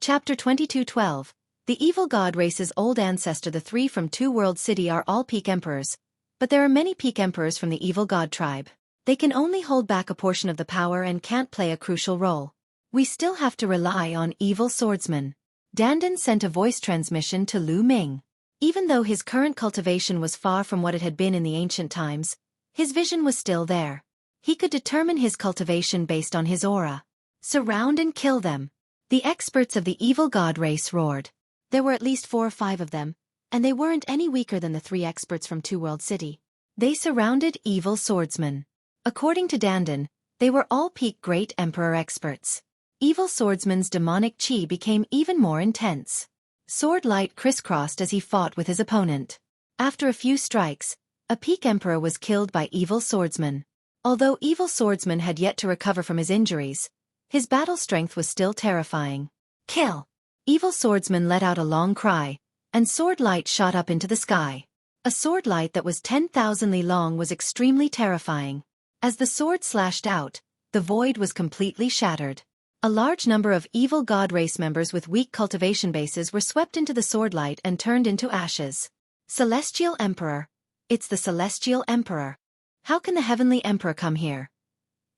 Chapter 22:12. The evil god race's old ancestor. The three from Two World City are all peak emperors, but there are many peak emperors from the evil god tribe. They can only hold back a portion of the power and can't play a crucial role. We still have to rely on evil swordsmen. Dandan sent a voice transmission to Ming. Even though his current cultivation was far from what it had been in the ancient times, his vision was still there. He could determine his cultivation based on his aura. Surround and kill them. The experts of the evil god race roared. There were at least 4 or 5 of them, and they weren't any weaker than the 3 experts from Two World City. They surrounded evil swordsmen. According to Dandan, they were all peak Great Emperor experts. Evil swordsman's demonic chi became even more intense. Sword light crisscrossed as he fought with his opponent. After a few strikes, a peak emperor was killed by evil swordsman. Although evil swordsman had yet to recover from his injuries, his battle strength was still terrifying. Kill! Evil swordsman let out a long cry, and sword light shot up into the sky. A sword light that was 10,000 li long was extremely terrifying. As the sword slashed out, the void was completely shattered. A large number of evil god race members with weak cultivation bases were swept into the sword light and turned into ashes. Celestial Emperor. It's the Celestial Emperor. How can the Heavenly Emperor come here?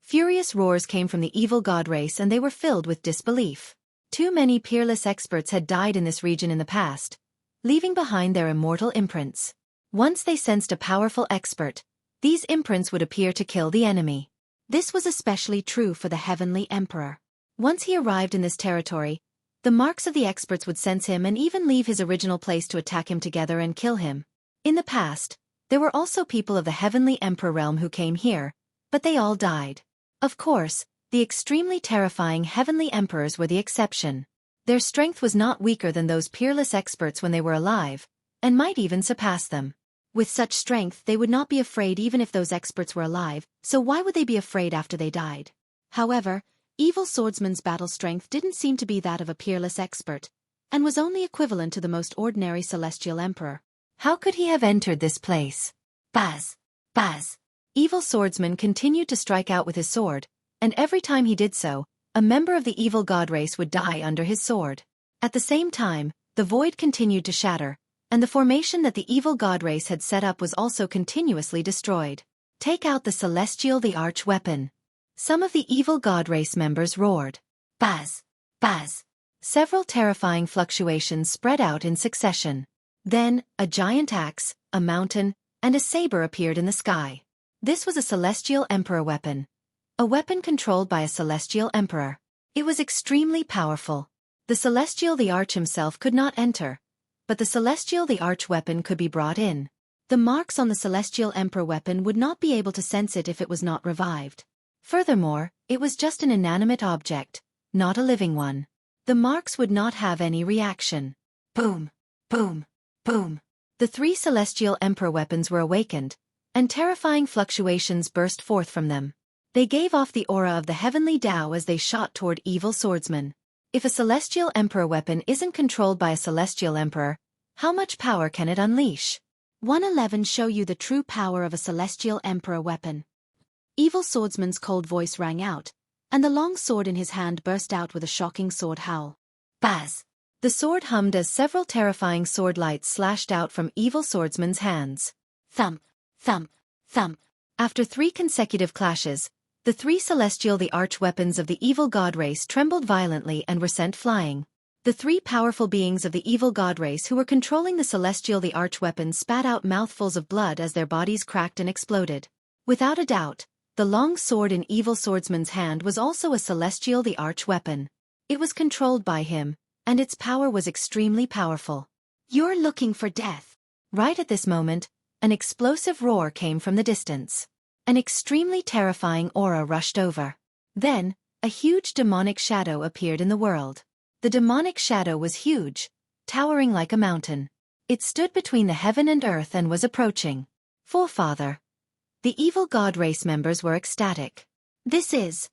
Furious roars came from the evil god race and they were filled with disbelief. Too many peerless experts had died in this region in the past, leaving behind their immortal imprints. Once they sensed a powerful expert, these imprints would appear to kill the enemy. This was especially true for the Heavenly Emperor. Once he arrived in this territory, the marks of the experts would sense him and even leave his original place to attack him together and kill him. In the past, there were also people of the Heavenly Emperor realm who came here, but they all died. Of course, the extremely terrifying Heavenly Emperors were the exception. Their strength was not weaker than those peerless experts when they were alive, and might even surpass them. With such strength they would not be afraid even if those experts were alive, so why would they be afraid after they died? However, evil swordsman's battle strength didn't seem to be that of a peerless expert, and was only equivalent to the most ordinary celestial emperor. How could he have entered this place? Baz! Baz! Evil swordsman continued to strike out with his sword, and every time he did so, a member of the evil god race would die under his sword. At the same time, the void continued to shatter, and the formation that the evil god race had set up was also continuously destroyed. Take out the celestial the arch weapon. Some of the evil god race members roared. Baz! Baz! Several terrifying fluctuations spread out in succession. Then, a giant axe, a mountain, and a saber appeared in the sky. This was a celestial emperor weapon. A weapon controlled by a celestial emperor. It was extremely powerful. The celestial the arch himself could not enter, but the celestial the arch weapon could be brought in. The marks on the celestial emperor weapon would not be able to sense it if it was not revived. Furthermore, it was just an inanimate object, not a living one. The marks would not have any reaction. Boom! Boom! Boom! The 3 celestial emperor weapons were awakened, and terrifying fluctuations burst forth from them. They gave off the aura of the heavenly Tao as they shot toward evil swordsmen. If a celestial emperor weapon isn't controlled by a celestial emperor, how much power can it unleash? 111 Show you the true power of a celestial emperor weapon. Evil swordsman's cold voice rang out, and the long sword in his hand burst out with a shocking sword howl. Baz! The sword hummed as several terrifying sword lights slashed out from evil swordsman's hands. Thump! Thump! Thump! After 3 consecutive clashes, the 3 celestial the arch weapons of the evil god race trembled violently and were sent flying. The 3 powerful beings of the evil god race who were controlling the celestial the arch weapons spat out mouthfuls of blood as their bodies cracked and exploded. Without a doubt, the long sword in evil swordsman's hand was also a celestial the arch weapon. It was controlled by him, and its power was extremely powerful. You're looking for death. Right at this moment, an explosive roar came from the distance. An extremely terrifying aura rushed over. Then, a huge demonic shadow appeared in the world. The demonic shadow was huge, towering like a mountain. It stood between the heaven and earth and was approaching. Forefather. The evil god race members were ecstatic. This is...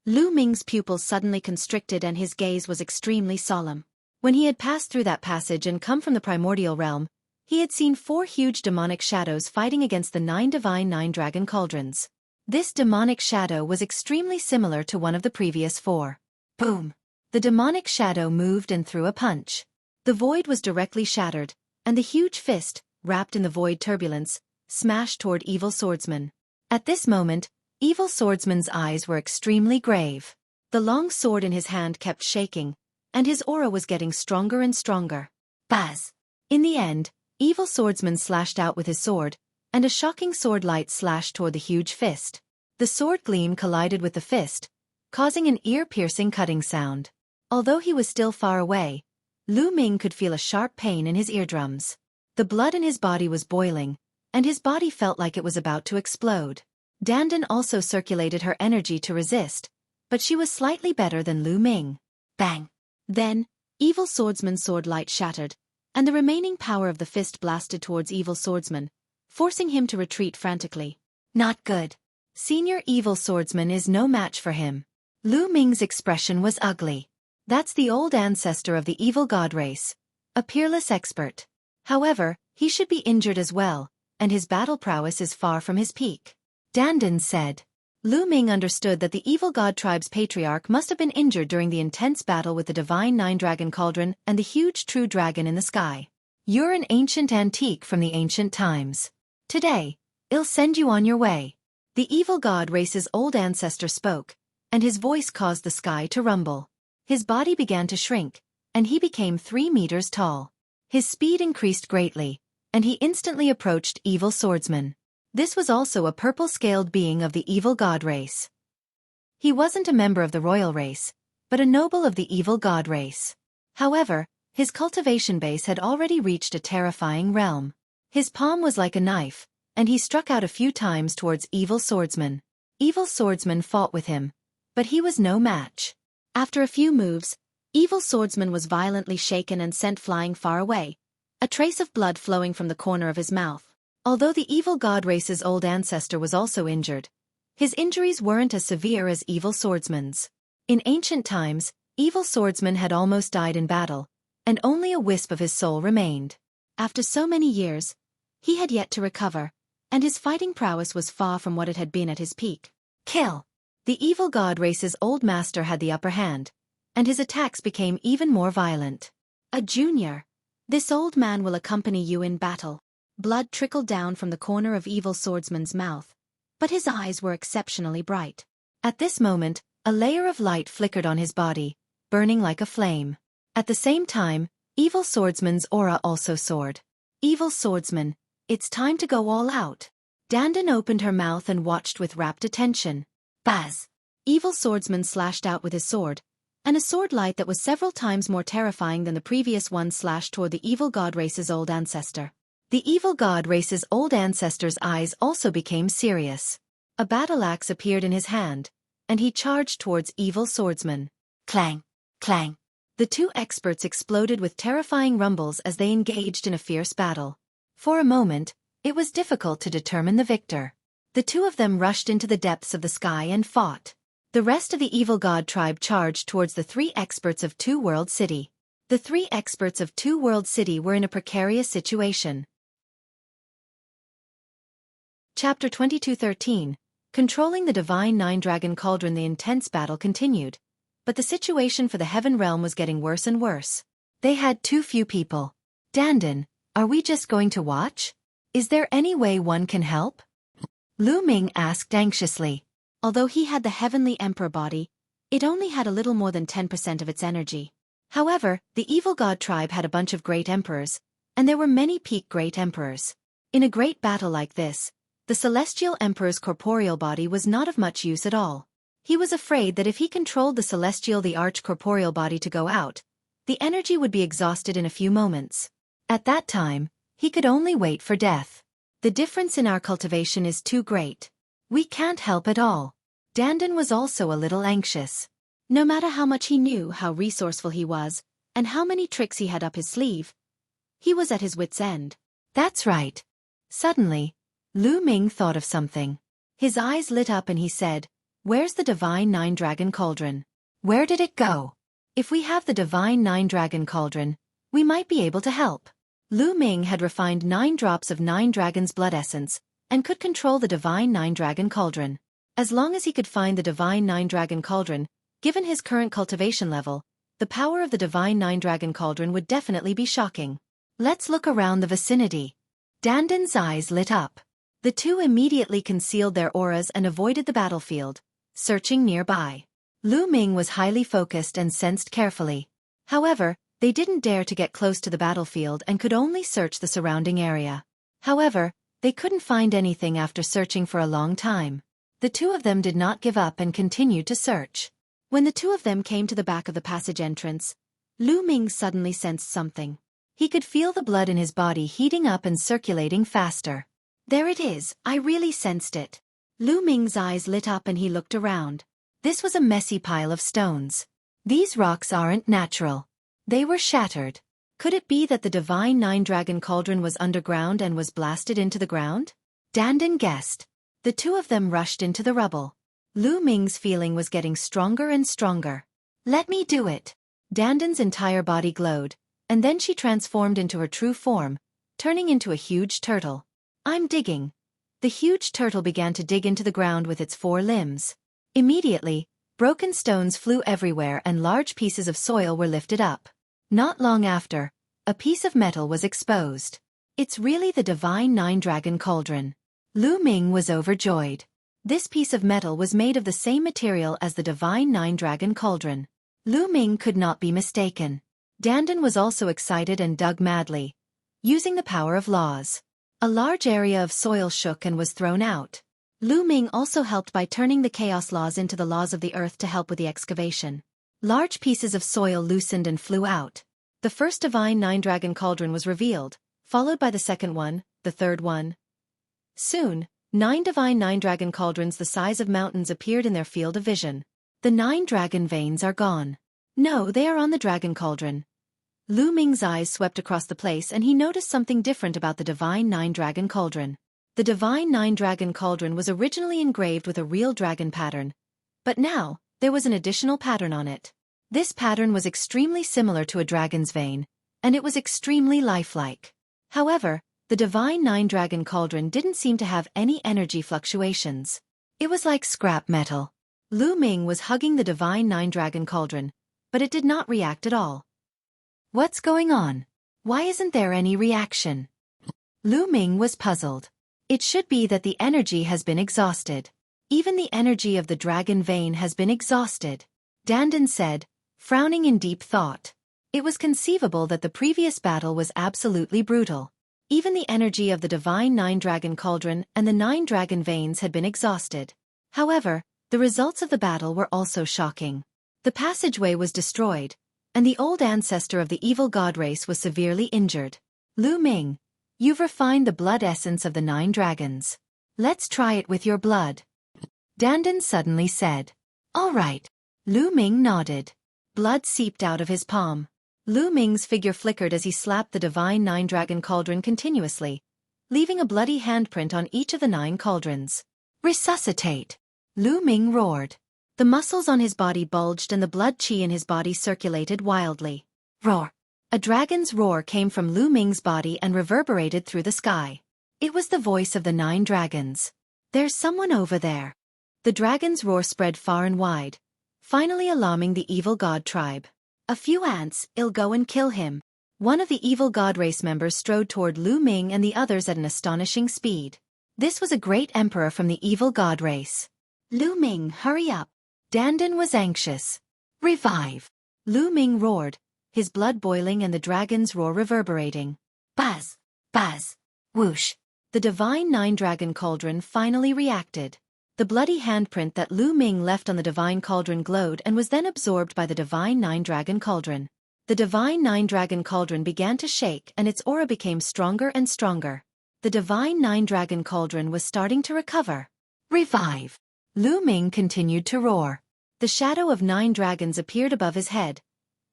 Ming's pupils suddenly constricted and his gaze was extremely solemn. When he had passed through that passage and come from the primordial realm, he had seen 4 huge demonic shadows fighting against the 9 divine 9 dragon cauldrons. This demonic shadow was extremely similar to one of the previous 4. Boom! The demonic shadow moved and threw a punch. The void was directly shattered, and the huge fist, wrapped in the void turbulence, smashed toward Evil Swordsman. At this moment, Evil Swordsman's eyes were extremely grave. The long sword in his hand kept shaking, and his aura was getting stronger and stronger. Buzz! In the end, Evil Swordsman slashed out with his sword, and a shocking sword light slashed toward the huge fist. The sword gleam collided with the fist, causing an ear-piercing cutting sound. Although he was still far away, Ming could feel a sharp pain in his eardrums. The blood in his body was boiling, and his body felt like it was about to explode. Dandan also circulated her energy to resist, but she was slightly better than Ming. Bang! Then, Evil Swordsman's sword light shattered, and the remaining power of the fist blasted towards Evil Swordsman, forcing him to retreat frantically. Not good. Senior Evil Swordsman is no match for him. Ming's expression was ugly. That's the old ancestor of the evil god race, a peerless expert. However, he should be injured as well, and his battle prowess is far from his peak. Dandan said. Ming understood that the evil god tribe's patriarch must have been injured during the intense battle with the divine nine-dragon cauldron and the huge true dragon in the sky. You're an ancient antique from the ancient times. Today, I'll send you on your way. The evil god race's old ancestor spoke, and his voice caused the sky to rumble. His body began to shrink, and he became 3 meters tall. His speed increased greatly, and he instantly approached Evil Swordsman. This was also a purple-scaled being of the evil god race. He wasn't a member of the royal race, but a noble of the evil god race. However, his cultivation base had already reached a terrifying realm. His palm was like a knife, and he struck out a few times towards Evil Swordsman. Evil Swordsman fought with him, but he was no match. After a few moves, Evil Swordsman was violently shaken and sent flying far away, a trace of blood flowing from the corner of his mouth. Although the evil god race's old ancestor was also injured, his injuries weren't as severe as Evil Swordsman's. In ancient times, Evil Swordsman had almost died in battle, and only a wisp of his soul remained. After so many years, he had yet to recover, and his fighting prowess was far from what it had been at his peak. Kill! The evil god race's old master had the upper hand, and his attacks became even more violent. A junior. This old man will accompany you in battle. Blood trickled down from the corner of Evil Swordsman's mouth, but his eyes were exceptionally bright. At this moment, a layer of light flickered on his body, burning like a flame. At the same time, Evil Swordsman's aura also soared. Evil Swordsman, it's time to go all out. Dandan opened her mouth and watched with rapt attention. Buzz! Evil Swordsman slashed out with his sword, and a sword light that was several times more terrifying than the previous one slashed toward the evil god race's old ancestor. The evil god race's old ancestor's eyes also became serious. A battle axe appeared in his hand, and he charged towards Evil Swordsman. Clang! Clang! The two experts exploded with terrifying rumbles as they engaged in a fierce battle. For a moment, it was difficult to determine the victor. The two of them rushed into the depths of the sky and fought. The rest of the evil god tribe charged towards the 3 experts of Two World City. The 3 experts of Two World City were in a precarious situation. Chapter 22:13. Controlling the divine nine-dragon cauldron. The intense battle continued, but the situation for the heaven realm was getting worse and worse. They had too few people. Dandan, are we just going to watch? Is there any way one can help? Ming asked anxiously. Although he had the heavenly emperor body, it only had a little more than 10% of its energy. However, the evil god tribe had a bunch of great emperors, and there were many peak great emperors. In a great battle like this, the celestial emperor's corporeal body was not of much use at all. He was afraid that if he controlled the arch-corporeal body to go out, the energy would be exhausted in a few moments. At that time, he could only wait for death. The difference in our cultivation is too great. We can't help at all. Dandan was also a little anxious. No matter how much he knew how resourceful he was, and how many tricks he had up his sleeve, he was at his wit's end. That's right. Suddenly, Ming thought of something. His eyes lit up and he said, "Where's the divine nine-dragon cauldron? Where did it go? If we have the divine nine-dragon cauldron, we might be able to help." Ming had refined 9 drops of 9 dragons' blood essence, and could control the divine nine-dragon cauldron. As long as he could find the divine nine-dragon cauldron, given his current cultivation level, the power of the Divine Nine Dragon Cauldron would definitely be shocking. Let's look around the vicinity. Dandan's eyes lit up. The two immediately concealed their auras and avoided the battlefield, searching nearby. Lu Ming was highly focused and sensed carefully. However, they didn't dare to get close to the battlefield and could only search the surrounding area. However, they couldn't find anything after searching for a long time. The two of them did not give up and continued to search. When the two of them came to the back of the passage entrance, Lu Ming suddenly sensed something. He could feel the blood in his body heating up and circulating faster. There it is, I really sensed it. Lu Ming's eyes lit up and he looked around. This was a messy pile of stones. These rocks aren't natural. They were shattered. Could it be that the Divine Nine Dragon Cauldron was underground and was blasted into the ground? Dandan guessed. The two of them rushed into the rubble. Lu Ming's feeling was getting stronger and stronger. Let me do it. Dandan's entire body glowed, and then she transformed into her true form, turning into a huge turtle. I'm digging. The huge turtle began to dig into the ground with its 4 limbs. Immediately, broken stones flew everywhere and large pieces of soil were lifted up. Not long after, a piece of metal was exposed. It's really the Divine Nine Dragon Cauldron. Lu Ming was overjoyed. This piece of metal was made of the same material as the Divine Nine Dragon Cauldron. Lu Ming could not be mistaken. Dandan was also excited and dug madly, using the power of laws. A large area of soil shook and was thrown out. Lu Ming also helped by turning the chaos laws into the laws of the earth to help with the excavation. Large pieces of soil loosened and flew out. The first Divine Nine Dragon Cauldron was revealed, followed by the second one, the third one. Soon, 9 Divine Nine Dragon Cauldrons the size of mountains appeared in their field of vision. The 9 dragon veins are gone. No, they are on the Dragon Cauldron. Lu Ming's eyes swept across the place and he noticed something different about the Divine Nine Dragon Cauldron. The Divine Nine Dragon Cauldron was originally engraved with a real dragon pattern, but now, there was an additional pattern on it. This pattern was extremely similar to a dragon's vein, and it was extremely lifelike. However, the Divine Nine Dragon Cauldron didn't seem to have any energy fluctuations. It was like scrap metal. Lu Ming was hugging the Divine Nine Dragon Cauldron, but it did not react at all. What's going on? Why isn't there any reaction? Lu Ming was puzzled. It should be that the energy has been exhausted. Even the energy of the dragon vein has been exhausted. Dandan said, frowning in deep thought. It was conceivable that the previous battle was absolutely brutal. Even the energy of the Divine Nine Dragon Cauldron and the 9 dragon veins had been exhausted. However, the results of the battle were also shocking. The passageway was destroyed, and the old ancestor of the evil god race was severely injured. Lu Ming, you've refined the blood essence of the 9 dragons. Let's try it with your blood. Dandan suddenly said. All right. Lu Ming nodded. Blood seeped out of his palm. Lu Ming's figure flickered as he slapped the Divine Nine Dragon Cauldron continuously, leaving a bloody handprint on each of the 9 cauldrons. Resuscitate! Lu Ming roared. The muscles on his body bulged and the blood chi in his body circulated wildly. Roar! A dragon's roar came from Lu Ming's body and reverberated through the sky. It was the voice of the 9 dragons. There's someone over there. The dragon's roar spread far and wide, finally alarming the evil god tribe. A few ants, I'll go and kill him. One of the evil god race members strode toward Lu Ming and the others at an astonishing speed. This was a great emperor from the evil god race. Lu Ming, hurry up. Dandan was anxious. Revive! Lu Ming roared, his blood boiling and the dragon's roar reverberating. Buzz! Buzz! Whoosh! The Divine Nine Dragon Cauldron finally reacted. The bloody handprint that Lu Ming left on the Divine Cauldron glowed and was then absorbed by the Divine Nine Dragon Cauldron. The Divine Nine Dragon Cauldron began to shake and its aura became stronger and stronger. The Divine Nine Dragon Cauldron was starting to recover. Revive! Lu Ming continued to roar. The shadow of 9 dragons appeared above his head,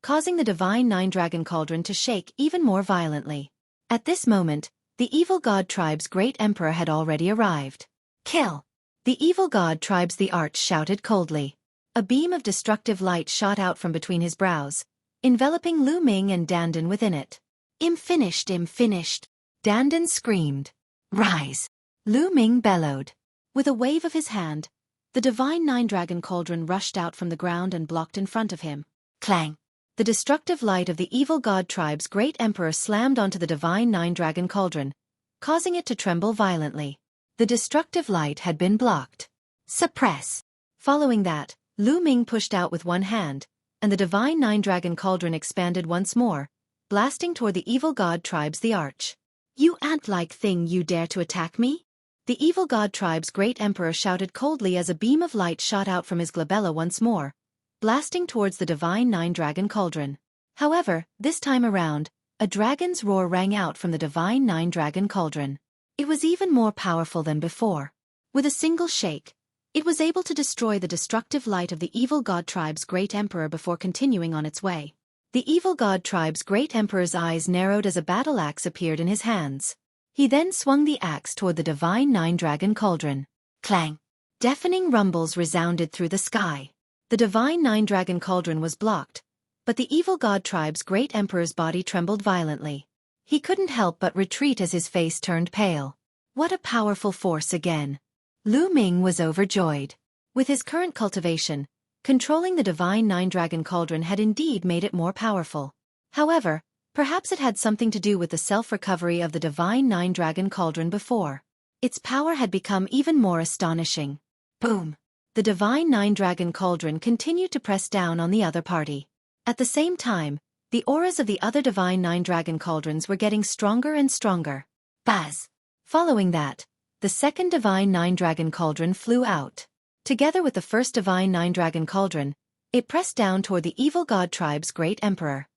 causing the Divine Nine Dragon Cauldron to shake even more violently. At this moment, the evil god tribe's great emperor had already arrived. Kill! The evil god tribe's the arch shouted coldly. A beam of destructive light shot out from between his brows, enveloping Lu Ming and Dandan within it. I'm finished, Dandan screamed. Rise! Lu Ming bellowed. With a wave of his hand, the Divine Nine Dragon Cauldron rushed out from the ground and blocked in front of him. Clang! the destructive light of the evil god tribe's great emperor slammed onto the divine nine-dragon cauldron, causing it to tremble violently. The destructive light had been blocked. Suppress. Following that, Ming pushed out with one hand, and the divine nine-dragon cauldron expanded once more, blasting toward the evil god tribe's the arch. You ant-like thing, you dare to attack me? The evil god tribe's great emperor shouted coldly as a beam of light shot out from his glabella once more, blasting towards the divine nine-dragon cauldron. However, this time around, a dragon's roar rang out from the divine nine-dragon cauldron. It was even more powerful than before. With a single shake, it was able to destroy the destructive light of the evil god tribe's great emperor before continuing on its way. The evil god tribe's great emperor's eyes narrowed as a battle axe appeared in his hands. He then swung the axe toward the divine nine-dragon cauldron. Clang! Deafening rumbles resounded through the sky. The divine nine-dragon cauldron was blocked, but the evil god tribe's great emperor's body trembled violently. He couldn't help but retreat as his face turned pale. What a powerful force again! Ming was overjoyed. With his current cultivation, controlling the divine nine-dragon cauldron had indeed made it more powerful. However, perhaps it had something to do with the self-recovery of the divine nine-dragon cauldron before. Its power had become even more astonishing. Boom! The divine nine-dragon cauldron continued to press down on the other party. At the same time, the auras of the other divine nine-dragon cauldrons were getting stronger and stronger. Buzz! Following that, the second divine nine-dragon cauldron flew out. Together with the first divine nine-dragon cauldron, it pressed down toward the evil god tribe's great emperor.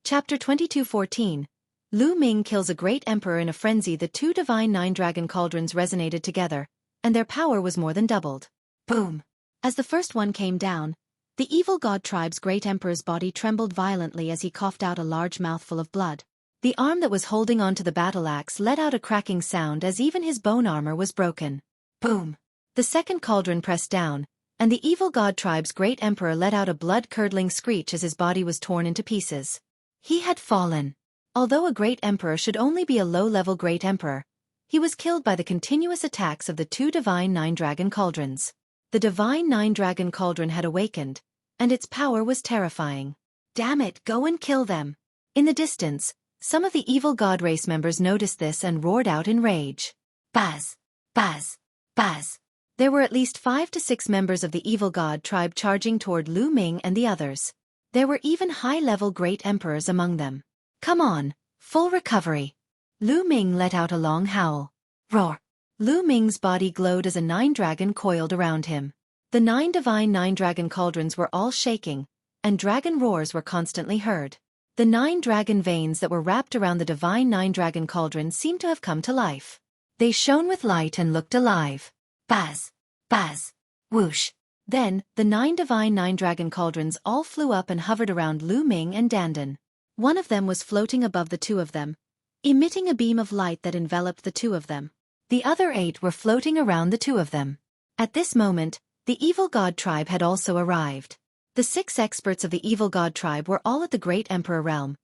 Chapter 22:14. Ming kills a great emperor in a frenzy. The two divine nine-dragon cauldrons resonated together, and their power was more than doubled. Boom! As the first one came down, the evil god tribe's great emperor's body trembled violently as he coughed out a large mouthful of blood. The arm that was holding onto the battle axe let out a cracking sound as even his bone armor was broken. Boom! The second cauldron pressed down, and the evil god tribe's great emperor let out a blood-curdling screech as his body was torn into pieces. He had fallen. Although a great emperor should only be a low-level great emperor, he was killed by the continuous attacks of the two divine nine-dragon cauldrons. The divine nine-dragon cauldron had awakened, and its power was terrifying. Damn it, go and kill them! In the distance, some of the evil god race members noticed this and roared out in rage. Buzz! Buzz! Buzz! There were at least 5 to 6 members of the evil god tribe charging toward Ming and the others. There were even high-level great emperors among them. Come on, full recovery! Ming let out a long howl. Roar! Ming's body glowed as a nine-dragon coiled around him. The 9 divine nine-dragon cauldrons were all shaking, and dragon roars were constantly heard. The 9 dragon veins that were wrapped around the divine nine-dragon cauldron seemed to have come to life. They shone with light and looked alive. Buzz! Buzz! Whoosh! Then, the 9 divine nine-dragon cauldrons all flew up and hovered around Ming and Dandan. One of them was floating above the two of them, emitting a beam of light that enveloped the two of them. The other 8 were floating around the two of them. At this moment, the evil god tribe had also arrived. The 6 experts of the evil god tribe were all at the great emperor realm,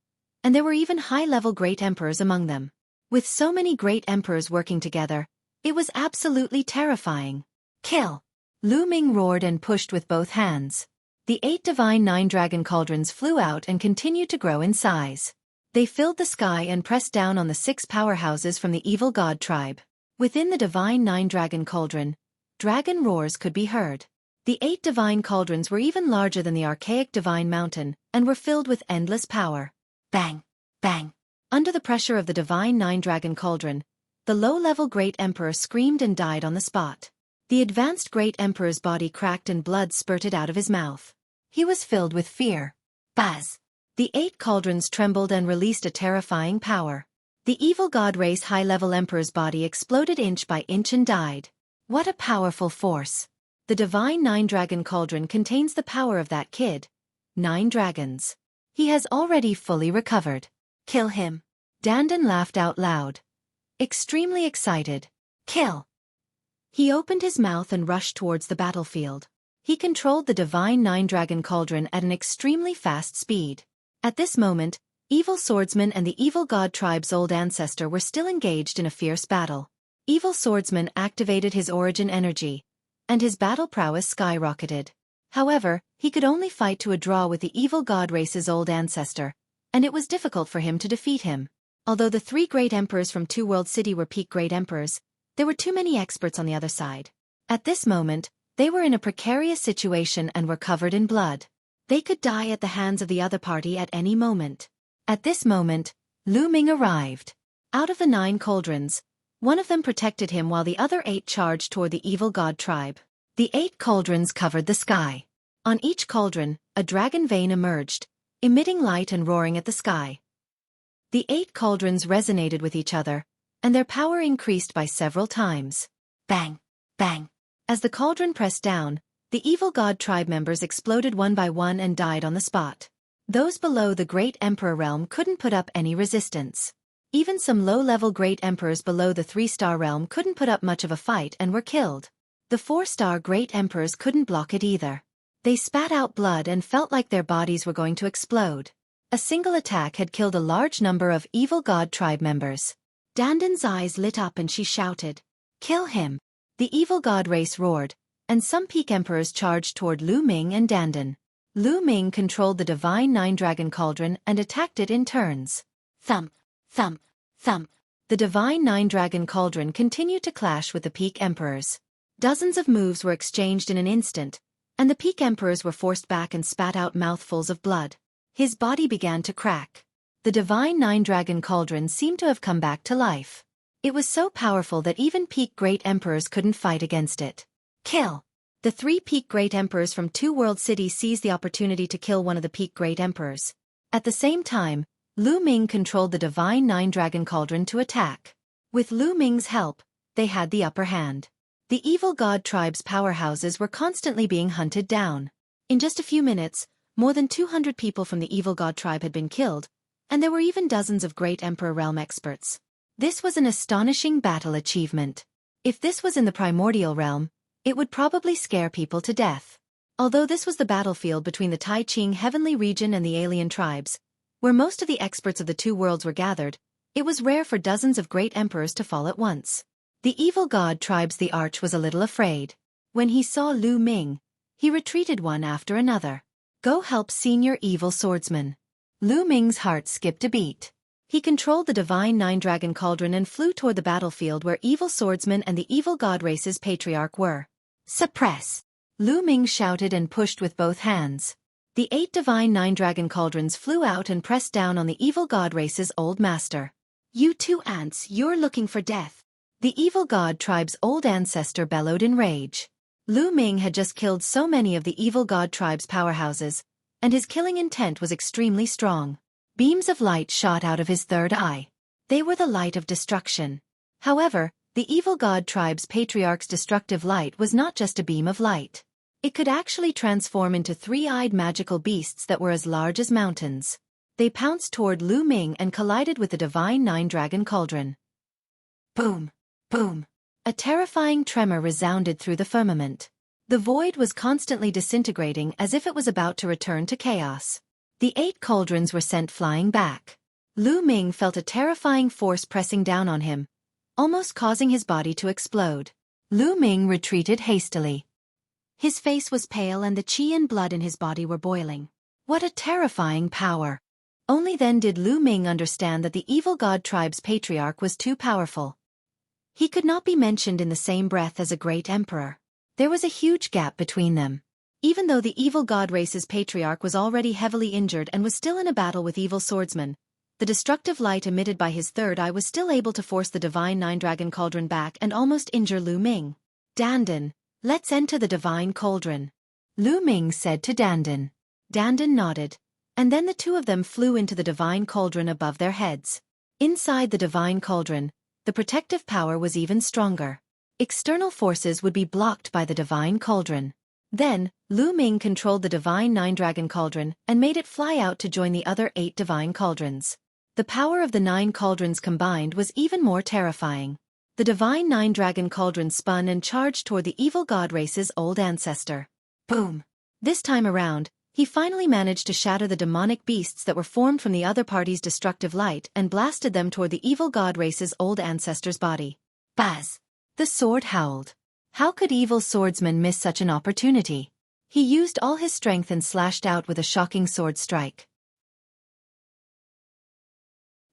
and there were even high-level great emperors among them. With so many great emperors working together, it was absolutely terrifying. Kill! Ming roared and pushed with both hands. The 8 divine nine-dragon cauldrons flew out and continued to grow in size. They filled the sky and pressed down on the 6 powerhouses from the evil god tribe. Within the divine nine-dragon cauldron, dragon roars could be heard. The 8 divine cauldrons were even larger than the archaic divine mountain and were filled with endless power. Bang! Bang! Under the pressure of the divine nine-dragon cauldron, the low-level great emperor screamed and died on the spot. The advanced great emperor's body cracked and blood spurted out of his mouth. He was filled with fear. Buzz! The 8 cauldrons trembled and released a terrifying power. The evil god race high-level emperor's body exploded inch by inch and died. What a powerful force! The divine nine-dragon cauldron contains the power of that kid. 9 dragons. He has already fully recovered. Kill him. Dandan laughed out loud. Extremely excited. Kill! He opened his mouth and rushed towards the battlefield. He controlled the divine nine-dragon cauldron at an extremely fast speed. At this moment, evil swordsman and the evil god tribe's old ancestor were still engaged in a fierce battle. Evil swordsman activated his origin energy, and his battle prowess skyrocketed. However, he could only fight to a draw with the evil god race's old ancestor, and it was difficult for him to defeat him. Although the 3 great emperors from Two World City were peak great emperors, there were too many experts on the other side. At this moment, they were in a precarious situation and were covered in blood. They could die at the hands of the other party at any moment. At this moment, Lu Ming arrived. Out of the 9 cauldrons, one of them protected him while the other 8 charged toward the evil god tribe. The 8 cauldrons covered the sky. On each cauldron, a dragon vein emerged, emitting light and roaring at the sky. The 8 cauldrons resonated with each other, and their power increased by several times. Bang! Bang! As the cauldron pressed down, the evil god tribe members exploded one by one and died on the spot. Those below the Great Emperor realm couldn't put up any resistance. Even some low-level Great Emperors below the 3-star realm couldn't put up much of a fight and were killed. The 4-star Great Emperors couldn't block it either. They spat out blood and felt like their bodies were going to explode. A single attack had killed a large number of evil god tribe members. Dandan's eyes lit up and she shouted, "Kill him!" The evil god race roared, and some peak emperors charged toward Lu Ming and Dandan. Lu Ming controlled the divine 9-dragon cauldron and attacked it in turns. Thump, thump, thump. The divine 9-dragon cauldron continued to clash with the peak emperors. Dozens of moves were exchanged in an instant, and the peak emperors were forced back and spat out mouthfuls of blood. His body began to crack. The divine 9-dragon cauldron seemed to have come back to life. It was so powerful that even peak great emperors couldn't fight against it. Kill! The 3 peak great emperors from Two World City seized the opportunity to kill one of the peak great emperors. At the same time, Lu Ming controlled the divine 9-dragon cauldron to attack. With Lu Ming's help, they had the upper hand. The evil god tribe's powerhouses were constantly being hunted down. In just a few minutes, more than 200 people from the evil god tribe had been killed, and there were even dozens of great emperor realm experts. This was an astonishing battle achievement. If this was in the primordial realm, it would probably scare people to death. Although this was the battlefield between the Tai Ching heavenly region and the alien tribes, where most of the experts of the 2 worlds were gathered, it was rare for dozens of great emperors to fall at once. The evil god tribe's the Arch was a little afraid. When he saw Lu Ming, he retreated one after another. Go help senior evil swordsman. Lu Ming's heart skipped a beat. He controlled the divine 9-dragon cauldron and flew toward the battlefield where evil swordsman and the evil god race's patriarch were. Suppress! Lu Ming shouted and pushed with both hands. The 8 divine 9-dragon cauldrons flew out and pressed down on the evil god race's old master. You 2 ants, you're looking for death. The evil god tribe's old ancestor bellowed in rage. Lu Ming had just killed so many of the evil god tribe's powerhouses, and his killing intent was extremely strong. Beams of light shot out of his third eye. They were the light of destruction. However, the evil god tribe's patriarch's destructive light was not just a beam of light. It could actually transform into 3-eyed magical beasts that were as large as mountains. They pounced toward Lu Ming and collided with the divine 9-dragon cauldron. Boom! Boom! A terrifying tremor resounded through the firmament. The void was constantly disintegrating as if it was about to return to chaos. The 8 cauldrons were sent flying back. Lu Ming felt a terrifying force pressing down on him, almost causing his body to explode. Lu Ming retreated hastily. His face was pale and the qi and blood in his body were boiling. What a terrifying power! Only then did Lu Ming understand that the evil god tribe's patriarch was too powerful. He could not be mentioned in the same breath as a great emperor. There was a huge gap between them. Even though the evil god race's patriarch was already heavily injured and was still in a battle with evil swordsmen, the destructive light emitted by his third eye was still able to force the divine 9-dragon cauldron back and almost injure Lu Ming. Dandan, let's enter the divine cauldron. Lu Ming said to Dandan. Dandan nodded, and then the 2 of them flew into the divine cauldron above their heads. Inside the divine cauldron, the protective power was even stronger. External forces would be blocked by the divine cauldron. Then, Lu Ming controlled the divine 9-dragon cauldron and made it fly out to join the other 8 divine cauldrons. The power of the 9 cauldrons combined was even more terrifying. The divine 9-dragon cauldron spun and charged toward the evil god race's old ancestor. Boom! This time around, he finally managed to shatter the demonic beasts that were formed from the other party's destructive light and blasted them toward the evil god race's old ancestor's body. Buzz! The sword howled. How could evil swordsmen miss such an opportunity? He used all his strength and slashed out with a shocking sword strike.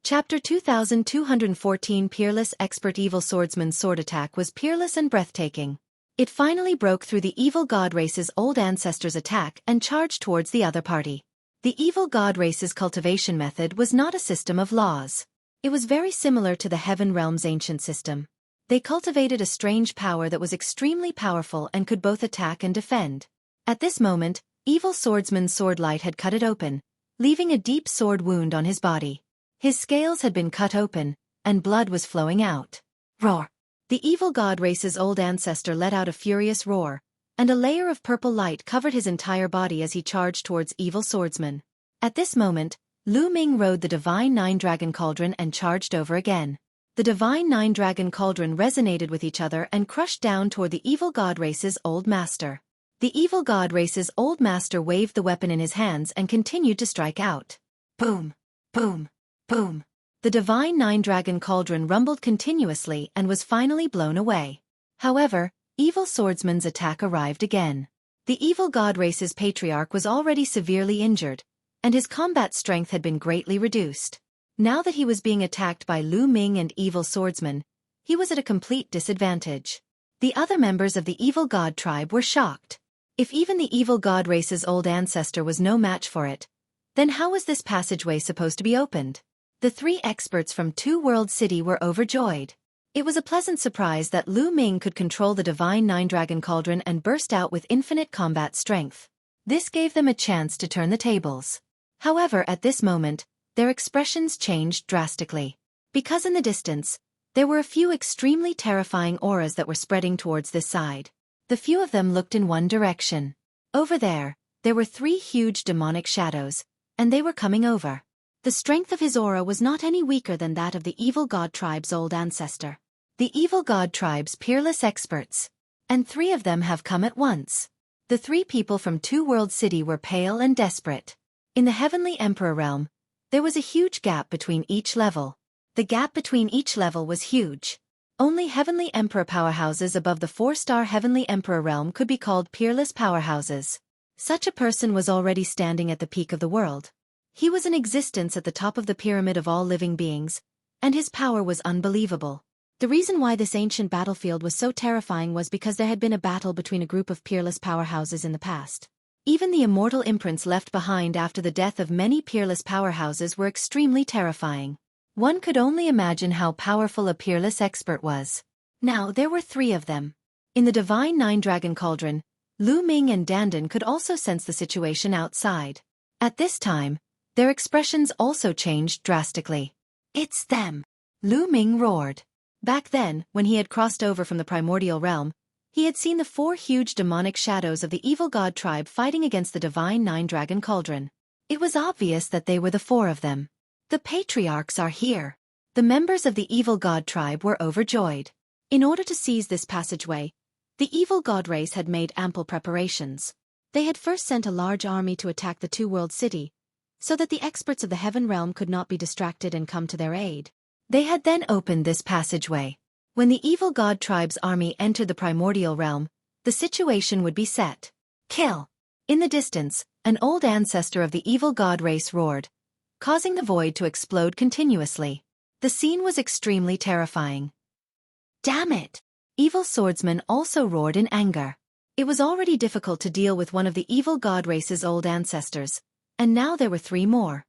Chapter 2214 Peerless Expert Evil Swordsman's sword attack was peerless and breathtaking. It finally broke through the evil god race's old ancestor's attack and charged towards the other party. The evil god race's cultivation method was not a system of laws. It was very similar to the Heaven Realm's ancient system. They cultivated a strange power that was extremely powerful and could both attack and defend. At this moment, evil swordsman's sword light had cut it open, leaving a deep sword wound on his body. His scales had been cut open, and blood was flowing out. Roar! The evil god race's old ancestor let out a furious roar, and a layer of purple light covered his entire body as he charged towards evil swordsman. At this moment, Ming rode the divine nine-dragon cauldron and charged over again. The divine nine-dragon cauldron resonated with each other and crushed down toward the evil god race's old master. The evil god race's old master waved the weapon in his hands and continued to strike out. Boom! Boom! Boom! The divine nine-dragon cauldron rumbled continuously and was finally blown away. However, evil swordsman's attack arrived again. The evil god race's patriarch was already severely injured, and his combat strength had been greatly reduced. Now that he was being attacked by Ming and evil swordsman, he was at a complete disadvantage. The other members of the evil god tribe were shocked. If even the evil god race's old ancestor was no match for it, then how was this passageway supposed to be opened? The three experts from Two World City were overjoyed. It was a pleasant surprise that Ming could control the divine nine-dragon cauldron and burst out with infinite combat strength. This gave them a chance to turn the tables. However, at this moment, their expressions changed drastically. Because in the distance, there were a few extremely terrifying auras that were spreading towards this side. The few of them looked in one direction. Over there were three huge demonic shadows, and they were coming over. The strength of his aura was not any weaker than that of the evil god tribe's old ancestor. The evil god tribe's peerless experts. And three of them have come at once. The three people from Two World City were pale and desperate. In the Heavenly Emperor realm, there was a huge gap between each level. The gap between each level was huge. Only Heavenly Emperor powerhouses above the 4-star Heavenly Emperor realm could be called peerless powerhouses. Such a person was already standing at the peak of the world. He was in existence at the top of the pyramid of all living beings, and his power was unbelievable. The reason why this ancient battlefield was so terrifying was because there had been a battle between a group of peerless powerhouses in the past. Even the immortal imprints left behind after the death of many peerless powerhouses were extremely terrifying. One could only imagine how powerful a peerless expert was. Now there were three of them. In the divine nine-dragon cauldron, Ming and Dandan could also sense the situation outside. At this time, their expressions also changed drastically. It's them! Ming roared. Back then, when he had crossed over from the primordial realm, he had seen the four huge demonic shadows of the evil god tribe fighting against the divine nine-dragon cauldron. It was obvious that they were the four of them. The patriarchs are here. The members of the evil god tribe were overjoyed. In order to seize this passageway, the evil god race had made ample preparations. They had first sent a large army to attack the Two World City, so that the experts of the Heaven Realm could not be distracted and come to their aid. They had then opened this passageway. When the evil god tribe's army entered the primordial realm, the situation would be set. Kill! In the distance, an old ancestor of the evil god race roared, causing the void to explode continuously. The scene was extremely terrifying. Damn it! Evil swordsman also roared in anger. It was already difficult to deal with one of the evil god race's old ancestors, and now there were three more.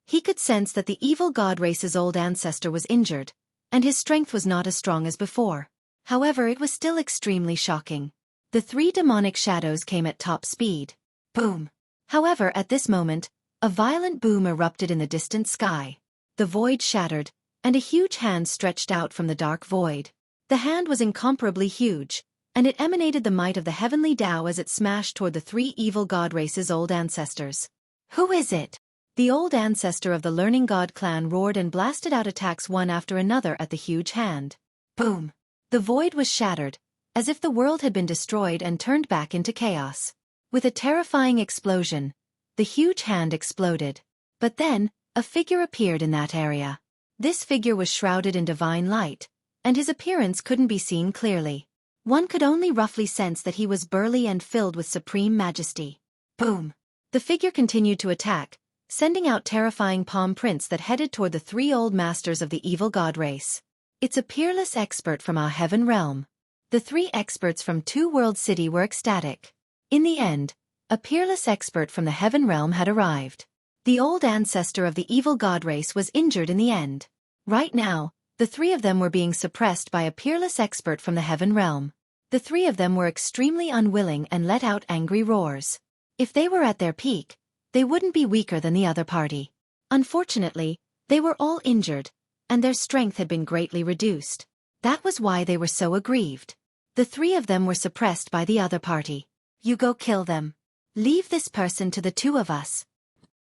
He could sense that the evil god race's old ancestor was injured, and his strength was not as strong as before. However, it was still extremely shocking. The three demonic shadows came at top speed. Boom! However, at this moment, a violent boom erupted in the distant sky. The void shattered, and a huge hand stretched out from the dark void. The hand was incomparably huge, and it emanated the might of the heavenly Tao as it smashed toward the three evil god race's old ancestors. Who is it? The old ancestor of the Learning God clan roared and blasted out attacks one after another at the huge hand. Boom! The void was shattered, as if the world had been destroyed and turned back into chaos. With a terrifying explosion, the huge hand exploded. But then, a figure appeared in that area. This figure was shrouded in divine light, and his appearance couldn't be seen clearly. One could only roughly sense that he was burly and filled with supreme majesty. Boom! The figure continued to attack, sending out terrifying palm prints that headed toward the three old masters of the evil god race. It's a peerless expert from our heaven realm. The three experts from Two-World City were ecstatic. In the end, a peerless expert from the heaven realm had arrived. The old ancestor of the evil god race was injured in the end. Right now, the three of them were being suppressed by a peerless expert from the heaven realm. The three of them were extremely unwilling and let out angry roars. If they were at their peak, they wouldn't be weaker than the other party. Unfortunately, they were all injured, and their strength had been greatly reduced. That was why they were so aggrieved. The three of them were suppressed by the other party. You go kill them. Leave this person to the two of us.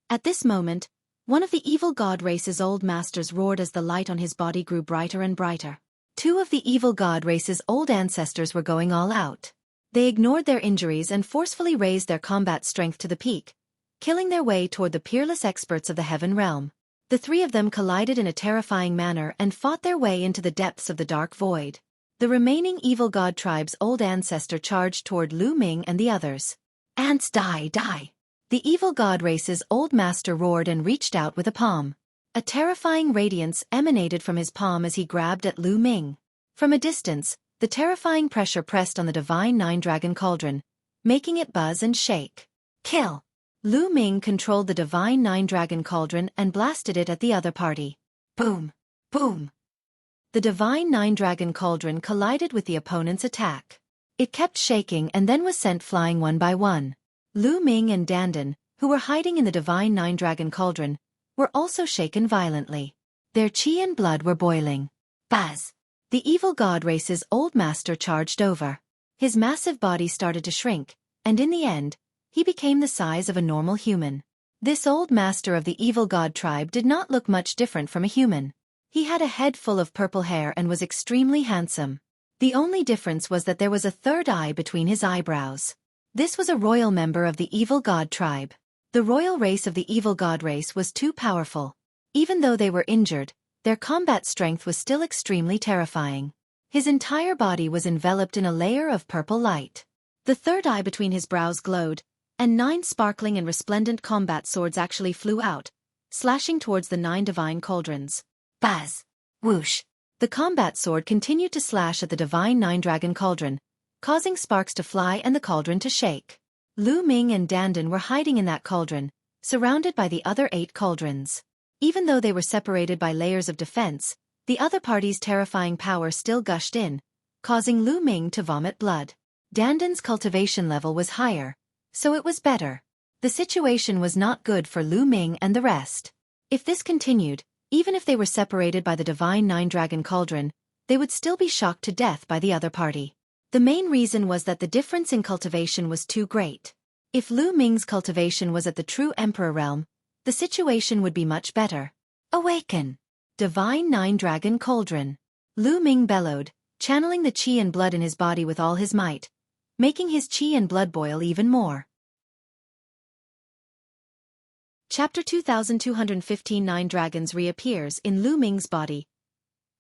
At this moment, one of the evil god race's old masters roared as the light on his body grew brighter and brighter. Two of the evil god race's old ancestors were going all out. They ignored their injuries and forcefully raised their combat strength to the peak, killing their way toward the peerless experts of the heaven realm. The three of them collided in a terrifying manner and fought their way into the depths of the dark void. The remaining evil god tribe's old ancestor charged toward Ming and the others. Ants die, die! The evil god race's old master roared and reached out with a palm. A terrifying radiance emanated from his palm as he grabbed at Ming. From a distance, the terrifying pressure pressed on the divine nine-dragon cauldron, making it buzz and shake. Kill! Ming controlled the divine nine-dragon cauldron and blasted it at the other party. Boom! Boom! The divine nine-dragon cauldron collided with the opponent's attack. It kept shaking and then was sent flying one by one. Ming and Dandan, who were hiding in the divine nine-dragon cauldron, were also shaken violently. Their chi and blood were boiling. Buzz! The evil god race's old master charged over. His massive body started to shrink, and in the end, he became the size of a normal human. This old master of the evil god tribe did not look much different from a human. He had a head full of purple hair and was extremely handsome. The only difference was that there was a third eye between his eyebrows. This was a royal member of the evil god tribe. The royal race of the evil god race was too powerful. Even though they were injured, their combat strength was still extremely terrifying. His entire body was enveloped in a layer of purple light. The third eye between his brows glowed, and 9 sparkling and resplendent combat swords actually flew out, slashing towards the 9 divine cauldrons. Buzz! Whoosh! The combat sword continued to slash at the divine nine-dragon cauldron, causing sparks to fly and the cauldron to shake. Ming and Dandan were hiding in that cauldron, surrounded by the other 8 cauldrons. Even though they were separated by layers of defense, the other party's terrifying power still gushed in, causing Ming to vomit blood. Dandan's cultivation level was higher, so it was better. The situation was not good for Ming and the rest. If this continued, even if they were separated by the divine nine-dragon cauldron, they would still be shocked to death by the other party. The main reason was that the difference in cultivation was too great. If Ming's cultivation was at the true emperor realm, the situation would be much better. Awaken! Divine nine-dragon cauldron. Ming bellowed, channeling the chi and blood in his body with all his might, making his chi and blood boil even more. Chapter 2215 Nine Dragons reappears in Ming's body.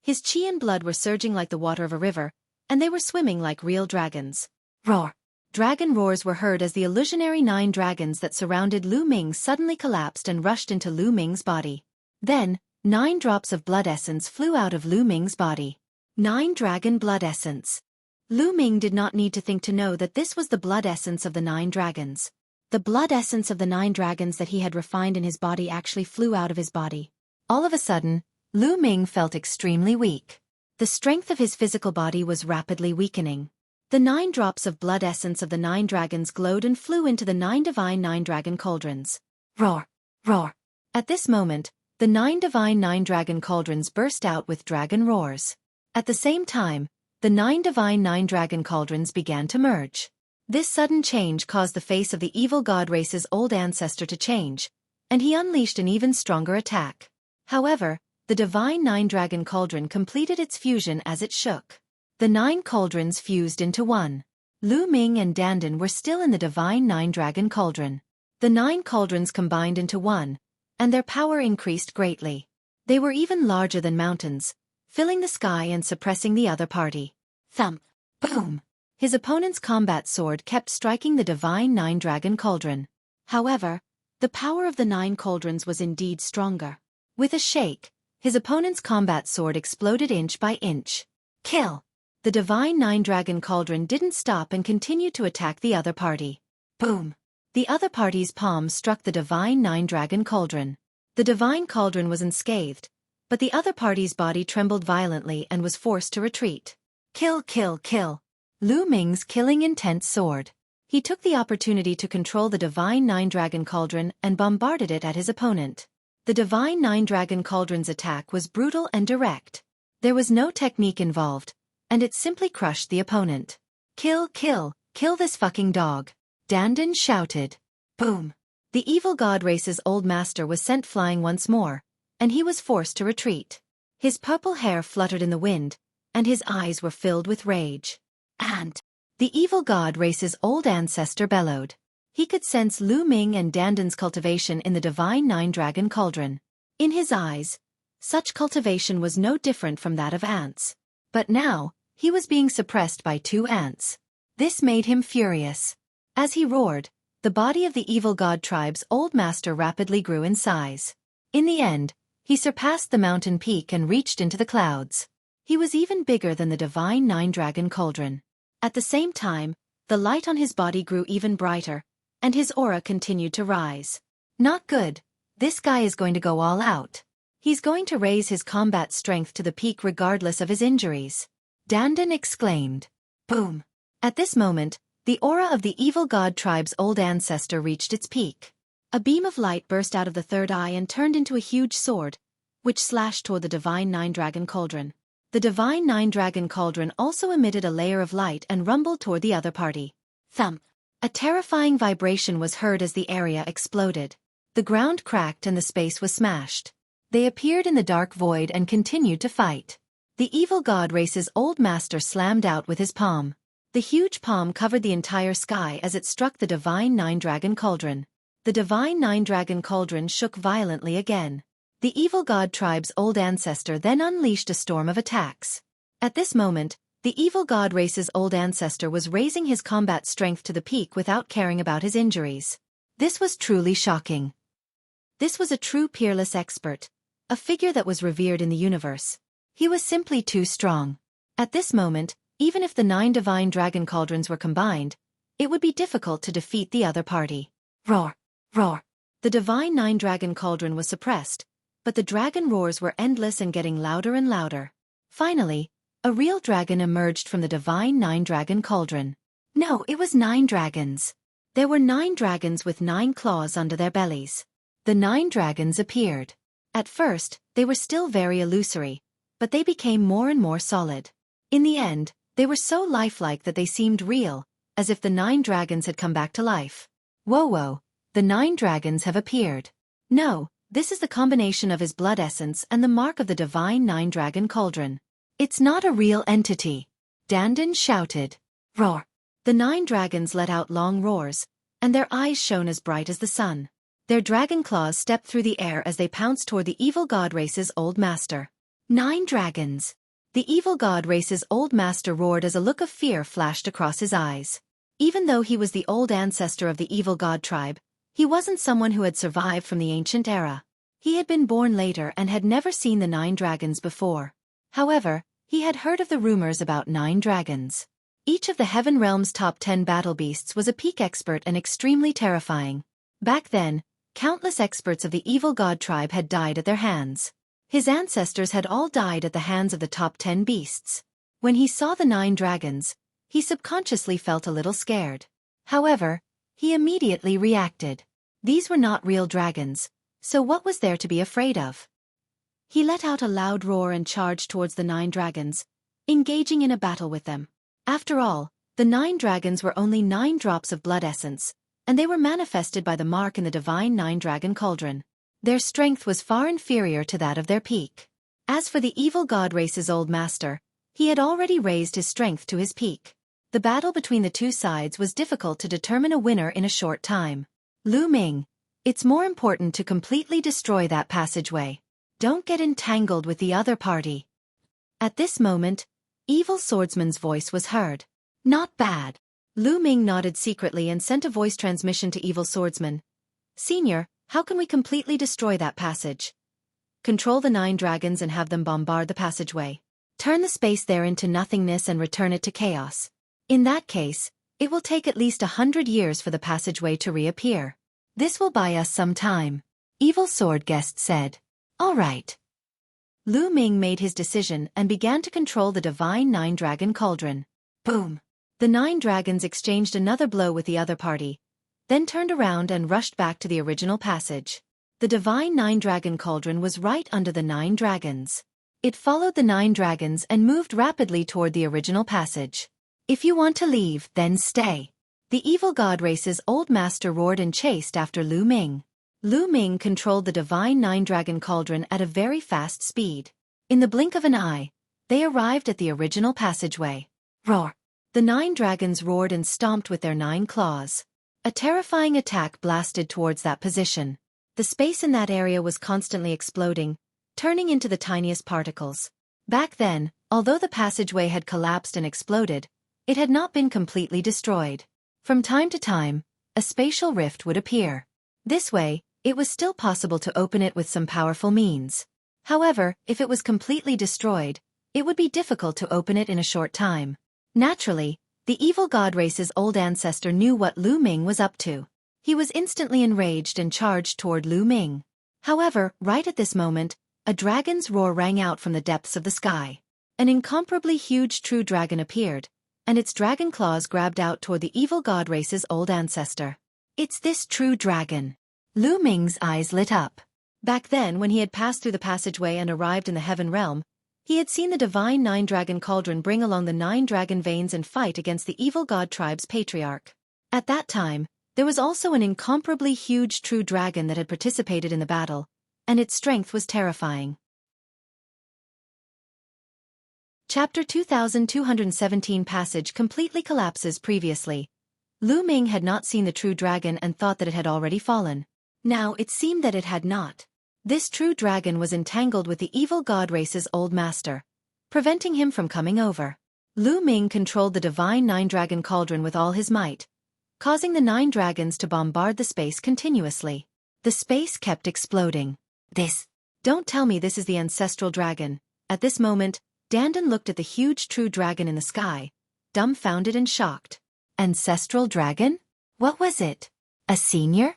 His chi and blood were surging like the water of a river, and they were swimming like real dragons. Roar! Dragon roars were heard as the illusionary 9 dragons that surrounded Ming suddenly collapsed and rushed into Ming's body. Then, 9 drops of blood essence flew out of Ming's body. 9 dragon blood essence. Ming did not need to think to know that this was the blood essence of the 9 dragons. The blood essence of the 9 dragons that he had refined in his body actually flew out of his body. All of a sudden, Ming felt extremely weak. The strength of his physical body was rapidly weakening. The 9 drops of blood essence of the 9 dragons glowed and flew into the 9 divine 9-dragon cauldrons. Roar! Roar! At this moment, the 9 divine 9-dragon cauldrons burst out with dragon roars. At the same time, the 9 divine 9-dragon cauldrons began to merge. This sudden change caused the face of the evil god race's old ancestor to change, and he unleashed an even stronger attack. However, the divine 9-dragon cauldron completed its fusion as it shook. The 9 cauldrons fused into one. Ming and Dandan were still in the divine 9-dragon cauldron. The 9 cauldrons combined into one, and their power increased greatly. They were even larger than mountains, filling the sky and suppressing the other party. Thump! Boom! His opponent's combat sword kept striking the divine nine-dragon cauldron. However, the power of the 9 cauldrons was indeed stronger. With a shake, his opponent's combat sword exploded inch by inch. Kill! The divine nine-dragon cauldron didn't stop and continued to attack the other party. Boom! The other party's palm struck the divine nine-dragon cauldron. The divine cauldron was unscathed, but the other party's body trembled violently and was forced to retreat. Kill, kill, kill! Lu Ming's killing intent soared. He took the opportunity to control the divine nine-dragon cauldron and bombarded it at his opponent. The divine nine-dragon cauldron's attack was brutal and direct. There was no technique involved, and it simply crushed the opponent. Kill, kill, kill this fucking dog! Dandan shouted. Boom! The evil god race's old master was sent flying once more, and he was forced to retreat. His purple hair fluttered in the wind, and his eyes were filled with rage. And the evil god race's old ancestor bellowed. He could sense Lu Ming and Dandan's cultivation in the divine nine-dragon cauldron. In his eyes, such cultivation was no different from that of ants. But now, he was being suppressed by 2 ants. This made him furious. As he roared, the body of the evil god tribe's old master rapidly grew in size. In the end, he surpassed the mountain peak and reached into the clouds. He was even bigger than the divine nine-dragon cauldron. At the same time, the light on his body grew even brighter, and his aura continued to rise. Not good. This guy is going to go all out. He's going to raise his combat strength to the peak regardless of his injuries. Dandan exclaimed. Boom! At this moment, the aura of the evil god tribe's old ancestor reached its peak. A beam of light burst out of the third eye and turned into a huge sword, which slashed toward the divine nine-dragon cauldron. The divine nine-dragon cauldron also emitted a layer of light and rumbled toward the other party. Thump! A terrifying vibration was heard as the area exploded. The ground cracked and the space was smashed. They appeared in the dark void and continued to fight. The evil god race's old master slammed out with his palm. The huge palm covered the entire sky as it struck the divine nine-dragon cauldron. The divine nine-dragon cauldron shook violently again. The evil god tribe's old ancestor then unleashed a storm of attacks. At this moment, the evil god race's old ancestor was raising his combat strength to the peak without caring about his injuries. This was truly shocking. This was a true peerless expert, a figure that was revered in the universe. He was simply too strong. At this moment, even if the 9 divine dragon cauldrons were combined, it would be difficult to defeat the other party. Roar! Roar! The divine 9 dragon cauldron was suppressed, but the dragon roars were endless and getting louder and louder. Finally, a real dragon emerged from the divine 9 dragon cauldron. No, it was 9 dragons. There were 9 dragons with 9 claws under their bellies. The 9 dragons appeared. At first, they were still very illusory, but they became more and more solid. In the end, they were so lifelike that they seemed real, as if the 9 dragons had come back to life. Whoa, the 9 dragons have appeared. No, this is the combination of his blood essence and the mark of the divine 9 dragon cauldron. It's not a real entity. Dandan shouted. Roar! The 9 dragons let out long roars, and their eyes shone as bright as the sun. Their dragon claws stepped through the air as they pounced toward the evil god race's old master. 9 dragons! The evil god race's old master roared as a look of fear flashed across his eyes. Even though he was the old ancestor of the evil god tribe, he wasn't someone who had survived from the ancient era. He had been born later and had never seen the 9 dragons before. However, he had heard of the rumors about 9 dragons. Each of the Heaven Realm's top 10 battle beasts was a peak expert and extremely terrifying. Back then, countless experts of the evil god tribe had died at their hands. His ancestors had all died at the hands of the top 10 beasts. When he saw the 9 dragons, he subconsciously felt a little scared. However, he immediately reacted. These were not real dragons, so what was there to be afraid of? He let out a loud roar and charged towards the 9 dragons, engaging in a battle with them. After all, the 9 dragons were only 9 drops of blood essence, and they were manifested by the mark in the divine 9 dragon cauldron. Their strength was far inferior to that of their peak. As for the evil god race's old master, he had already raised his strength to his peak. The battle between the two sides was difficult to determine a winner in a short time. Lu Ming, it's more important to completely destroy that passageway. Don't get entangled with the other party. At this moment, Evil Swordsman's voice was heard. Not bad. Lu Ming nodded secretly and sent a voice transmission to Evil Swordsman. Senior, how can we completely destroy that passage? Control the 9 dragons and have them bombard the passageway. Turn the space there into nothingness and return it to chaos. In that case, it will take at least 100 years for the passageway to reappear. This will buy us some time. Evil Sword Guest said. All right. Lu Ming made his decision and began to control the divine 9-dragon cauldron. Boom! The 9 dragons exchanged another blow with the other party, then turned around and rushed back to the original passage. The divine 9-dragon cauldron was right under the 9 dragons. It followed the 9 dragons and moved rapidly toward the original passage. If you want to leave, then stay. The evil god race's old master roared and chased after Lu Ming. Lu Ming controlled the divine 9-dragon cauldron at a very fast speed. In the blink of an eye, they arrived at the original passageway. Roar! The 9 dragons roared and stomped with their 9 claws. A terrifying attack blasted towards that position. The space in that area was constantly exploding, turning into the tiniest particles. Back then, although the passageway had collapsed and exploded, it had not been completely destroyed. From time to time, a spatial rift would appear. This way, it was still possible to open it with some powerful means. However, if it was completely destroyed, it would be difficult to open it in a short time. Naturally, the evil god race's old ancestor knew what Lu Ming was up to. He was instantly enraged and charged toward Lu Ming. However, right at this moment, a dragon's roar rang out from the depths of the sky. An incomparably huge true dragon appeared, and its dragon claws grabbed out toward the evil god race's old ancestor. It's this true dragon. Lu Ming's eyes lit up. Back then, when he had passed through the passageway and arrived in the heaven realm, he had seen the divine 9-dragon cauldron bring along the 9 dragon veins and fight against the evil god tribe's patriarch. At that time, there was also an incomparably huge true dragon that had participated in the battle, and its strength was terrifying. Chapter 2217 Passage completely collapses. Previously, Lu Ming had not seen the true dragon and thought that it had already fallen. Now it seemed that it had not. This true dragon was entangled with the evil god race's old master, preventing him from coming over. Lu Ming controlled the divine 9-dragon cauldron with all his might, causing the 9 dragons to bombard the space continuously. The space kept exploding. Don't tell me this is the ancestral dragon. At this moment, Dandan looked at the huge true dragon in the sky, dumbfounded and shocked. Ancestral dragon? What was it? A senior?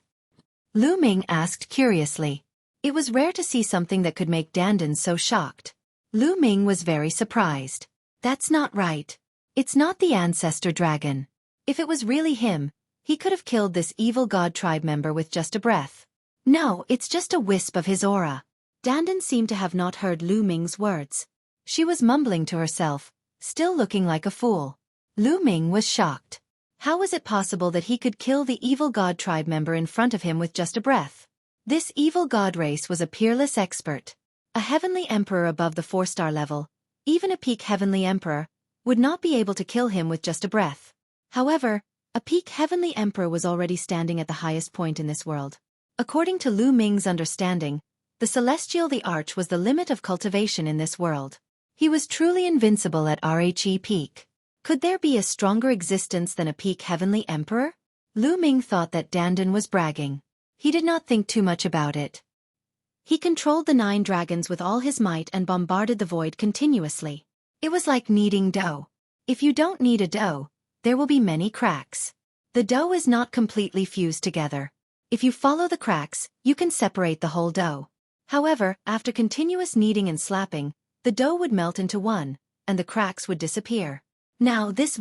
Lu Ming asked curiously. It was rare to see something that could make Dandan so shocked. Lu Ming was very surprised. That's not right. It's not the ancestor dragon. If it was really him, he could have killed this evil god tribe member with just a breath. No, it's just a wisp of his aura. Dandan seemed to have not heard Lu Ming's words. She was mumbling to herself, still looking like a fool. Lu Ming was shocked. How was it possible that he could kill the evil god tribe member in front of him with just a breath? This evil god race was a peerless expert. A heavenly emperor above the 4-star level, even a peak heavenly emperor, would not be able to kill him with just a breath. However, a peak heavenly emperor was already standing at the highest point in this world. According to Lu Ming's understanding, the celestial the arch was the limit of cultivation in this world. He was truly invincible at RHE peak. Could there be a stronger existence than a peak heavenly emperor? Lu Ming thought that Dandan was bragging. He did not think too much about it. He controlled the 9 dragons with all his might and bombarded the void continuously. It was like kneading dough. If you don't knead a dough, there will be many cracks. The dough is not completely fused together. If you follow the cracks, you can separate the whole dough. However, after continuous kneading and slapping, the dough would melt into one, and the cracks would disappear. Now this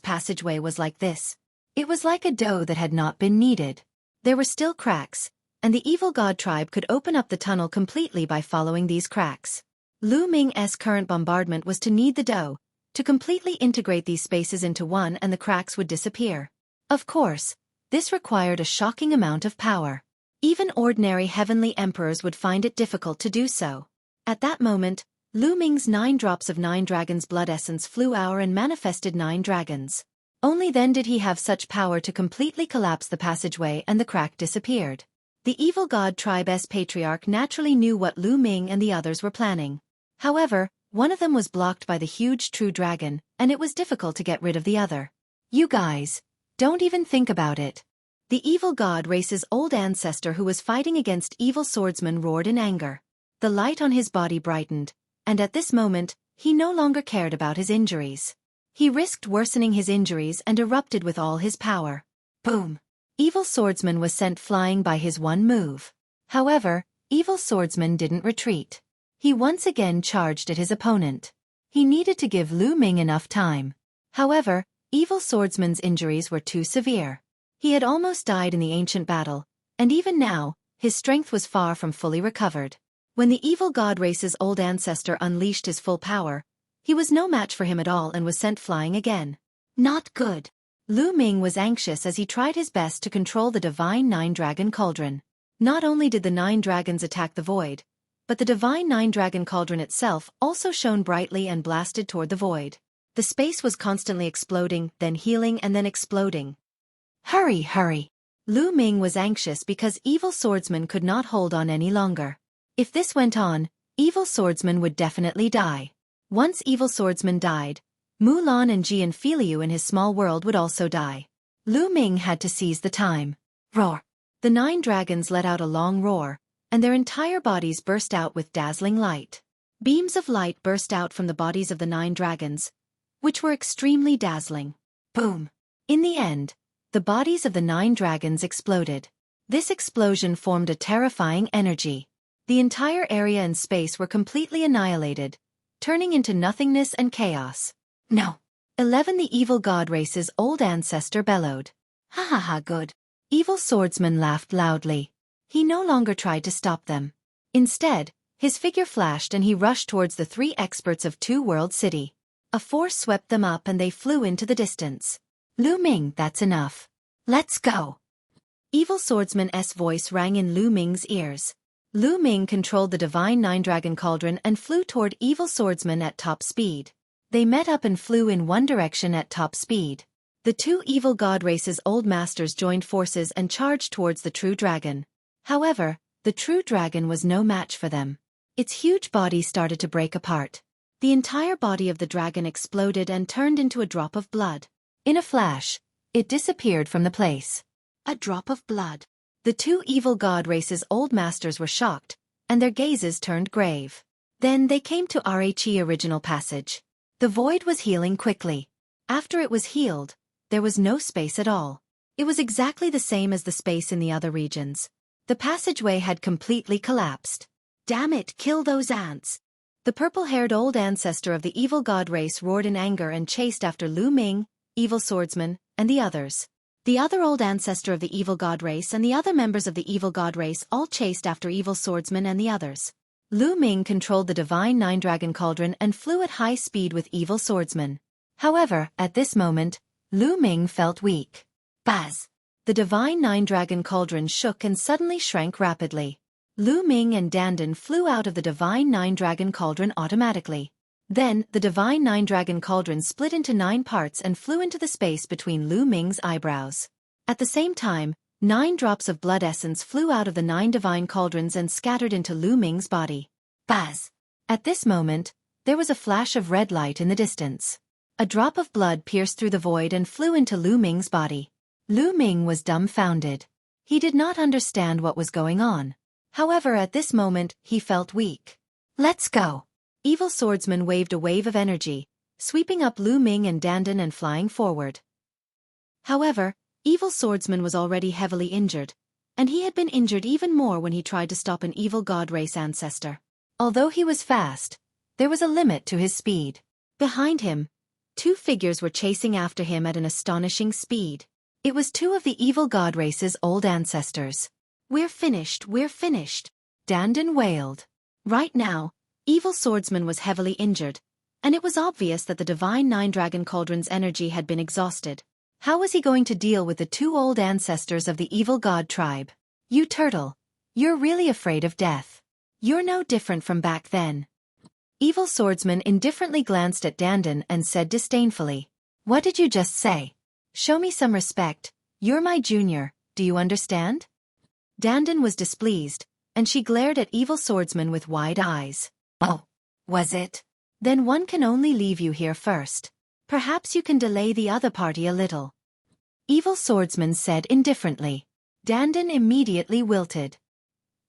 passageway was like this. It was like a dough that had not been kneaded. There were still cracks, and the evil god tribe could open up the tunnel completely by following these cracks. Lu Ming's current bombardment was to knead the dough, to completely integrate these spaces into one, and the cracks would disappear. Of course, this required a shocking amount of power. Even ordinary heavenly emperors would find it difficult to do so. At that moment, Lu Ming's 9 drops of 9 dragons' blood essence flew out and manifested 9 dragons. Only then did he have such power to completely collapse the passageway, and the crack disappeared. The evil god tribe's patriarch naturally knew what Lu Ming and the others were planning. However, One of them was blocked by the huge true dragon, and it was difficult to get rid of the other. You guys, don't even think about it. The evil god race's old ancestor who was fighting against evil swordsman roared in anger. The light on his body brightened, and at this moment, he no longer cared about his injuries. He risked worsening his injuries and erupted with all his power. Boom! Evil swordsman was sent flying by his one move. However, evil swordsman didn't retreat. He once again charged at his opponent. He needed to give Lu Ming enough time. However, evil swordsman's injuries were too severe. He had almost died in the ancient battle, and even now, his strength was far from fully recovered. When the evil god race's old ancestor unleashed his full power, he was no match for him at all and was sent flying again. Not good. Lu Ming was anxious as he tried his best to control the divine nine-dragon cauldron. Not only did the 9 dragons attack the void, but the divine 9-dragon cauldron itself also shone brightly and blasted toward the void. The space was constantly exploding, then healing and then exploding. Hurry, hurry! Lu Ming was anxious because evil swordsman could not hold on any longer. If this went on, evil swordsman would definitely die. Once evil swordsman died, Mulan and Jian Filiu in his small world would also die. Lu Ming had to seize the time. Roar! The 9 dragons let out a long roar, and their entire bodies burst out with dazzling light. Beams of light burst out from the bodies of the 9 dragons, which were extremely dazzling. Boom! In the end, the bodies of the 9 dragons exploded. This explosion formed a terrifying energy. The entire area and space were completely annihilated, turning into nothingness and chaos. No! 11 The evil god race's old ancestor bellowed. Ha ha ha, good. Evil swordsman laughed loudly. He no longer tried to stop them. Instead, his figure flashed and he rushed towards the 3 experts of Two World City. A force swept them up and they flew into the distance. Lu Ming, that's enough. Let's go. Evil swordsman's voice rang in Lu Ming's ears. Lu Ming controlled the divine 9-dragon cauldron and flew toward evil swordsman at top speed. They met up and flew in one direction at top speed. The 2 evil god race's old masters joined forces and charged towards the true dragon. However, the true dragon was no match for them. Its huge body started to break apart. The entire body of the dragon exploded and turned into a drop of blood. In a flash, it disappeared from the place. A drop of blood. The 2 evil god race's old masters were shocked, and their gazes turned grave. Then they came to Rhe original passage. The void was healing quickly. After it was healed, there was no space at all. It was exactly the same as the space in the other regions. The passageway had completely collapsed. Damn it, kill those ants! The purple-haired old ancestor of the evil god race roared in anger and chased after Lu Ming, evil swordsman, and the others. The other old ancestor of the evil god race and the other members of the evil god race all chased after evil swordsman and the others. Lu Ming controlled the divine 9-dragon cauldron and flew at high speed with evil swordsman. However, at this moment, Lu Ming felt weak. Buzz! The divine 9-dragon cauldron shook and suddenly shrank rapidly. Lu Ming and Dandan flew out of the divine 9-dragon cauldron automatically. Then, the divine 9-dragon cauldron split into 9 parts and flew into the space between Lu Ming's eyebrows. At the same time, 9 drops of blood essence flew out of the 9 divine cauldrons and scattered into Lu Ming's body. Buzz! At this moment, there was a flash of red light in the distance. A drop of blood pierced through the void and flew into Lu Ming's body. Lu Ming was dumbfounded. He did not understand what was going on. However, at this moment, he felt weak. Let's go! Evil swordsman waved a wave of energy, sweeping up Lu Ming and Dandan and flying forward. However, evil swordsman was already heavily injured, and he had been injured even more when he tried to stop an evil god race ancestor. Although he was fast, there was a limit to his speed. Behind him, 2 figures were chasing after him at an astonishing speed. It was 2 of the evil god race's old ancestors. We're finished, Dandan wailed. Right now, evil swordsman was heavily injured, and it was obvious that the divine 9-dragon cauldron's energy had been exhausted. How was he going to deal with the 2 old ancestors of the evil god tribe? You turtle, you're really afraid of death. You're no different from back then. Evil swordsman indifferently glanced at Dandan and said disdainfully, "What did you just say? Show me some respect, you're my junior, do you understand?" Dandan was displeased, and she glared at evil swordsman with wide eyes. Oh, was it? Then one can only leave you here first. Perhaps you can delay the other party a little. Evil Swordsman said indifferently. Dandan immediately wilted.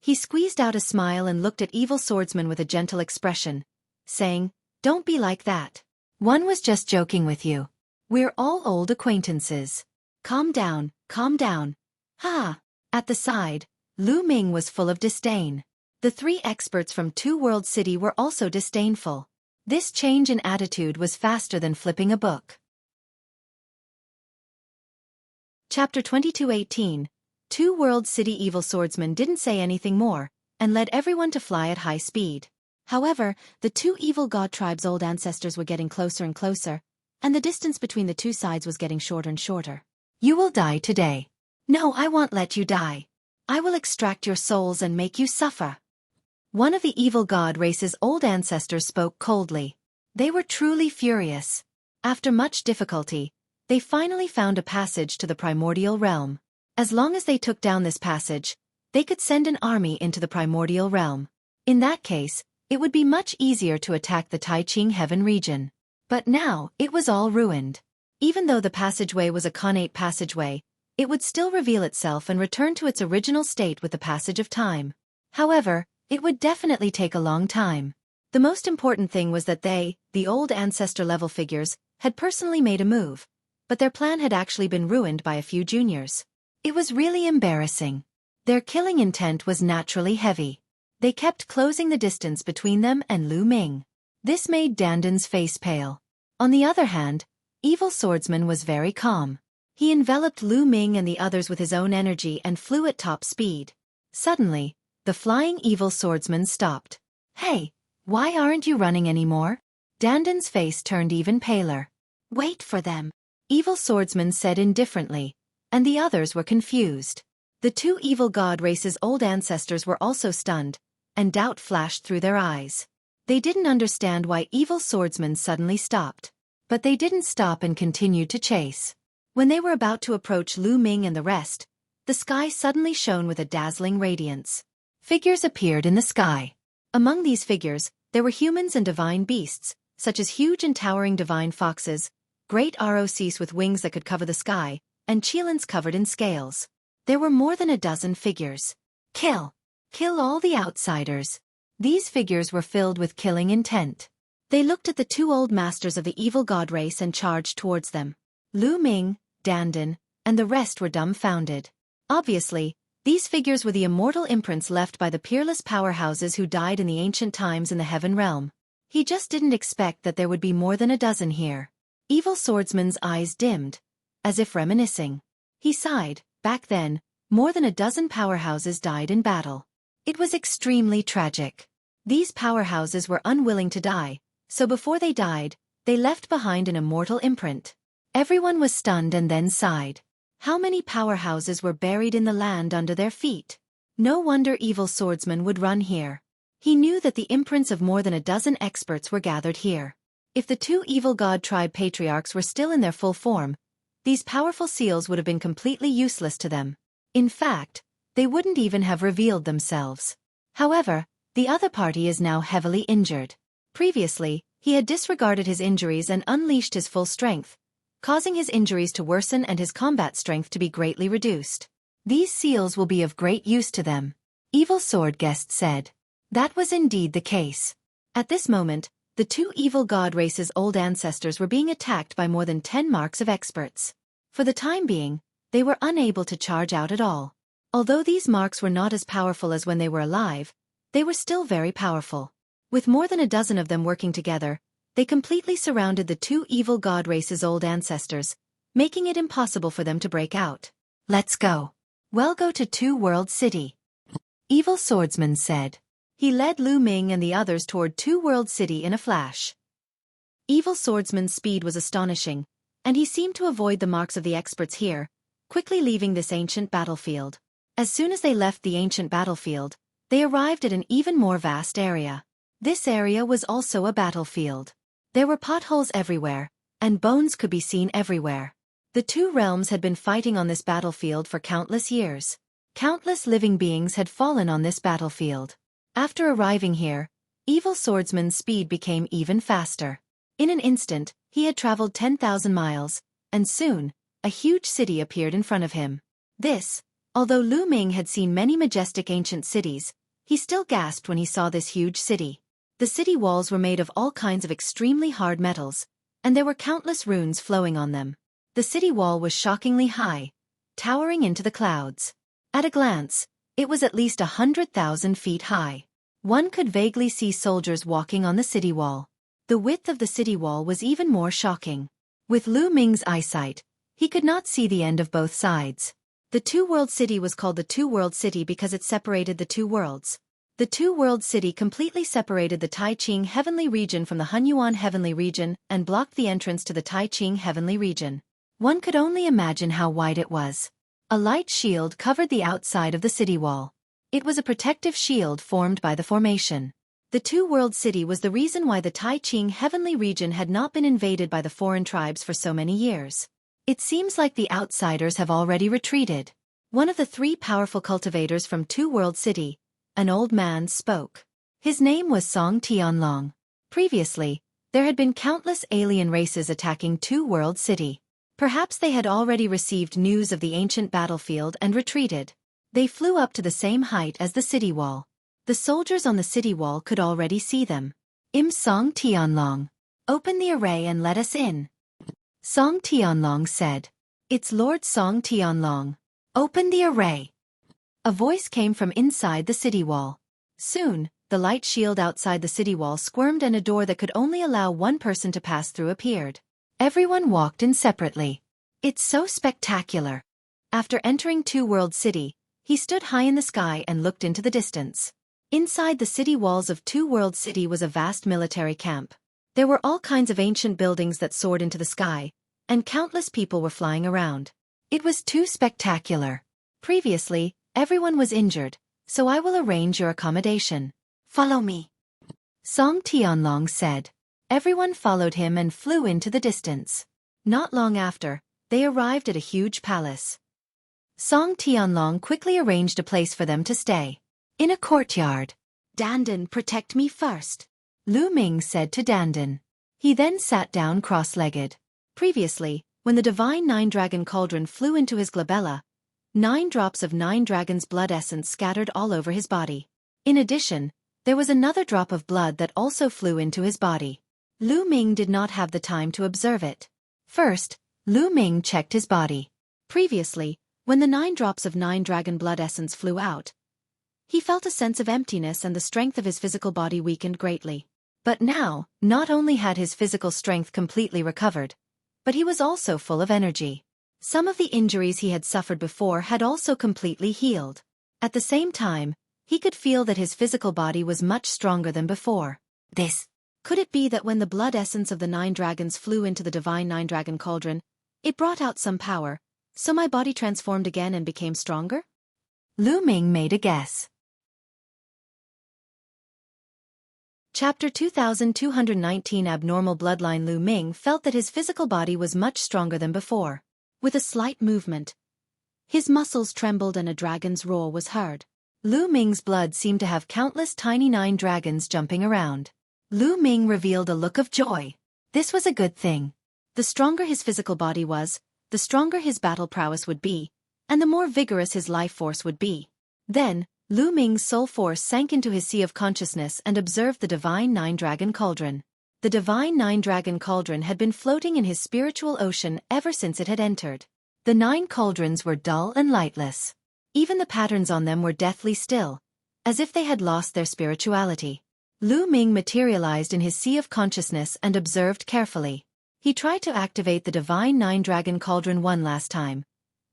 He squeezed out a smile and looked at Evil Swordsman with a gentle expression, saying, "Don't be like that. One was just joking with you. We're all old acquaintances. Calm down, calm down. Ha!" At the side, Lu Ming was full of disdain. The three experts from Two World City were also disdainful. This change in attitude was faster than flipping a book. Chapter 22:18. Two World City. Evil Swordsman didn't say anything more, and led everyone to fly at high speed. However, the two evil god tribes' old ancestors were getting closer and closer, and the distance between the two sides was getting shorter and shorter. "You will die today." "No, I won't let you die. I will extract your souls and make you suffer." One of the evil god race's old ancestors spoke coldly. They were truly furious. After much difficulty, they finally found a passage to the primordial realm. As long as they took down this passage, they could send an army into the primordial realm. In that case, it would be much easier to attack the Taiqing Heaven region. But now, it was all ruined. Even though the passageway was a connate passageway, it would still reveal itself and return to its original state with the passage of time. However, it would definitely take a long time. The most important thing was that they, the old ancestor-level figures, had personally made a move, but their plan had actually been ruined by a few juniors. It was really embarrassing. Their killing intent was naturally heavy. They kept closing the distance between them and Lu Ming. This made Dandan's face pale. On the other hand, Evil Swordsman was very calm. He enveloped Lu Ming and the others with his own energy and flew at top speed. Suddenly, the flying Evil Swordsman stopped. "Hey, why aren't you running anymore?" Dandan's face turned even paler. "Wait for them," Evil Swordsman said indifferently, and the others were confused. The two evil god race's old ancestors were also stunned, and doubt flashed through their eyes. They didn't understand why Evil Swordsman suddenly stopped. But they didn't stop and continued to chase. When they were about to approach Lu Ming and the rest, the sky suddenly shone with a dazzling radiance. Figures appeared in the sky. Among these figures, there were humans and divine beasts, such as huge and towering divine foxes, great ROCs with wings that could cover the sky, and cheelans covered in scales. There were more than a dozen figures. Kill! Kill all the outsiders! These figures were filled with killing intent. They looked at the two old masters of the evil god race and charged towards them. Lu Ming, Dandan, and the rest were dumbfounded. Obviously, these figures were the immortal imprints left by the peerless powerhouses who died in the ancient times in the Heaven Realm. He just didn't expect that there would be more than a dozen here. Evil Swordsman's eyes dimmed, as if reminiscing. He sighed. Back then, more than a dozen powerhouses died in battle. It was extremely tragic. These powerhouses were unwilling to die, so before they died, they left behind an immortal imprint. Everyone was stunned and then sighed. How many powerhouses were buried in the land under their feet? No wonder Evil Swordsman would run here. He knew that the imprints of more than a dozen experts were gathered here. If the two evil god tribe patriarchs were still in their full form, these powerful seals would have been completely useless to them. In fact, they wouldn't even have revealed themselves. However, the other party is now heavily injured. Previously, he had disregarded his injuries and unleashed his full strength, causing his injuries to worsen and his combat strength to be greatly reduced. These seals will be of great use to them, Evil Sword Guest said. That was indeed the case. At this moment, the two evil god race's old ancestors were being attacked by more than 10 marks of experts. For the time being, they were unable to charge out at all. Although these marks were not as powerful as when they were alive, they were still very powerful. With more than a dozen of them working together, they completely surrounded the two evil god race's old ancestors, making it impossible for them to break out. "Let's go. We'll go to Two World City," Evil Swordsman said. He led Lu Ming and the others toward Two World City in a flash. Evil Swordsman's speed was astonishing, and he seemed to avoid the marks of the experts here, quickly leaving this ancient battlefield. As soon as they left the ancient battlefield, they arrived at an even more vast area. This area was also a battlefield. There were potholes everywhere, and bones could be seen everywhere. The two realms had been fighting on this battlefield for countless years. Countless living beings had fallen on this battlefield. After arriving here, Evil Swordsman's speed became even faster. In an instant, he had traveled 10,000 miles, and soon, a huge city appeared in front of him. Although Lu Ming had seen many majestic ancient cities, he still gasped when he saw this huge city. The city walls were made of all kinds of extremely hard metals, and there were countless runes flowing on them. The city wall was shockingly high, towering into the clouds. At a glance, it was at least 100,000 feet high. One could vaguely see soldiers walking on the city wall. The width of the city wall was even more shocking. With Lu Ming's eyesight, he could not see the end of both sides. The two-world city was called the two-world city because it separated the two worlds. The two-world city completely separated the Tai-Ching heavenly region from the Hunyuan heavenly region and blocked the entrance to the Tai-Ching heavenly region. One could only imagine how wide it was. A light shield covered the outside of the city wall. It was a protective shield formed by the formation. The two-world city was the reason why the Tai-Ching heavenly region had not been invaded by the foreign tribes for so many years. It seems like the outsiders have already retreated. One of the three powerful cultivators from Two-World City, an old man, spoke. His name was Song Tianlong. Previously, there had been countless alien races attacking Two-World City. Perhaps they had already received news of the ancient battlefield and retreated. They flew up to the same height as the city wall. The soldiers on the city wall could already see them. Song Tianlong, open the array and let us in. Song Tianlong said. It's Lord Song Tianlong. Open the array. A voice came from inside the city wall. Soon, the light shield outside the city wall squirmed and a door that could only allow one person to pass through appeared. Everyone walked in separately. It's so spectacular. After entering Two-World City, he stood high in the sky and looked into the distance. Inside the city walls of Two-World City was a vast military camp. There were all kinds of ancient buildings that soared into the sky, and countless people were flying around. It was too spectacular. Previously, everyone was injured, so I will arrange your accommodation. Follow me. Song Tianlong said. Everyone followed him and flew into the distance. Not long after, they arrived at a huge palace. Song Tianlong quickly arranged a place for them to stay. In a courtyard. Dandan, protect me first, Lu Ming said to Dandan. He then sat down cross-legged. Previously, when the divine nine-dragon cauldron flew into his glabella, 9 drops of 9 dragons' blood essence scattered all over his body. In addition, there was another drop of blood that also flew into his body. Lu Ming did not have the time to observe it. First, Lu Ming checked his body. Previously, when the 9 drops of 9 dragon blood essence flew out, he felt a sense of emptiness and the strength of his physical body weakened greatly. But now, not only had his physical strength completely recovered, but he was also full of energy. Some of the injuries he had suffered before had also completely healed. At the same time, he could feel that his physical body was much stronger than before. Could it be that when the blood essence of the 9 dragons flew into the divine 9-dragon cauldron, it brought out some power, so my body transformed again and became stronger? Lu Ming made a guess. Chapter 2219 Abnormal Bloodline. Lu Ming felt that his physical body was much stronger than before. With a slight movement, his muscles trembled and a dragon's roar was heard. Lu Ming's blood seemed to have countless tiny 9 dragons jumping around. Lu Ming revealed a look of joy. This was a good thing. The stronger his physical body was, the stronger his battle prowess would be, and the more vigorous his life force would be. Then, Lu Ming's soul force sank into his sea of consciousness and observed the divine 9-dragon cauldron. The divine 9-dragon cauldron had been floating in his spiritual ocean ever since it had entered. The 9 cauldrons were dull and lightless. Even the patterns on them were deathly still, as if they had lost their spirituality. Lu Ming materialized in his sea of consciousness and observed carefully. He tried to activate the divine 9-dragon cauldron one last time,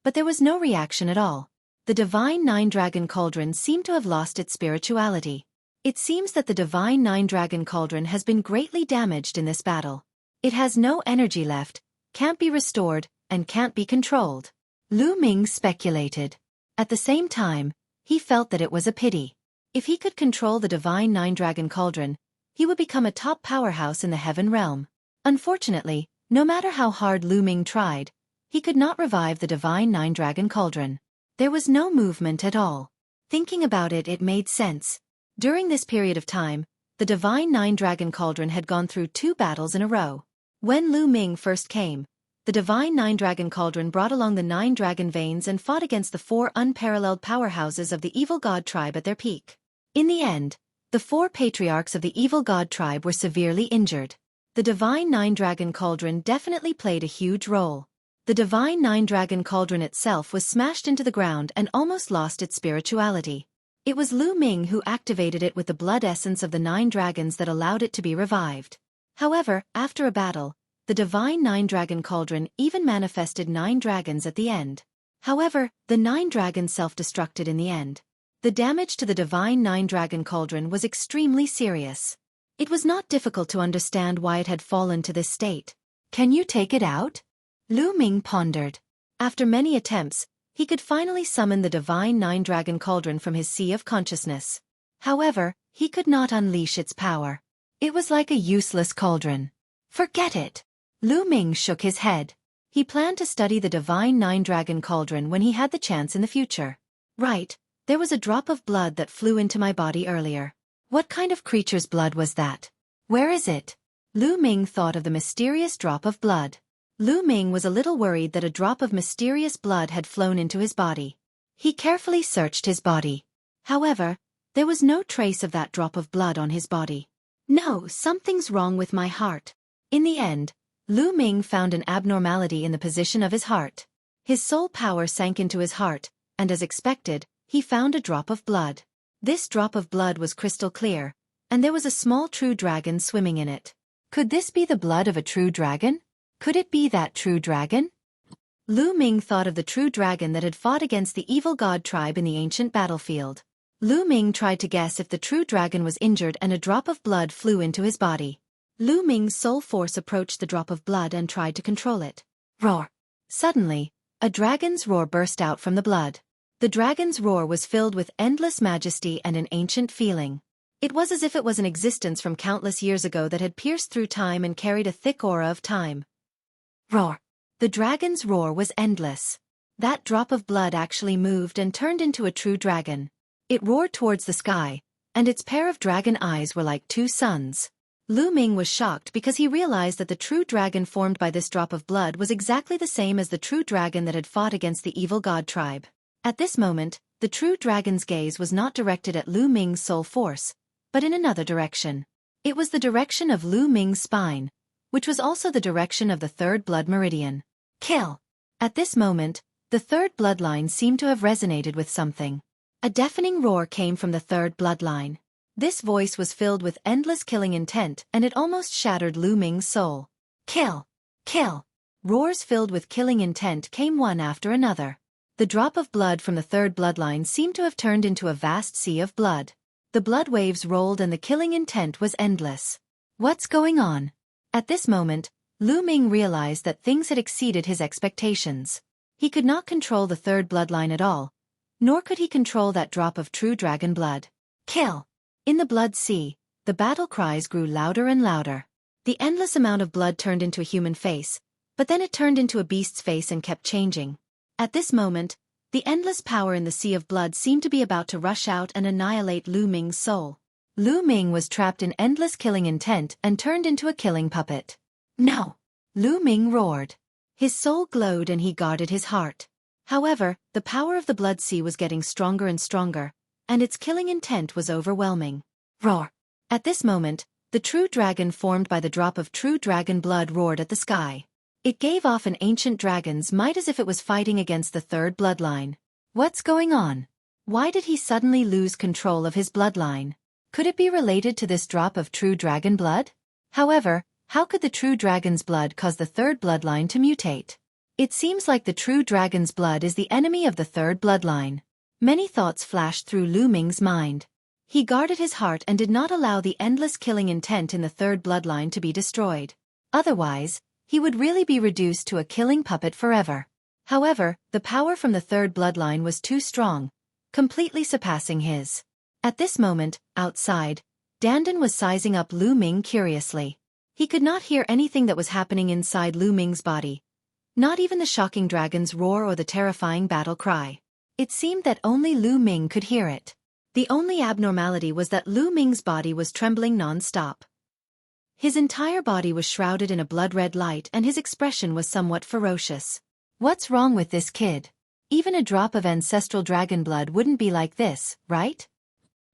but there was no reaction at all. The divine 9-dragon cauldron seemed to have lost its spirituality. It seems that the divine 9-dragon cauldron has been greatly damaged in this battle. It has no energy left, can't be restored, and can't be controlled. Lu Ming speculated. At the same time, he felt that it was a pity. If he could control the divine 9-dragon cauldron, he would become a top powerhouse in the heaven realm. Unfortunately, no matter how hard Lu Ming tried, he could not revive the divine 9-dragon cauldron. There was no movement at all. Thinking about it, it made sense. During this period of time, the divine nine-dragon cauldron had gone through 2 battles in a row. When Lu Ming first came, the divine nine-dragon cauldron brought along the 9 dragon veins and fought against the 4 unparalleled powerhouses of the evil god tribe at their peak. In the end, the 4 patriarchs of the evil god tribe were severely injured. The divine nine-dragon cauldron definitely played a huge role. The divine nine-dragon cauldron itself was smashed into the ground and almost lost its spirituality. It was Lu Ming who activated it with the blood essence of the 9 dragons that allowed it to be revived. However, after a battle, the divine nine-dragon cauldron even manifested 9 dragons at the end. However, the 9 dragons self-destructed in the end. The damage to the divine nine-dragon cauldron was extremely serious. It was not difficult to understand why it had fallen to this state. Can you take it out? Lu Ming pondered. After many attempts, he could finally summon the divine nine-dragon cauldron from his sea of consciousness. However, he could not unleash its power. It was like a useless cauldron. Forget it. Lu Ming shook his head. He planned to study the divine nine-dragon cauldron when he had the chance in the future. Right, there was a drop of blood that flew into my body earlier. What kind of creature's blood was that? Where is it? Lu Ming thought of the mysterious drop of blood. Lu Ming was a little worried that a drop of mysterious blood had flown into his body. He carefully searched his body. However, there was no trace of that drop of blood on his body. No, something's wrong with my heart. In the end, Lu Ming found an abnormality in the position of his heart. His soul power sank into his heart, and as expected, he found a drop of blood. This drop of blood was crystal clear, and there was a small true dragon swimming in it. Could this be the blood of a true dragon? Could it be that true dragon? Lu Ming thought of the true dragon that had fought against the evil god tribe in the ancient battlefield. Lu Ming tried to guess if the true dragon was injured and a drop of blood flew into his body. Lu Ming's soul force approached the drop of blood and tried to control it. Roar! Suddenly, a dragon's roar burst out from the blood. The dragon's roar was filled with endless majesty and an ancient feeling. It was as if it was an existence from countless years ago that had pierced through time and carried a thick aura of time. Roar! The dragon's roar was endless. That drop of blood actually moved and turned into a true dragon. It roared towards the sky, and its pair of dragon eyes were like 2 suns. Lu Ming was shocked because he realized that the true dragon formed by this drop of blood was exactly the same as the true dragon that had fought against the evil god tribe. At this moment, the true dragon's gaze was not directed at Lu Ming's soul force, but in another direction. It was the direction of Lu Ming's spine, which was also the direction of the 3rd blood meridian. Kill! At this moment, the 3rd bloodline seemed to have resonated with something. A deafening roar came from the 3rd bloodline. This voice was filled with endless killing intent and it almost shattered Lu Ming's soul. Kill! Kill! Roars filled with killing intent came one after another. The drop of blood from the 3rd bloodline seemed to have turned into a vast sea of blood. The blood waves rolled and the killing intent was endless. What's going on? At this moment, Lu Ming realized that things had exceeded his expectations. He could not control the 3rd bloodline at all, nor could he control that drop of true dragon blood. Kill! In the blood sea, the battle cries grew louder and louder. The endless amount of blood turned into a human face, but then it turned into a beast's face and kept changing. At this moment, the endless power in the sea of blood seemed to be about to rush out and annihilate Lu Ming's soul. Lu Ming was trapped in endless killing intent and turned into a killing puppet. No! Lu Ming roared. His soul glowed and he guarded his heart. However, the power of the blood sea was getting stronger and stronger, and its killing intent was overwhelming. Roar! At this moment, the true dragon formed by the drop of true dragon blood roared at the sky. It gave off an ancient dragon's might as if it was fighting against the 3rd bloodline. What's going on? Why did he suddenly lose control of his bloodline? Could it be related to this drop of true dragon blood? However, how could the true dragon's blood cause the 3rd bloodline to mutate? It seems like the true dragon's blood is the enemy of the 3rd bloodline. Many thoughts flashed through Lu Ming's mind. He guarded his heart and did not allow the endless killing intent in the 3rd bloodline to be destroyed. Otherwise, he would really be reduced to a killing puppet forever. However, the power from the 3rd bloodline was too strong, completely surpassing his. At this moment, outside, Dandan was sizing up Lu Ming curiously. He could not hear anything that was happening inside Lu Ming's body. Not even the shocking dragon's roar or the terrifying battle cry. It seemed that only Lu Ming could hear it. The only abnormality was that Lu Ming's body was trembling non-stop. His entire body was shrouded in a blood-red light and his expression was somewhat ferocious. What's wrong with this kid? Even a drop of ancestral dragon blood wouldn't be like this, right?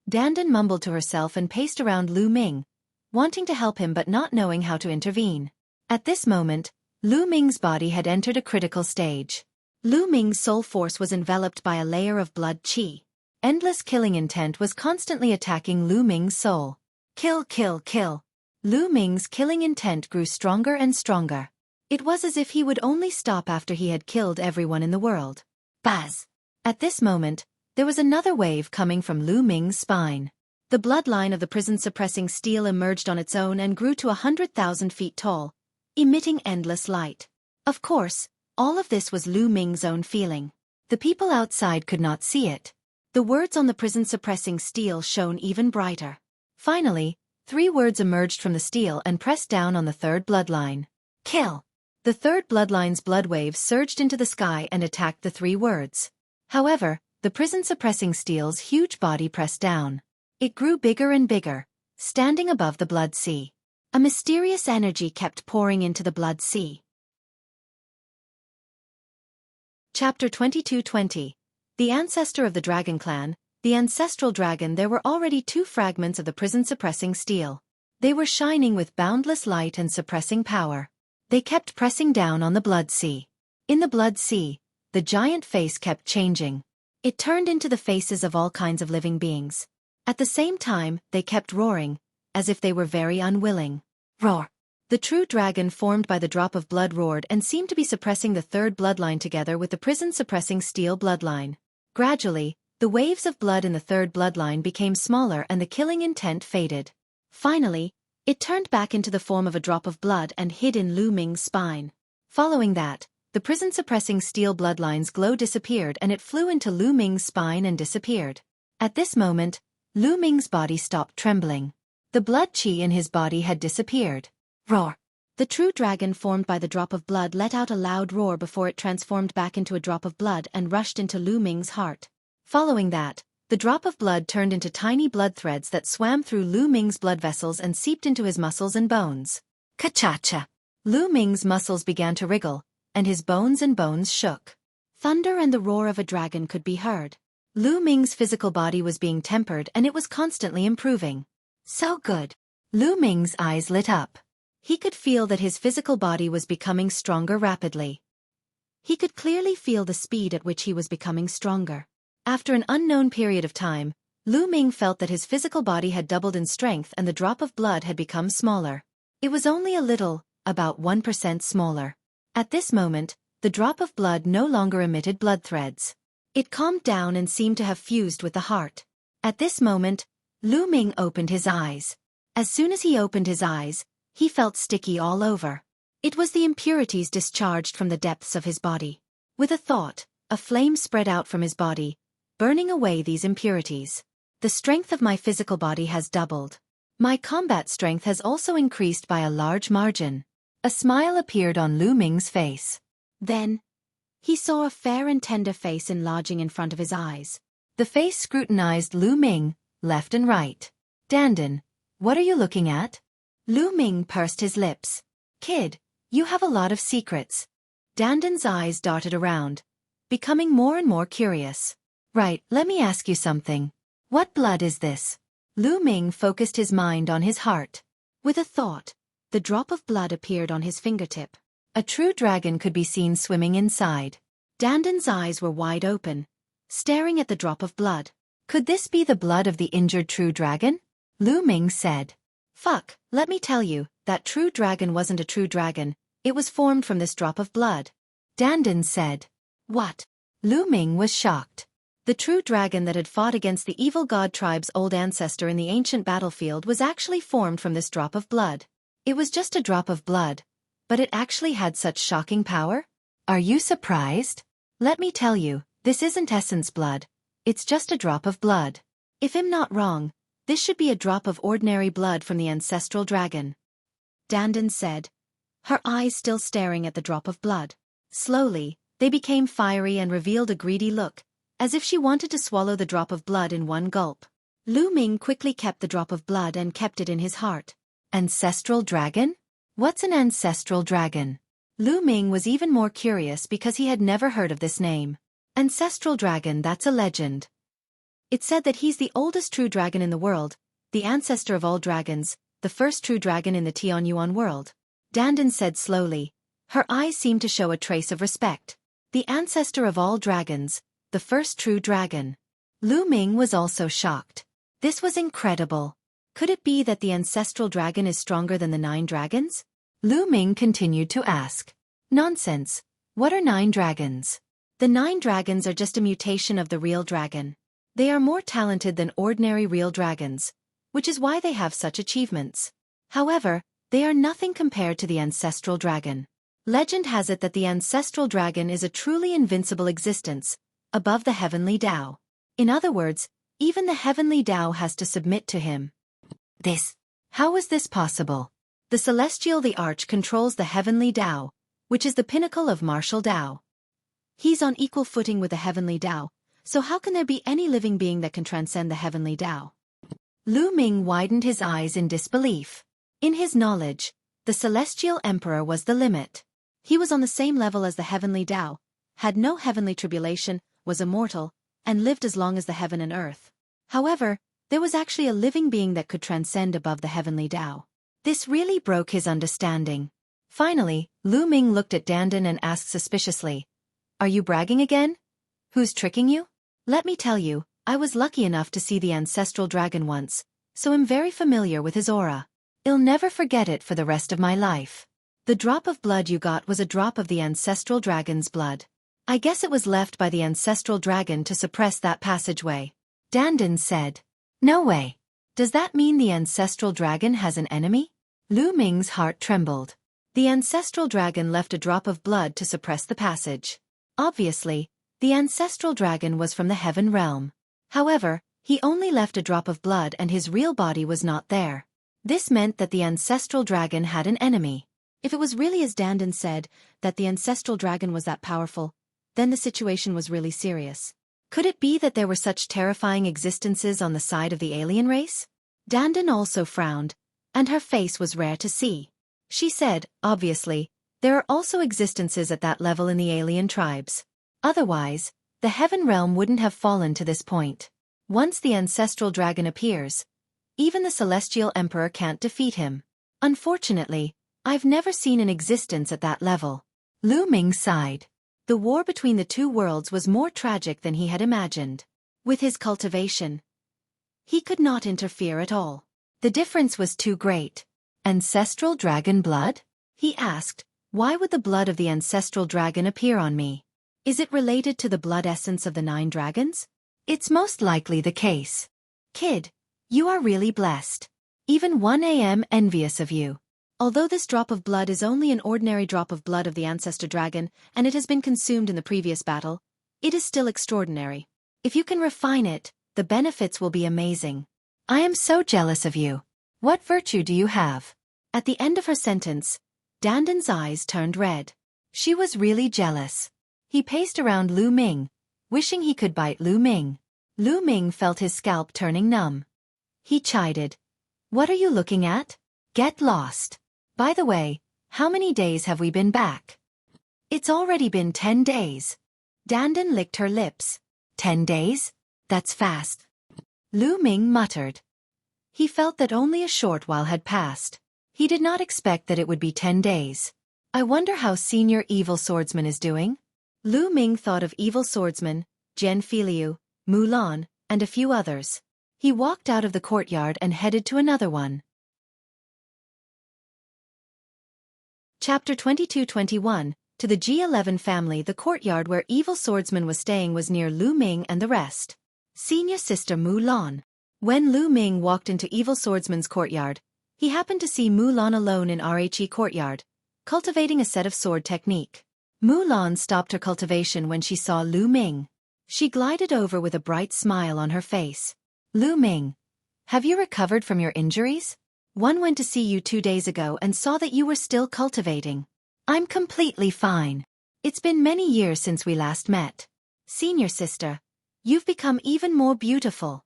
Dandan mumbled to herself and paced around Lu Ming, wanting to help him but not knowing how to intervene. At this moment, Lu Ming's body had entered a critical stage. Lu Ming's soul force was enveloped by a layer of blood qi. Endless killing intent was constantly attacking Lu Ming's soul. Kill, kill, kill. Lu Ming's killing intent grew stronger and stronger. It was as if he would only stop after he had killed everyone in the world. Buzz! At this moment, there was another wave coming from Lu Ming's spine. The bloodline of the prison-suppressing steel emerged on its own and grew to 100,000 feet tall, emitting endless light. Of course, all of this was Lu Ming's own feeling. The people outside could not see it. The words on the prison-suppressing steel shone even brighter. Finally, 3 words emerged from the steel and pressed down on the third bloodline. Kill! The third bloodline's blood waves surged into the sky and attacked the 3 words. However, the prison-suppressing steel's huge body pressed down. It grew bigger and bigger, standing above the blood sea. A mysterious energy kept pouring into the blood sea. Chapter 22:20. The ancestor of the dragon clan, the ancestral dragon. There were already 2 fragments of the prison-suppressing steel. They were shining with boundless light and suppressing power. They kept pressing down on the blood sea. In the blood sea, the giant face kept changing. It turned into the faces of all kinds of living beings. At the same time, they kept roaring, as if they were very unwilling. Roar! The true dragon formed by the drop of blood roared and seemed to be suppressing the third bloodline together with the prison-suppressing steel bloodline. Gradually, the waves of blood in the third bloodline became smaller and the killing intent faded. Finally, it turned back into the form of a drop of blood and hid in Lu Ming's spine. Following that, the prison-suppressing steel bloodline's glow disappeared and it flew into Lu Ming's spine and disappeared. At this moment, Lu Ming's body stopped trembling. The blood qi in his body had disappeared. Roar! The true dragon formed by the drop of blood let out a loud roar before it transformed back into a drop of blood and rushed into Lu Ming's heart. Following that, the drop of blood turned into tiny blood threads that swam through Lu Ming's blood vessels and seeped into his muscles and bones. Ka-cha-cha! Lu Ming's muscles began to wriggle, and his bones and bones shook. Thunder and the roar of a dragon could be heard. Lu Ming's physical body was being tempered and it was constantly improving. So good! Lu Ming's eyes lit up. He could feel that his physical body was becoming stronger rapidly. He could clearly feel the speed at which he was becoming stronger. After an unknown period of time, Lu Ming felt that his physical body had doubled in strength and the drop of blood had become smaller. It was only a little, about 1% smaller. At this moment, the drop of blood no longer emitted blood threads. It calmed down and seemed to have fused with the heart. At this moment, Lu Ming opened his eyes. As soon as he opened his eyes, he felt sticky all over. It was the impurities discharged from the depths of his body. With a thought, a flame spread out from his body, burning away these impurities. The strength of my physical body has doubled. My combat strength has also increased by a large margin. A smile appeared on Lu Ming's face. Then, he saw a fair and tender face enlarging in front of his eyes. The face scrutinized Lu Ming, left and right. Dandan, what are you looking at? Lu Ming pursed his lips. Kid, you have a lot of secrets. Dandan's eyes darted around, becoming more and more curious. Right, let me ask you something. What blood is this? Lu Ming focused his mind on his heart. With a thought, the drop of blood appeared on his fingertip. A true dragon could be seen swimming inside. Dandan's eyes were wide open, staring at the drop of blood. Could this be the blood of the injured true dragon? Lu Ming said. Fuck, let me tell you, that true dragon wasn't a true dragon, it was formed from this drop of blood. Dandan said. What? Lu Ming was shocked. The true dragon that had fought against the evil god tribe's old ancestor in the ancient battlefield was actually formed from this drop of blood. It was just a drop of blood, but it actually had such shocking power? Are you surprised? Let me tell you, this isn't essence blood, it's just a drop of blood. If I'm not wrong, this should be a drop of ordinary blood from the ancestral dragon. Dandan said, her eyes still staring at the drop of blood. Slowly, they became fiery and revealed a greedy look, as if she wanted to swallow the drop of blood in one gulp. Lu Ming quickly kept the drop of blood and kept it in his heart. Ancestral dragon? What's an ancestral dragon? Lu Ming was even more curious because he had never heard of this name. Ancestral dragon, that's a legend. It said that he's the oldest true dragon in the world, the ancestor of all dragons, the first true dragon in the Tianyuan world. Dandan said slowly. Her eyes seemed to show a trace of respect. The ancestor of all dragons, the first true dragon. Lu Ming was also shocked. This was incredible. Could it be that the ancestral dragon is stronger than the 9 dragons? Lu Ming continued to ask. Nonsense. What are 9 dragons? The 9 dragons are just a mutation of the real dragon. They are more talented than ordinary real dragons, which is why they have such achievements. However, they are nothing compared to the ancestral dragon. Legend has it that the ancestral dragon is a truly invincible existence, above the heavenly Tao. In other words, even the heavenly Tao has to submit to him. How is this possible? The celestial the Arch controls the heavenly Tao, which is the pinnacle of martial Tao. He's on equal footing with the heavenly Tao, so how can there be any living being that can transcend the heavenly Tao? Lu Ming widened his eyes in disbelief. In his knowledge, the celestial emperor was the limit. He was on the same level as the heavenly Tao, had no heavenly tribulation, was immortal, and lived as long as the heaven and earth. However, there was actually a living being that could transcend above the heavenly Tao. This really broke his understanding. Finally, Lu Ming looked at Dandan and asked suspiciously, "Are you bragging again? Who's tricking you?" "Let me tell you, I was lucky enough to see the ancestral dragon once, so I'm very familiar with his aura. I'll never forget it for the rest of my life. The drop of blood you got was a drop of the ancestral dragon's blood. I guess it was left by the ancestral dragon to suppress that passageway." Dandan said. "No way. Does that mean the ancestral dragon has an enemy?" Lu Ming's heart trembled. The ancestral dragon left a drop of blood to suppress the passage. Obviously, the ancestral dragon was from the heaven realm. However, he only left a drop of blood and his real body was not there. This meant that the ancestral dragon had an enemy. If it was really as Dandan said, that the ancestral dragon was that powerful, then the situation was really serious. Could it be that there were such terrifying existences on the side of the alien race? Dandan also frowned, and her face was rare to see. She said, obviously, there are also existences at that level in the alien tribes. Otherwise, the heaven realm wouldn't have fallen to this point. Once the ancestral dragon appears, even the celestial emperor can't defeat him. Unfortunately, I've never seen an existence at that level. Lu Ming sighed. The war between the two worlds was more tragic than he had imagined. With his cultivation, he could not interfere at all. The difference was too great. Ancestral dragon blood? He asked, why would the blood of the ancestral dragon appear on me? Is it related to the blood essence of the 9 dragons? It's most likely the case. Kid, you are really blessed. Even 1 am envious of you. Although this drop of blood is only an ordinary drop of blood of the ancestor dragon, and it has been consumed in the previous battle, it is still extraordinary. If you can refine it, the benefits will be amazing. I am so jealous of you. What virtue do you have? At the end of her sentence, Dandan's eyes turned red. She was really jealous. He paced around Lu Ming, wishing he could bite Lu Ming. Lu Ming felt his scalp turning numb. He chided. What are you looking at? Get lost. By the way, how many days have we been back? It's already been 10 days. Dandan licked her lips. 10 days? That's fast. Lu Ming muttered. He felt that only a short while had passed. He did not expect that it would be 10 days. I wonder how Senior Evil Swordsman is doing? Lu Ming thought of Evil Swordsman, Jian Filiu, Mulan, and a few others. He walked out of the courtyard and headed to another one. Chapter 22-21, to the G11 family. The courtyard where Evil Swordsman was staying was near Lu Ming and the rest. Senior Sister Mulan. When Lu Ming walked into Evil Swordsman's courtyard, he happened to see Mulan alone in Rhe courtyard, cultivating a set of sword technique. Mulan stopped her cultivation when she saw Lu Ming. She glided over with a bright smile on her face. Lu Ming, have you recovered from your injuries? One went to see you 2 days ago and saw that you were still cultivating. I'm completely fine. It's been many years since we last met. Senior sister, you've become even more beautiful.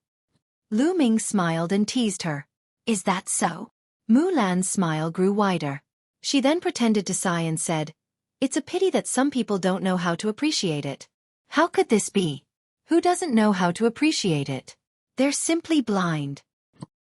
Lu Ming smiled and teased her. Is that so? Mulan's smile grew wider. She then pretended to sigh and said, It's a pity that some people don't know how to appreciate it. How could this be? Who doesn't know how to appreciate it? They're simply blind.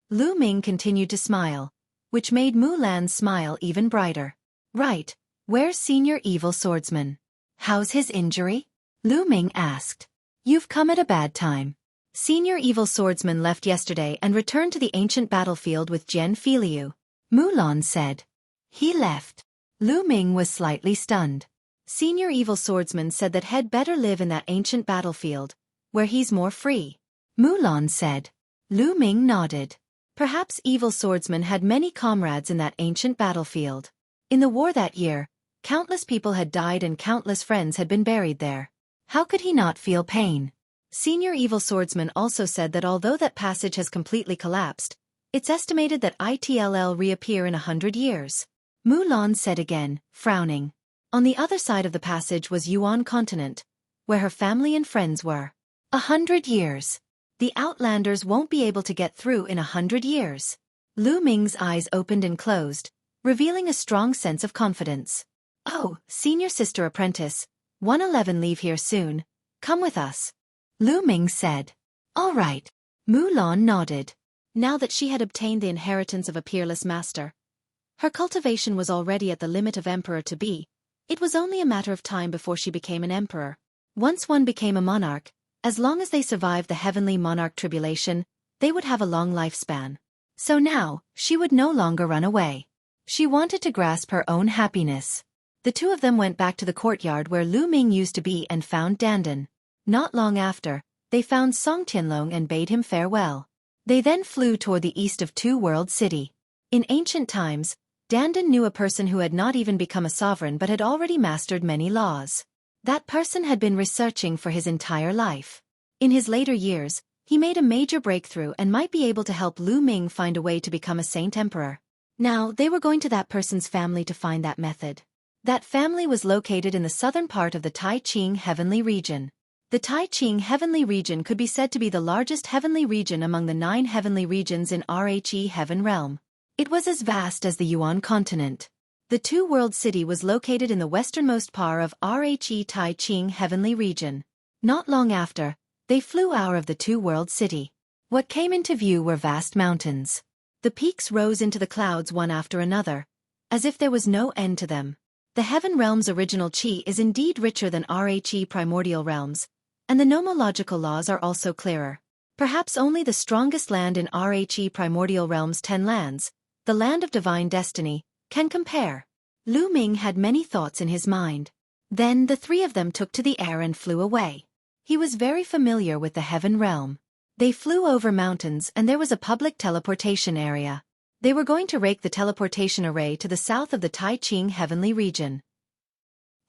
Lu Ming continued to smile, which made Mulan's smile even brighter. Right, where's Senior Evil Swordsman? How's his injury? Lu Ming asked. You've come at a bad time. Senior Evil Swordsman left yesterday and returned to the ancient battlefield with Jian Filiu. Mulan said. He left. Lu Ming was slightly stunned. Senior Evil Swordsman said that he'd better live in that ancient battlefield, where he's more free. Mulan said. Lu Ming nodded. Perhaps Evil Swordsman had many comrades in that ancient battlefield. In the war that year, countless people had died and countless friends had been buried there. How could he not feel pain? Senior Evil Swordsman also said that although that passage has completely collapsed, it's estimated that it'll reappear in 100 years. Mulan said again, frowning. On the other side of the passage was Yuan continent, where her family and friends were. 100 years. The Outlanders won't be able to get through in 100 years. Lu Ming's eyes opened and closed, revealing a strong sense of confidence. Oh, Senior Sister Apprentice, 111 leave here soon. Come with us. Lu Ming said. All right. Mulan nodded. Now that she had obtained the inheritance of a peerless master, her cultivation was already at the limit of emperor-to-be. It was only a matter of time before she became an emperor. Once one became a monarch, as long as they survived the heavenly monarch tribulation, they would have a long lifespan. So now, she would no longer run away. She wanted to grasp her own happiness. The two of them went back to the courtyard where Lu Ming used to be and found dandan. Not long after, they found Song Tianlong and bade him farewell. They then flew toward the east of Two World City. In ancient times, dandan knew a person who had not even become a sovereign but had already mastered many laws. That person had been researching for his entire life. In his later years, he made a major breakthrough and might be able to help Lu Ming find a way to become a saint emperor. Now, they were going to that person's family to find that method. That family was located in the southern part of the Tai Ching Heavenly Region. The Tai Ching Heavenly Region could be said to be the largest heavenly region among the 9 heavenly regions in Rhe Heaven Realm. It was as vast as the Yuan continent. The Two World City was located in the westernmost part of Rhe Tai Ching Heavenly Region. Not long after, they flew out of the Two World City. What came into view were vast mountains. The peaks rose into the clouds one after another, as if there was no end to them. The Heaven Realm's original chi is indeed richer than Rhe primordial realms, and the nomological laws are also clearer. Perhaps only the strongest land in Rhe primordial realm's 10 lands, the land of divine destiny, can compare. Lu Ming had many thoughts in his mind. Then the three of them took to the air and flew away. He was very familiar with the Heaven Realm. They flew over mountains and there was a public teleportation area. They were going to rake the teleportation array to the south of the Tai Ching Heavenly Region.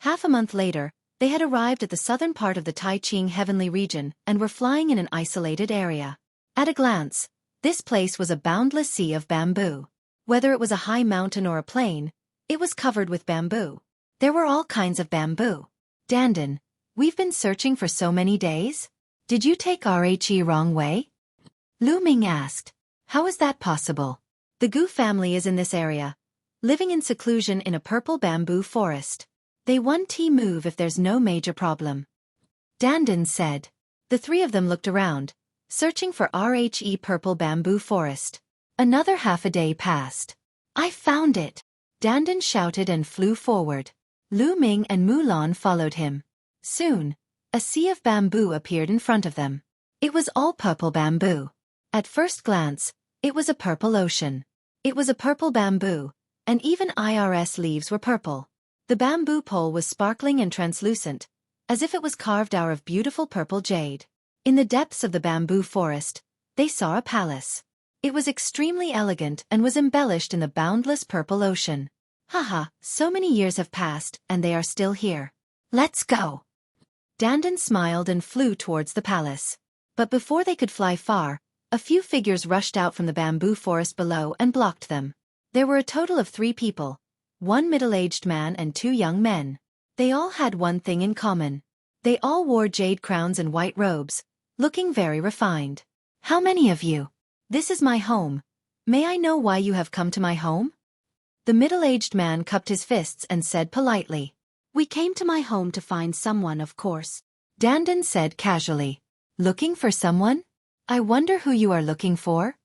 Half a month later, they had arrived at the southern part of the Tai Ching Heavenly Region and were flying in an isolated area. At a glance, this place was a boundless sea of bamboo. Whether it was a high mountain or a plain, it was covered with bamboo. There were all kinds of bamboo. Dandan, we've been searching for so many days? Did you take Rhe wrong way? Lu Ming asked. How is that possible? The Gu family is in this area, living in seclusion in a purple bamboo forest. They won't move if there's no major problem. Dandan said. The three of them looked around, searching for Rhe purple bamboo forest. Another half a day passed. I found it! Dandan shouted and flew forward. Lu Ming and Mulan followed him. Soon, a sea of bamboo appeared in front of them. It was all purple bamboo. At first glance, it was a purple ocean. It was a purple bamboo, and even iris leaves were purple. The bamboo pole was sparkling and translucent, as if it was carved out of beautiful purple jade. In the depths of the bamboo forest, they saw a palace. It was extremely elegant and was embellished in the boundless purple ocean. Haha, so many years have passed and they are still here. Let's go. Dandan smiled and flew towards the palace. But before they could fly far, a few figures rushed out from the bamboo forest below and blocked them. There were a total of 3 people, 1 middle-aged man and 2 young men. They all had one thing in common. They all wore jade crowns and white robes, looking very refined. How many of you? This is my home. May I know why you have come to my home? The middle-aged man cupped his fists and said politely. We came to my home to find someone, of course. Dandan said casually. Looking for someone? I wonder who you are looking for?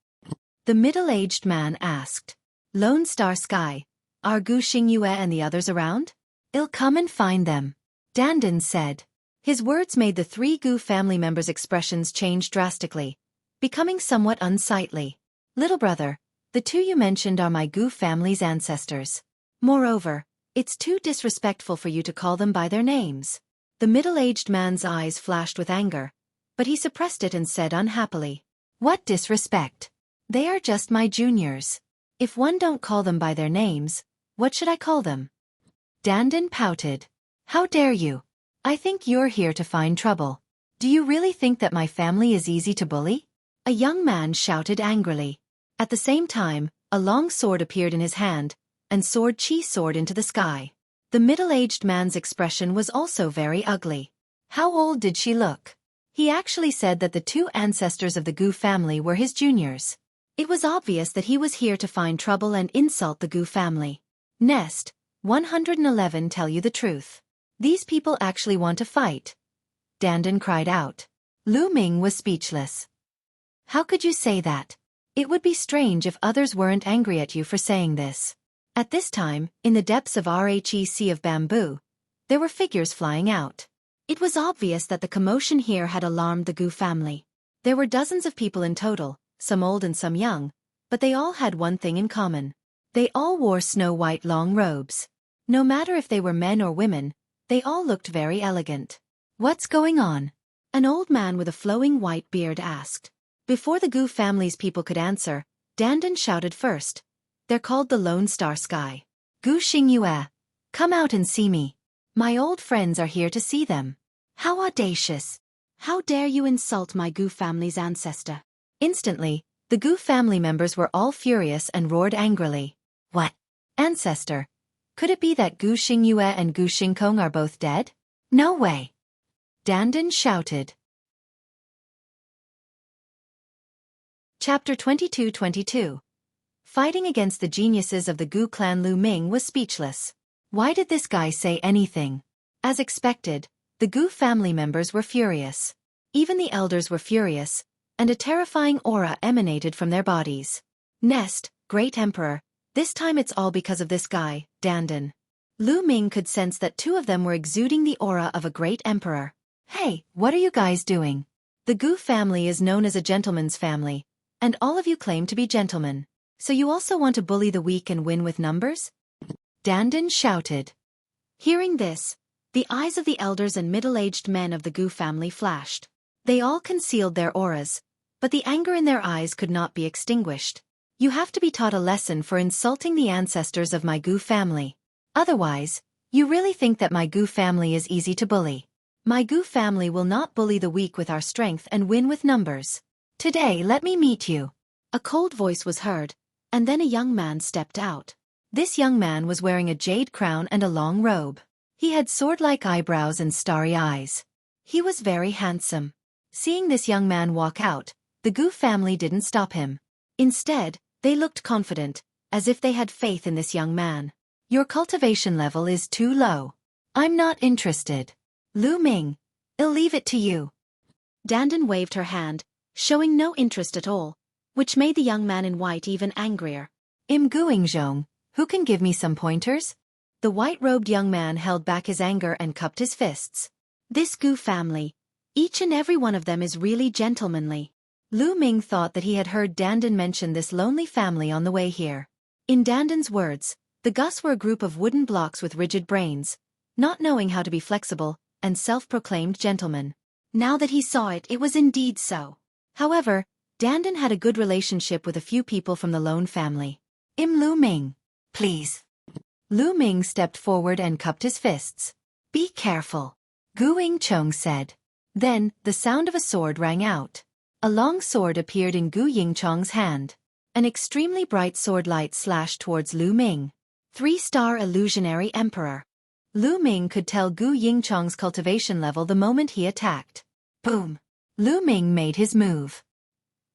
The middle-aged man asked. Lone Star Sky. Are Gu Xingyue and the others around? I'll come and find them. Dandan said. His words made the three Gu family members' expressions change drastically, becoming somewhat unsightly. Little brother, the two you mentioned are my Gu family's ancestors. Moreover, it's too disrespectful for you to call them by their names. The middle-aged man's eyes flashed with anger, but he suppressed it and said unhappily. What disrespect? They are just my juniors. If one don't call them by their names, what should I call them? Dandan pouted. How dare you? I think you're here to find trouble. Do you really think that my family is easy to bully? A young man shouted angrily. At the same time, a long sword appeared in his hand, and Xueqi soared into the sky. The middle-aged man's expression was also very ugly. How old did she look? He actually said that the two ancestors of the Gu family were his juniors. It was obvious that he was here to find trouble and insult the Gu family. Nest, 111 tell you the truth. These people actually want to fight. Dandan cried out. Ming was speechless. How could you say that? It would be strange if others weren't angry at you for saying this. At this time, in the depths of Rhe Sea of Bamboo, there were figures flying out. It was obvious that the commotion here had alarmed the Gu family. There were dozens of people in total, some old and some young, but they all had one thing in common. They all wore snow-white long robes. No matter if they were men or women, they all looked very elegant. What's going on? An old man with a flowing white beard asked. Before the Gu family's people could answer, Dandan shouted first. They're called the Lone Star Sky. Gu Xingyue, come out and see me. My old friends are here to see them. How audacious! How dare you insult my Gu family's ancestor? Instantly, the Gu family members were all furious and roared angrily. What? Ancestor? Could it be that Gu Xingyue and Gu Xingkong are both dead? No way! Dandan shouted. Chapter 22-22. Fighting against the geniuses of the Gu clan. Ming was speechless. Why did this guy say anything? As expected, the Gu family members were furious. Even the elders were furious, and a terrifying aura emanated from their bodies. Nest, Great Emperor, this time it's all because of this guy, Dandan. Ming could sense that two of them were exuding the aura of a great emperor. Hey, what are you guys doing? The Gu family is known as a gentleman's family, and all of you claim to be gentlemen. So you also want to bully the weak and win with numbers? Dandan shouted. Hearing this, the eyes of the elders and middle-aged men of the Gu family flashed. They all concealed their auras, but the anger in their eyes could not be extinguished. You have to be taught a lesson for insulting the ancestors of my Gu family. Otherwise, you really think that my Gu family is easy to bully. My Gu family will not bully the weak with our strength and win with numbers. Today let me meet you. A cold voice was heard, and then a young man stepped out. This young man was wearing a jade crown and a long robe. He had sword-like eyebrows and starry eyes. He was very handsome. Seeing this young man walk out, the Gu family didn't stop him. Instead, they looked confident, as if they had faith in this young man. Your cultivation level is too low. I'm not interested. Ming, I'll leave it to you. Dandan waved her hand, showing no interest at all, which made the young man in white even angrier. Im Guingzhong, who can give me some pointers? The white-robed young man held back his anger and cupped his fists. This Gu family, each and every one of them is really gentlemanly. Ming thought that he had heard Dandan mention this lonely family on the way here. In Dandan's words, the Gus were a group of wooden blocks with rigid brains, not knowing how to be flexible, and self-proclaimed gentlemen. Now that he saw it, it was indeed so. However, Dandan had a good relationship with a few people from the Lone family. Ming, please. Ming stepped forward and cupped his fists. Be careful, Gu Yingchong said. Then, the sound of a sword rang out. A long sword appeared in Gu Yingchong's hand. An extremely bright sword light slashed towards Ming. 3-star illusionary emperor. Ming could tell Gu Yingchong's cultivation level the moment he attacked. Boom! Ming made his move.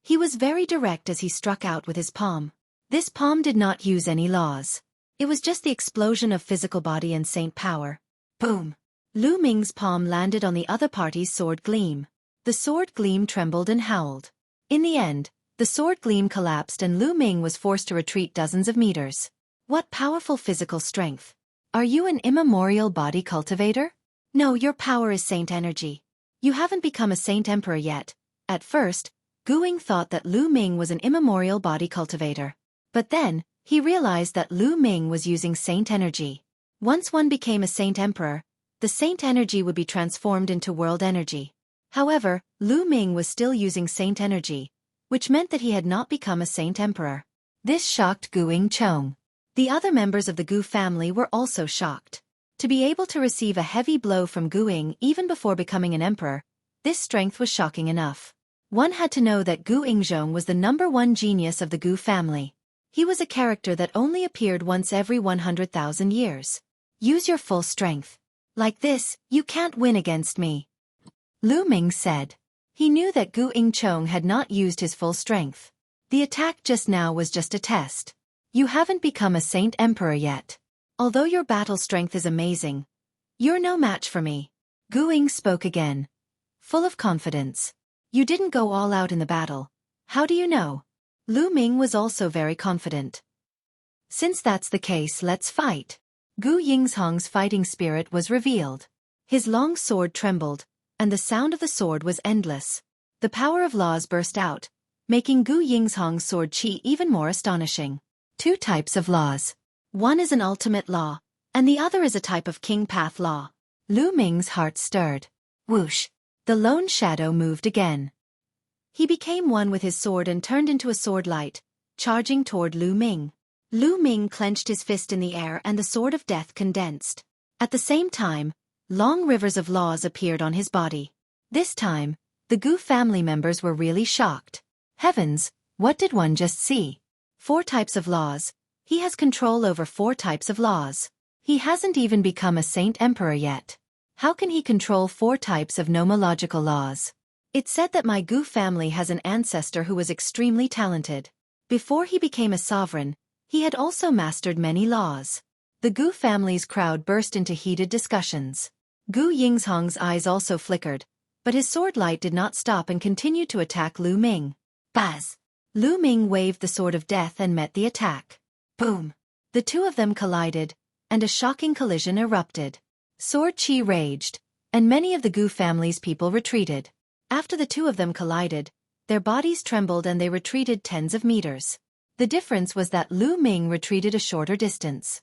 He was very direct as he struck out with his palm. This palm did not use any laws. It was just the explosion of physical body and saint power. Boom! Lu Ming's palm landed on the other party's sword gleam. The sword gleam trembled and howled. In the end, the sword gleam collapsed and Lu Ming was forced to retreat dozens of meters. What powerful physical strength! Are you an immemorial body cultivator? No, your power is saint energy. You haven't become a saint emperor yet. At first, Gu Ying thought that Lu Ming was an immemorial body cultivator. But then, he realized that Lu Ming was using saint energy. Once one became a saint emperor, the saint energy would be transformed into world energy. However, Lu Ming was still using saint energy, which meant that he had not become a saint emperor. This shocked Gu Ying. The other members of the Gu family were also shocked. To be able to receive a heavy blow from Gu Ying even before becoming an emperor, this strength was shocking enough. One had to know that Gu Yingzhong was the #1 genius of the Gu family. He was a character that only appeared once every 100,000 years. Use your full strength. Like this, you can't win against me, Lu Ming said. He knew that Gu Yingzhong had not used his full strength. The attack just now was just a test. You haven't become a saint emperor yet. Although your battle strength is amazing, you're no match for me. Gu Ying spoke again, full of confidence. You didn't go all out in the battle. How do you know? Lu Ming was also very confident. Since that's the case, let's fight. Gu Yingzhong's fighting spirit was revealed. His long sword trembled, and the sound of the sword was endless. The power of laws burst out, making Gu Yingzhong's sword chi even more astonishing. 2 types of laws. One is an ultimate law, and the other is a type of king path law. Lu Ming's heart stirred. Whoosh! The lone shadow moved again. He became one with his sword and turned into a sword light, charging toward Lu Ming. Lu Ming clenched his fist in the air and the sword of death condensed. At the same time, long rivers of laws appeared on his body. This time, the Gu family members were really shocked. Heavens, what did one just see? 4 types of laws. He has control over 4 types of laws. He hasn't even become a saint emperor yet. How can he control 4 types of nomological laws? It's said that my Gu family has an ancestor who was extremely talented. Before he became a sovereign, he had also mastered many laws. The Gu family's crowd burst into heated discussions. Gu Yingzhong's eyes also flickered, but his sword light did not stop and continued to attack Lu Ming. Buzz! Lu Ming waved the sword of death and met the attack. Boom! The 2 of them collided, and a shocking collision erupted. Sword chi raged, and many of the Gu family's people retreated. After the 2 of them collided, their bodies trembled and they retreated tens of meters. The difference was that Lu Ming retreated a shorter distance.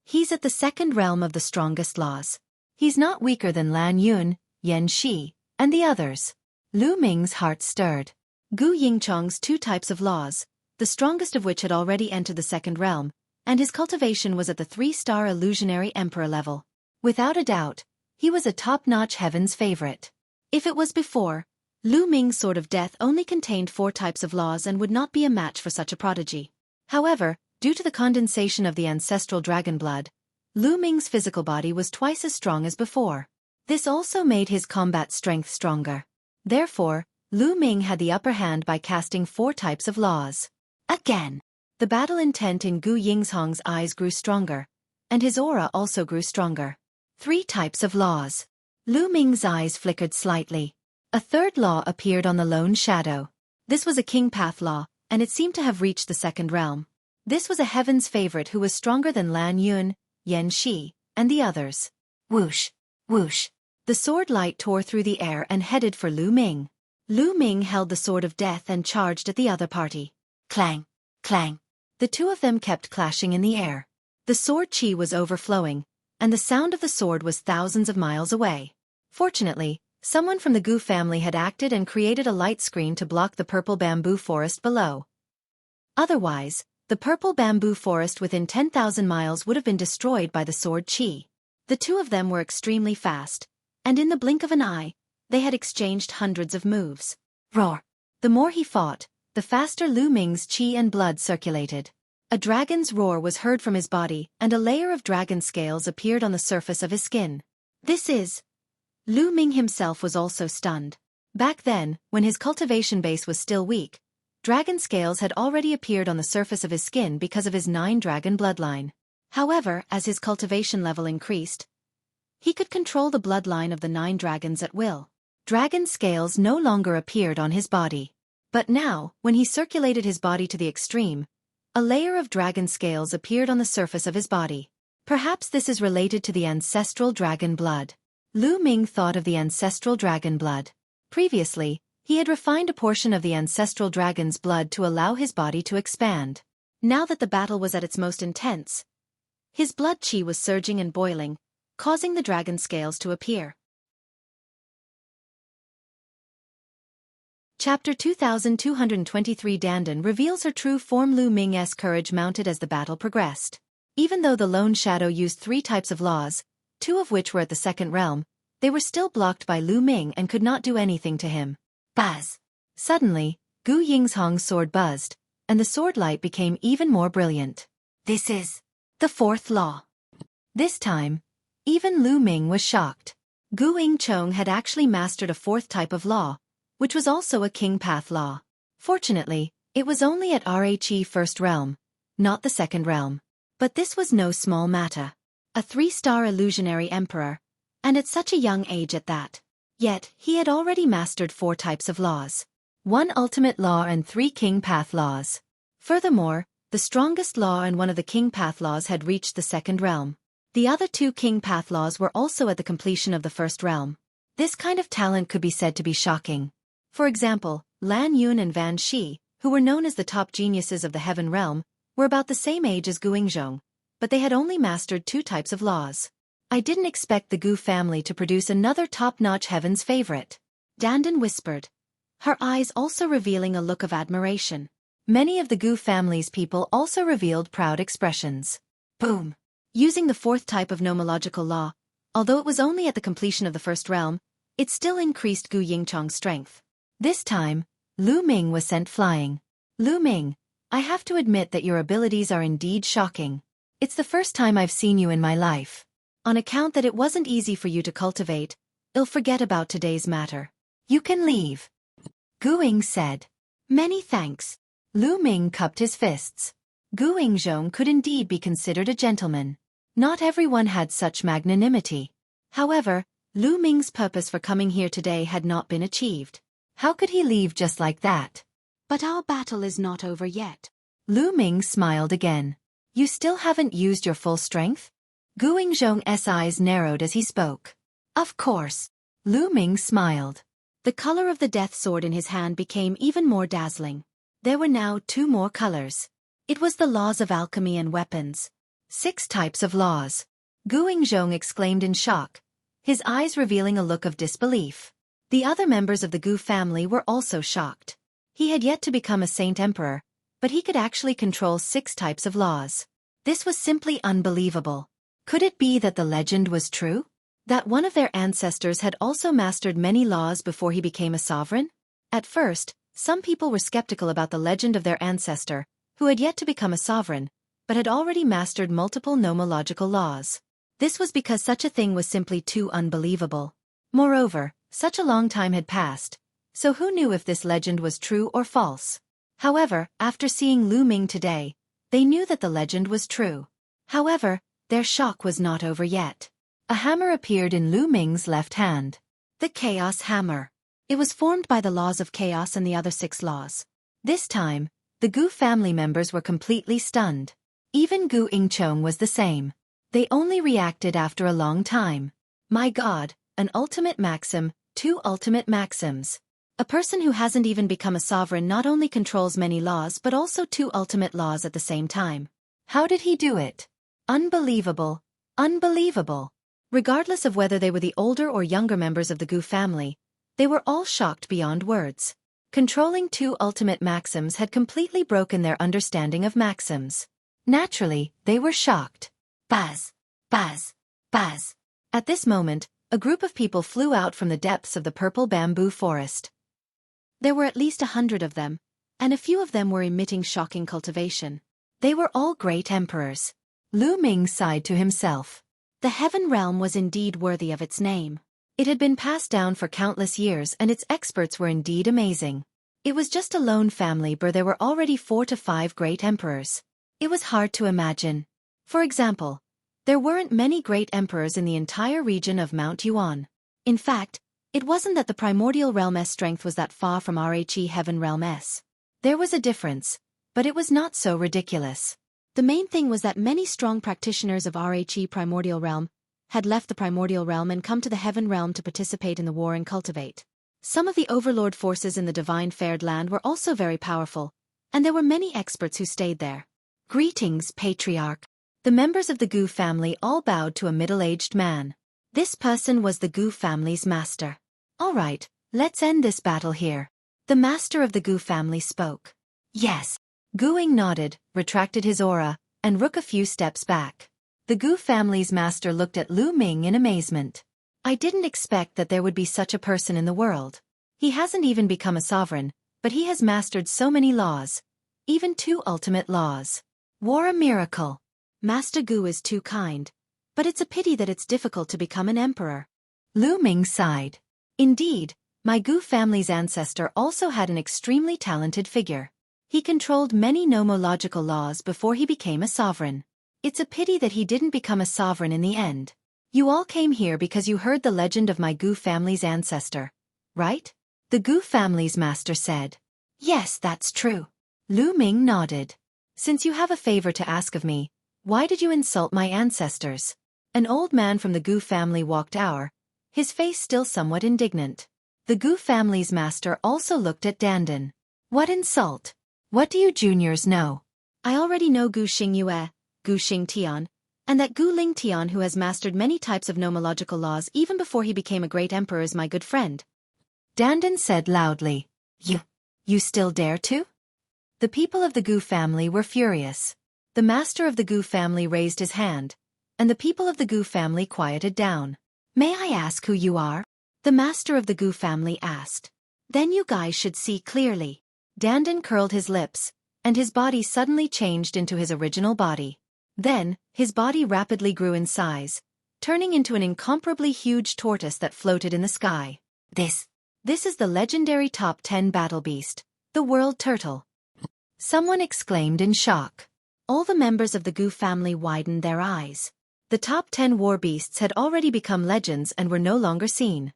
He's at the 2nd realm of the strongest laws. He's not weaker than Lan Yun, Yan Shi, and the others. Lu Ming's heart stirred. Gu Yingzhong's 2 types of laws, the strongest of which had already entered the 2nd realm, and his cultivation was at the 3-star illusionary emperor level. Without a doubt, he was a top-notch heaven's favorite. If it was before, Lu Ming's sword of death only contained 4 types of laws and would not be a match for such a prodigy. However, due to the condensation of the ancestral dragon blood, Lu Ming's physical body was twice as strong as before. This also made his combat strength stronger. Therefore, Lu Ming had the upper hand by casting 4 types of laws. Again! The battle intent in Gu Yingzhong's eyes grew stronger, and his aura also grew stronger. 3 types of laws. Lu Ming's eyes flickered slightly. A 3rd law appeared on the lone shadow. This was a king path law, and it seemed to have reached the 2nd realm. This was a heaven's favorite who was stronger than Lan Yun, Yan Shi, and the others. Whoosh! Whoosh! The sword light tore through the air and headed for Lu Ming. Lu Ming held the sword of death and charged at the other party. Clang! Clang! The 2 of them kept clashing in the air. The sword chi was overflowing, and the sound of the sword was thousands of miles away. Fortunately, someone from the Gu family had acted and created a light screen to block the purple bamboo forest below. Otherwise, the purple bamboo forest within 10,000 miles would have been destroyed by the sword chi. The 2 of them were extremely fast, and in the blink of an eye, they had exchanged hundreds of moves. Roar! The more he fought, the faster Lu Ming's chi and blood circulated. A dragon's roar was heard from his body, and a layer of dragon scales appeared on the surface of his skin. This is... Lu Ming himself was also stunned. Back then, when his cultivation base was still weak, Dragon scales had already appeared on the surface of his skin because of his 9-dragon bloodline. However, as his cultivation level increased, he could control the bloodline of the 9 dragons at will. Dragon scales no longer appeared on his body. But now, when he circulated his body to the extreme, a layer of dragon scales appeared on the surface of his body. Perhaps this is related to the ancestral dragon blood. Lu Ming thought of the ancestral dragon blood. Previously, he had refined a portion of the ancestral dragon's blood to allow his body to expand. Now that the battle was at its most intense, his blood chi was surging and boiling, causing the dragon scales to appear. Chapter 2223 Dandan reveals her true form. Lu Ming's courage mounted as the battle progressed. Even though the lone shadow used 3 types of laws, 2 of which were at the second realm, they were still blocked by Lu Ming and could not do anything to him. Buzz! Suddenly, Gu Yingzhong's sword buzzed, and the sword light became even more brilliant. This is the 4th law. This time, even Lu Ming was shocked. Gu Yingchong had actually mastered a 4th type of law, which was also a king path law. Fortunately, it was only at Rhe first realm, not the second realm. But this was no small matter. A 3-star illusionary emperor, and at such a young age at that. Yet, he had already mastered 4 types of laws. 1 ultimate law and 3 king path laws. Furthermore, the strongest law and one of the king path laws had reached the second realm. The other 2 king path laws were also at the completion of the first realm. This kind of talent could be said to be shocking. For example, Lan Yun and Van Shi, who were known as the top geniuses of the heaven realm, were about the same age as Gu Yingzhong, but they had only mastered 2 types of laws. I didn't expect the Gu family to produce another top-notch heaven's favorite. Dandan whispered, her eyes also revealing a look of admiration. Many of the Gu family's people also revealed proud expressions. Boom! Using the 4th type of nomological law, although it was only at the completion of the first realm, it still increased Gu Yingchong's strength. This time, Lu Ming was sent flying. Lu Ming, I have to admit that your abilities are indeed shocking. It's the first time I've seen you in my life. On account that it wasn't easy for you to cultivate, I'll forget about today's matter. You can leave. Gu Ying said. Many thanks. Lu Ming cupped his fists. Gu Yingzhong could indeed be considered a gentleman. Not everyone had such magnanimity. However, Lu Ming's purpose for coming here today had not been achieved. How could he leave just like that? But our battle is not over yet. Lu Ming smiled again. You still haven't used your full strength? Gu Yingzhong's eyes narrowed as he spoke. Of course. Lu Ming smiled. The color of the death sword in his hand became even more dazzling. There were now 2 more colors. It was the laws of alchemy and weapons. 6 types of laws. Gu Yingzhong exclaimed in shock, his eyes revealing a look of disbelief. The other members of the Gu family were also shocked. He had yet to become a saint emperor, but he could actually control 6 types of laws. This was simply unbelievable. Could it be that the legend was true? That one of their ancestors had also mastered many laws before he became a sovereign? At first, some people were skeptical about the legend of their ancestor, who had yet to become a sovereign, but had already mastered multiple nomological laws. This was because such a thing was simply too unbelievable. Moreover, such a long time had passed, so who knew if this legend was true or false? However, after seeing Lu Ming today, they knew that the legend was true. However, their shock was not over yet. A hammer appeared in Lu Ming's left hand. The Chaos Hammer. It was formed by the laws of chaos and the other 6 laws. This time, the Gu family members were completely stunned. Even Gu Yingchong was the same. They only reacted after a long time. My God, an ultimate maxim, 2 ultimate maxims. A person who hasn't even become a sovereign not only controls many laws but also 2 ultimate laws at the same time. How did he do it? Unbelievable. Unbelievable. Regardless of whether they were the older or younger members of the Gu family, they were all shocked beyond words. Controlling 2 ultimate maxims had completely broken their understanding of maxims. Naturally, they were shocked. Buzz! Buzz! Buzz! At this moment, a group of people flew out from the depths of the purple bamboo forest. There were at least 100 of them, and a few of them were emitting shocking cultivation. They were all great emperors. Lu Ming sighed to himself. The heaven realm was indeed worthy of its name. It had been passed down for countless years and its experts were indeed amazing. It was just a lone family, but there were already 4 to 5 great emperors. It was hard to imagine. For example, there weren't many great emperors in the entire region of Mount Yuan. In fact, it wasn't that the primordial realm's strength was that far from Rhe heaven realm's. There was a difference, but it was not so ridiculous. The main thing was that many strong practitioners of Rhe primordial realm had left the primordial realm and come to the heaven realm to participate in the war and cultivate. Some of the overlord forces in the divine fared land were also very powerful, and there were many experts who stayed there. Greetings, Patriarch. The members of the Gu family all bowed to a middle-aged man. This person was the Gu family's master. All right, let's end this battle here. The master of the Gu family spoke. Yes. Guing nodded, retracted his aura, and rook a few steps back. The Gu family's master looked at Lu Ming in amazement. I didn't expect that there would be such a person in the world. He hasn't even become a sovereign, but he has mastered so many laws. Even 2 ultimate laws. War a miracle. Master Gu is too kind. But it's a pity that it's difficult to become an emperor. Lu Ming sighed. Indeed, my Gu family's ancestor also had an extremely talented figure. He controlled many nomological laws before he became a sovereign. It's a pity that he didn't become a sovereign in the end. You all came here because you heard the legend of my Gu family's ancestor, right? The Gu family's master said. Yes, that's true. Lu Ming nodded. Since you have a favor to ask of me, why did you insult my ancestors? An old man from the Gu family walked out, his face still somewhat indignant. The Gu family's master also looked at Dandan. What insult? What do you juniors know? I already know Gu Xingyue, Gu Xingtian, and that Gu Lingtian, who has mastered many types of nomological laws even before he became a great emperor, is my good friend. Dandan said loudly. You still dare to? The people of the Gu family were furious. The master of the Gu family raised his hand, and the people of the Gu family quieted down. May I ask who you are? The master of the Gu family asked. Then you guys should see clearly. Dandan curled his lips, and his body suddenly changed into his original body. Then, his body rapidly grew in size, turning into an incomparably huge tortoise that floated in the sky. This is the legendary top 10 battle beast, the world turtle. Someone exclaimed in shock. All the members of the Gu family widened their eyes. The top 10 war beasts had already become legends and were no longer seen.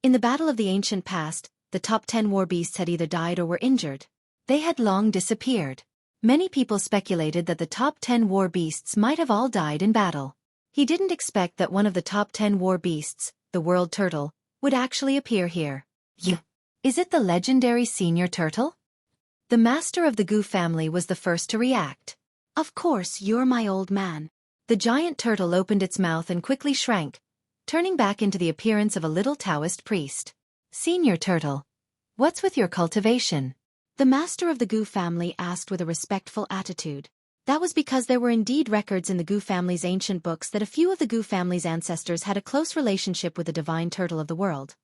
In the battle of the ancient past, the top 10 war beasts had either died or were injured. They had long disappeared. Many people speculated that the top 10 war beasts might have all died in battle. He didn't expect that one of the top 10 war beasts, the world turtle, would actually appear here. Is it the legendary senior turtle? The master of the Gu family was the first to react. Of course, you're my old man. The giant turtle opened its mouth and quickly shrank, turning back into the appearance of a little Taoist priest. Senior turtle, what's with your cultivation? The master of the Gu family asked with a respectful attitude. That was because there were indeed records in the Gu family's ancient books that a few of the Gu family's ancestors had a close relationship with the divine turtle of the world.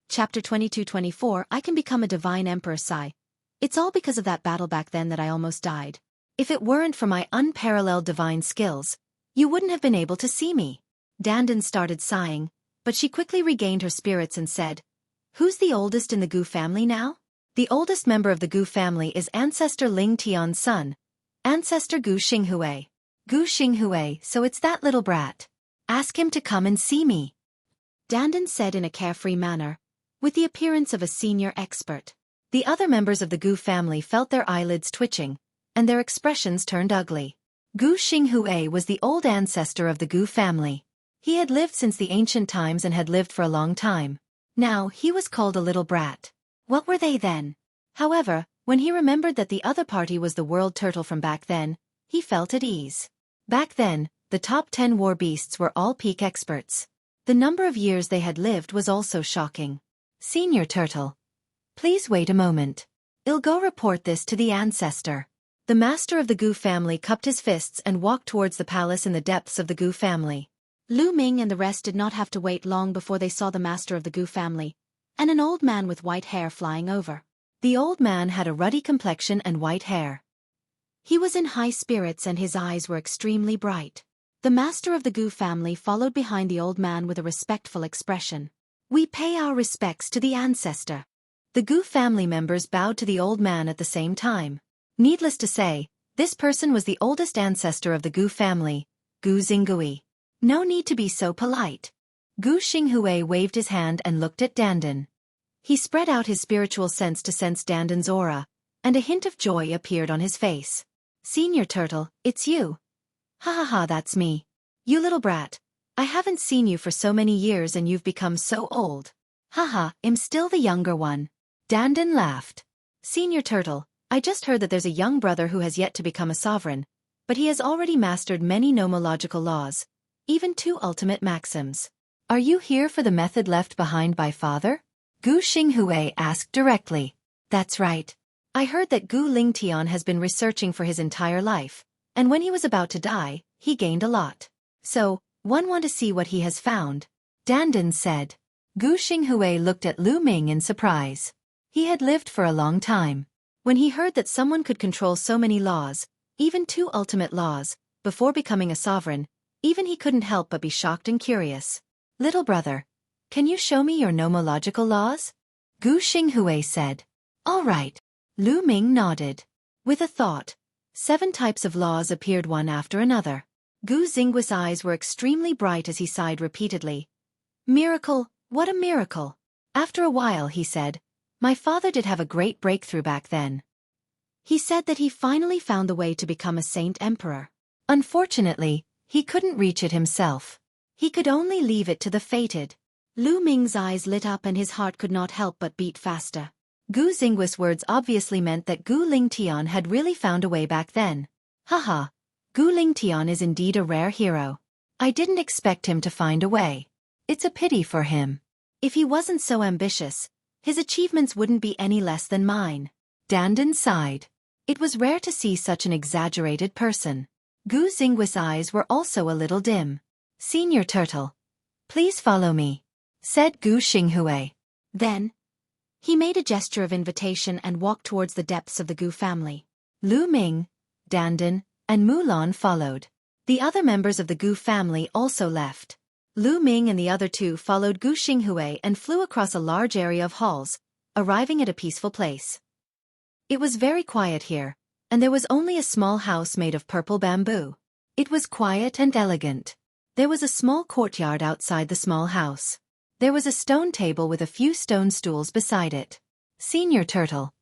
Chapter 22-24 I can become a divine emperor, sigh. It's all because of that battle back then that I almost died. If it weren't for my unparalleled divine skills, you wouldn't have been able to see me. Dandan started sighing, but she quickly regained her spirits and said, Who's the oldest in the Gu family now? The oldest member of the Gu family is Ancestor Ling Tian's son, Ancestor Gu Xinghue. Gu Xinghue, so it's that little brat. Ask him to come and see me. Dandan said in a carefree manner, with the appearance of a senior expert. The other members of the Gu family felt their eyelids twitching, and their expressions turned ugly. Gu Xinghue was the old ancestor of the Gu family. He had lived since the ancient times and had lived for a long time. Now, he was called a little brat. What were they then? However, when he remembered that the other party was the world turtle from back then, he felt at ease. Back then, the top 10 war beasts were all peak experts. The number of years they had lived was also shocking. Senior turtle. Please wait a moment. I'll go report this to the ancestor. The master of the Gu family cupped his fists and walked towards the palace in the depths of the Gu family. Lu Ming and the rest did not have to wait long before they saw the master of the Gu family, and an old man with white hair flying over. The old man had a ruddy complexion and white hair. He was in high spirits and his eyes were extremely bright. The master of the Gu family followed behind the old man with a respectful expression. We pay our respects to the ancestor. The Gu family members bowed to the old man at the same time. Needless to say, this person was the oldest ancestor of the Gu family, Gu Xinghui. No need to be so polite. Gu Xinghui waved his hand and looked at dandan. He spread out his spiritual sense to sense dandan's aura, and a hint of joy appeared on his face. Senior Turtle, it's you. Ha ha ha, that's me. You little brat. I haven't seen you for so many years and you've become so old. Haha, I'm still the younger one. Dandan laughed. Senior Turtle, I just heard that there's a young brother who has yet to become a sovereign, but he has already mastered many nomological laws, even 2 ultimate maxims. Are you here for the method left behind by father? Gu Xinghui asked directly. That's right. I heard that Gu Lingtian has been researching for his entire life, and when he was about to die, he gained a lot. So, one want to see what he has found. Dandan said. Gu Xinghui looked at Lu Ming in surprise. He had lived for a long time. When he heard that someone could control so many laws, even 2 ultimate laws, before becoming a sovereign, even he couldn't help but be shocked and curious. Little brother, can you show me your nomological laws? Gu Xinghui said. All right. Lu Ming nodded. With a thought, 7 types of laws appeared one after another. Gu Xinghui's eyes were extremely bright as he sighed repeatedly. Miracle, what a miracle! After a while he said, my father did have a great breakthrough back then. He said that he finally found the way to become a saint emperor. Unfortunately, he couldn't reach it himself. He could only leave it to the fated. Lu Ming's eyes lit up and his heart could not help but beat faster. Gu Xinghui's words obviously meant that Gu Lingtian had really found a way back then. Haha, Gu Lingtian is indeed a rare hero. I didn't expect him to find a way. It's a pity for him. If he wasn't so ambitious, his achievements wouldn't be any less than mine. Dandan sighed. It was rare to see such an exaggerated person. Gu Xinghui's eyes were also a little dim. Senior Turtle, please follow me, said Gu Xinghui. Then, he made a gesture of invitation and walked towards the depths of the Gu family. Lu Ming, Dandan, and Mulan followed. The other members of the Gu family also left. Lu Ming and the other 2 followed Gu Xinghui and flew across a large area of halls, arriving at a peaceful place. It was very quiet here, and there was only a small house made of purple bamboo. It was quiet and elegant. There was a small courtyard outside the small house. There was a stone table with a few stone stools beside it. Senior Turtle,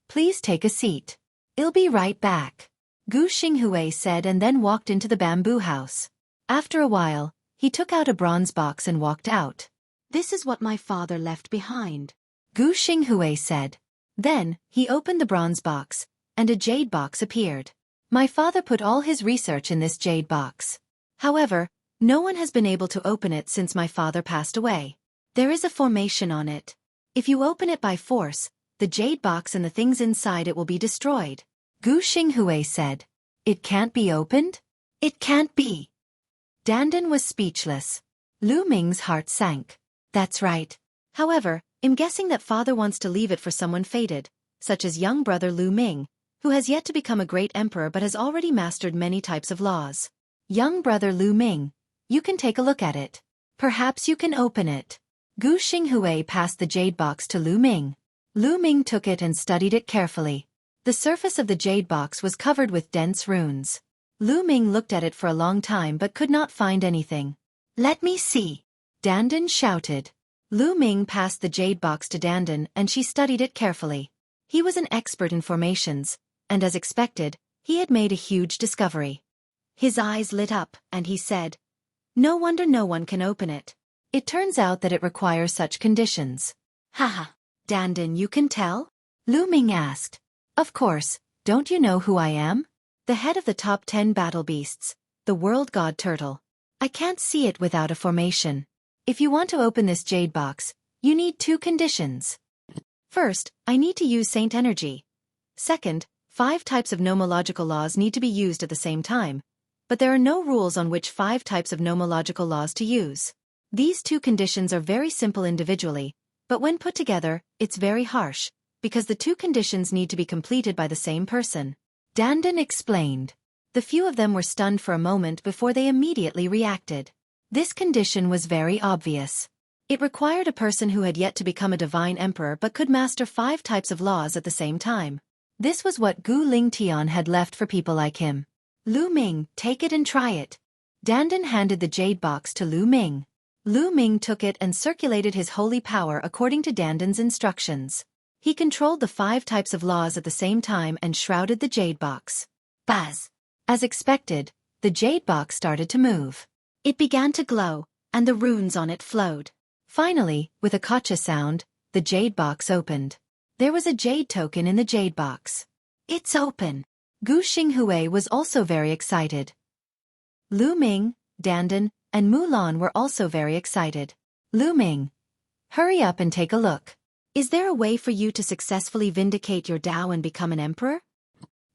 please take a seat. I'll be right back, Gu Xinghui said and then walked into the bamboo house. After a while, he took out a bronze box and walked out. This is what my father left behind, Gu Xinghui said. Then, he opened the bronze box, and a jade box appeared. My father put all his research in this jade box. However, no one has been able to open it since my father passed away. There is a formation on it. If you open it by force, the jade box and the things inside it will be destroyed. Gu Xinghui said. It can't be opened? It can't be. Dandan was speechless. Lu Ming's heart sank. That's right. However, I'm guessing that father wants to leave it for someone fated, such as young brother Lu Ming, who has yet to become a great emperor but has already mastered many types of laws. Young brother Lu Ming, you can take a look at it. Perhaps you can open it. Gu Xinghui passed the jade box to Lu Ming. Lu Ming took it and studied it carefully. The surface of the jade box was covered with dense runes. Lu Ming looked at it for a long time but could not find anything. Let me see, Dandan shouted. Lu Ming passed the jade box to Dandan and she studied it carefully. He was an expert in formations, and as expected, he had made a huge discovery. His eyes lit up, and he said, no wonder no one can open it. It turns out that it requires such conditions. Haha, Dandan, you can tell? Lu Ming asked. Of course, don't you know who I am? The head of the top 10 battle beasts, the world god turtle. I can't see it without a formation. If you want to open this jade box, you need 2 conditions. First, I need to use saint energy. Second, 5 types of nomological laws need to be used at the same time, but there are no rules on which 5 types of nomological laws to use. These 2 conditions are very simple individually, but when put together, it's very harsh, because the 2 conditions need to be completed by the same person. Dandan explained. The few of them were stunned for a moment before they immediately reacted. This condition was very obvious. It required a person who had yet to become a divine emperor but could master 5 types of laws at the same time. This was what Gu Lingtian had left for people like him. Lu Ming, take it and try it. Dandan handed the jade box to Lu Ming. Lu Ming took it and circulated his holy power according to Dandan's instructions. He controlled the 5 types of laws at the same time and shrouded the jade box. Buzz! As expected, the jade box started to move. It began to glow, and the runes on it flowed. Finally, with a gotcha sound, the jade box opened. There was a jade token in the jade box. It's open! Gu Xinghui was also very excited. Lu Ming, Dandan, and Mulan were also very excited. Lu Ming, hurry up and take a look. Is there a way for you to successfully vindicate your Tao and become an emperor?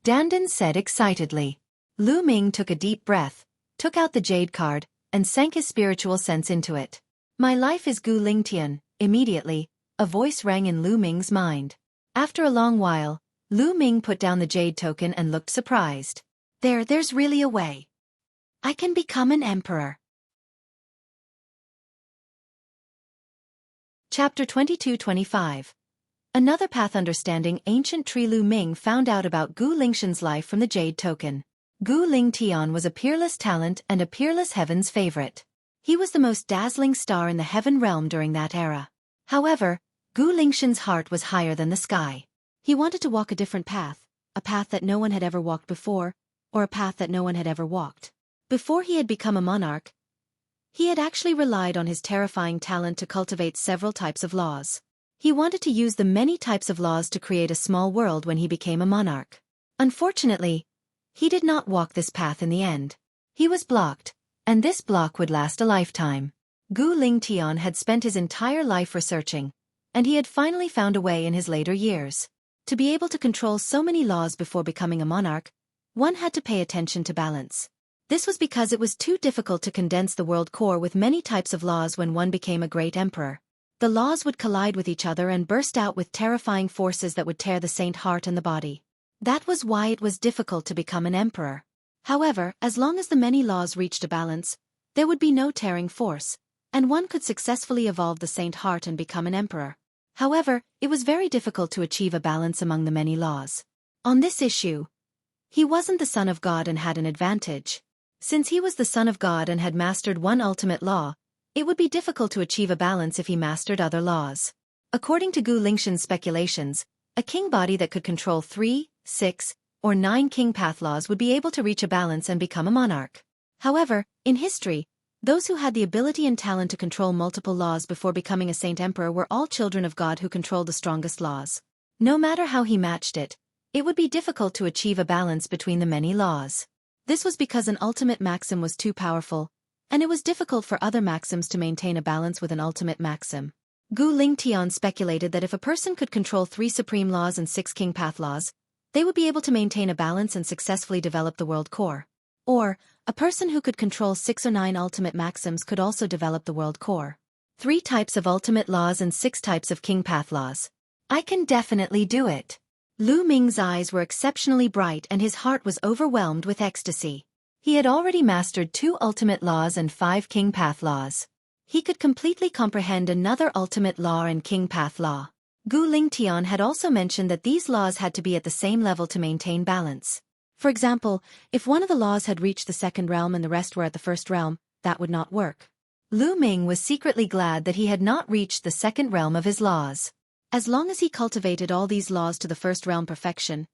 Dandan said excitedly. Lu Ming took a deep breath, took out the jade card, and sank his spiritual sense into it. My life is Gu Lingtian. Immediately, a voice rang in Lu Ming's mind. After a long while, Lu Ming put down the jade token and looked surprised. There's really a way. I can become an emperor. Chapter 22-25. Another path. Understanding ancient tree. Lu Ming found out about Gu Lingtian's life from the jade token. Gu Lingtian was a peerless talent and a peerless heaven's favorite. He was the most dazzling star in the heaven realm during that era. However, Gu Lingtian's heart was higher than the sky. He wanted to walk a different path, a path that no one had ever walked before, or a path that no one had ever walked. Before he had become a monarch, he had actually relied on his terrifying talent to cultivate several types of laws. He wanted to use the many types of laws to create a small world when he became a monarch. Unfortunately, he did not walk this path in the end. He was blocked, and this block would last a lifetime. Gu Lingtian had spent his entire life researching, and he had finally found a way in his later years. To be able to control so many laws before becoming a monarch, one had to pay attention to balance. This was because it was too difficult to condense the world core with many types of laws when one became a great emperor. The laws would collide with each other and burst out with terrifying forces that would tear the saint heart and the body. That was why it was difficult to become an emperor. However, as long as the many laws reached a balance, there would be no tearing force, and one could successfully evolve the saint heart and become an emperor. However, it was very difficult to achieve a balance among the many laws. On this issue, he wasn't the son of God and had an advantage. Since he was the son of God and had mastered one ultimate law, it would be difficult to achieve a balance if he mastered other laws. According to Gu Lingtian's speculations, a king body that could control 3, 6, or 9 king path laws would be able to reach a balance and become a monarch. However, in history, those who had the ability and talent to control multiple laws before becoming a saint emperor were all children of God who controlled the strongest laws. No matter how he matched it, it would be difficult to achieve a balance between the many laws. This was because an ultimate maxim was too powerful, and it was difficult for other maxims to maintain a balance with an ultimate maxim. Gu Lingtian speculated that if a person could control 3 supreme laws and 6 king path laws, they would be able to maintain a balance and successfully develop the world core. Or, a person who could control 6 or 9 ultimate maxims could also develop the world core. 3 types of ultimate laws and 6 types of king path laws. I can definitely do it. Lu Ming's eyes were exceptionally bright and his heart was overwhelmed with ecstasy. He had already mastered 2 ultimate laws and 5 king path laws. He could completely comprehend another ultimate law and king path law. Gu Lingtian had also mentioned that these laws had to be at the same level to maintain balance. For example, if one of the laws had reached the second realm and the rest were at the first realm, that would not work. Lu Ming was secretly glad that he had not reached the second realm of his laws. As long as he cultivated all these laws to the first realm perfection,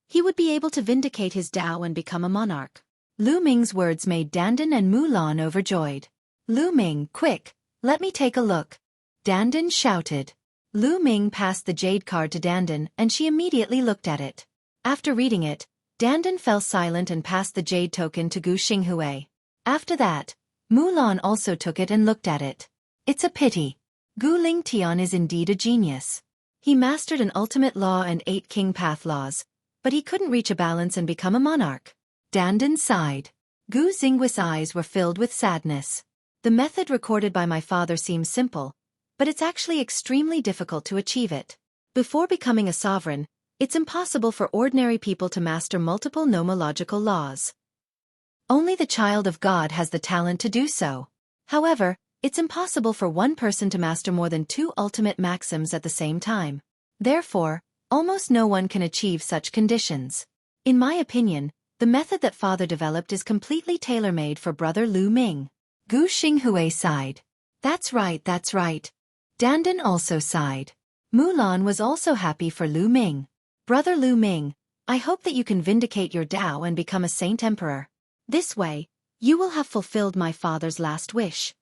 he would be able to vindicate his Tao and become a monarch. Lu Ming's words made Dandan and Mulan overjoyed. Lu Ming, quick, let me take a look. Dandan shouted. Lu Ming passed the jade card to Dandan and she immediately looked at it. After reading it, Dandan fell silent and passed the jade token to Gu Xinghui. After that, Mulan also took it and looked at it. It's a pity. Gu Lingtian is indeed a genius. He mastered an ultimate law and 8 king path laws, but he couldn't reach a balance and become a monarch. Dandan sighed. Gu Xinghui's eyes were filled with sadness. The method recorded by my father seems simple, but it's actually extremely difficult to achieve it. Before becoming a sovereign, it's impossible for ordinary people to master multiple nomological laws. Only the child of God has the talent to do so. However, It's impossible for one person to master more than 2 ultimate maxims at the same time. Therefore, almost no one can achieve such conditions. In my opinion, the method that father developed is completely tailor-made for brother Lu Ming. Gu Xinghui sighed. That's right, that's right. Dandan also sighed. Mulan was also happy for Lu Ming. Brother Lu Ming, I hope that you can vindicate your Tao and become a saint emperor. This way, you will have fulfilled my father's last wish.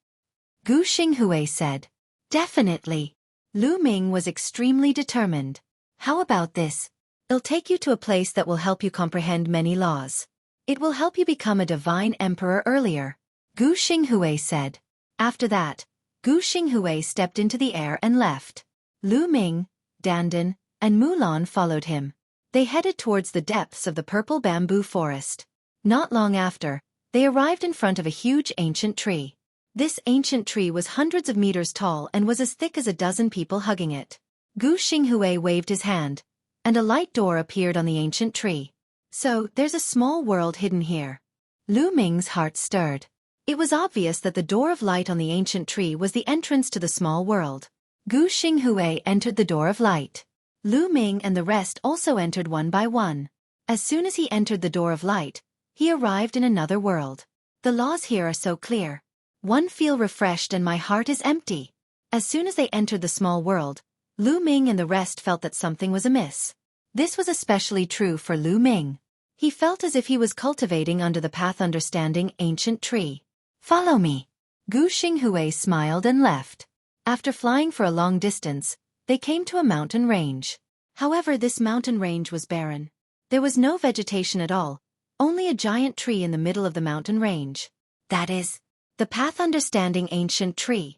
Gu Xinghui said. Definitely. Lu Ming was extremely determined. How about this? It'll take you to a place that will help you comprehend many laws. It will help you become a divine emperor earlier. Gu Xinghui said. After that, Gu Xinghui stepped into the air and left. Lu Ming, Dandan, and Mulan followed him. They headed towards the depths of the purple bamboo forest. Not long after, they arrived in front of a huge ancient tree. This ancient tree was hundreds of meters tall and was as thick as a dozen people hugging it. Gu Xinghui waved his hand, and a light door appeared on the ancient tree. So, there's a small world hidden here. Lu Ming's heart stirred. It was obvious that the door of light on the ancient tree was the entrance to the small world. Gu Xinghui entered the door of light. Lu Ming and the rest also entered one by one. As soon as he entered the door of light, he arrived in another world. The laws here are so clear. One feel refreshed and my heart is empty. As soon as they entered the small world, Lu Ming and the rest felt that something was amiss. This was especially true for Lu Ming. He felt as if he was cultivating under the path understanding ancient tree. Follow me. Gu Xinghui smiled and left. After flying for a long distance, they came to a mountain range. However, this mountain range was barren. There was no vegetation at all, only a giant tree in the middle of the mountain range. That is, the path understanding ancient tree.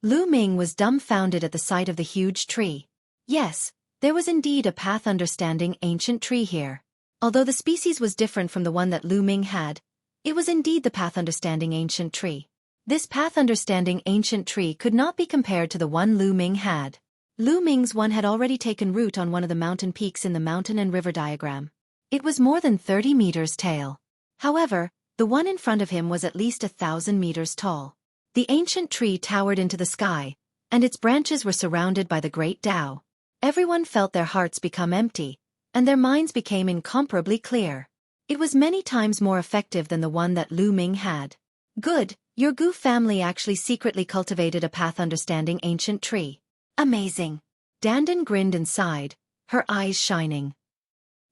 Lu Ming was dumbfounded at the sight of the huge tree. Yes, there was indeed a path understanding ancient tree here. Although the species was different from the one that Lu Ming had, it was indeed the path understanding ancient tree. This path understanding ancient tree could not be compared to the one Lu Ming had. Lu Ming's one had already taken root on one of the mountain peaks in the mountain and river diagram. It was more than 30 meters tall. However, the one in front of him was at least 1,000 meters tall. The ancient tree towered into the sky, and its branches were surrounded by the great Tao. Everyone felt their hearts become empty, and their minds became incomparably clear. It was many times more effective than the one that Lu Ming had. Good, your Gu family actually secretly cultivated a path understanding ancient tree. Amazing. Dandan grinned and sighed, her eyes shining.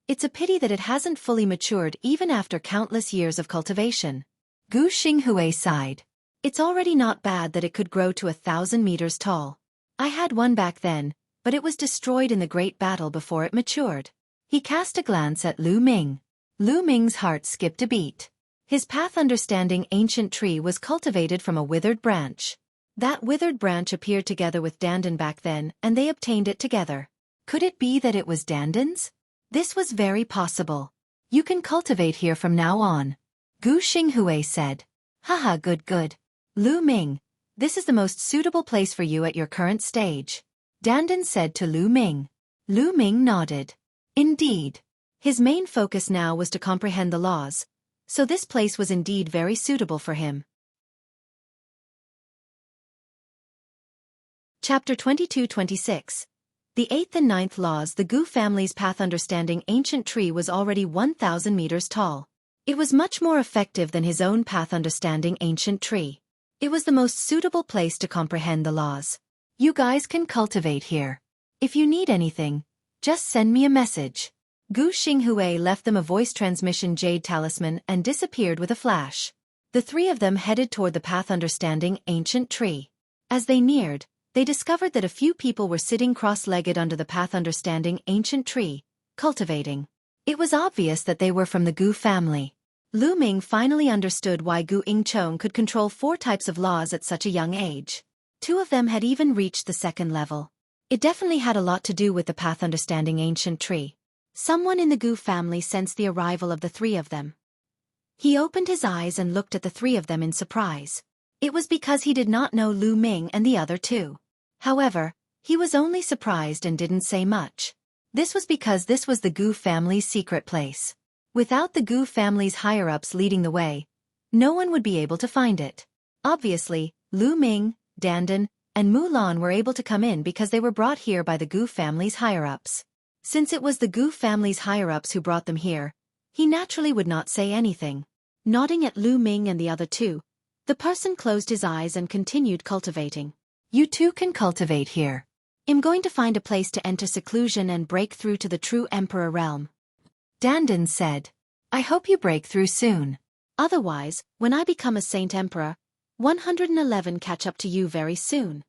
It's a pity that it hasn't fully matured even after countless years of cultivation. Gu Xinghui sighed. It's already not bad that it could grow to 1,000 meters tall. I had one back then, but it was destroyed in the great battle before it matured. He cast a glance at Lu Ming. Lu Ming's heart skipped a beat. His path understanding ancient tree was cultivated from a withered branch. That withered branch appeared together with Dandan back then, and they obtained it together. Could it be that it was Dandan's? This was very possible. You can cultivate here from now on. Gu Xinghui said. Haha, good, good. Lu Ming, this is the most suitable place for you at your current stage. Dandan said to Lu Ming. Lu Ming nodded. Indeed. His main focus now was to comprehend the laws, so this place was indeed very suitable for him. Chapter 22-26. The 8th and 9th laws. The Gu family's path understanding ancient tree was already 1,000 meters tall. It was much more effective than his own path understanding ancient tree. It was the most suitable place to comprehend the laws. You guys can cultivate here. If you need anything, just send me a message. Gu Xinghui left them a voice transmission jade talisman and disappeared with a flash. The three of them headed toward the path understanding ancient tree. As they neared, they discovered that a few people were sitting cross-legged under the path understanding ancient tree, cultivating. It was obvious that they were from the Gu family. Lu Ming finally understood why Gu Yingchong could control 4 types of laws at such a young age. 2 of them had even reached the 2nd level. It definitely had a lot to do with the path understanding ancient tree. Someone in the Gu family sensed the arrival of the 3 of them. He opened his eyes and looked at the 3 of them in surprise. It was because he did not know Lu Ming and the other 2. However, he was only surprised and didn't say much. This was because this was the Gu family's secret place. Without the Gu family's higher-ups leading the way, no one would be able to find it. Obviously, Lu Ming, Dandan, and Mulan were able to come in because they were brought here by the Gu family's higher-ups. Since it was the Gu family's higher-ups who brought them here, he naturally would not say anything. Nodding at Lu Ming and the other two, the person closed his eyes and continued cultivating. You too can cultivate here. I'm going to find a place to enter seclusion and break through to the true Emperor realm. Dandan said. I hope you break through soon. Otherwise, when I become a Saint Emperor, 111 catch up to you very soon.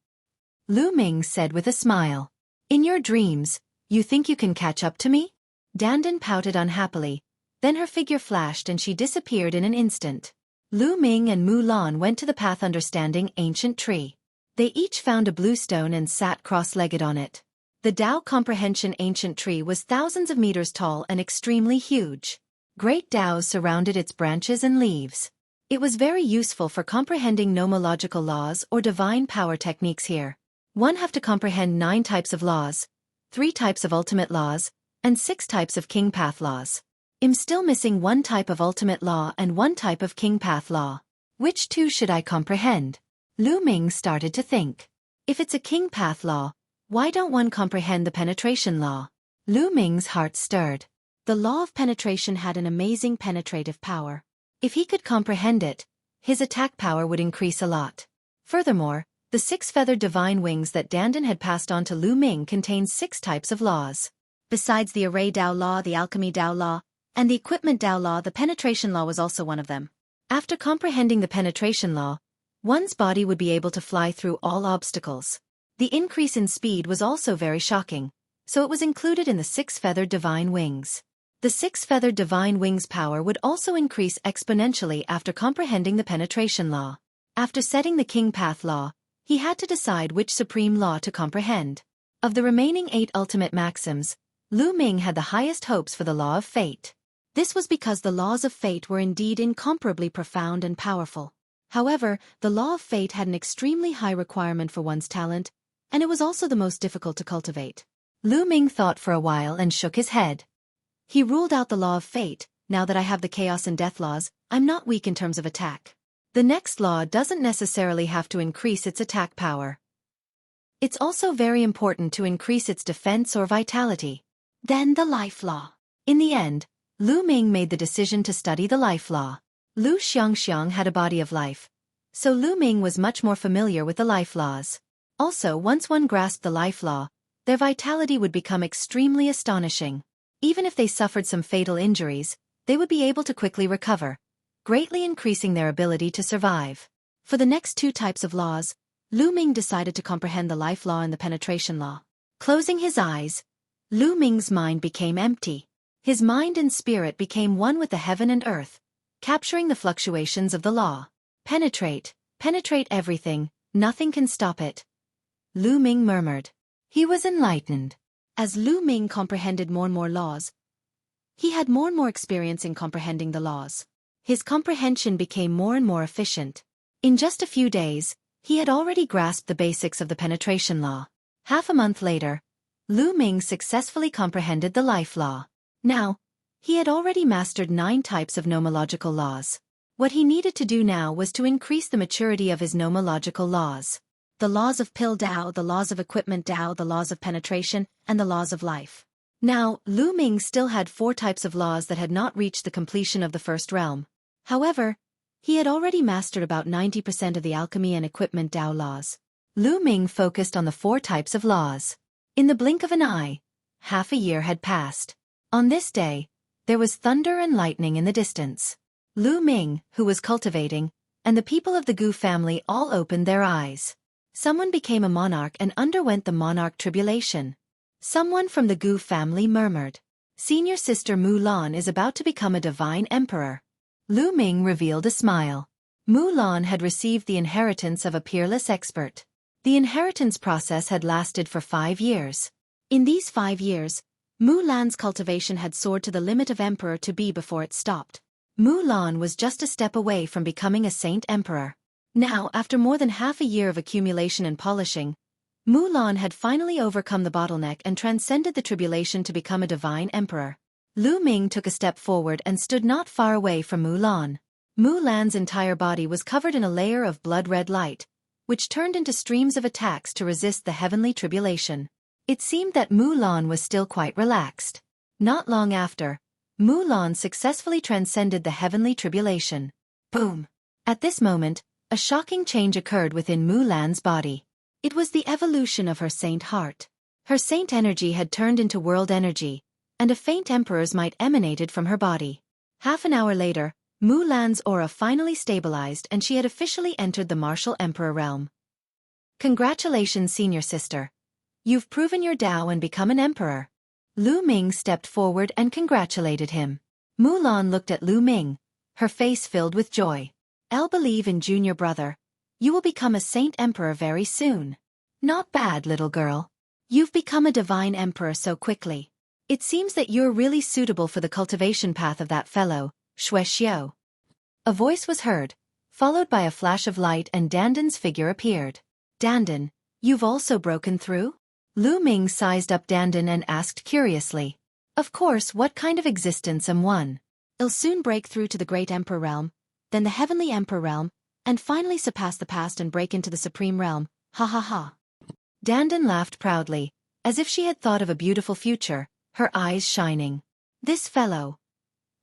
Lu Ming said with a smile. In your dreams, you think you can catch up to me? Dandan pouted unhappily, then her figure flashed and she disappeared in an instant. Lu Ming and Mulan went to the path understanding ancient tree. They each found a blue stone and sat cross-legged on it. The Tao Comprehension ancient tree was thousands of meters tall and extremely huge. Great Taos surrounded its branches and leaves. It was very useful for comprehending nomological laws or divine power techniques here. One have to comprehend 9 types of laws, 3 types of ultimate laws, and 6 types of king path laws. I'm still missing 1 type of ultimate law and 1 type of king path law. Which 2 should I comprehend? Lu Ming started to think. If it's a king path law, why don't one comprehend the penetration law? Lu Ming's heart stirred. The law of penetration had an amazing penetrative power. If he could comprehend it, his attack power would increase a lot. Furthermore, the 6 feathered divine wings that Dandan had passed on to Lu Ming contained 6 types of laws. Besides the array Tao law, the alchemy Tao law, and the equipment Tao law, the penetration law was also one of them. After comprehending the penetration law, one's body would be able to fly through all obstacles. The increase in speed was also very shocking, so it was included in the 6 feathered divine wings. The 6 feathered divine wings power would also increase exponentially after comprehending the penetration law. After setting the king path law, he had to decide which supreme law to comprehend. Of the remaining 8 ultimate maxims, Lu Ming had the highest hopes for the law of fate. This was because the laws of fate were indeed incomparably profound and powerful. However, the law of fate had an extremely high requirement for one's talent, and it was also the most difficult to cultivate. Lu Ming thought for a while and shook his head. He ruled out the law of fate. Now that I have the chaos and death laws, I'm not weak in terms of attack. The next law doesn't necessarily have to increase its attack power. It's also very important to increase its defense or vitality. Then the life law. In the end, Lu Ming made the decision to study the life law. Lu Xiangxiang had a body of life, so Lu Ming was much more familiar with the life laws. Also, once one grasped the life law, their vitality would become extremely astonishing. Even if they suffered some fatal injuries, they would be able to quickly recover, greatly increasing their ability to survive. For the next 2 types of laws, Lu Ming decided to comprehend the life law and the penetration law. Closing his eyes, Lu Ming's mind became empty. His mind and spirit became one with the heaven and earth, capturing the fluctuations of the law. Penetrate everything, nothing can stop it. Lu Ming murmured. He was enlightened. As Lu Ming comprehended more and more laws, he had more and more experience in comprehending the laws. His comprehension became more and more efficient. In just a few days, he had already grasped the basics of the penetration law. Half a month later, Lu Ming successfully comprehended the life law. Now, he had already mastered 9 types of nomological laws. What he needed to do now was to increase the maturity of his nomological laws. The laws of pill Tao, the laws of equipment Tao, the laws of penetration, and the laws of life. Now, Lu Ming still had 4 types of laws that had not reached the completion of the first realm. However, he had already mastered about 90% of the alchemy and equipment Tao laws. Lu Ming focused on the 4 types of laws. In the blink of an eye, half a year had passed. On this day, there was thunder and lightning in the distance. Lu Ming, who was cultivating, and the people of the Gu family all opened their eyes. Someone became a monarch and underwent the monarch tribulation. Someone from the Gu family murmured. Senior sister Mulan is about to become a divine emperor. Lu Ming revealed a smile. Mulan had received the inheritance of a peerless expert. The inheritance process had lasted for 5 years. In these 5 years, Mulan's cultivation had soared to the limit of emperor to be before it stopped. Mulan was just a step away from becoming a saint emperor. Now, after more than half a year of accumulation and polishing, Mulan had finally overcome the bottleneck and transcended the tribulation to become a divine emperor. Lu Ming took a step forward and stood not far away from Mulan. Mulan's entire body was covered in a layer of blood-red light, which turned into streams of attacks to resist the heavenly tribulation. It seemed that Mulan was still quite relaxed. Not long after, Mulan successfully transcended the heavenly tribulation. Boom! At this moment, a shocking change occurred within Mulan's body. It was the evolution of her saint heart. Her saint energy had turned into world energy, and a faint emperor's might emanated from her body. Half an hour later, Mulan's aura finally stabilized and she had officially entered the martial emperor realm. Congratulations, senior sister. You've proven your Tao and become an emperor. Lu Ming stepped forward and congratulated him. Mulan looked at Lu Ming, her face filled with joy. I'll believe in junior brother. You will become a saint emperor very soon. Not bad, little girl. You've become a divine emperor so quickly. It seems that you're really suitable for the cultivation path of that fellow, Xueqi. A voice was heard, followed by a flash of light and Dandan's figure appeared. Dandan, you've also broken through? Lu Ming sized up Dandan and asked curiously. Of course, what kind of existence am one? I'll soon break through to the great emperor realm, then the heavenly emperor realm, and finally surpass the past and break into the supreme realm, ha ha ha. Dandan laughed proudly, as if she had thought of a beautiful future, her eyes shining. This fellow.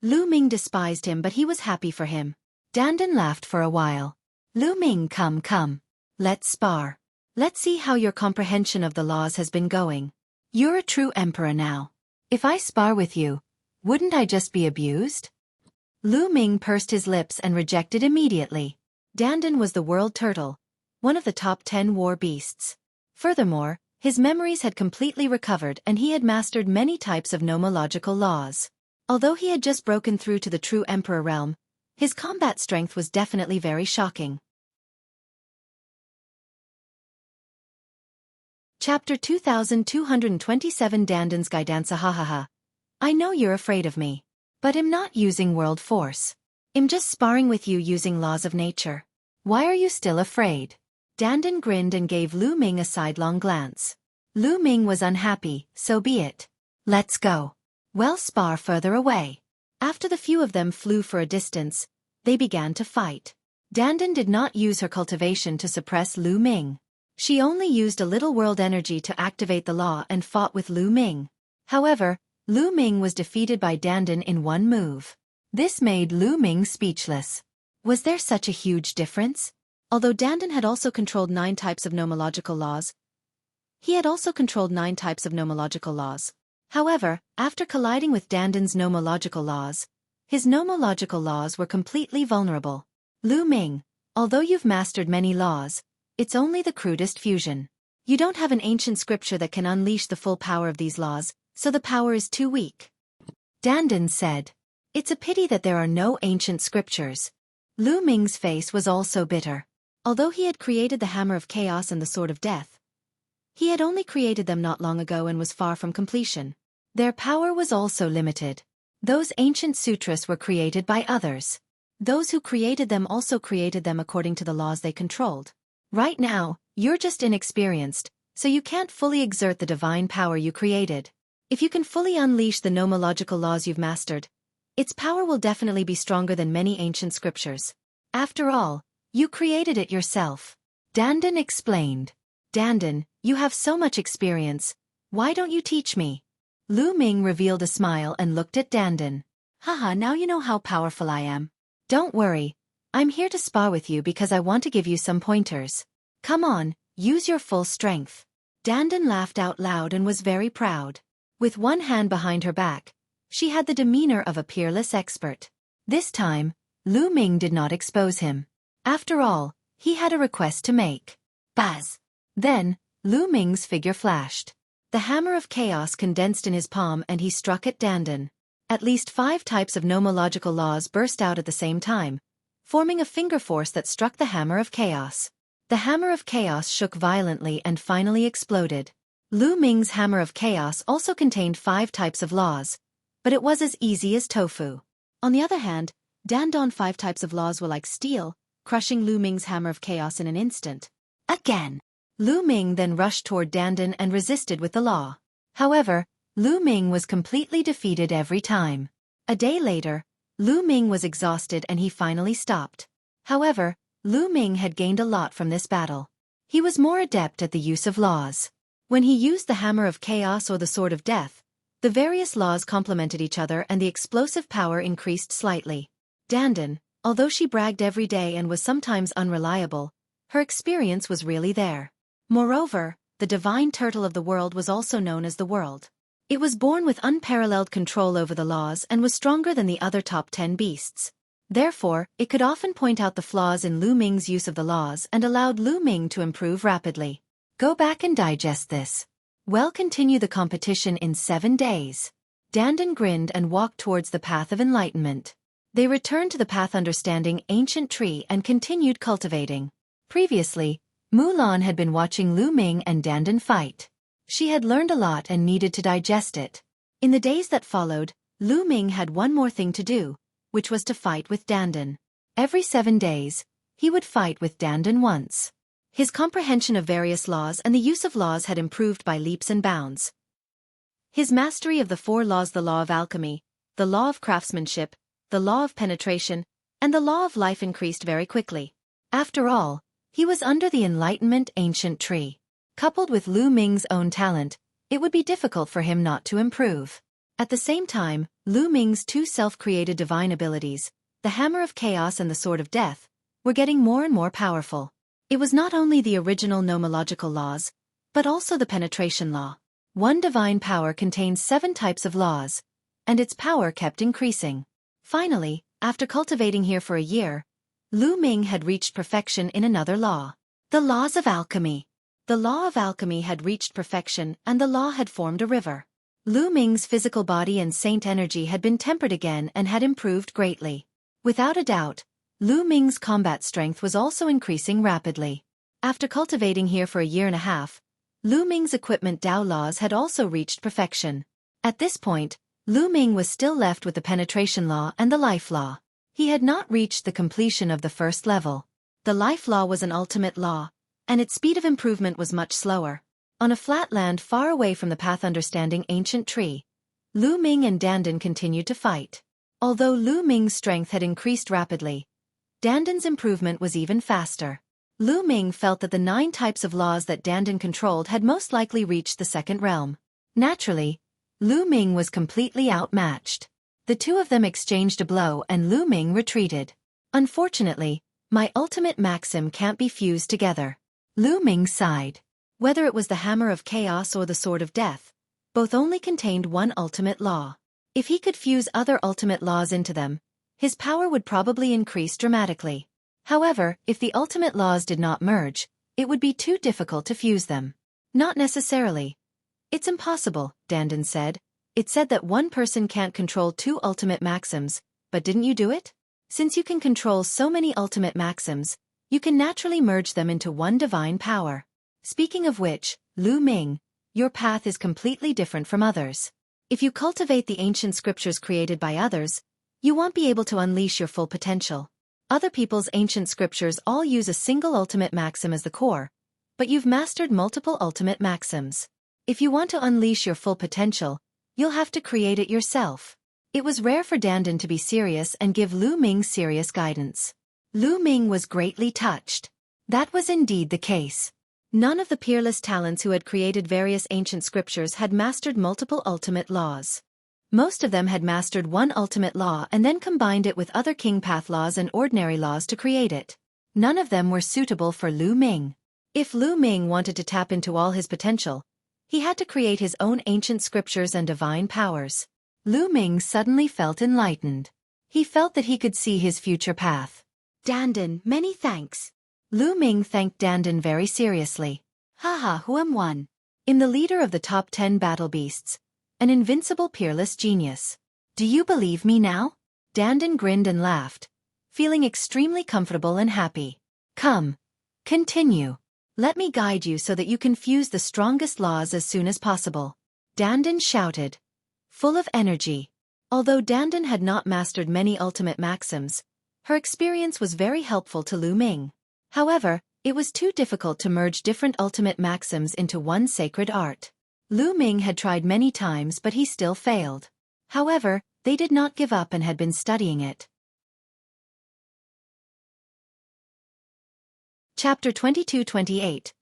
Lu Ming despised him but he was happy for him. Dandan laughed for a while. Lu Ming, come. Let's spar. Let's see how your comprehension of the laws has been going. You're a true emperor now. If I spar with you, wouldn't I just be abused? Lu Ming pursed his lips and rejected immediately. Dandan was the world turtle, one of the top 10 war beasts. Furthermore, his memories had completely recovered and he had mastered many types of nomological laws. Although he had just broken through to the true emperor realm, his combat strength was definitely very shocking. Chapter 2227 Dandan's Guidance. Ha. I know you're afraid of me. But I'm not using world force. I'm just sparring with you using laws of nature. Why are you still afraid? Dandan grinned and gave Lu Ming a sidelong glance. Lu Ming was unhappy, so be it. Let's go. Well, spar further away. After the few of them flew for a distance, they began to fight. Dandan did not use her cultivation to suppress Lu Ming. She only used a little world energy to activate the law and fought with Lu Ming. However, Lu Ming was defeated by Dandan in one move. This made Lu Ming speechless. Was there such a huge difference? Although Dandan had also controlled 9 types of nomological laws, However, after colliding with Dandan's nomological laws, his nomological laws were completely vulnerable. Lu Ming, although you've mastered many laws, it's only the crudest fusion. You don't have an ancient scripture that can unleash the full power of these laws, so the power is too weak. Dandan said. It's a pity that there are no ancient scriptures. Lu Ming's face was also bitter. Although he had created the Hammer of Chaos and the Sword of Death, he had only created them not long ago and was far from completion. Their power was also limited. Those ancient sutras were created by others. Those who created them also created them according to the laws they controlled. Right now, you're just inexperienced, so you can't fully exert the divine power you created. If you can fully unleash the nomological laws you've mastered, its power will definitely be stronger than many ancient scriptures. After all, you created it yourself. Dandan explained. Dandan, you have so much experience. Why don't you teach me? Lu Ming revealed a smile and looked at Dandan. Haha, now you know how powerful I am. Don't worry. I'm here to spar with you because I want to give you some pointers. Come on, use your full strength. Dandan laughed out loud and was very proud. With one hand behind her back, she had the demeanor of a peerless expert. This time, Lu Ming did not expose him. After all, he had a request to make. Buzz! Then, Lu Ming's figure flashed. The Hammer of Chaos condensed in his palm and he struck at Dandan. At least 5 types of nomological laws burst out at the same time, forming a finger force that struck the Hammer of Chaos. The Hammer of Chaos shook violently and finally exploded. Lu Ming's Hammer of Chaos also contained 5 types of laws, but it was as easy as tofu. On the other hand, Dandan's 5 types of laws were like steel, crushing Lu Ming's Hammer of Chaos in an instant. Again! Lu Ming then rushed toward Dandan and resisted with the law. However, Lu Ming was completely defeated every time. A day later, Lu Ming was exhausted and he finally stopped. However, Lu Ming had gained a lot from this battle. He was more adept at the use of laws. When he used the hammer of chaos or the sword of death, the various laws complemented each other and the explosive power increased slightly. Dandan, although she bragged every day and was sometimes unreliable, her experience was really there. Moreover, the divine turtle of the world was also known as the world. It was born with unparalleled control over the laws and was stronger than the other top 10 beasts. Therefore, it could often point out the flaws in Lu Ming's use of the laws and allowed Lu Ming to improve rapidly. Go back and digest this. We'll continue the competition in 7 days. Dandan grinned and walked towards the path of enlightenment. They returned to the path understanding ancient tree and continued cultivating. Previously, Mulan had been watching Lu Ming and Dandan fight. She had learned a lot and needed to digest it. In the days that followed, Lu Ming had one more thing to do, which was to fight with Dandan. Every 7 days, he would fight with Dandan once. His comprehension of various laws and the use of laws had improved by leaps and bounds. His mastery of the 4 laws, the law of alchemy, the law of craftsmanship, the law of penetration, and the law of life, increased very quickly. After all, he was under the enlightenment ancient tree. Coupled with Lu Ming's own talent, it would be difficult for him not to improve. At the same time, Lu Ming's 2 self-created divine abilities, the hammer of chaos and the sword of death, were getting more and more powerful. It was not only the original nomological laws, but also the penetration law. One divine power contains 7 types of laws, and its power kept increasing. Finally, after cultivating here for a year, Lu Ming had reached perfection in another law. The laws of alchemy. The law of alchemy had reached perfection and the law had formed a river. Lu Ming's physical body and saint energy had been tempered again and had improved greatly. Without a doubt, Lu Ming's combat strength was also increasing rapidly. After cultivating here for a year and a half, Lu Ming's equipment Dao laws had also reached perfection. At this point, Lu Ming was still left with the penetration law and the life law. He had not reached the completion of the first level. The life law was an ultimate law, and its speed of improvement was much slower. On a flat land far away from the path understanding ancient tree, Lu Ming and Dandan continued to fight. Although Lu Ming's strength had increased rapidly, Dandan's improvement was even faster. Lu Ming felt that the 9 types of laws that Dandan controlled had most likely reached the second realm. Naturally, Lu Ming was completely outmatched. The 2 of them exchanged a blow and Lu Ming retreated. Unfortunately, my ultimate maxim can't be fused together. Lu Ming sighed. Whether it was the hammer of chaos or the sword of death, both only contained one ultimate law. If he could fuse other ultimate laws into them, his power would probably increase dramatically. However, if the ultimate laws did not merge, it would be too difficult to fuse them. Not necessarily. It's impossible, Dandan said. It said that one person can't control 2 ultimate maxims, but didn't you do it? Since you can control so many ultimate maxims, you can naturally merge them into one divine power. Speaking of which, Lu Ming, your path is completely different from others. If you cultivate the ancient scriptures created by others, you won't be able to unleash your full potential. Other people's ancient scriptures all use a single ultimate maxim as the core, but you've mastered multiple ultimate maxims. If you want to unleash your full potential, you'll have to create it yourself. It was rare for Dandan to be serious and give Lu Ming serious guidance. Lu Ming was greatly touched. That was indeed the case. None of the peerless talents who had created various ancient scriptures had mastered multiple ultimate laws. Most of them had mastered one ultimate law and then combined it with other king path laws and ordinary laws to create it. None of them were suitable for Lu Ming. If Lu Ming wanted to tap into all his potential, he had to create his own ancient scriptures and divine powers. Lu Ming suddenly felt enlightened. He felt that he could see his future path. Dandan, many thanks. Lu Ming thanked Dandan very seriously. Haha, who am one? In the leader of the top 10 battle beasts, an invincible peerless genius. Do you believe me now? Dandan grinned and laughed, feeling extremely comfortable and happy. Come, continue. Let me guide you so that you can fuse the strongest laws as soon as possible. Dandan shouted, full of energy. Although Dandan had not mastered many ultimate maxims, her experience was very helpful to Lu Ming. However, it was too difficult to merge different ultimate maxims into one sacred art. Lu Ming had tried many times but he still failed. However, they did not give up and had been studying it. Chapter 22-28,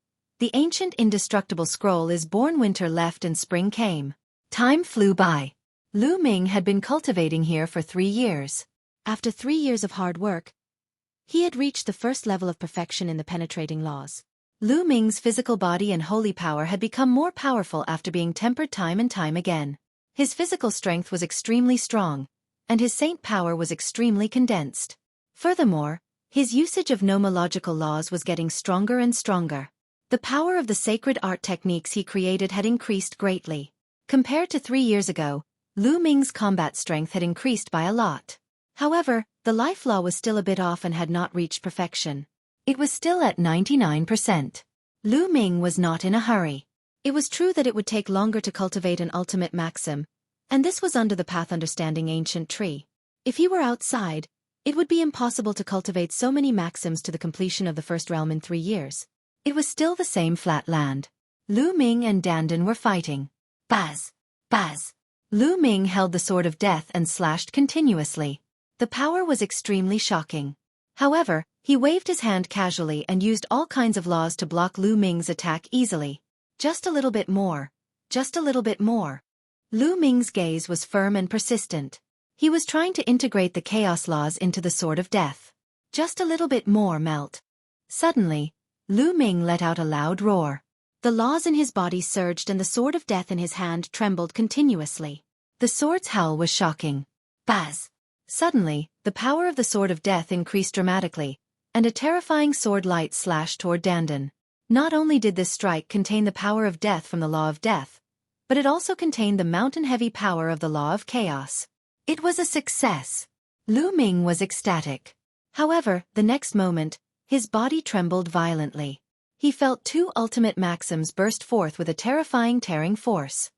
The ancient indestructible scroll is born, winter left and spring came. Time flew by. Lu Ming had been cultivating here for 3 years. After 3 years of hard work, he had reached the first level of perfection in the penetrating laws. Lu Ming's physical body and holy power had become more powerful after being tempered time and time again. His physical strength was extremely strong, and his saint power was extremely condensed. Furthermore, his usage of nomological laws was getting stronger and stronger. The power of the sacred art techniques he created had increased greatly. Compared to 3 years ago, Lu Ming's combat strength had increased by a lot. However, the life law was still a bit off and had not reached perfection. It was still at 99%. Lu Ming was not in a hurry. It was true that it would take longer to cultivate an ultimate maxim, and this was under the path understanding ancient tree. If he were outside, it would be impossible to cultivate so many maxims to the completion of the first realm in 3 years. It was still the same flat land. Lu Ming and Dandan were fighting. Buzz! Buzz! Lu Ming held the sword of death and slashed continuously. The power was extremely shocking. However, he waved his hand casually and used all kinds of laws to block Lu Ming's attack easily. Just a little bit more. Just a little bit more. Lu Ming's gaze was firm and persistent. He was trying to integrate the chaos laws into the sword of death. Just a little bit more, melt. Suddenly, Lu Ming let out a loud roar. The laws in his body surged and the sword of death in his hand trembled continuously. The sword's howl was shocking. Buzz! Suddenly, the power of the sword of death increased dramatically, and a terrifying sword light slashed toward Dandan. Not only did this strike contain the power of death from the law of death, but it also contained the mountain-heavy power of the law of chaos. It was a success. Lu Ming was ecstatic. However, the next moment, his body trembled violently. He felt 2 ultimate maxims burst forth with a terrifying tearing force.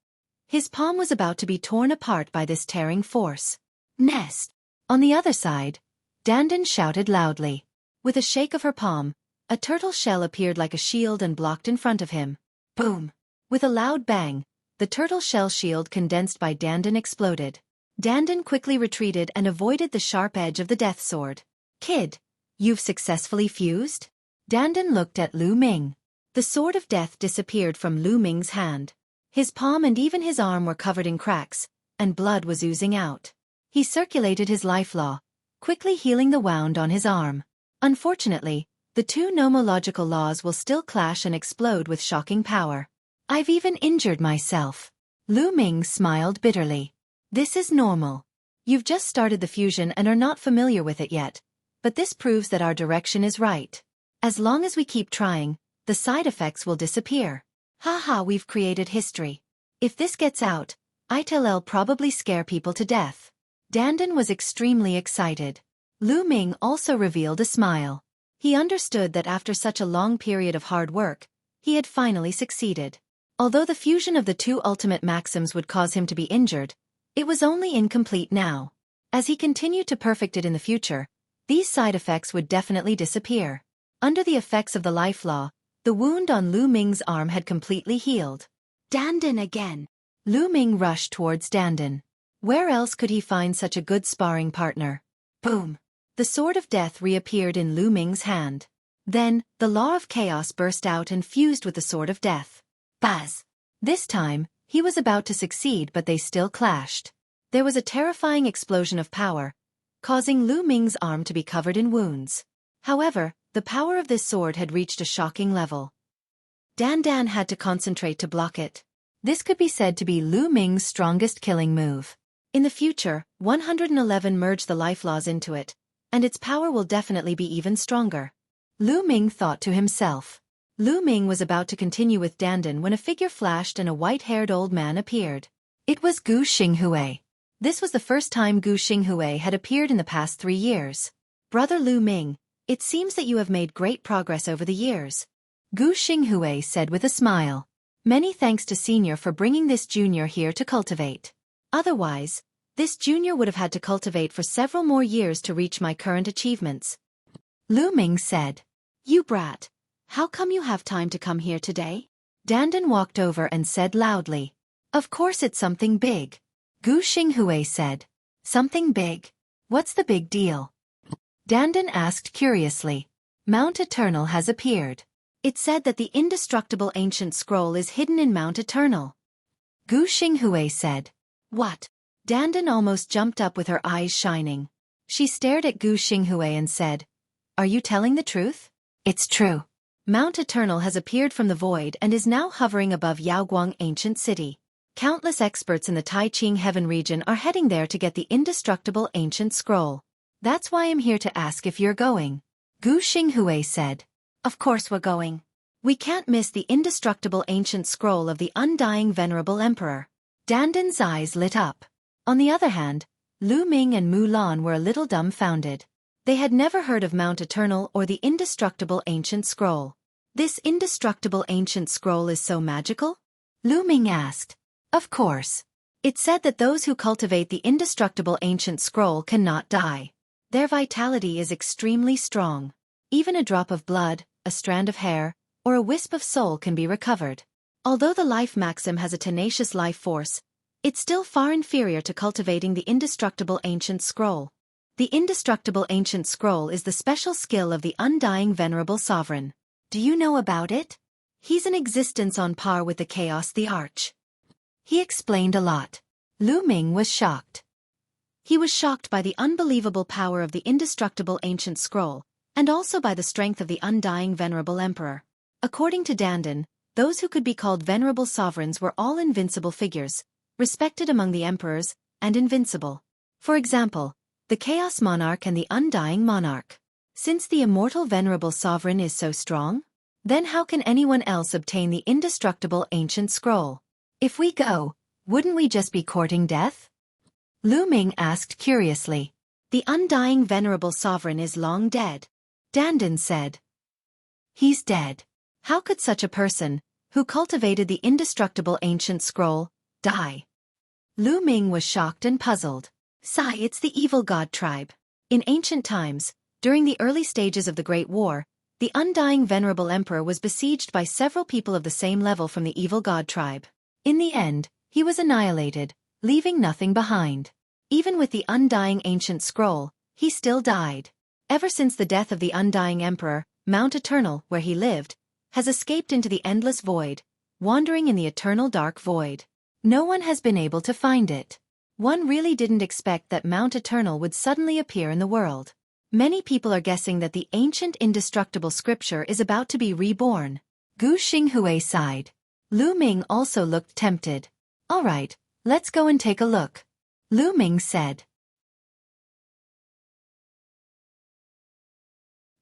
His palm was about to be torn apart by this tearing force. Nest! On the other side, Dandan shouted loudly. With a shake of her palm, a turtle shell appeared like a shield and blocked in front of him. Boom! With a loud bang, the turtle shell shield condensed by Dandan exploded. Dandan quickly retreated and avoided the sharp edge of the death sword. Kid, you've successfully fused? Dandan looked at Lu Ming. The sword of death disappeared from Lu Ming's hand. His palm and even his arm were covered in cracks, and blood was oozing out. He circulated his life law, quickly healing the wound on his arm. Unfortunately, the 2 nomological laws will still clash and explode with shocking power. I've even injured myself. Lu Ming smiled bitterly. This is normal. You've just started the fusion and are not familiar with it yet, but this proves that our direction is right. As long as we keep trying, the side effects will disappear. Haha, we've created history. If this gets out, it'll probably scare people to death. Dandan was extremely excited. Lu Ming also revealed a smile. He understood that after such a long period of hard work, he had finally succeeded. Although the fusion of the 2 ultimate maxims would cause him to be injured, it was only incomplete now. As he continued to perfect it in the future, these side effects would definitely disappear. Under the effects of the life law, the wound on Lu Ming's arm had completely healed. Dandan again! Lu Ming rushed towards Dandan. Where else could he find such a good sparring partner? Boom! The sword of death reappeared in Lu Ming's hand. Then, the law of chaos burst out and fused with the sword of death. Buzz! This time, he was about to succeed, but they still clashed. There was a terrifying explosion of power, causing Lu Ming's arm to be covered in wounds. However, the power of this sword had reached a shocking level. Dandan had to concentrate to block it. This could be said to be Lu Ming's strongest killing move. In the future, 111 merged the life laws into it, and its power will definitely be even stronger. Lu Ming thought to himself. Lu Ming was about to continue with Dandan when a figure flashed and a white-haired old man appeared. It was Gu Xinghui. This was the first time Gu Xinghui had appeared in the past 3 years. Brother Lu Ming, it seems that you have made great progress over the years. Gu Xinghui said with a smile. Many thanks to Senior for bringing this junior here to cultivate. Otherwise, this junior would have had to cultivate for several more years to reach my current achievements. Lu Ming said. You brat, how come you have time to come here today? Dandan walked over and said loudly. Of course it's something big. Gu Xinghui said. Something big? What's the big deal? Dandan asked curiously. Mount Eternal has appeared. It said that the indestructible ancient scroll is hidden in Mount Eternal. Gu Xinghui said. What? Dandan almost jumped up with her eyes shining. She stared at Gu Xinghui and said, Are you telling the truth? It's true. Mount Eternal has appeared from the void and is now hovering above Yaoguang Ancient City. Countless experts in the Taiqing Heaven region are heading there to get the indestructible ancient scroll. That's why I'm here to ask if you're going. Gu Xinghui said. Of course we're going. We can't miss the indestructible ancient scroll of the undying venerable emperor. Dandan's eyes lit up. On the other hand, Lu Ming and Mu Lan were a little dumbfounded. They had never heard of Mount Eternal or the indestructible ancient scroll. This indestructible ancient scroll is so magical? Lu Ming asked. Of course. It said that those who cultivate the indestructible ancient scroll cannot die. Their vitality is extremely strong. Even a drop of blood, a strand of hair, or a wisp of soul can be recovered. Although the life maxim has a tenacious life force, it's still far inferior to cultivating the indestructible ancient scroll. The indestructible ancient scroll is the special skill of the undying venerable sovereign. Do you know about it? He's an existence on par with the Chaos the Arch. He explained a lot. Lu Ming was shocked. He was shocked by the unbelievable power of the indestructible ancient scroll, and also by the strength of the undying venerable emperor. According to Dandan, those who could be called venerable sovereigns were all invincible figures, respected among the emperors, and invincible. For example, the Chaos Monarch and the Undying Monarch. Since the immortal venerable sovereign is so strong, then how can anyone else obtain the indestructible ancient scroll? If we go, wouldn't we just be courting death? Lu Ming asked curiously. The undying venerable sovereign is long dead. Dandan said. He's dead. How could such a person, who cultivated the indestructible ancient scroll, die? Lu Ming was shocked and puzzled. Sigh, it's the evil god tribe. In ancient times, during the early stages of the Great War, the undying venerable emperor was besieged by several people of the same level from the evil god tribe. In the end, he was annihilated, leaving nothing behind. Even with the undying ancient scroll, he still died. Ever since the death of the undying emperor, Mount Eternal, where he lived, has escaped into the endless void, wandering in the eternal dark void. No one has been able to find it. One really didn't expect that Mount Eternal would suddenly appear in the world. Many people are guessing that the ancient indestructible scripture is about to be reborn. Gu Xinghui sighed. Lu Ming also looked tempted. All right, let's go and take a look. Lu Ming said.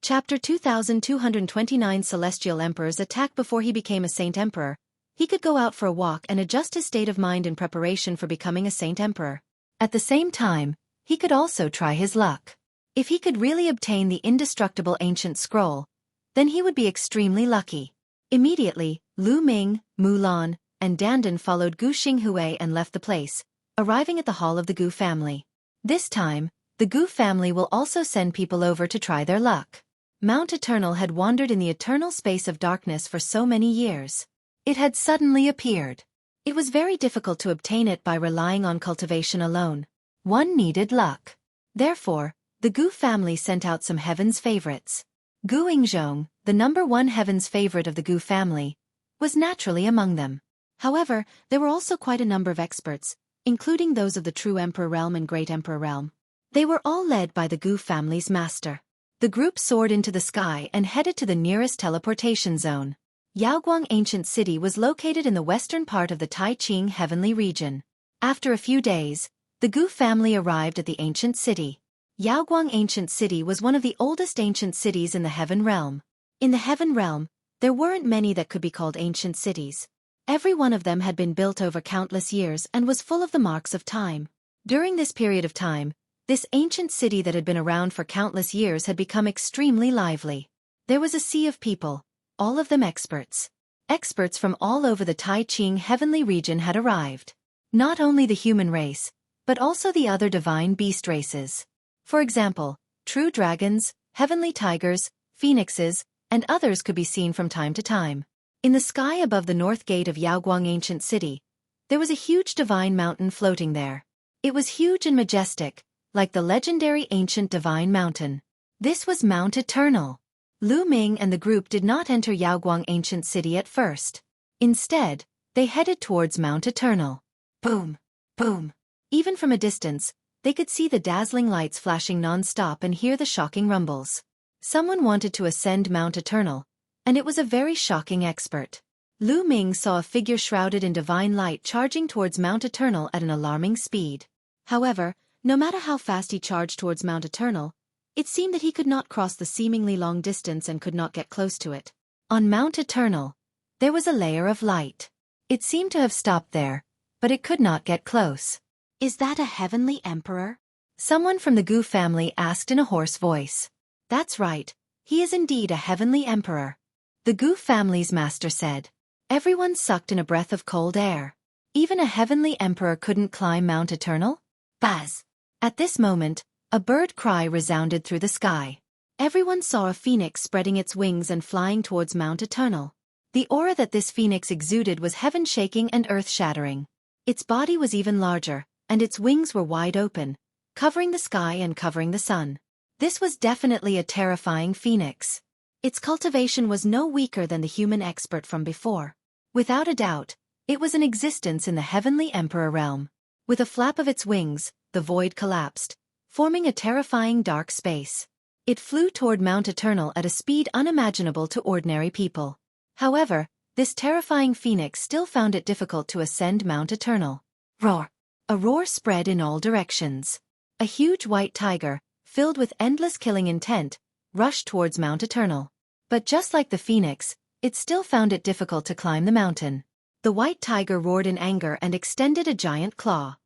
Chapter 2229 Celestial Emperors attack. Before he became a Saint Emperor, he could go out for a walk and adjust his state of mind in preparation for becoming a Saint Emperor. At the same time, he could also try his luck. If he could really obtain the indestructible ancient scroll, then he would be extremely lucky. Immediately, Lu Ming, Mu Lan, and Dandan followed Gu Xinghui and left the place, arriving at the hall of the Gu family. This time, the Gu family will also send people over to try their luck. Mount Eternal had wandered in the eternal space of darkness for so many years. It had suddenly appeared. It was very difficult to obtain it by relying on cultivation alone. One needed luck. Therefore, the Gu family sent out some heaven's favorites. Gu Yingzhong, the #1 heaven's favorite of the Gu family, was naturally among them. However, there were also quite a number of experts, including those of the True Emperor Realm and Great Emperor Realm. They were all led by the Gu family's master. The group soared into the sky and headed to the nearest teleportation zone. Yaoguang Ancient City was located in the western part of the Taiqing Heavenly region. After a few days, the Gu family arrived at the ancient city. Yaoguang Ancient City was one of the oldest ancient cities in the Heaven Realm. In the Heaven Realm, there weren't many that could be called ancient cities. Every one of them had been built over countless years and was full of the marks of time. During this period of time, this ancient city that had been around for countless years had become extremely lively. There was a sea of people, all of them experts. Experts from all over the Taiqing Heavenly region had arrived. Not only the human race, but also the other divine beast races. For example, true dragons, heavenly tigers, phoenixes, and others could be seen from time to time. In the sky above the north gate of Yaoguang Ancient City, there was a huge divine mountain floating there. It was huge and majestic, like the legendary ancient divine mountain. This was Mount Eternal. Lu Ming and the group did not enter Yaoguang Ancient City at first. Instead, they headed towards Mount Eternal. Boom! Boom! Even from a distance, they could see the dazzling lights flashing non-stop and hear the shocking rumbles. Someone wanted to ascend Mount Eternal, and it was a very shocking expert. Lu Ming saw a figure shrouded in divine light charging towards Mount Eternal at an alarming speed. However, no matter how fast he charged towards Mount Eternal, it seemed that he could not cross the seemingly long distance and could not get close to it. On Mount Eternal, there was a layer of light. It seemed to have stopped there, but it could not get close. "Is that a heavenly emperor?" someone from the Gu family asked in a hoarse voice. "That's right, he is indeed a heavenly emperor," the Gu family's master said. Everyone sucked in a breath of cold air. Even a heavenly emperor couldn't climb Mount Eternal? Buzz! At this moment, a bird cry resounded through the sky. Everyone saw a phoenix spreading its wings and flying towards Mount Eternal. The aura that this phoenix exuded was heaven-shaking and earth-shattering. Its body was even larger, and its wings were wide open, covering the sky and covering the sun. This was definitely a terrifying phoenix. Its cultivation was no weaker than the human expert from before. Without a doubt, it was in existence in the Heavenly Emperor realm. With a flap of its wings, the void collapsed, forming a terrifying dark space. It flew toward Mount Eternal at a speed unimaginable to ordinary people. However, this terrifying phoenix still found it difficult to ascend Mount Eternal. Roar! A roar spread in all directions. A huge white tiger, filled with endless killing intent, rushed towards Mount Eternal. But just like the phoenix, it still found it difficult to climb the mountain. The white tiger roared in anger and extended a giant claw.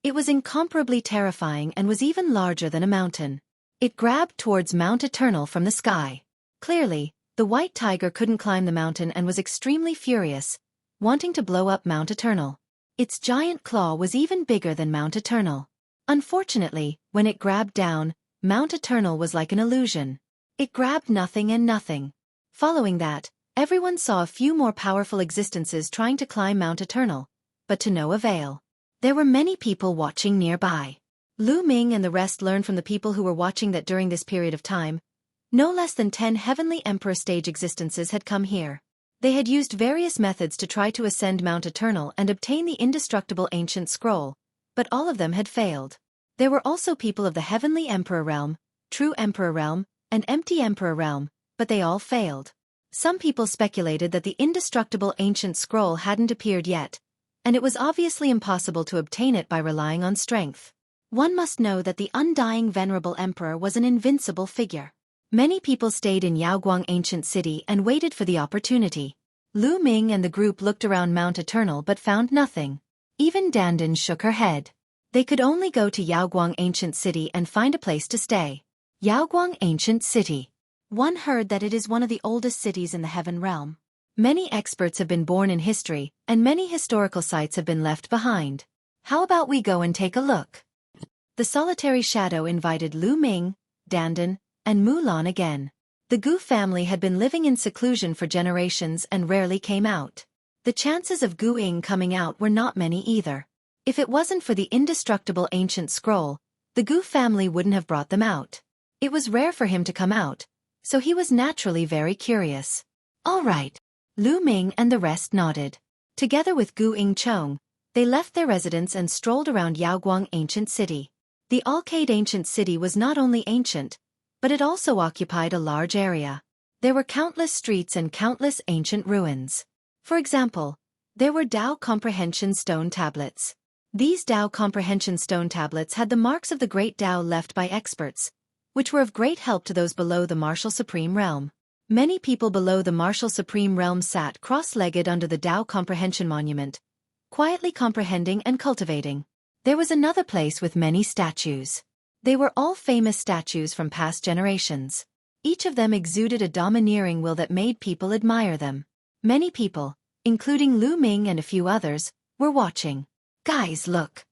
It was incomparably terrifying and was even larger than a mountain. It grabbed towards Mount Eternal from the sky. Clearly, the white tiger couldn't climb the mountain and was extremely furious, wanting to blow up Mount Eternal. Its giant claw was even bigger than Mount Eternal. Unfortunately, when it grabbed down, Mount Eternal was like an illusion. It grabbed nothing and nothing. Following that, everyone saw a few more powerful existences trying to climb Mount Eternal, but to no avail. There were many people watching nearby. Lu Ming and the rest learned from the people who were watching that during this period of time, no less than 10 Heavenly Emperor stage existences had come here. They had used various methods to try to ascend Mount Eternal and obtain the indestructible ancient scroll, but all of them had failed. There were also people of the Heavenly Emperor realm, True Emperor realm, and Empty Emperor realm, but they all failed. Some people speculated that the indestructible ancient scroll hadn't appeared yet, and it was obviously impossible to obtain it by relying on strength. One must know that the undying venerable emperor was an invincible figure. Many people stayed in Yaoguang Ancient City and waited for the opportunity. Lu Ming and the group looked around Mount Eternal but found nothing. Even Dandan shook her head. They could only go to Yaoguang Ancient City and find a place to stay. Yaoguang Ancient City. One heard that it is one of the oldest cities in the Heaven Realm. Many experts have been born in history, and many historical sites have been left behind. How about we go and take a look? The solitary shadow invited Lu Ming, Dandan, and Mulan again. The Gu family had been living in seclusion for generations and rarely came out. The chances of Gu Ying coming out were not many either. If it wasn't for the indestructible ancient scroll, the Gu family wouldn't have brought them out. It was rare for him to come out, so he was naturally very curious. All right. Lu Ming and the rest nodded. Together with Gu Ying-chong, they left their residence and strolled around Yaoguang Ancient City. The Alcade Ancient City was not only ancient, but it also occupied a large area. There were countless streets and countless ancient ruins. For example, there were Tao Comprehension Stone Tablets. These Tao Comprehension Stone Tablets had the marks of the great Tao left by experts, which were of great help to those below the Martial Supreme Realm. Many people below the Martial Supreme Realm sat cross-legged under the Tao Comprehension Monument, quietly comprehending and cultivating. There was another place with many statues. They were all famous statues from past generations. Each of them exuded a domineering will that made people admire them. Many people, including Lu Ming and a few others, were watching. Guys, look.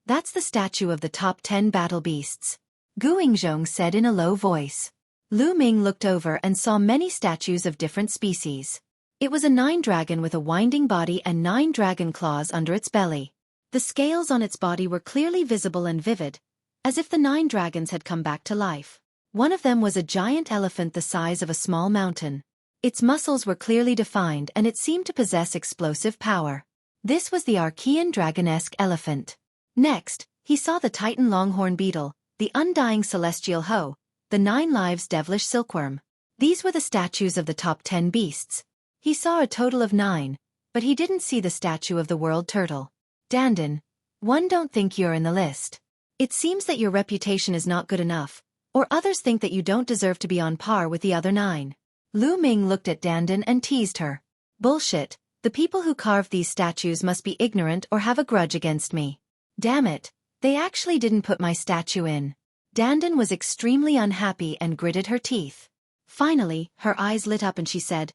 That's the statue of the top 10 battle beasts, Gu Yingzhong said in a low voice. Lu Ming looked over and saw many statues of different species. It was a 9 dragon with a winding body and 9 dragon claws under its belly. The scales on its body were clearly visible and vivid, as if the 9 dragons had come back to life. One of them was a giant elephant the size of a small mountain. Its muscles were clearly defined and it seemed to possess explosive power. This was the Archean dragonesque elephant. Next, he saw the Titan longhorn beetle, the undying celestial hoe, the 9 lives devilish silkworm. These were the statues of the top 10 beasts. He saw a total of 9, but he didn't see the statue of the world turtle. Dandan, one don't think you're in the list. It seems that your reputation is not good enough, or others think that you don't deserve to be on par with the other 9. Lu Ming looked at Dandan and teased her. Bullshit, the people who carved these statues must be ignorant or have a grudge against me. Damn it, they actually didn't put my statue in. Dandan was extremely unhappy and gritted her teeth. Finally, her eyes lit up and she said,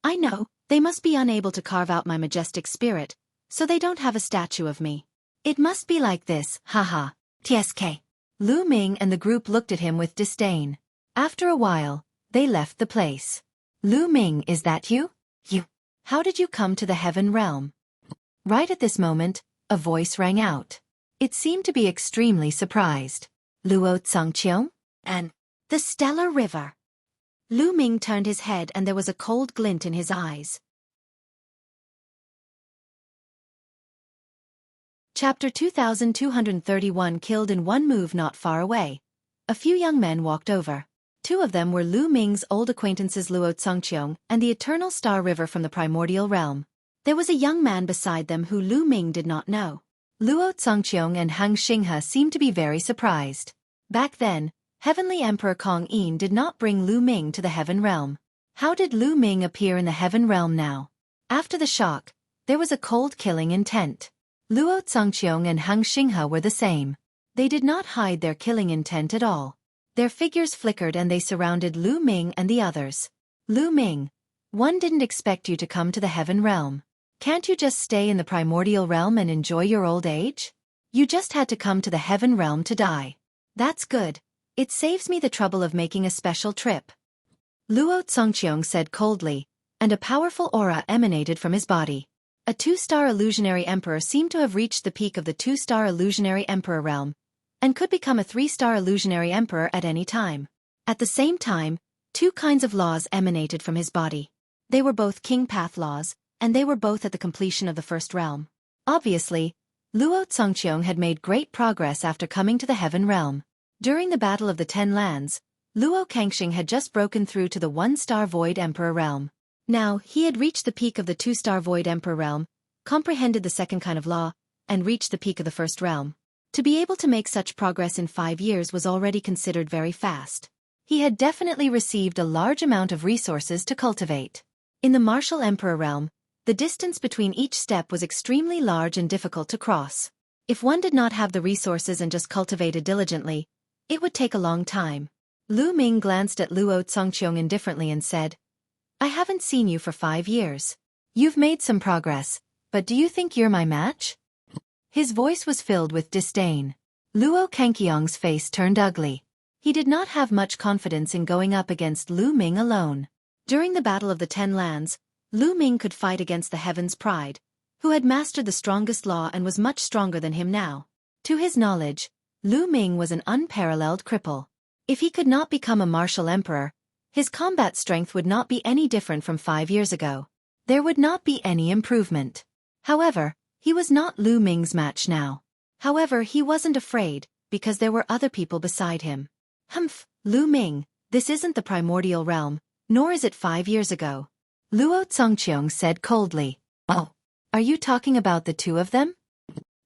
I know, they must be unable to carve out my majestic spirit, so they don't have a statue of me. It must be like this, haha. TSK. Lu Ming and the group looked at him with disdain. After a while, they left the place. Lu Ming, is that you? You. How did you come to the heaven realm? Right at this moment, a voice rang out. It seemed to be extremely surprised. Luo Tsangqiong? And the stellar river. Lu Ming turned his head and there was a cold glint in his eyes. Chapter 2231 Killed in one move not far away. A few young men walked over. 2 of them were Lu Ming's old acquaintances Luo Tsangqiong and the eternal star river from the primordial realm. There was a young man beside them who Lu Ming did not know. Luo Tsangqiong and Hang Xinghe seemed to be very surprised. Back then, Heavenly Emperor Kong Yin did not bring Lu Ming to the heaven realm. How did Lu Ming appear in the heaven realm now? After the shock, there was a cold killing intent. Luo Tsangqiong and Hang Xinghe were the same. They did not hide their killing intent at all. Their figures flickered and they surrounded Lu Ming and the others. Lu Ming, one didn't expect you to come to the heaven realm. Can't you just stay in the primordial realm and enjoy your old age? You just had to come to the heaven realm to die. That's good. It saves me the trouble of making a special trip. Luo Tsangqiong said coldly, and a powerful aura emanated from his body. A 2-star illusionary emperor seemed to have reached the peak of the 2-star illusionary emperor realm, and could become a 3-star illusionary emperor at any time. At the same time, 2 kinds of laws emanated from his body. They were both king path laws, and they were both at the completion of the first realm. Obviously, Luo Tsangqiong had made great progress after coming to the heaven realm. During the Battle of the 10 Lands, Luo Kangxing had just broken through to the 1-star Void Emperor realm. Now, he had reached the peak of the 2-star Void Emperor realm, comprehended the second kind of law, and reached the peak of the first realm. To be able to make such progress in 5 years was already considered very fast. He had definitely received a large amount of resources to cultivate. In the Martial Emperor realm, the distance between each step was extremely large and difficult to cross. If one did not have the resources and just cultivated diligently, it would take a long time. Lu Ming glanced at Luo Tsangqiong indifferently and said, I haven't seen you for 5 years. You've made some progress, but do you think you're my match? His voice was filled with disdain. Luo Kangqiong's face turned ugly. He did not have much confidence in going up against Lu Ming alone. During the Battle of the 10 Lands, Lu Ming could fight against the Heaven's Pride, who had mastered the strongest law and was much stronger than him now. To his knowledge, Lu Ming was an unparalleled cripple. If he could not become a martial emperor, his combat strength would not be any different from 5 years ago. There would not be any improvement. However, he was not Lu Ming's match now. However, he wasn't afraid, because there were other people beside him. Humph, Lu Ming, this isn't the primordial realm, nor is it 5 years ago. Luo Tsangqiong said coldly. Oh, are you talking about the 2 of them?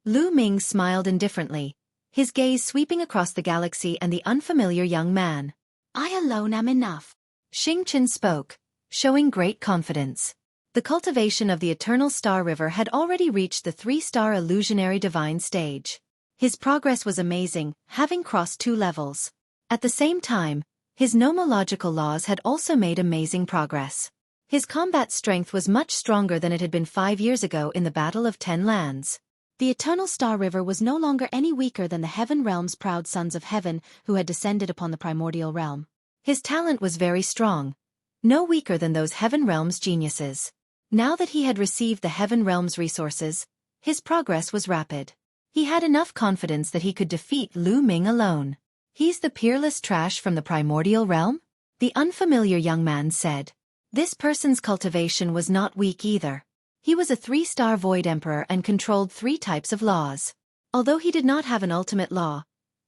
Lu Ming smiled indifferently, his gaze sweeping across the galaxy and the unfamiliar young man. I alone am enough. Xing Chen spoke, showing great confidence. The cultivation of the Eternal Star River had already reached the 3-star illusionary divine stage. His progress was amazing, having crossed 2 levels. At the same time, his nomological laws had also made amazing progress. His combat strength was much stronger than it had been 5 years ago in the Battle of 10 Lands. The Eternal Star River was no longer any weaker than the Heaven Realm's proud sons of heaven who had descended upon the primordial realm. His talent was very strong, no weaker than those Heaven Realm's geniuses. Now that he had received the Heaven Realm's resources, his progress was rapid. He had enough confidence that he could defeat Lu Ming alone. He's the peerless trash from the primordial realm? The unfamiliar young man said. This person's cultivation was not weak either. He was a 3-star Void Emperor and controlled 3 types of laws. Although he did not have an ultimate law,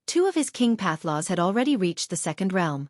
2 of his king path laws had already reached the 2nd realm.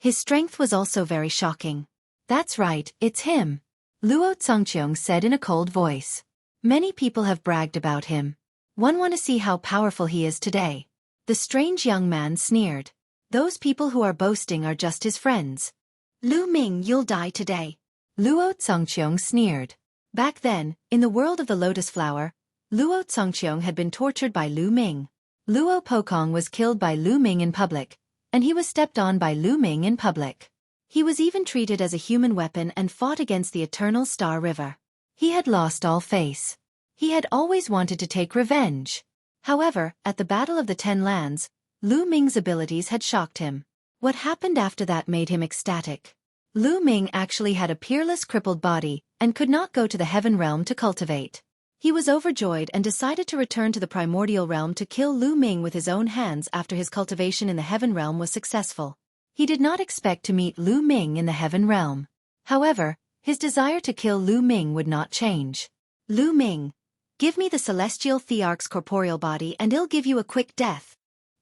His strength was also very shocking. That's right, it's him, Luo Congqiong said in a cold voice. Many people have bragged about him. Want to see how powerful he is today. The strange young man sneered. Those people who are boasting are just his friends. Lu Ming, you'll die today. Luo Congqiong sneered. Back then, in the world of the lotus flower, Luo Congqiong had been tortured by Lu Ming. Luo Pokong was killed by Lu Ming in public, and he was stepped on by Lu Ming in public. He was even treated as a human weapon and fought against the eternal Star River. He had lost all face. He had always wanted to take revenge. However, at the Battle of the 10 Lands, Lu Ming's abilities had shocked him. What happened after that made him ecstatic. Lu Ming actually had a peerless crippled body and could not go to the heaven realm to cultivate. He was overjoyed and decided to return to the primordial realm to kill Lu Ming with his own hands after his cultivation in the heaven realm was successful. He did not expect to meet Lu Ming in the heaven realm. However, his desire to kill Lu Ming would not change. Lu Ming, give me the celestial thearch's corporeal body and I'll give you a quick death,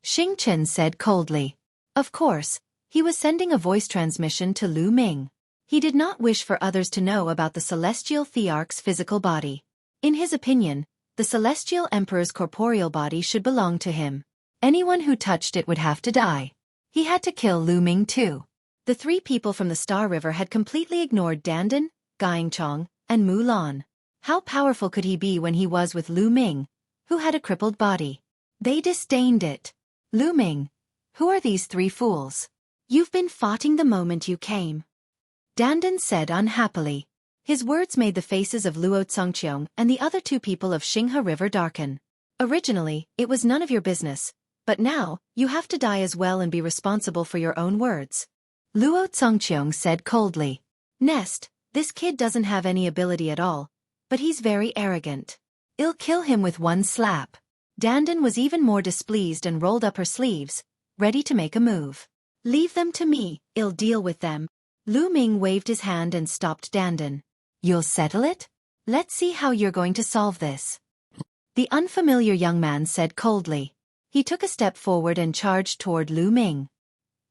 Xing Chen said coldly. Of course, he was sending a voice transmission to Lu Ming. He did not wish for others to know about the celestial thearch's physical body. In his opinion, the celestial emperor's corporeal body should belong to him. Anyone who touched it would have to die. He had to kill Lu Ming too. The 3 people from the Star River had completely ignored Dandan, Gaingchong, and Mulan. How powerful could he be when he was with Lu Ming, who had a crippled body? They disdained it. Lu Ming, who are these 3 fools? You've been fighting the moment you came, Dandan said unhappily. His words made the faces of Luo Congqiong and the other 2 people of Xinghe River darken. Originally, it was none of your business, but now, you have to die as well and be responsible for your own words, Luo Congqiong said coldly. Nest, this kid doesn't have any ability at all, but he's very arrogant. I'll kill him with one slap. Dandan was even more displeased and rolled up her sleeves, ready to make a move. Leave them to me, I'll deal with them. Lu Ming waved his hand and stopped Dandan. You'll settle it? Let's see how you're going to solve this, the unfamiliar young man said coldly. He took a step forward and charged toward Lu Ming.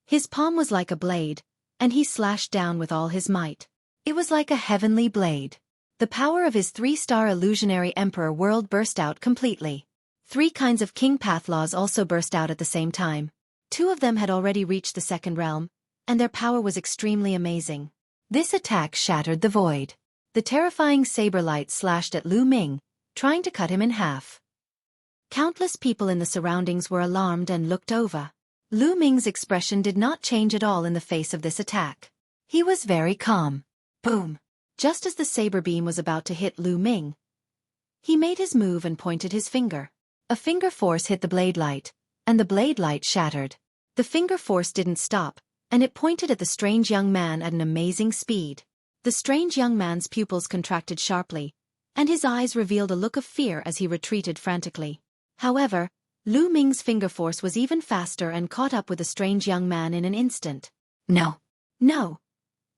His palm was like a blade, and he slashed down with all his might. It was like a heavenly blade. The power of his 3-star illusionary emperor world burst out completely. 3 kinds of king path laws also burst out at the same time. 2 of them had already reached the 2nd realm, and their power was extremely amazing. This attack shattered the void. The terrifying saber light slashed at Lu Ming, trying to cut him in half. Countless people in the surroundings were alarmed and looked over. Lu Ming's expression did not change at all in the face of this attack. He was very calm. Boom! Just as the saber beam was about to hit Lu Ming, he made his move and pointed his finger. A finger force hit the blade light, and the blade light shattered. The finger force didn't stop, and it pointed at the strange young man at an amazing speed. The strange young man's pupils contracted sharply, and his eyes revealed a look of fear as he retreated frantically. However, Lu Ming's finger force was even faster and caught up with the strange young man in an instant. No! No!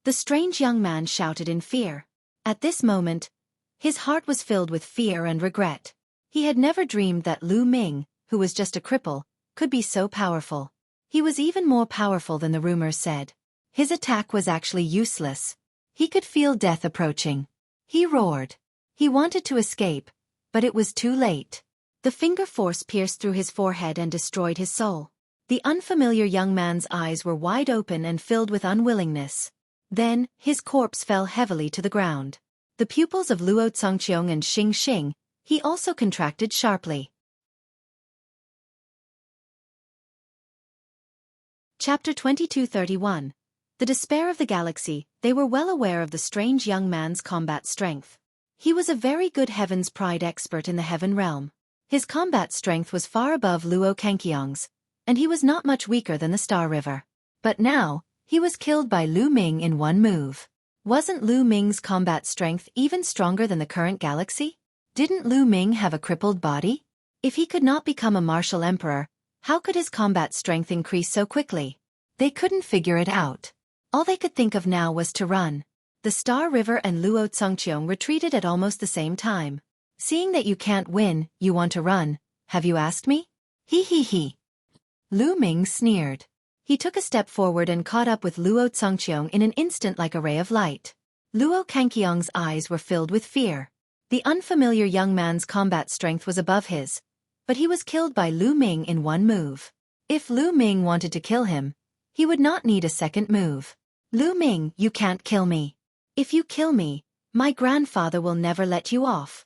The strange young man shouted in fear. At this moment, his heart was filled with fear and regret. He had never dreamed that Lu Ming, who was just a cripple, could be so powerful. He was even more powerful than the rumors said. His attack was actually useless. He could feel death approaching. He roared. He wanted to escape, but it was too late. The finger force pierced through his forehead and destroyed his soul. The unfamiliar young man's eyes were wide open and filled with unwillingness. Then, his corpse fell heavily to the ground. The pupils of Luo Congqiong and Xing, he also contracted sharply. Chapter 2231. The Despair of the Galaxy. They were well aware of the strange young man's combat strength. He was a very good Heaven's Pride expert in the Heaven Realm. His combat strength was far above Luo Congqiong's, and he was not much weaker than the Star River. But now, he was killed by Lu Ming in one move. Wasn't Lu Ming's combat strength even stronger than the current galaxy? Didn't Lu Ming have a crippled body? If he could not become a martial emperor, How could his combat strength increase so quickly? They couldn't figure it out. All they could think of now was to run. The Star River and Luo Congqiong retreated at almost the same time. Seeing that you can't win, you want to run, have you asked me? He he he. Lu Ming sneered. He took a step forward and caught up with Luo Congqiong in an instant like a ray of light. Luo Congqiong's eyes were filled with fear. The unfamiliar young man's combat strength was above his, but he was killed by Lu Ming in one move. If Lu Ming wanted to kill him, he would not need a second move. Lu Ming, you can't kill me. If you kill me, my grandfather will never let you off.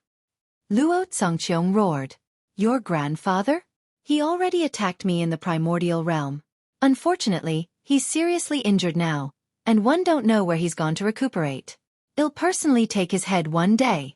Luo Congqiong roared. Your grandfather? He already attacked me in the primordial realm. Unfortunately, he's seriously injured now, and one don't know where he's gone to recuperate. I'll personally take his head one day.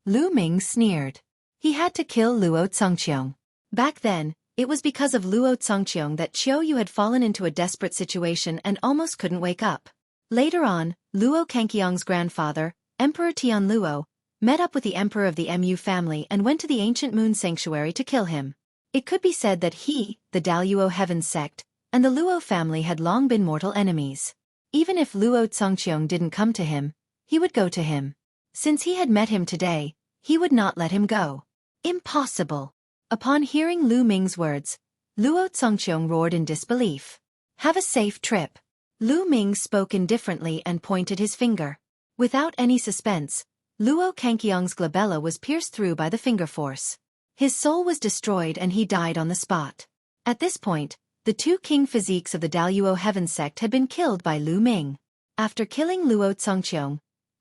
Lu Ming sneered. He had to kill Luo Congqiong. Back then, it was because of Luo Congqiong that Qiu had fallen into a desperate situation and almost couldn't wake up. Later on, Luo Congqiong's grandfather, Emperor Tian Luo, met up with the emperor of the Mu family and went to the ancient moon sanctuary to kill him. It could be said that he, the Daluo Heaven sect, and the Luo family had long been mortal enemies. Even if Luo Congqiong didn't come to him, he would go to him. Since he had met him today, he would not let him go. Impossible. Upon hearing Lu Ming's words, Luo Congqiong roared in disbelief. Have a safe trip. Lu Ming spoke indifferently and pointed his finger. Without any suspense, Luo Congqiong's glabella was pierced through by the finger force. His soul was destroyed and he died on the spot. At this point, the two king physiques of the Daluo Heaven sect had been killed by Lu Ming. After killing Luo Congqiong,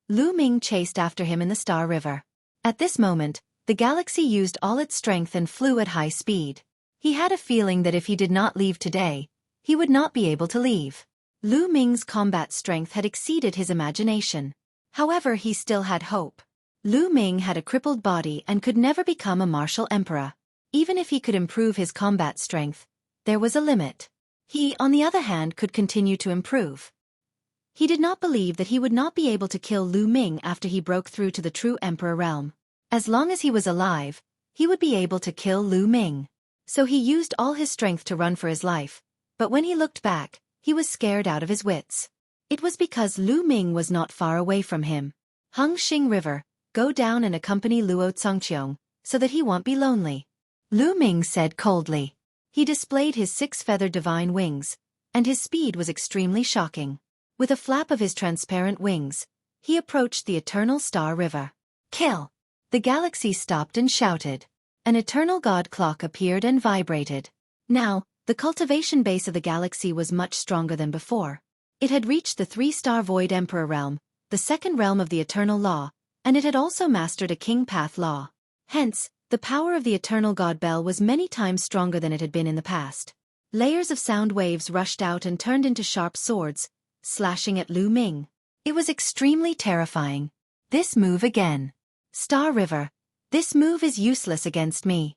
Lu Ming chased after him in the Star River. At this moment, the galaxy used all its strength and flew at high speed. He had a feeling that if he did not leave today, he would not be able to leave. Lu Ming's combat strength had exceeded his imagination. However, he still had hope. Lu Ming had a crippled body and could never become a martial emperor. Even if he could improve his combat strength, there was a limit. He, on the other hand, could continue to improve. He did not believe that he would not be able to kill Lu Ming after he broke through to the true emperor realm. As long as he was alive, he would be able to kill Lu Ming. So he used all his strength to run for his life, but when he looked back, he was scared out of his wits. It was because Lu Ming was not far away from him. Hung Xing River, go down and accompany Luo Congqiong, so that he won't be lonely. Lu Ming said coldly. He displayed his six-feathered divine wings, and his speed was extremely shocking. With a flap of his transparent wings, he approached the eternal Star River. Kill! The galaxy stopped and shouted. An eternal god clock appeared and vibrated. Now, the cultivation base of the galaxy was much stronger than before. It had reached the three-star Void Emperor realm, the second realm of the eternal law, and it had also mastered a king path law. Hence, the power of the eternal god bell was many times stronger than it had been in the past. Layers of sound waves rushed out and turned into sharp swords, slashing at Lu Ming. It was extremely terrifying. This move again. Star River, this move is useless against me.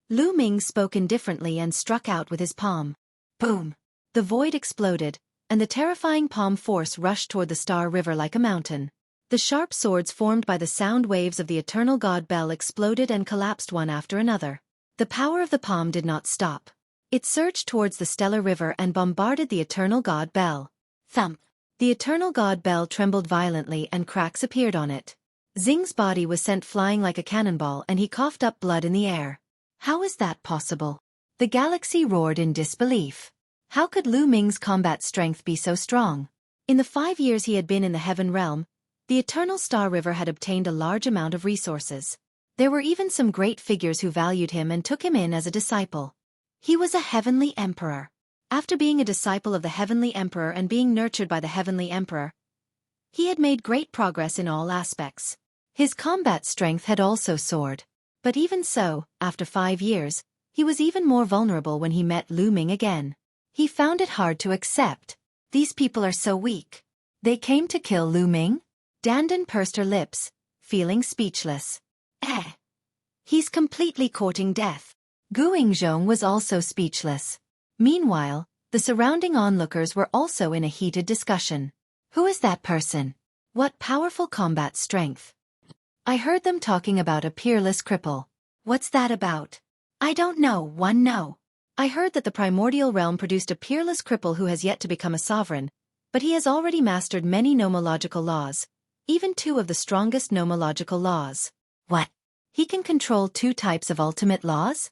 Lu Ming spoke indifferently and struck out with his palm. Boom! The void exploded, and the terrifying palm force rushed toward the Star River like a mountain. The sharp swords formed by the sound waves of the eternal god bell exploded and collapsed one after another. The power of the palm did not stop. It surged towards the stellar river and bombarded the eternal god bell. Thump! The eternal god bell trembled violently and cracks appeared on it. Xing's body was sent flying like a cannonball and he coughed up blood in the air. How is that possible? The galaxy roared in disbelief. How could Lu Ming's combat strength be so strong? In the 5 years he had been in the Heaven Realm, the Eternal Star River had obtained a large amount of resources. There were even some great figures who valued him and took him in as a disciple. He was a heavenly emperor. After being a disciple of the heavenly emperor and being nurtured by the heavenly emperor, he had made great progress in all aspects. His combat strength had also soared. But even so, after 5 years, he was even more vulnerable when he met Lu Ming again. He found it hard to accept. These people are so weak. They came to kill Lu Ming? Dandan pursed her lips, feeling speechless. He's completely courting death. Gu Yingzhong was also speechless. Meanwhile, the surrounding onlookers were also in a heated discussion. Who is that person? What powerful combat strength? I heard them talking about a peerless cripple. What's that about? I don't know, no. I heard that the primordial realm produced a peerless cripple who has yet to become a sovereign, but he has already mastered many nomological laws, even 2 of the strongest nomological laws. What? He can control 2 types of ultimate laws?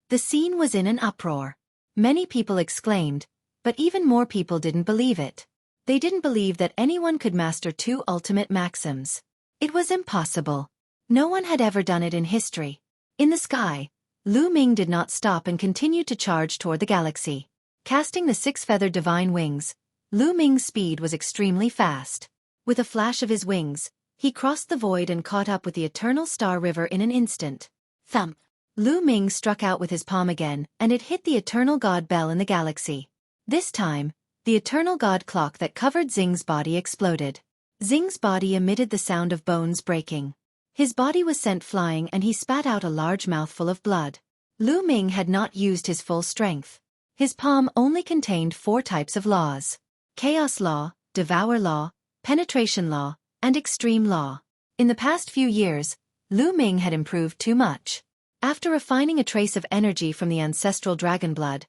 The scene was in an uproar. Many people exclaimed, but even more people didn't believe it. They didn't believe that anyone could master 2 ultimate maxims. It was impossible. No one had ever done it in history. In the sky, Lu Ming did not stop and continued to charge toward the galaxy. Casting the 6-feathered divine wings, Lu Ming's speed was extremely fast. With a flash of his wings, he crossed the void and caught up with the eternal star river in an instant. Thump! Lu Ming struck out with his palm again, and it hit the eternal god bell in the galaxy. This time, the eternal god clock that covered Xing's body exploded. Xing's body emitted the sound of bones breaking. His body was sent flying and he spat out a large mouthful of blood. Lu Ming had not used his full strength. His palm only contained 4 types of laws: chaos law, devour law, penetration law, and extreme law. In the past few years, Lu Ming had improved too much. After refining a trace of energy from the ancestral dragon blood,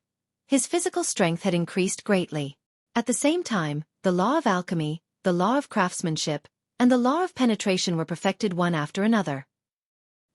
his physical strength had increased greatly. At the same time, the law of alchemy, the law of craftsmanship, and the law of penetration were perfected one after another.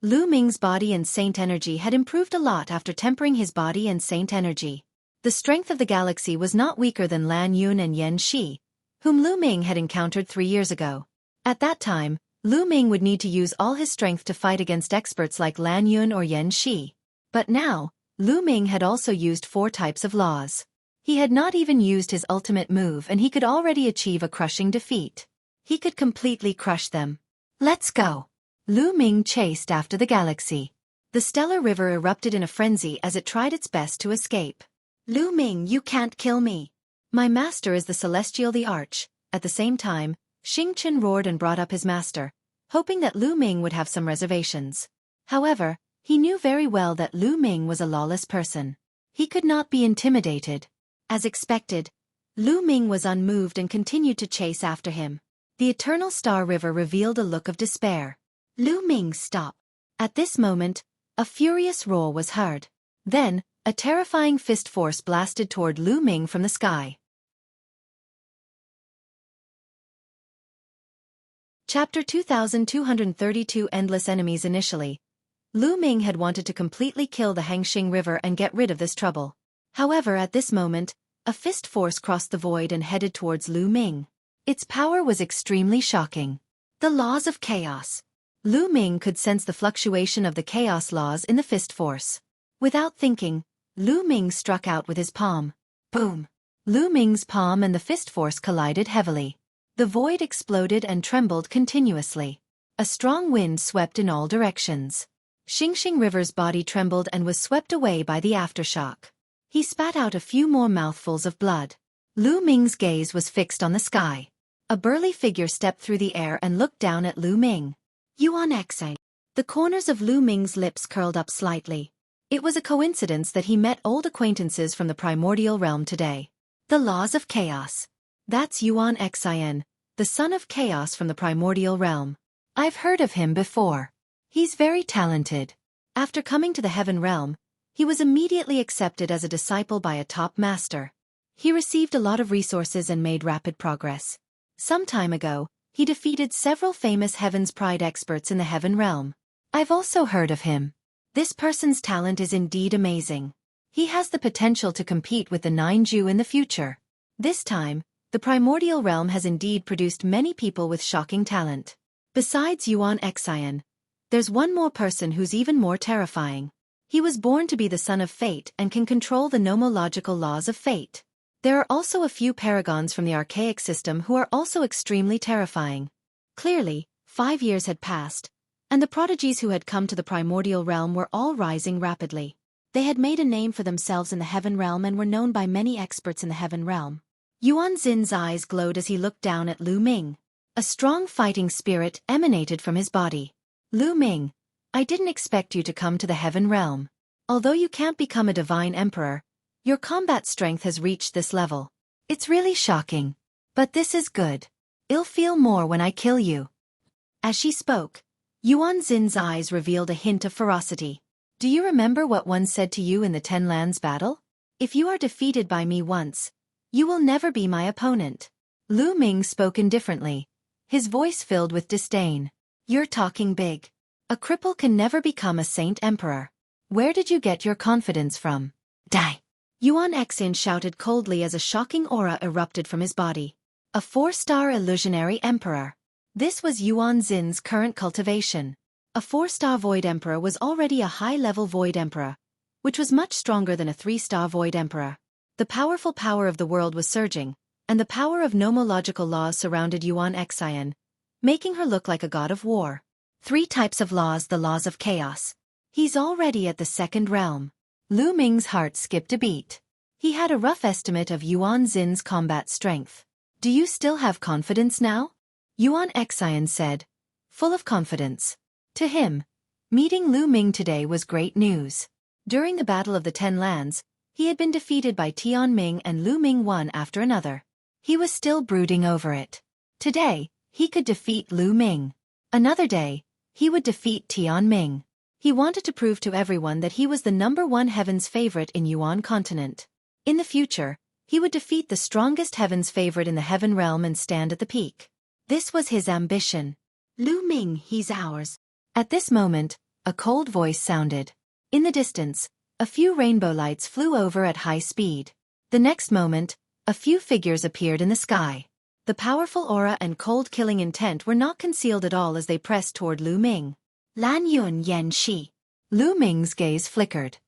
Lu Ming's body and saint energy had improved a lot after tempering his body and saint energy. The strength of the galaxy was not weaker than Lan Yun and Yan Shi, whom Lu Ming had encountered 3 years ago. At that time, Lu Ming would need to use all his strength to fight against experts like Lan Yun or Yan Shi. But now, Lu Ming had also used 4 types of laws. He had not even used his ultimate move and he could already achieve a crushing defeat. He could completely crush them. Let's go! Lu Ming chased after the galaxy. The stellar river erupted in a frenzy as it tried its best to escape. Lu Ming, you can't kill me. My master is the celestial the arch. At the same time, Xingqian roared and brought up his master, hoping that Lu Ming would have some reservations. However, he knew very well that Lu Ming was a lawless person. He could not be intimidated. As expected, Lu Ming was unmoved and continued to chase after him. The eternal star river revealed a look of despair. Lu Ming, stop! At this moment, a furious roar was heard. Then, a terrifying fist force blasted toward Lu Ming from the sky. Chapter 2232 Endless Enemies. Initially, Lu Ming had wanted to completely kill the Hangxing River and get rid of this trouble. However, at this moment, a fist force crossed the void and headed towards Lu Ming. Its power was extremely shocking. The laws of chaos. Lu Ming could sense the fluctuation of the chaos laws in the fist force. Without thinking, Lu Ming struck out with his palm. Boom! Lu Ming's palm and the fist force collided heavily. The void exploded and trembled continuously. A strong wind swept in all directions. Xingxing River's body trembled and was swept away by the aftershock. He spat out a few more mouthfuls of blood. Lu Ming's gaze was fixed on the sky. A burly figure stepped through the air and looked down at Lu Ming. Yuan Xi. The corners of Lu Ming's lips curled up slightly. It was a coincidence that he met old acquaintances from the primordial realm today. The laws of chaos. That's Yuan Xin, the son of chaos from the primordial realm. I've heard of him before. He's very talented. After coming to the heaven realm, he was immediately accepted as a disciple by a top master. He received a lot of resources and made rapid progress. Some time ago, he defeated several famous Heaven's Pride experts in the heaven realm. I've also heard of him. This person's talent is indeed amazing. He has the potential to compete with the 9 Ju in the future. This time, the primordial realm has indeed produced many people with shocking talent. Besides Yuan Xian, there's one more person who's even more terrifying. He was born to be the son of fate and can control the nomological laws of fate. There are also a few paragons from the archaic system who are also extremely terrifying. Clearly, 5 years had passed, and the prodigies who had come to the primordial realm were all rising rapidly. They had made a name for themselves in the heaven realm and were known by many experts in the heaven realm. Yuan Xin's eyes glowed as he looked down at Lu Ming. A strong fighting spirit emanated from his body. Lu Ming, I didn't expect you to come to the heaven realm. Although you can't become a divine emperor, your combat strength has reached this level. It's really shocking. But this is good. I'll feel more when I kill you. As she spoke, Yuan Xin's eyes revealed a hint of ferocity. Do you remember what one said to you in the Ten Lands battle? If you are defeated by me once, you will never be my opponent. Lu Ming spoke indifferently, his voice filled with disdain. You're talking big. A cripple can never become a saint emperor. Where did you get your confidence from? Die! Yuan Xin shouted coldly as a shocking aura erupted from his body. A 4-star illusionary emperor. This was Yuan Xin's current cultivation. A 4-star void emperor was already a high-level void emperor, which was much stronger than a 3-star void emperor. The powerful power of the world was surging, and the power of nomological laws surrounded Yuan Xin, making her look like a god of war. 3 types of laws: the laws of chaos. He's already at the 2nd realm. Lu Ming's heart skipped a beat. He had a rough estimate of Yuan Xin's combat strength. Do you still have confidence now? Yuan Xin said, full of confidence. To him, meeting Lu Ming today was great news. During the Battle of the Ten Lands, he had been defeated by Tian Ming and Lu Ming one after another. He was still brooding over it. Today, he could defeat Lu Ming. Another day, he would defeat Tian Ming. He wanted to prove to everyone that he was the #1 heaven's favorite in Yuan continent. In the future, he would defeat the strongest heaven's favorite in the heaven realm and stand at the peak. This was his ambition. Lu Ming, he's ours. At this moment, a cold voice sounded. In the distance, a few rainbow lights flew over at high speed. The next moment, a few figures appeared in the sky. The powerful aura and cold killing intent were not concealed at all as they pressed toward Lu Ming. Lan Yun Yen Shi. Lu Ming's gaze flickered.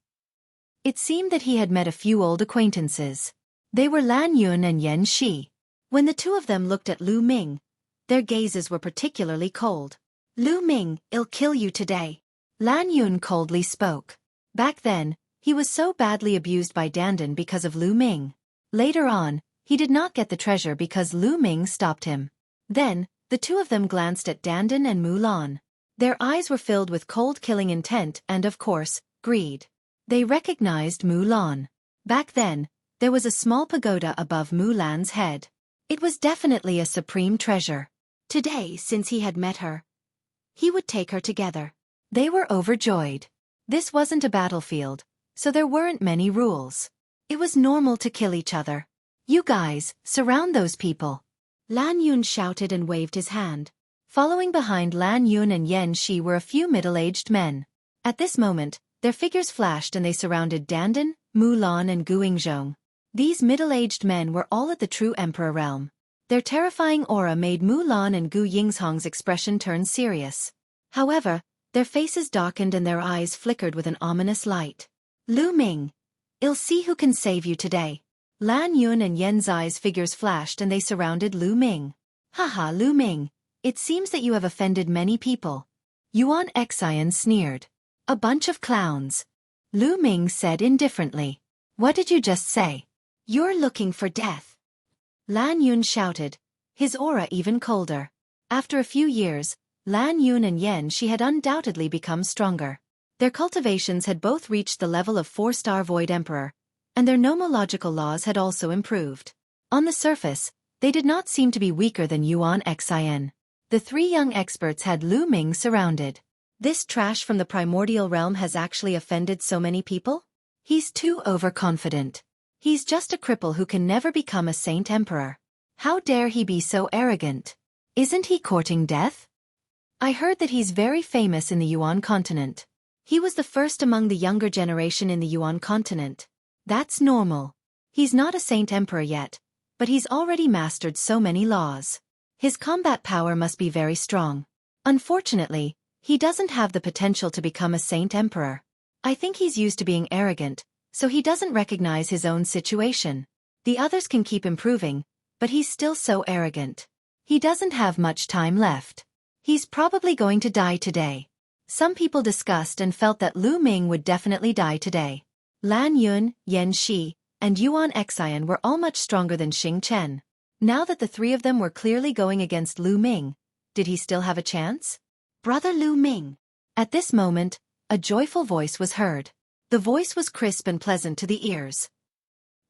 It seemed that he had met a few old acquaintances. They were Lan Yun and Yen Shi. When the two of them looked at Lu Ming, their gazes were particularly cold. Lu Ming, I'll kill you today. Lan Yun coldly spoke. Back then, he was so badly abused by Dandan because of Lu Ming. Later on, he did not get the treasure because Lu Ming stopped him. Then, the two of them glanced at Dandan and Mulan. Their eyes were filled with cold killing intent and, of course, greed. They recognized Mulan. Back then, there was a small pagoda above Mulan's head. It was definitely a supreme treasure. Today, since he had met her, he would take her together. They were overjoyed. This wasn't a battlefield, so there weren't many rules. It was normal to kill each other. You guys, surround those people. Lan Yun shouted and waved his hand. Following behind Lan Yun and Yen Shi were a few middle-aged men. At this moment, their figures flashed and they surrounded Dandan, Mulan and Guingzhong. These middle-aged men were all at the true emperor realm. Their terrifying aura made Mulan and Gu Yingzhong's expression turn serious. However, their faces darkened and their eyes flickered with an ominous light. Lu Ming, I'll see who can save you today. Lan Yun and Yen Zai's figures flashed and they surrounded Lu Ming. Haha, Lu Ming, it seems that you have offended many people. Yuan Xin sneered. A bunch of clowns. Lu Ming said indifferently. What did you just say? You're looking for death. Lan Yun shouted, his aura even colder. After a few years, Lan Yun and Yen Shi had undoubtedly become stronger. Their cultivations had both reached the level of 4-star Void Emperor, and their nomological laws had also improved. On the surface, they did not seem to be weaker than Yuan Xin. The 3 young experts had Lu Ming surrounded. This trash from the primordial realm has actually offended so many people? He's too overconfident. He's just a cripple who can never become a saint emperor. How dare he be so arrogant? Isn't he courting death? I heard that he's very famous in the Yuan continent. He was the first among the younger generation in the Yuan continent. That's normal. He's not a saint emperor yet, but he's already mastered so many laws. His combat power must be very strong. Unfortunately, he doesn't have the potential to become a saint emperor. I think he's used to being arrogant, so he doesn't recognize his own situation. The others can keep improving, but he's still so arrogant. He doesn't have much time left. He's probably going to die today. Some people discussed and felt that Lu Ming would definitely die today. Lan Yun, Yen Shi, and Yuan Xin were all much stronger than Xing Chen. Now that the 3 of them were clearly going against Lu Ming, did he still have a chance? Brother Lu Ming. At this moment, a joyful voice was heard. The voice was crisp and pleasant to the ears.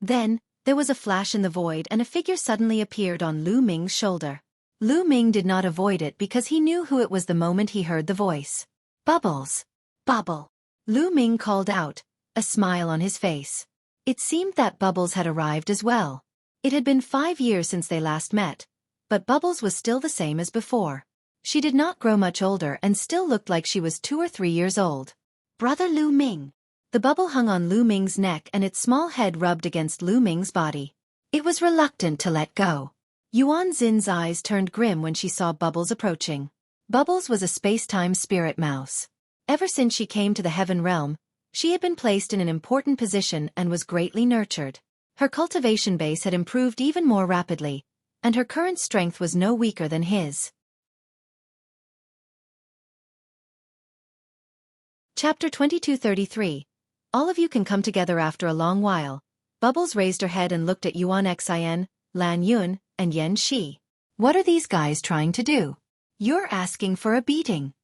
Then, there was a flash in the void and a figure suddenly appeared on Lu Ming's shoulder. Lu Ming did not avoid it because he knew who it was the moment he heard the voice. Bubbles. Bubble. Lu Ming called out, a smile on his face. It seemed that Bubbles had arrived as well. It had been 5 years since they last met, but Bubbles was still the same as before. She did not grow much older and still looked like she was 2 or 3 years old. Brother Lu Ming. The bubble hung on Lu Ming's neck and its small head rubbed against Lu Ming's body. It was reluctant to let go. Yuan Xin's eyes turned grim when she saw Bubbles approaching. Bubbles was a space-time spirit mouse. Ever since she came to the heaven realm, she had been placed in an important position and was greatly nurtured. Her cultivation base had improved even more rapidly, and her current strength was no weaker than his. Chapter 2233. All of you can come together after a long while. Bubbles raised her head and looked at Yuan Xin, Lan Yun, and Yen Shi. What are these guys trying to do? You're asking for a beating.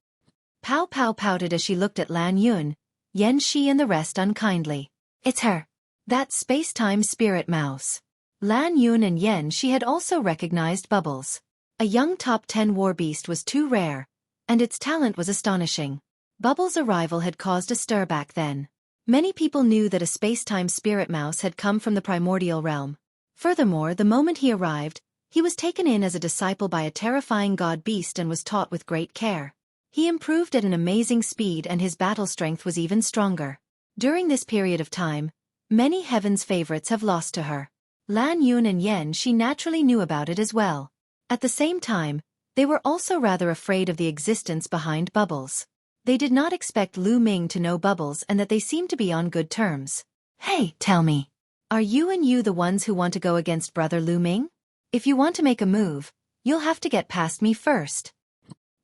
Pow Pow pouted as she looked at Lan Yun, Yen Shi and the rest unkindly. It's her. That space-time spirit mouse. Lan Yun and Yen Shi had also recognized Bubbles. A young top 10 war beast was too rare, and its talent was astonishing. Bubbles' arrival had caused a stir back then. Many people knew that a space-time spirit mouse had come from the primordial realm. Furthermore, the moment he arrived, he was taken in as a disciple by a terrifying god beast and was taught with great care. He improved at an amazing speed and his battle strength was even stronger. During this period of time, many heaven's favorites have lost to her. Lan Yun and Yen Shi naturally knew about it as well. At the same time, they were also rather afraid of the existence behind Bubbles. They did not expect Lu Ming to know Bubbles and that they seemed to be on good terms. Hey, tell me. Are you and you the ones who want to go against Brother Lu Ming? If you want to make a move, you'll have to get past me first.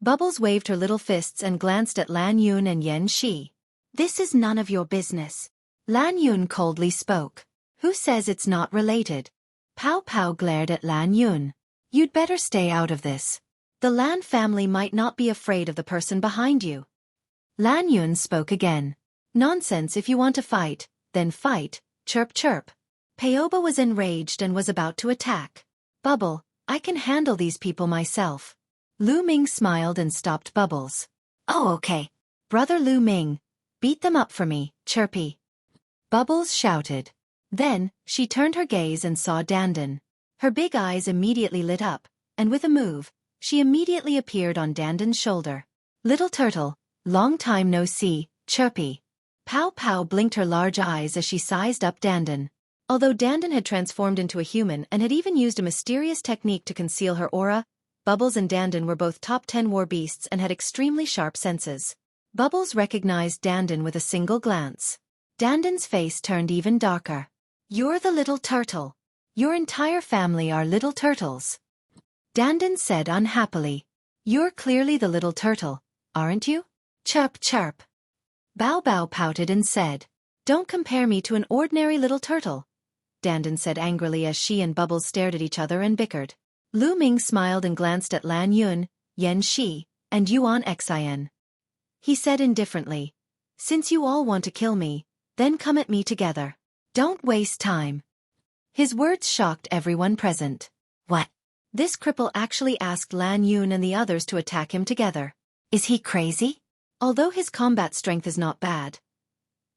Bubbles waved her little fists and glanced at Lan Yun and Yen Shi. This is none of your business. Lan Yun coldly spoke. Who says it's not related? Pow Pow glared at Lan Yun. You'd better stay out of this. The Lan family might not be afraid of the person behind you. Lan Yun spoke again. Nonsense, if you want to fight, then fight, chirp chirp. Paoba was enraged and was about to attack. Bubble, I can handle these people myself. Lu Ming smiled and stopped Bubbles. Oh, okay. Brother Lu Ming, beat them up for me, chirpy. Bubbles shouted. Then, she turned her gaze and saw Dandan. Her big eyes immediately lit up, and with a move, she immediately appeared on Dandan's shoulder. Little turtle, long time no see, chirpy. Pow Pow blinked her large eyes as she sized up Dandan. Although Dandan had transformed into a human and had even used a mysterious technique to conceal her aura, Bubbles and Dandan were both top 10 war beasts and had extremely sharp senses. Bubbles recognized Dandan with a single glance. Dandan's face turned even darker. You're the little turtle. Your entire family are little turtles. Dandan said unhappily. You're clearly the little turtle, aren't you? Chirp chirp. Bow Bow pouted and said. Don't compare me to an ordinary little turtle. Dandan said angrily as she and Bubbles stared at each other and bickered. Lu Ming smiled and glanced at Lan Yun, Yen Shi, and Yuan Xin. He said indifferently, since you all want to kill me, then come at me together. Don't waste time. His words shocked everyone present. What? This cripple actually asked Lan Yun and the others to attack him together. Is he crazy? Although his combat strength is not bad,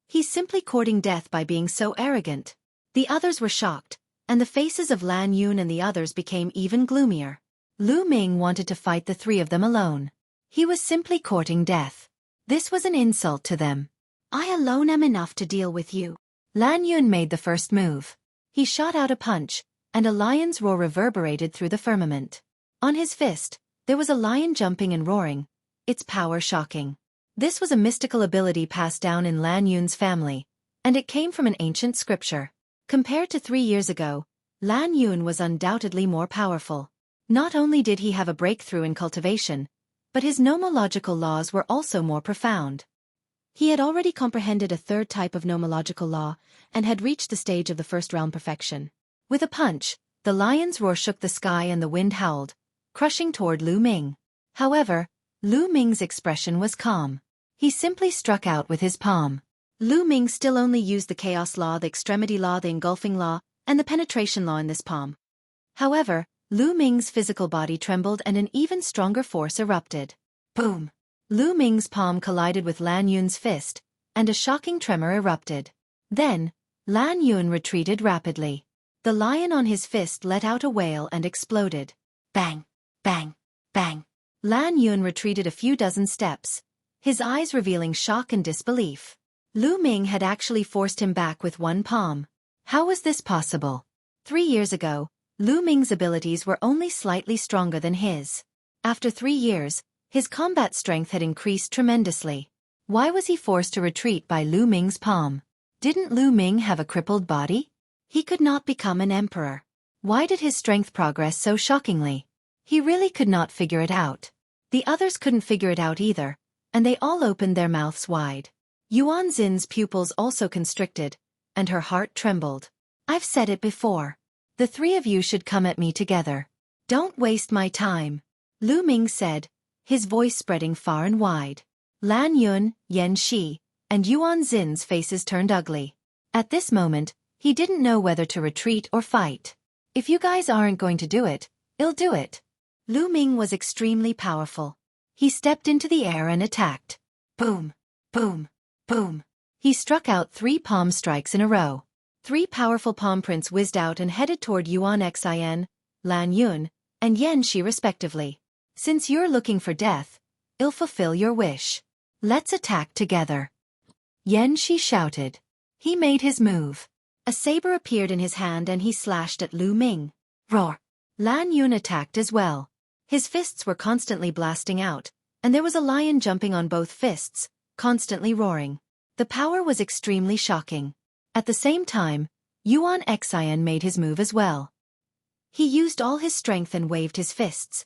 he's simply courting death by being so arrogant. The others were shocked, and the faces of Lan Yun and the others became even gloomier. Lu Ming wanted to fight the three of them alone. He was simply courting death. This was an insult to them. I alone am enough to deal with you. Lan Yun made the first move. He shot out a punch, and a lion's roar reverberated through the firmament. On his fist, there was a lion jumping and roaring, its power shocking. This was a mystical ability passed down in Lan Yun's family, and it came from an ancient scripture. Compared to 3 years ago, Lan Yun was undoubtedly more powerful. Not only did he have a breakthrough in cultivation, but his nomological laws were also more profound. He had already comprehended a third type of nomological law, and had reached the stage of the first realm perfection. With a punch, the lion's roar shook the sky and the wind howled, crushing toward Lu Ming. However, Lu Ming's expression was calm. He simply struck out with his palm. Lu Ming still only used the chaos law, the extremity law, the engulfing law, and the penetration law in this palm. However, Lu Ming's physical body trembled and an even stronger force erupted. Boom! Lu Ming's palm collided with Lan Yun's fist, and a shocking tremor erupted. Then, Lan Yun retreated rapidly. The lion on his fist let out a wail and exploded. Bang! Bang! Bang! Lan Yun retreated a few dozen steps, his eyes revealing shock and disbelief. Lu Ming had actually forced him back with one palm. How was this possible? 3 years ago, Lu Ming's abilities were only slightly stronger than his. After 3 years, his combat strength had increased tremendously. Why was he forced to retreat by Lu Ming's palm? Didn't Lu Ming have a crippled body? He could not become an emperor. Why did his strength progress so shockingly? He really could not figure it out. The others couldn't figure it out either, and they all opened their mouths wide. Yuan Xin's pupils also constricted, and her heart trembled. I've said it before. The 3 of you should come at me together. Don't waste my time. Lu Ming said, his voice spreading far and wide. Lan Yun, Yan Shi, and Yuan Xin's faces turned ugly. At this moment, he didn't know whether to retreat or fight. If you guys aren't going to do it, I'll do it. Lu Ming was extremely powerful. He stepped into the air and attacked. Boom! Boom! Boom! He struck out 3 palm strikes in a row. 3 powerful palm prints whizzed out and headed toward Yuan Xin, Lan Yun, and Yan Shi respectively. Since you're looking for death, I'll fulfill your wish. Let's attack together. Yan Shi shouted. He made his move. A saber appeared in his hand and he slashed at Lu Ming. Roar! Lan Yun attacked as well. His fists were constantly blasting out, and there was a lion jumping on both fists, constantly roaring. The power was extremely shocking. At the same time, Yuan Xin made his move as well. He used all his strength and waved his fists.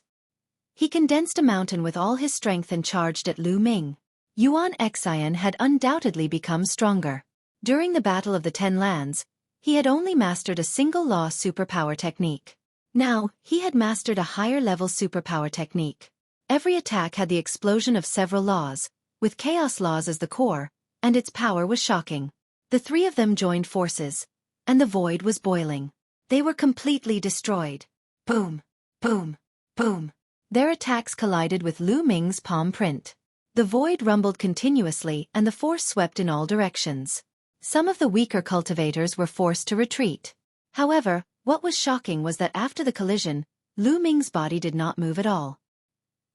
He condensed a mountain with all his strength and charged at Lu Ming. Yuan Xin had undoubtedly become stronger. During the Battle of the 10 Lands, he had only mastered a single law superpower technique. Now, he had mastered a higher-level superpower technique. Every attack had the explosion of several laws, with chaos laws as the core, and its power was shocking. The 3 of them joined forces, and the void was boiling. They were completely destroyed. Boom! Boom! Boom! Their attacks collided with Lu Ming's palm print. The void rumbled continuously and the force swept in all directions. Some of the weaker cultivators were forced to retreat. However, what was shocking was that after the collision, Lu Ming's body did not move at all.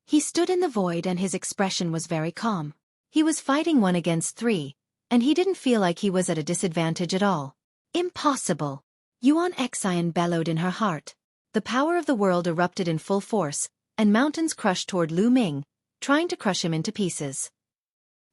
He stood in the void and his expression was very calm. He was fighting 1 against 3, and he didn't feel like he was at a disadvantage at all. Impossible! Yuan Xin bellowed in her heart. The power of the world erupted in full force, and mountains crushed toward Lu Ming, trying to crush him into pieces.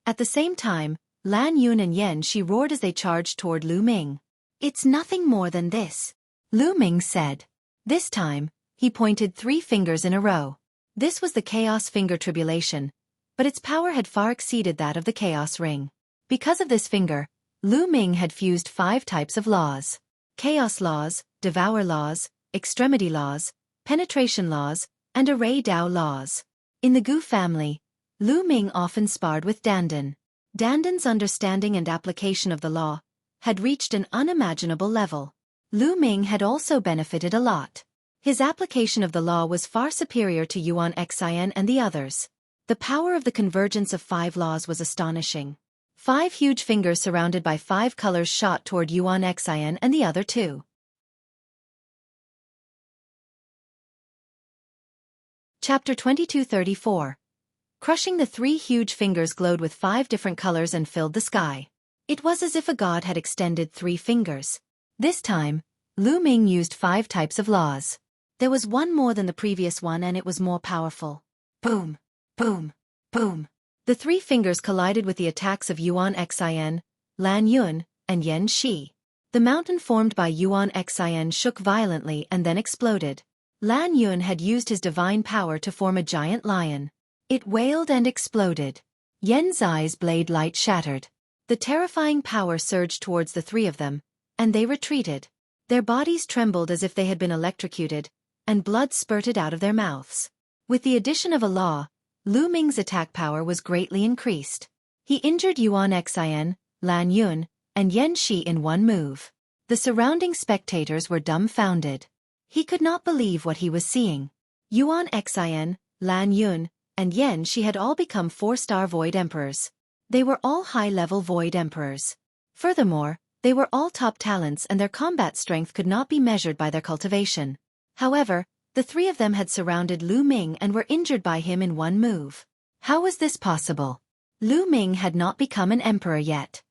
At the same time, Lan Yun and Yan Shi roared as they charged toward Lu Ming. It's nothing more than this, Lu Ming said. This time, he pointed 3 fingers in a row. This was the Chaos Finger Tribulation, but its power had far exceeded that of the Chaos Ring. Because of this finger, Lu Ming had fused 5 types of laws. Chaos laws, Devour laws, Extremity laws, Penetration laws, and Array Dao laws. In the Gu family, Lu Ming often sparred with dandan. Dandan's understanding and application of the law had reached an unimaginable level. Lu Ming had also benefited a lot. His application of the law was far superior to Yuan Xin and the others. The power of the convergence of 5 laws was astonishing. 5 huge fingers surrounded by 5 colors shot toward Yuan Xin and the other 2. Chapter 2234. Crushing the 3 huge fingers glowed with 5 different colors and filled the sky. It was as if a god had extended 3 fingers. This time, Lu Ming used 5 types of laws. There was one more than the previous one and it was more powerful. Boom! Boom! Boom! The 3 fingers collided with the attacks of Yuan Xin, Lan Yun, and Yan Shi. The mountain formed by Yuan Xin shook violently and then exploded. Lan Yun had used his divine power to form a giant lion. It wailed and exploded. Yan's eyes blade light shattered. The terrifying power surged towards the 3 of them, and they retreated. Their bodies trembled as if they had been electrocuted, and blood spurted out of their mouths. With the addition of a law, Lu Ming's attack power was greatly increased. He injured Yuan Xin, Lan Yun, and Yan Shi in one move. The surrounding spectators were dumbfounded. He could not believe what he was seeing. Yuan Xin, Lan Yun, and Yan Shi had all become 4-star Void Emperors. They were all high-level Void Emperors. Furthermore, they were all top talents and their combat strength could not be measured by their cultivation. However, the three of them had surrounded Lu Ming and were injured by him in one move. How was this possible? Lu Ming had not become an emperor yet.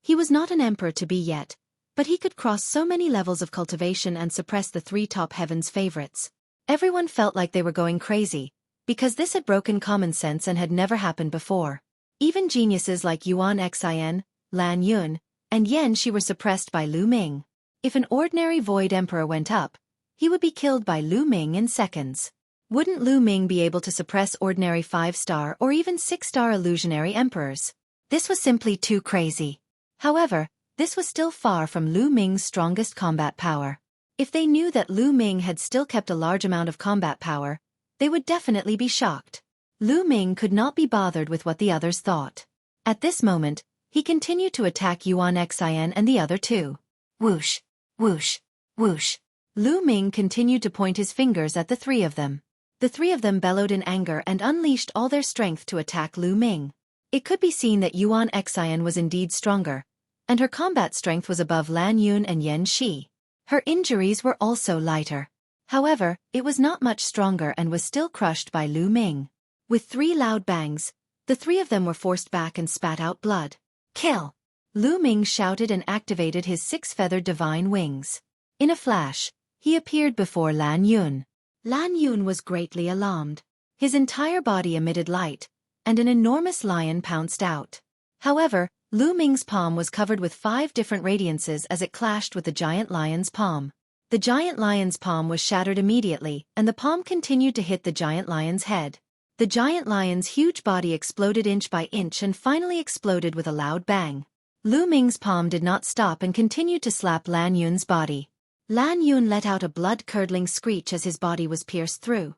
He was not an emperor to be yet, but he could cross so many levels of cultivation and suppress the three top heavens favorites. Everyone felt like they were going crazy, because this had broken common sense and had never happened before. Even geniuses like Yuan Xin, Lan Yun, and Yan Shi were suppressed by Lu Ming. If an ordinary Void Emperor went up, he would be killed by Lu Ming in seconds. Wouldn't Lu Ming be able to suppress ordinary 5-star or even 6-star illusionary emperors? This was simply too crazy. However, this was still far from Lu Ming's strongest combat power. If they knew that Lu Ming had still kept a large amount of combat power, they would definitely be shocked. Lu Ming could not be bothered with what the others thought. At this moment, he continued to attack Yuan Xin and the other two. Whoosh, whoosh, whoosh. Lu Ming continued to point his fingers at the three of them. The three of them bellowed in anger and unleashed all their strength to attack Lu Ming. It could be seen that Yuan Xin was indeed stronger, and her combat strength was above Lan Yun and Yan Shi. Her injuries were also lighter. However, it was not much stronger and was still crushed by Lu Ming. With 3 loud bangs, the three of them were forced back and spat out blood. Kill! Lu Ming shouted and activated his 6-feathered divine wings. In a flash, he appeared before Lan Yun. Lan Yun was greatly alarmed. His entire body emitted light, and an enormous lion pounced out. However, Lu Ming's palm was covered with 5 different radiances as it clashed with the giant lion's palm. The giant lion's palm was shattered immediately, and the palm continued to hit the giant lion's head. The giant lion's huge body exploded inch by inch and finally exploded with a loud bang. Lu Ming's palm did not stop and continued to slap Lan Yun's body. Lan Yun let out a blood-curdling screech as his body was pierced through.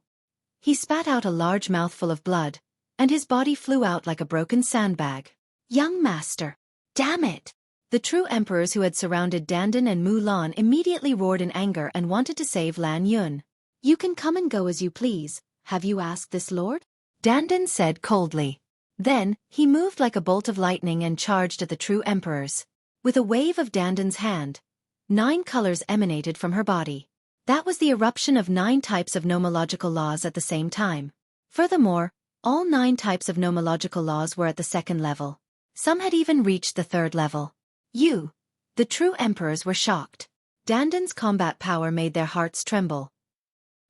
He spat out a large mouthful of blood, and his body flew out like a broken sandbag. Young master! Damn it! The true emperors who had surrounded Dandan and Mulan immediately roared in anger and wanted to save Lan Yun. You can come and go as you please, have you asked this lord? Dandan said coldly. Then, he moved like a bolt of lightning and charged at the true emperors. With a wave of Dandan's hand, 9 colors emanated from her body. That was the eruption of 9 types of nomological laws at the same time. Furthermore, all 9 types of nomological laws were at the 2nd level. Some had even reached the 3rd level. The true emperors were shocked. Dandan's combat power made their hearts tremble.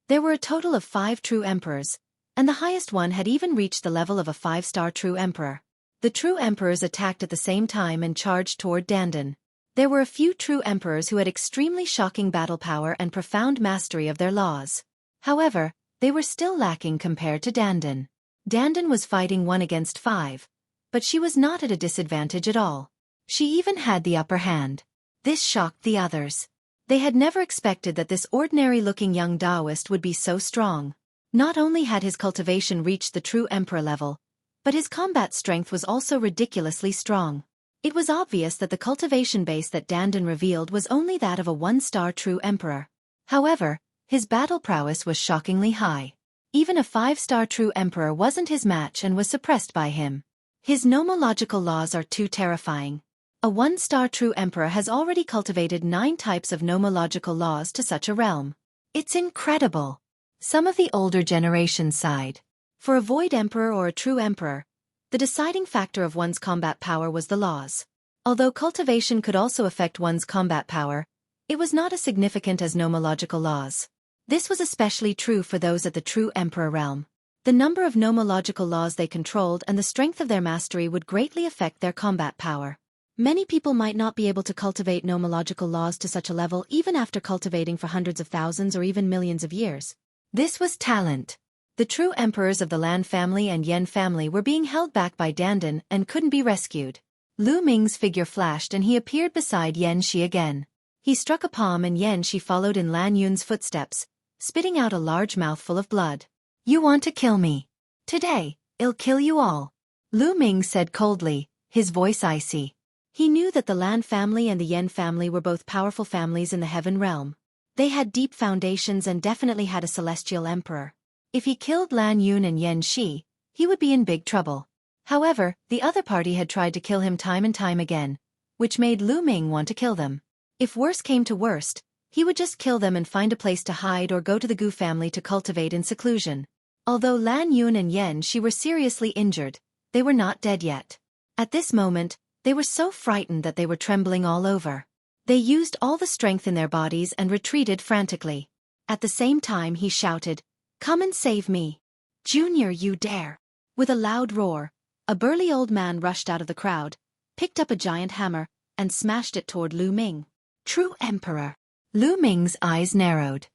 There were a total of 5 true emperors, and the highest one had even reached the level of a 5-star true emperor. The true emperors attacked at the same time and charged toward Dandan. There were a few true emperors who had extremely shocking battle power and profound mastery of their laws. However, they were still lacking compared to Dandan. Dandan was fighting 1 against 5, but she was not at a disadvantage at all. She even had the upper hand. This shocked the others. They had never expected that this ordinary-looking young Taoist would be so strong. Not only had his cultivation reached the true emperor level, but his combat strength was also ridiculously strong. It was obvious that the cultivation base that Dandan revealed was only that of a 1-star true emperor. However, his battle prowess was shockingly high. Even a 5-star true emperor wasn't his match and was suppressed by him. His nomological laws are too terrifying. A 1-star true emperor has already cultivated 9 types of nomological laws to such a realm. It's incredible. Some of the older generation sighed. For a void emperor or a true emperor, the deciding factor of one's combat power was the laws. Although cultivation could also affect one's combat power, it was not as significant as nomological laws. This was especially true for those at the true emperor realm. The number of nomological laws they controlled and the strength of their mastery would greatly affect their combat power. Many people might not be able to cultivate nomological laws to such a level even after cultivating for hundreds of thousands or even millions of years. This was talent. The true emperors of the Lan family and Yen family were being held back by Dandan and couldn't be rescued. Lu Ming's figure flashed and he appeared beside Yan Shi again. He struck a palm and Yan Shi followed in Lan Yun's footsteps, spitting out a large mouthful of blood. You want to kill me? Today, I'll kill you all. Lu Ming said coldly, his voice icy. He knew that the Lan family and the Yen family were both powerful families in the heaven realm. They had deep foundations and definitely had a celestial emperor. If he killed Lan Yun and Yan Shi, he would be in big trouble. However, the other party had tried to kill him time and time again, which made Lu Ming want to kill them. If worse came to worst, he would just kill them and find a place to hide or go to the Gu family to cultivate in seclusion. Although Lan Yun and Yan Shi were seriously injured, they were not dead yet. At this moment, they were so frightened that they were trembling all over. They used all the strength in their bodies and retreated frantically. At the same time he shouted, "Come and save me! Junior, you dare!" With a loud roar, a burly old man rushed out of the crowd, picked up a giant hammer, and smashed it toward Lu Ming. True Emperor! Lu Ming's eyes narrowed.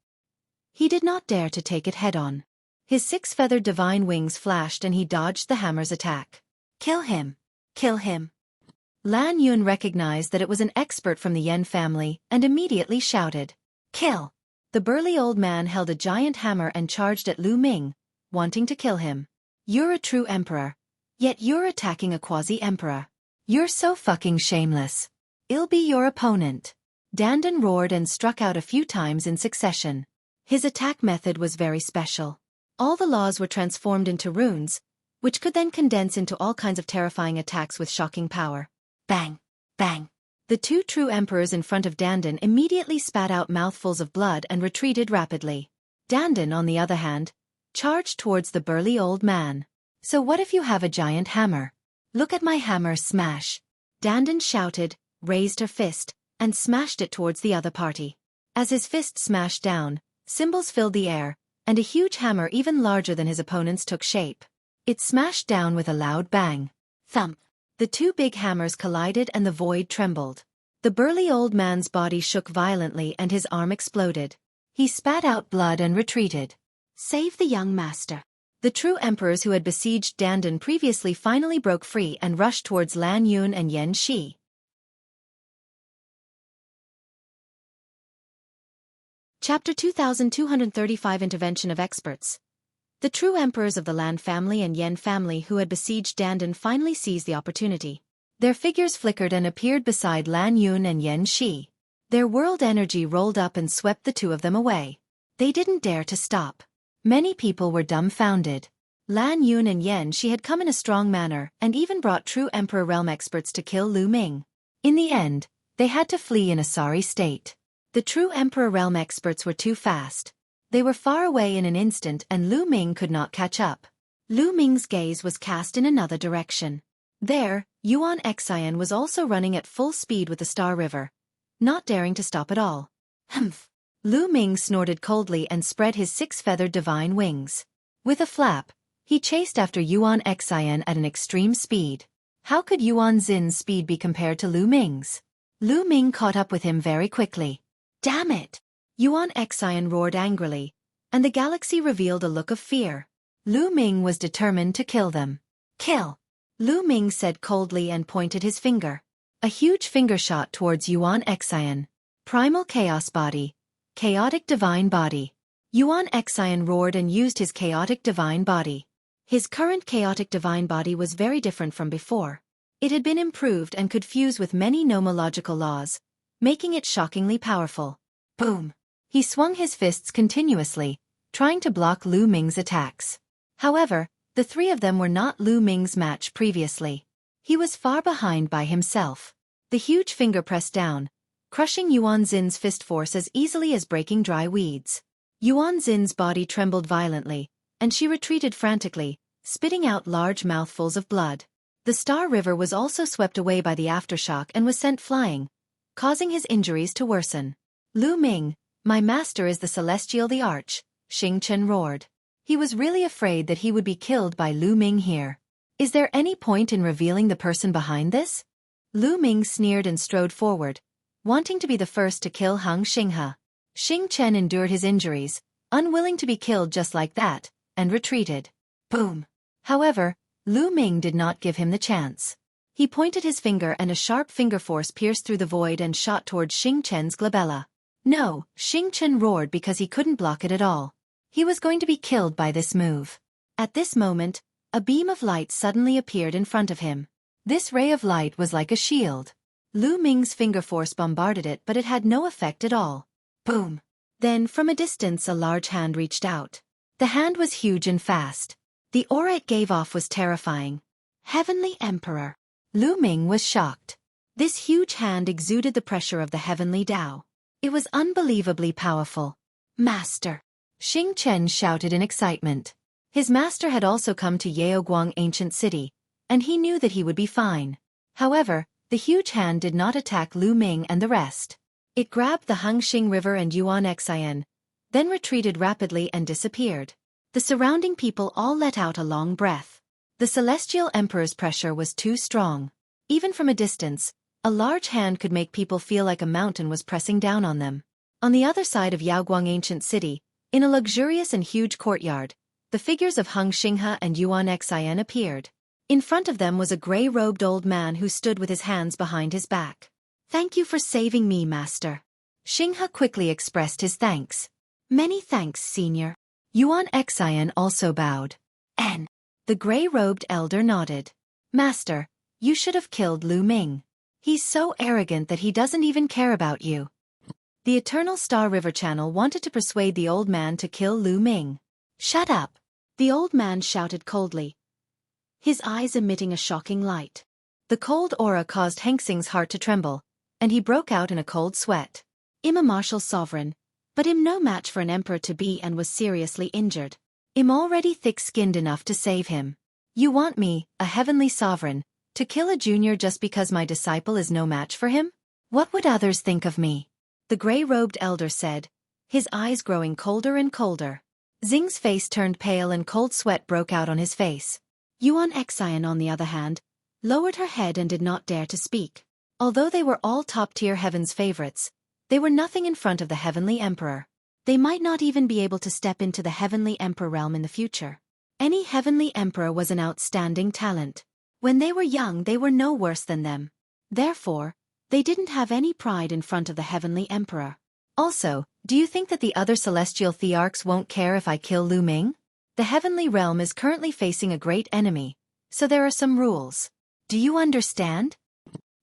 He did not dare to take it head-on. His six-feathered divine wings flashed and he dodged the hammer's attack. Kill him! Kill him! Lan Yun recognized that it was an expert from the Yan family and immediately shouted, "Kill!" The burly old man held a giant hammer and charged at Lu Ming, wanting to kill him. "You're a true emperor, yet you're attacking a quasi-emperor. You're so fucking shameless. I'll be your opponent." Dandan roared and struck out a few times in succession. His attack method was very special. All the laws were transformed into runes, which could then condense into all kinds of terrifying attacks with shocking power. Bang! Bang! The two true emperors in front of Dandan immediately spat out mouthfuls of blood and retreated rapidly. Dandan, on the other hand, charged towards the burly old man. "So what if you have a giant hammer? Look at my hammer smash!" Dandan shouted, raised her fist, and smashed it towards the other party. As his fist smashed down, cymbals filled the air, and a huge hammer even larger than his opponent's took shape. It smashed down with a loud bang. Thump! The two big hammers collided and the void trembled. The burly old man's body shook violently and his arm exploded. He spat out blood and retreated. Save the young master. The true emperors who had besieged Dandan previously finally broke free and rushed towards Lan Yun and Yan Shi. Chapter 2235 Intervention of Experts. The true emperors of the Lan family and Yan family who had besieged Dandan finally seized the opportunity. Their figures flickered and appeared beside Lan Yun and Yan Shi. Their world energy rolled up and swept the two of them away. They didn't dare to stop. Many people were dumbfounded. Lan Yun and Yan Shi had come in a strong manner and even brought true Emperor Realm experts to kill Lu Ming. In the end, they had to flee in a sorry state. The true Emperor Realm experts were too fast. They were far away in an instant and Lu Ming could not catch up. Lu Ming's gaze was cast in another direction. There, Yuan Xian was also running at full speed with the Star River, not daring to stop at all. Humph! Lu Ming snorted coldly and spread his six-feathered divine wings. With a flap, he chased after Yuan Xian at an extreme speed. How could Yuan Xin's speed be compared to Lu Ming's? Lu Ming caught up with him very quickly. Damn it! Yuan Xian roared angrily, and the galaxy revealed a look of fear. Lu Ming was determined to kill them. Kill! Lu Ming said coldly and pointed his finger. A huge finger shot towards Yuan Xian. Primal Chaos Body. Chaotic Divine Body. Yuan Xian roared and used his Chaotic Divine Body. His current Chaotic Divine Body was very different from before. It had been improved and could fuse with many nomological laws, making it shockingly powerful. Boom! He swung his fists continuously, trying to block Lu Ming's attacks. However, the three of them were not Lu Ming's match previously. He was far behind by himself. The huge finger pressed down, crushing Yuan Xin's fist force as easily as breaking dry weeds. Yuan Xin's body trembled violently, and she retreated frantically, spitting out large mouthfuls of blood. The Star River was also swept away by the aftershock and was sent flying, causing his injuries to worsen. Lu Ming, my master is the Celestial the Arch, Xing Chen roared. He was really afraid that he would be killed by Lu Ming here. Is there any point in revealing the person behind this? Lu Ming sneered and strode forward, wanting to be the first to kill Hung Xinghe. Xing Chen endured his injuries, unwilling to be killed just like that, and retreated. Boom! However, Lu Ming did not give him the chance. He pointed his finger and a sharp finger force pierced through the void and shot towards Xing Chen's glabella. No, Xing Chen roared because he couldn't block it at all. He was going to be killed by this move. At this moment, a beam of light suddenly appeared in front of him. This ray of light was like a shield. Lu Ming's finger force bombarded it, but it had no effect at all. Boom! Then, from a distance, a large hand reached out. The hand was huge and fast. The aura it gave off was terrifying. Heavenly Emperor. Lu Ming was shocked. This huge hand exuded the pressure of the heavenly Tao. It was unbelievably powerful. Master. Xing Chen shouted in excitement. His master had also come to Yaoguang ancient city, and he knew that he would be fine. However, the huge hand did not attack Lu Ming and the rest. It grabbed the Hangxing River and Yuan Xian, then retreated rapidly and disappeared. The surrounding people all let out a long breath. The Celestial Emperor's pressure was too strong. Even from a distance, a large hand could make people feel like a mountain was pressing down on them. On the other side of Yaoguang ancient city, in a luxurious and huge courtyard, the figures of Hung Xinghe and Yuan Xian appeared. In front of them was a gray-robed old man who stood with his hands behind his back. Thank you for saving me, Master. Xinghe quickly expressed his thanks. Many thanks, Senior. Yuan Xian also bowed. N. The gray-robed elder nodded. Master, you should have killed Lu Ming. He's so arrogant that he doesn't even care about you. The Eternal Star River Channel wanted to persuade the old man to kill Lu Ming. Shut up! The old man shouted coldly, his eyes emitting a shocking light. The cold aura caused Hengxing's heart to tremble, and he broke out in a cold sweat. I'm a martial sovereign, but I'm no match for an emperor to be and was seriously injured. I'm already thick-skinned enough to save him. You want me, a heavenly sovereign, to kill a junior just because my disciple is no match for him? What would others think of me? The gray-robed elder said, his eyes growing colder and colder. Xing's face turned pale and cold sweat broke out on his face. Yuan Xian, on the other hand, lowered her head and did not dare to speak. Although they were all top-tier heaven's favorites, they were nothing in front of the heavenly emperor. They might not even be able to step into the heavenly emperor realm in the future. Any heavenly emperor was an outstanding talent. When they were young, they were no worse than them. Therefore, they didn't have any pride in front of the heavenly emperor. Also, do you think that the other celestial thearchs won't care if I kill Lu Ming? The heavenly realm is currently facing a great enemy, so there are some rules. Do you understand?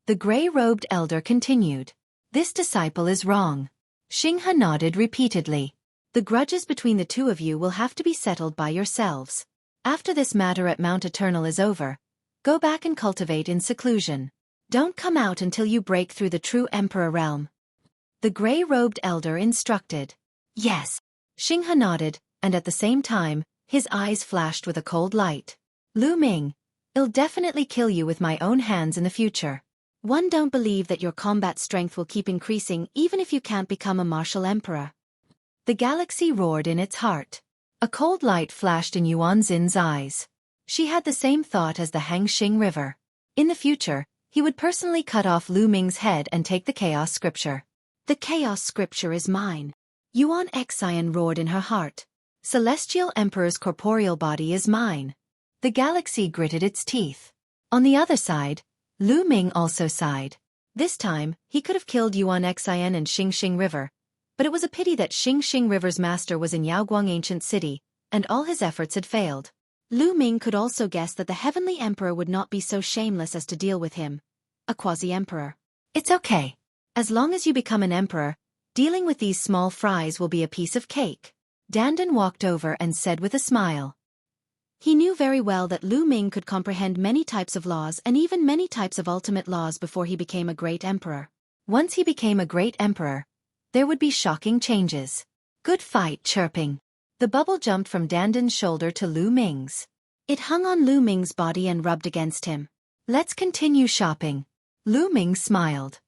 The gray-robed elder continued. This disciple is wrong. Xinghe nodded repeatedly. The grudges between the two of you will have to be settled by yourselves. After this matter at Mount Eternal is over, go back and cultivate in seclusion. Don't come out until you break through the true emperor realm. The gray-robed elder instructed. Yes. Xinghe nodded, and at the same time, his eyes flashed with a cold light. Lu Ming, I'll definitely kill you with my own hands in the future. One don't believe that your combat strength will keep increasing even if you can't become a martial emperor. The galaxy roared in its heart. A cold light flashed in Yuan Xin's eyes. She had the same thought as the Hangxing River. In the future, he would personally cut off Lu Ming's head and take the Chaos Scripture. The Chaos Scripture is mine. Yuan Xian roared in her heart. Celestial Emperor's corporeal body is mine. The galaxy gritted its teeth. On the other side, Lu Ming also sighed. This time, he could have killed Yuan Xian and Xingxing River, but it was a pity that Xingxing River's master was in Yaoguang ancient city, and all his efforts had failed. Lu Ming could also guess that the heavenly emperor would not be so shameless as to deal with him, a quasi-emperor. It's okay. As long as you become an emperor, dealing with these small fries will be a piece of cake. Dandan walked over and said with a smile. He knew very well that Lu Ming could comprehend many types of laws and even many types of ultimate laws before he became a great emperor. Once he became a great emperor, there would be shocking changes. Good fight, chirping. The bubble jumped from Dandan's shoulder to Lu Ming's. It hung on Lu Ming's body and rubbed against him. Let's continue shopping. Lu Ming smiled.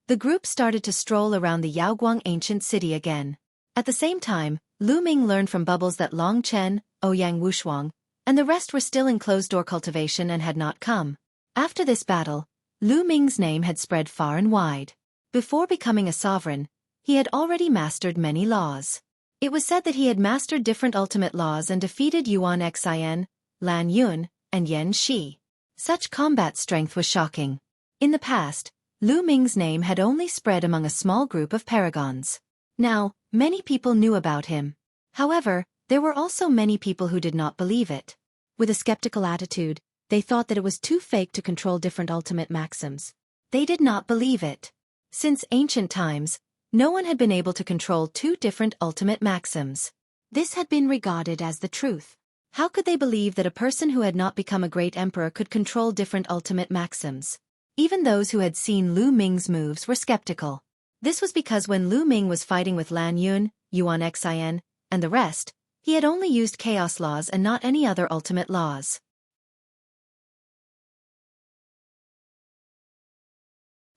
The group started to stroll around the Yaoguang ancient city again. At the same time, Lu Ming learned from Bubbles that Long Chen, Ouyang Wushuang, and the rest were still in closed-door cultivation and had not come. After this battle, Lu Ming's name had spread far and wide. Before becoming a sovereign, he had already mastered many laws. It was said that he had mastered different ultimate laws and defeated Yuan Xian, Lan Yun, and Yan Shi. Such combat strength was shocking. In the past, Lu Ming's name had only spread among a small group of paragons. Now, many people knew about him. However, there were also many people who did not believe it. With a skeptical attitude, they thought that it was too fake to control different ultimate maxims. They did not believe it. Since ancient times, no one had been able to control two different ultimate maxims. This had been regarded as the truth. How could they believe that a person who had not become a great emperor could control different ultimate maxims? Even those who had seen Lu Ming's moves were skeptical. This was because when Lu Ming was fighting with Lan Yun, Yuan Xin, and the rest, he had only used chaos laws and not any other ultimate laws.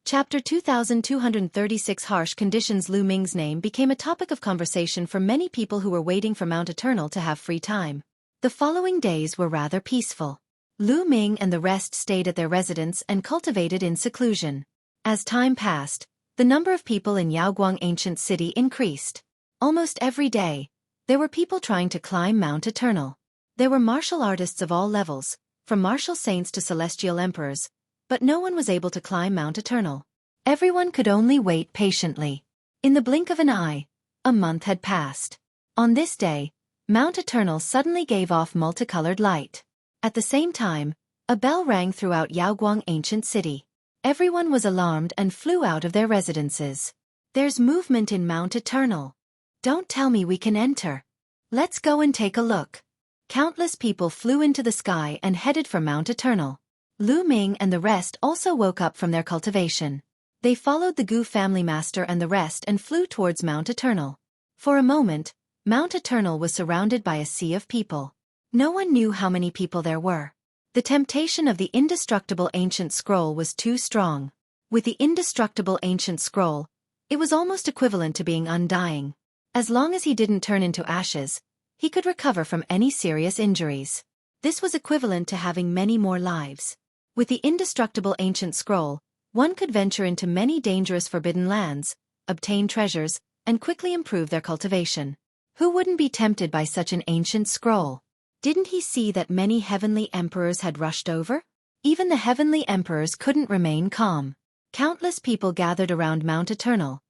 Chapter 2236 Harsh Conditions. Lu Ming's name became a topic of conversation for many people who were waiting for Mount Eternal to have free time. The following days were rather peaceful. Lu Ming and the rest stayed at their residence and cultivated in seclusion. As time passed, the number of people in Yaoguang Ancient City increased. Almost every day, there were people trying to climb Mount Eternal. There were martial artists of all levels, from martial saints to celestial emperors, but no one was able to climb Mount Eternal. Everyone could only wait patiently. In the blink of an eye, a month had passed. On this day, Mount Eternal suddenly gave off multicolored light. At the same time, a bell rang throughout Yaoguang Ancient City. Everyone was alarmed and flew out of their residences. There's movement in Mount Eternal. Don't tell me we can enter. Let's go and take a look. Countless people flew into the sky and headed for Mount Eternal. Lu Ming and the rest also woke up from their cultivation. They followed the Gu family master and the rest and flew towards Mount Eternal. For a moment, Mount Eternal was surrounded by a sea of people. No one knew how many people there were. The temptation of the indestructible ancient scroll was too strong. With the indestructible ancient scroll, it was almost equivalent to being undying. As long as he didn't turn into ashes, he could recover from any serious injuries. This was equivalent to having many more lives. With the indestructible ancient scroll, one could venture into many dangerous forbidden lands, obtain treasures, and quickly improve their cultivation. Who wouldn't be tempted by such an ancient scroll? Didn't he see that many heavenly emperors had rushed over? Even the heavenly emperors couldn't remain calm. Countless people gathered around Mount Eternal,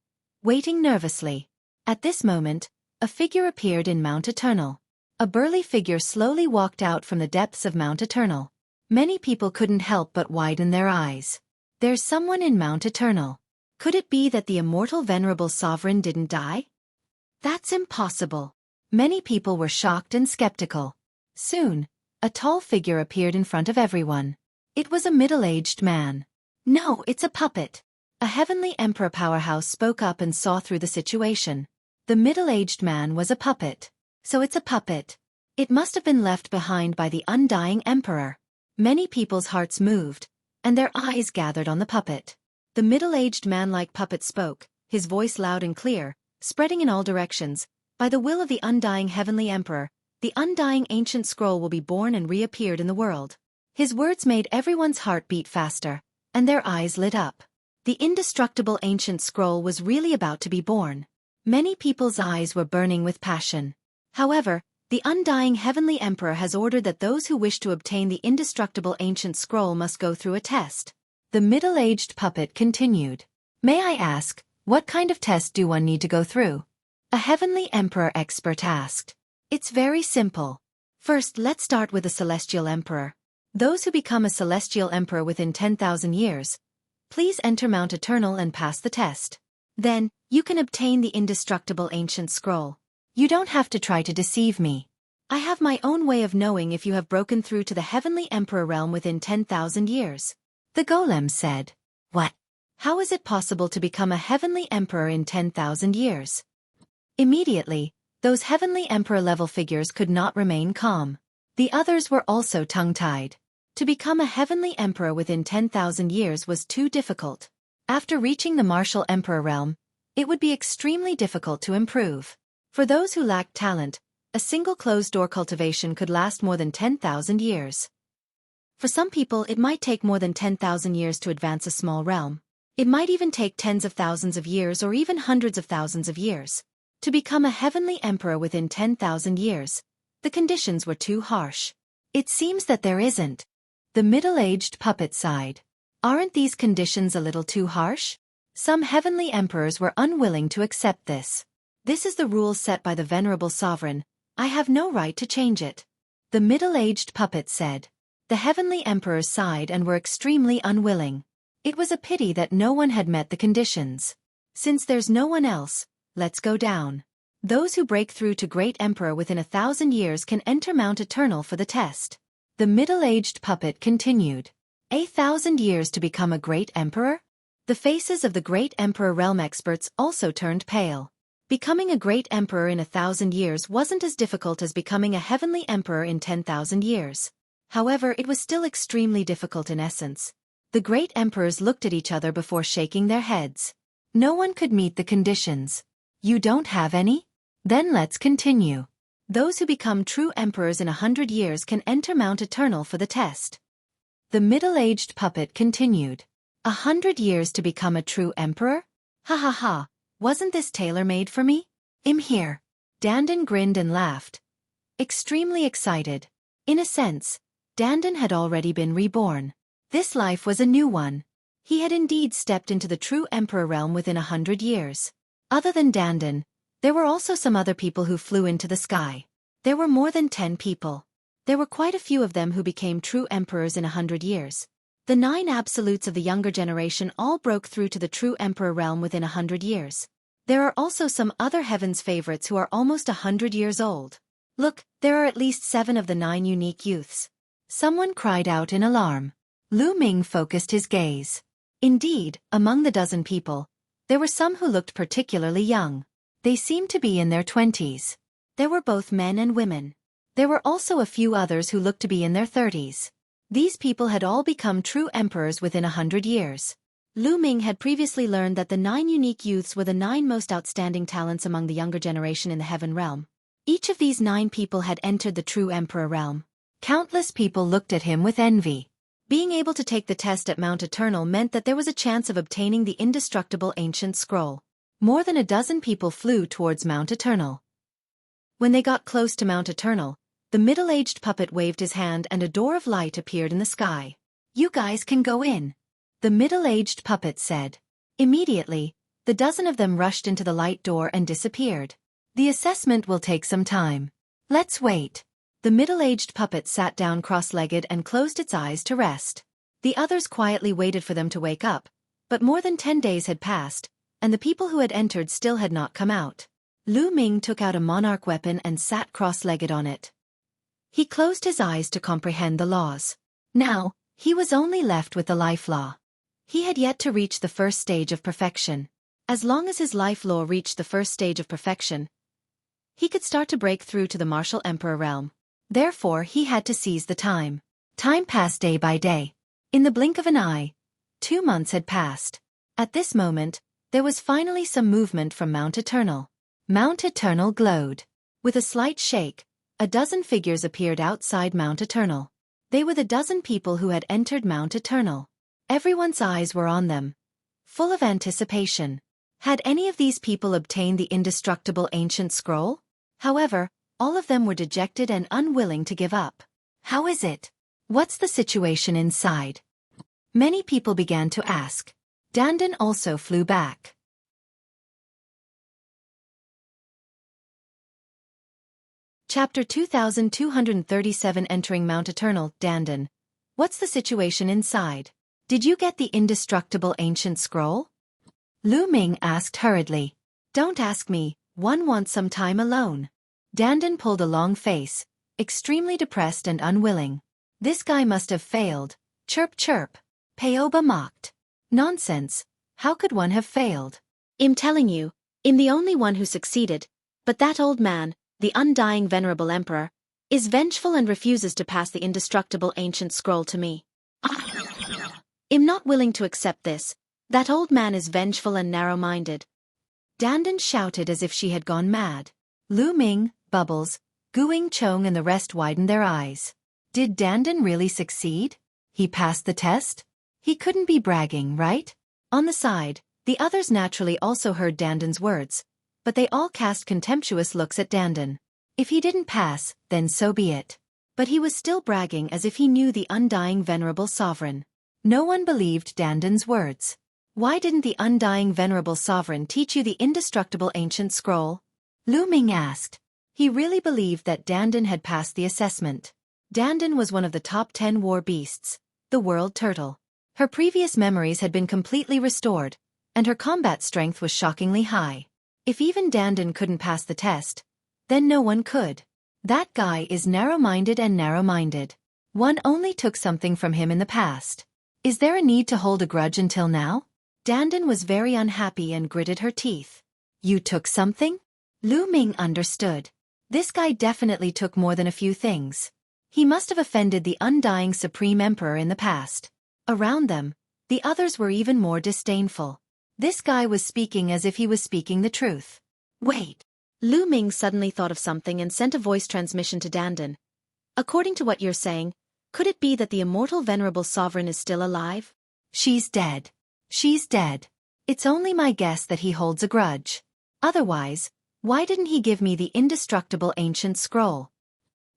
waiting nervously. At this moment, a figure appeared in Mount Eternal. A burly figure slowly walked out from the depths of Mount Eternal. Many people couldn't help but widen their eyes. There's someone in Mount Eternal. Could it be that the immortal venerable sovereign didn't die? That's impossible. Many people were shocked and skeptical. Soon, a tall figure appeared in front of everyone. It was a middle-aged man. No, it's a puppet. A heavenly emperor powerhouse spoke up and saw through the situation. The middle-aged man was a puppet. So it's a puppet. It must have been left behind by the undying emperor. Many people's hearts moved, and their eyes gathered on the puppet. The middle-aged man-like puppet spoke, his voice loud and clear, spreading in all directions. By the will of the undying heavenly emperor, the undying ancient scroll will be born and reappeared in the world. His words made everyone's heart beat faster, and their eyes lit up. The indestructible ancient scroll was really about to be born. Many people's eyes were burning with passion. However, the undying heavenly emperor has ordered that those who wish to obtain the indestructible ancient scroll must go through a test. The middle-aged puppet continued. May I ask, what kind of test do one need to go through? A heavenly emperor expert asked. It's very simple. First, let's start with a celestial emperor. Those who become a celestial emperor within 10,000 years, please enter Mount Eternal and pass the test. Then, you can obtain the indestructible ancient scroll. You don't have to try to deceive me. I have my own way of knowing if you have broken through to the heavenly emperor realm within 10,000 years. The golem said. What? How is it possible to become a heavenly emperor in 10,000 years? Immediately, those heavenly emperor-level figures could not remain calm. The others were also tongue-tied. To become a heavenly emperor within 10,000 years was too difficult. After reaching the martial emperor realm, it would be extremely difficult to improve. For those who lacked talent, a single closed-door cultivation could last more than 10,000 years. For some people it might take more than 10,000 years to advance a small realm. It might even take tens of thousands of years or even hundreds of thousands of years. To become a heavenly emperor within 10,000 years, the conditions were too harsh. It seems that there isn't. The middle-aged puppet sighed. Aren't these conditions a little too harsh? Some heavenly emperors were unwilling to accept this. This is the rule set by the venerable sovereign. I have no right to change it. The middle-aged puppet said. The heavenly emperors sighed and were extremely unwilling. It was a pity that no one had met the conditions. Since there's no one else, let's go down. Those who break through to Great Emperor within 1,000 years can enter Mount Eternal for the test. The middle-aged puppet continued. 1,000 years to become a Great Emperor? The faces of the Great Emperor realm experts also turned pale. Becoming a Great Emperor in 1,000 years wasn't as difficult as becoming a Heavenly Emperor in 10,000 years. However, it was still extremely difficult in essence. The Great Emperors looked at each other before shaking their heads. No one could meet the conditions. You don't have any? Then let's continue. Those who become true emperors in 100 years can enter Mount Eternal for the test. The middle-aged puppet continued. 100 years to become a true emperor? Ha ha ha, wasn't this tailor-made for me? I'm here. Dandan grinned and laughed. Extremely excited. In a sense, Dandan had already been reborn. This life was a new one. He had indeed stepped into the true emperor realm within 100 years. Other than Dandan, there were also some other people who flew into the sky. There were more than 10 people. There were quite a few of them who became true emperors in 100 years. The 9 absolutes of the younger generation all broke through to the true emperor realm within 100 years. There are also some other heaven's favorites who are almost 100 years old. Look, there are at least 7 of the 9 unique youths. Someone cried out in alarm. Ming focused his gaze. Indeed, among the dozen people, there were some who looked particularly young. They seemed to be in their 20s. There were both men and women. There were also a few others who looked to be in their 30s. These people had all become true emperors within 100 years. Ming had previously learned that the 9 unique youths were the 9 most outstanding talents among the younger generation in the heaven realm. Each of these 9 people had entered the true emperor realm. Countless people looked at him with envy. Being able to take the test at Mount Eternal meant that there was a chance of obtaining the indestructible ancient scroll. More than a dozen people flew towards Mount Eternal. When they got close to Mount Eternal, the middle-aged puppet waved his hand and a door of light appeared in the sky. You guys can go in, the middle-aged puppet said. Immediately, the dozen of them rushed into the light door and disappeared. The assessment will take some time. Let's wait. The middle-aged puppet sat down cross-legged and closed its eyes to rest. The others quietly waited for them to wake up, but more than 10 days had passed, and the people who had entered still had not come out. Ming took out a monarch weapon and sat cross-legged on it. He closed his eyes to comprehend the laws. Now, he was only left with the life law. He had yet to reach the first stage of perfection. As long as his life law reached the first stage of perfection, he could start to break through to the martial emperor realm. Therefore, he had to seize the time. Time passed day by day. In the blink of an eye, 2 months had passed. At this moment, there was finally some movement from Mount Eternal. Mount Eternal glowed. With a slight shake, a dozen figures appeared outside Mount Eternal. They were the dozen people who had entered Mount Eternal. Everyone's eyes were on them, full of anticipation. Had any of these people obtained the indestructible ancient scroll? However, all of them were dejected and unwilling to give up. How is it? What's the situation inside? Many people began to ask. Dandan also flew back. Chapter 2237 Entering Mount Eternal, Dandan. What's the situation inside? Did you get the indestructible ancient scroll? Ming asked hurriedly. Don't ask me, one wants some time alone. Dandan pulled a long face, extremely depressed and unwilling. This guy must have failed. Chirp chirp. Paoba mocked. Nonsense. How could one have failed? I'm telling you, I'm the only one who succeeded. But that old man, the undying venerable emperor, is vengeful and refuses to pass the indestructible ancient scroll to me. I'm not willing to accept this. That old man is vengeful and narrow-minded. Dandan shouted as if she had gone mad. Ming, Bubbles, Guing Chong and the rest widened their eyes. Did Dandan really succeed? He passed the test? He couldn't be bragging, right? On the side, the others naturally also heard Dandan's words, but they all cast contemptuous looks at Dandan. If he didn't pass, then so be it. But he was still bragging as if he knew the undying venerable sovereign. No one believed Dandan's words. Why didn't the undying venerable sovereign teach you the indestructible ancient scroll? Ming asked. He really believed that Dandan had passed the assessment. Dandan was one of the top 10 war beasts, the world turtle. Her previous memories had been completely restored, and her combat strength was shockingly high. If even Dandan couldn't pass the test, then no one could. That guy is narrow-minded and narrow-minded. One only took something from him in the past. Is there a need to hold a grudge until now? Dandan was very unhappy and gritted her teeth. You took something? Lu Ming understood. This guy definitely took more than a few things. He must have offended the undying Supreme Emperor in the past. Around them, the others were even more disdainful. This guy was speaking as if he was speaking the truth. Wait. Lu Ming suddenly thought of something and sent a voice transmission to Dandan. According to what you're saying, could it be that the immortal venerable sovereign is still alive? She's dead. She's dead. It's only my guess that he holds a grudge. Otherwise, why didn't he give me the indestructible ancient scroll?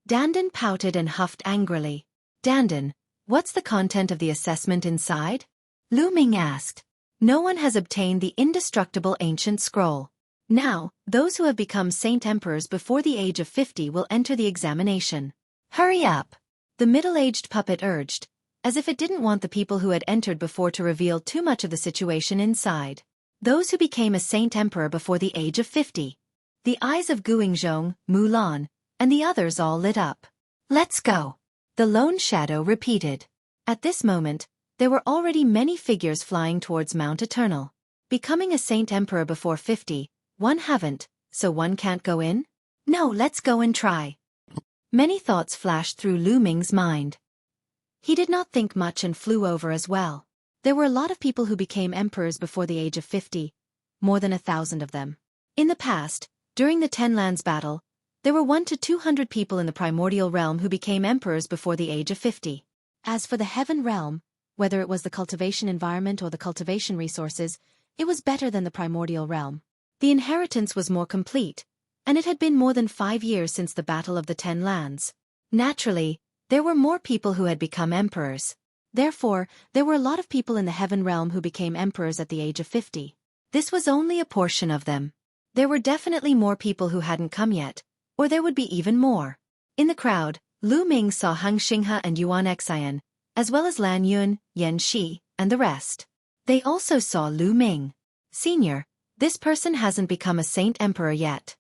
Dandan pouted and huffed angrily. Dandan, what's the content of the assessment inside? Lu Ming asked. No one has obtained the indestructible ancient scroll. Now, those who have become saint emperors before the age of 50 will enter the examination. Hurry up! The middle-aged puppet urged, as if it didn't want the people who had entered before to reveal too much of the situation inside. Those who became a saint emperor before the age of 50. The eyes of Guingzhong, Mulan, and the others all lit up. Let's go! The lone shadow repeated. At this moment, there were already many figures flying towards Mount Eternal. Becoming a saint emperor before 50, one haven't, so one can't go in? No, let's go and try. Many thoughts flashed through Lu Ming's mind. He did not think much and flew over as well. There were a lot of people who became emperors before the age of 50, more than 1,000 of them. In the past, during the Ten Lands battle, there were 1 to 200 people in the primordial realm who became emperors before the age of 50. As for the heaven realm, whether it was the cultivation environment or the cultivation resources, it was better than the primordial realm. The inheritance was more complete, and it had been more than 5 years since the Battle of the Ten Lands. Naturally, there were more people who had become emperors. Therefore, there were a lot of people in the heaven realm who became emperors at the age of 50. This was only a portion of them. There were definitely more people who hadn't come yet, or there would be even more. In the crowd, Lu Ming saw Heng Xinghe and Yuan Xian, as well as Lan Yun, Yan Shi, and the rest. They also saw Lu Ming. Senior, this person hasn't become a saint emperor yet.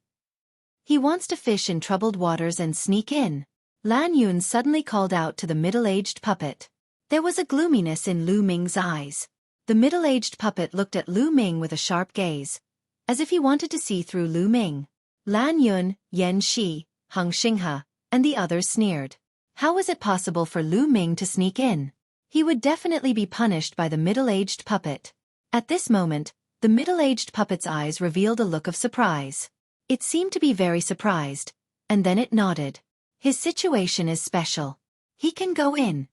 He wants to fish in troubled waters and sneak in. Lan Yun suddenly called out to the middle-aged puppet. There was a gloominess in Lu Ming's eyes. The middle-aged puppet looked at Lu Ming with a sharp gaze, as if he wanted to see through Lu Ming. Lan Yun, Yan Shi, Heng Xinghe, and the others sneered. How was it possible for Lu Ming to sneak in? He would definitely be punished by the middle-aged puppet. At this moment, the middle-aged puppet's eyes revealed a look of surprise. It seemed to be very surprised, and then it nodded. His situation is special. He can go in.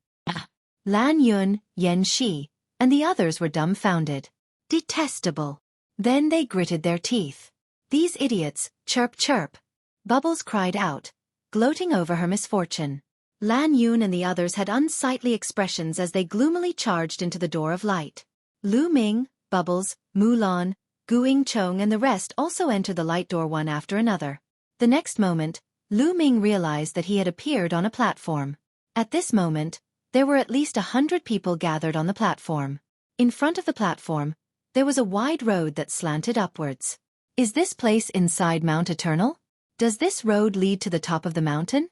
Lan Yun, Yan Shi, and the others were dumbfounded. Detestable. Then they gritted their teeth. These idiots, chirp chirp. Bubbles cried out, gloating over her misfortune. Lan Yun and the others had unsightly expressions as they gloomily charged into the door of light. Lu Ming, Bubbles, Mulan, Guingchong and the rest also entered the light door one after another. The next moment, Lu Ming realized that he had appeared on a platform. At this moment, there were at least 100 people gathered on the platform. In front of the platform, there was a wide road that slanted upwards. Is this place inside Mount Eternal? Does this road lead to the top of the mountain?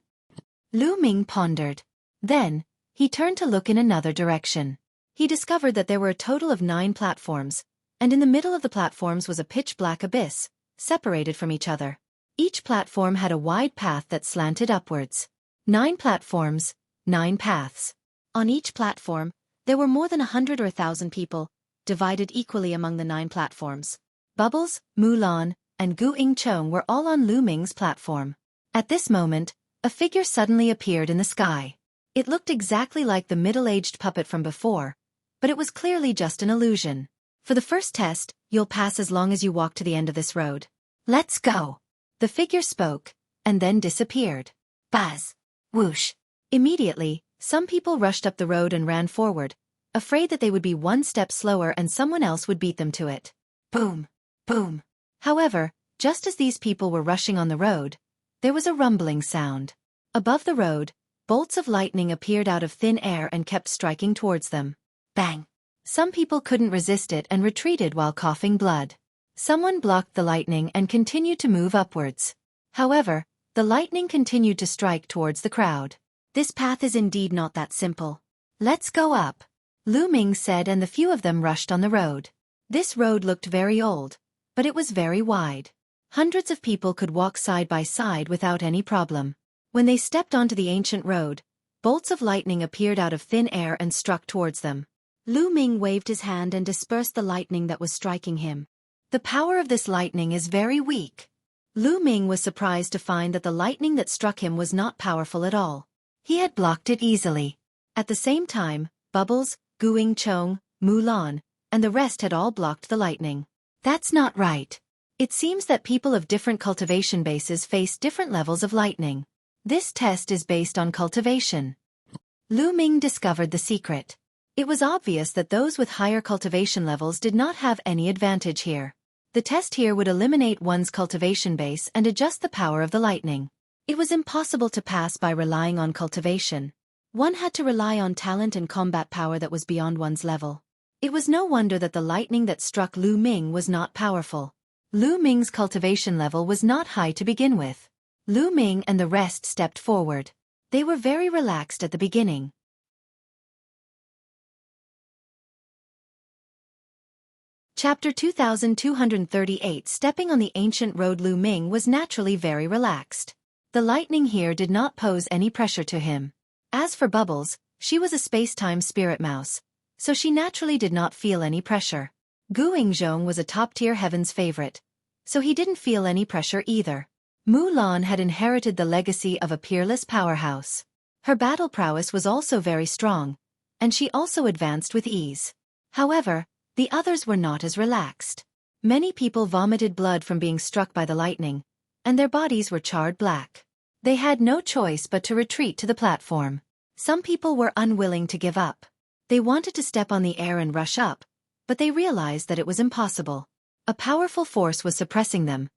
Lu Ming pondered. Then, he turned to look in another direction. He discovered that there were a total of 9 platforms, and in the middle of the platforms was a pitch-black abyss, separated from each other. Each platform had a wide path that slanted upwards. 9 platforms, 9 paths. On each platform, there were more than 100 or 1,000 people, divided equally among the 9 platforms. Bubbles, Mulan, and Guingchong were all on Lu Ming's platform. At this moment, a figure suddenly appeared in the sky. It looked exactly like the middle-aged puppet from before, but it was clearly just an illusion. For the first test, you'll pass as long as you walk to the end of this road. Let's go. The figure spoke, and then disappeared. Buzz. Whoosh. Immediately, some people rushed up the road and ran forward, afraid that they would be one step slower and someone else would beat them to it. Boom. Boom. However, just as these people were rushing on the road, there was a rumbling sound. Above the road, bolts of lightning appeared out of thin air and kept striking towards them. Bang! Some people couldn't resist it and retreated while coughing blood. Someone blocked the lightning and continued to move upwards. However, the lightning continued to strike towards the crowd. This path is indeed not that simple. Let's go up, Ming said, and the few of them rushed on the road. This road looked very old, but it was very wide. Hundreds of people could walk side by side without any problem. When they stepped onto the ancient road, bolts of lightning appeared out of thin air and struck towards them. Ming waved his hand and dispersed the lightning that was striking him. The power of this lightning is very weak. Ming was surprised to find that the lightning that struck him was not powerful at all. He had blocked it easily. At the same time, Bubbles, Guing Chong, Mulan, and the rest had all blocked the lightning. That's not right. It seems that people of different cultivation bases face different levels of lightning. This test is based on cultivation. Ming discovered the secret. It was obvious that those with higher cultivation levels did not have any advantage here. The test here would eliminate one's cultivation base and adjust the power of the lightning. It was impossible to pass by relying on cultivation. One had to rely on talent and combat power that was beyond one's level. It was no wonder that the lightning that struck Ming was not powerful. Ming's cultivation level was not high to begin with. Ming and the rest stepped forward. They were very relaxed at the beginning. Chapter 2238. Stepping on the ancient road, Ming was naturally very relaxed. The lightning here did not pose any pressure to him. As for Bubbles, she was a space-time spirit mouse, so she naturally did not feel any pressure. Guing Zhong was a top-tier heaven's favorite, so he didn't feel any pressure either. Mulan had inherited the legacy of a peerless powerhouse. Her battle prowess was also very strong, and she also advanced with ease. However, the others were not as relaxed. Many people vomited blood from being struck by the lightning, and their bodies were charred black. They had no choice but to retreat to the platform. Some people were unwilling to give up. They wanted to step on the air and rush up, but they realized that it was impossible. A powerful force was suppressing them,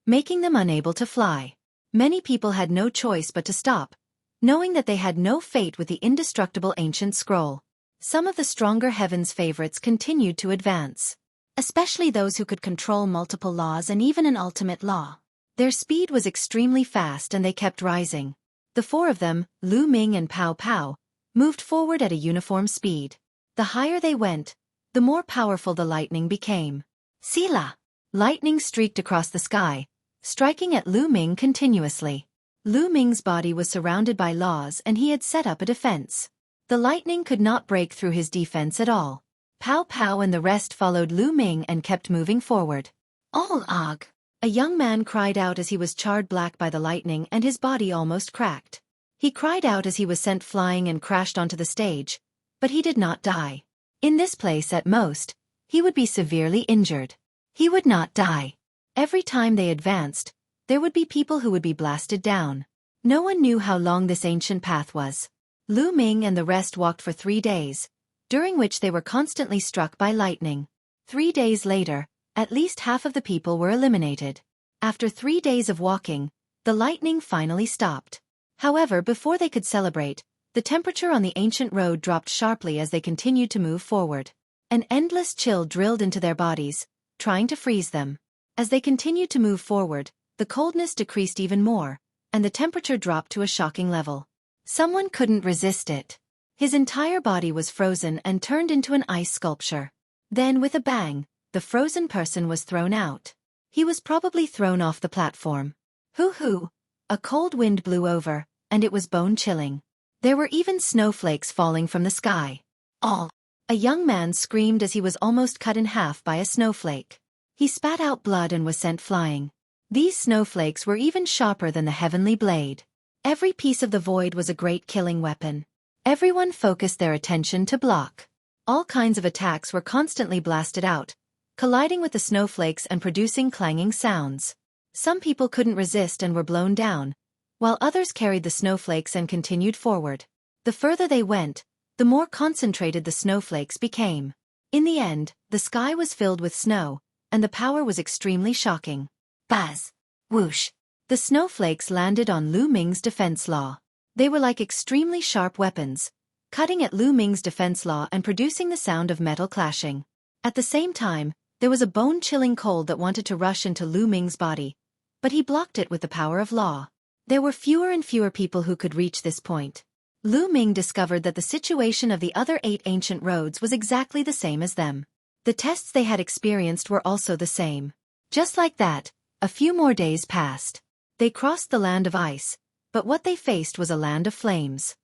making them unable to fly. Many people had no choice but to stop, knowing that they had no fate with the indestructible ancient scroll. Some of the stronger heaven's favorites continued to advance, especially those who could control multiple laws and even an ultimate law. Their speed was extremely fast and they kept rising. The four of them, Ming and Pao Pao, moved forward at a uniform speed. The higher they went, the more powerful the lightning became. Sila! Lightning streaked across the sky, striking at Ming continuously. Ming's body was surrounded by laws and he had set up a defense. The lightning could not break through his defense at all. Pao Pao and the rest followed Ming and kept moving forward. All Og! A young man cried out as he was charred black by the lightning and his body almost cracked. He cried out as he was sent flying and crashed onto the stage, but he did not die. In this place at most, he would be severely injured. He would not die. Every time they advanced, there would be people who would be blasted down. No one knew how long this ancient path was. Ming and the rest walked for 3 days, during which they were constantly struck by lightning. 3 days later, at least half of the people were eliminated. After 3 days of walking, the lightning finally stopped. However, before they could celebrate, the temperature on the ancient road dropped sharply as they continued to move forward. An endless chill drilled into their bodies, trying to freeze them. As they continued to move forward, the coldness decreased even more, and the temperature dropped to a shocking level. Someone couldn't resist it. His entire body was frozen and turned into an ice sculpture. Then, with a bang, the frozen person was thrown out. He was probably thrown off the platform. Hoo-hoo! A cold wind blew over, and it was bone-chilling. There were even snowflakes falling from the sky. All! A young man screamed as he was almost cut in half by a snowflake. He spat out blood and was sent flying. These snowflakes were even sharper than the heavenly blade. Every piece of the void was a great killing weapon. Everyone focused their attention to block. All kinds of attacks were constantly blasted out, colliding with the snowflakes and producing clanging sounds. Some people couldn't resist and were blown down, while others carried the snowflakes and continued forward. The further they went, the more concentrated the snowflakes became. In the end, the sky was filled with snow, and the power was extremely shocking. Buzz! Whoosh! The snowflakes landed on Ming's defense law. They were like extremely sharp weapons, cutting at Ming's defense law and producing the sound of metal clashing. At the same time, There was a bone-chilling cold that wanted to rush into Lu Ming's body, but he blocked it with the power of law. There were fewer and fewer people who could reach this point. Lu Ming discovered that the situation of the other 8 ancient roads was exactly the same as them. The tests they had experienced were also the same. Just like that, a few more days passed. They crossed the land of ice, but what they faced was a land of flames.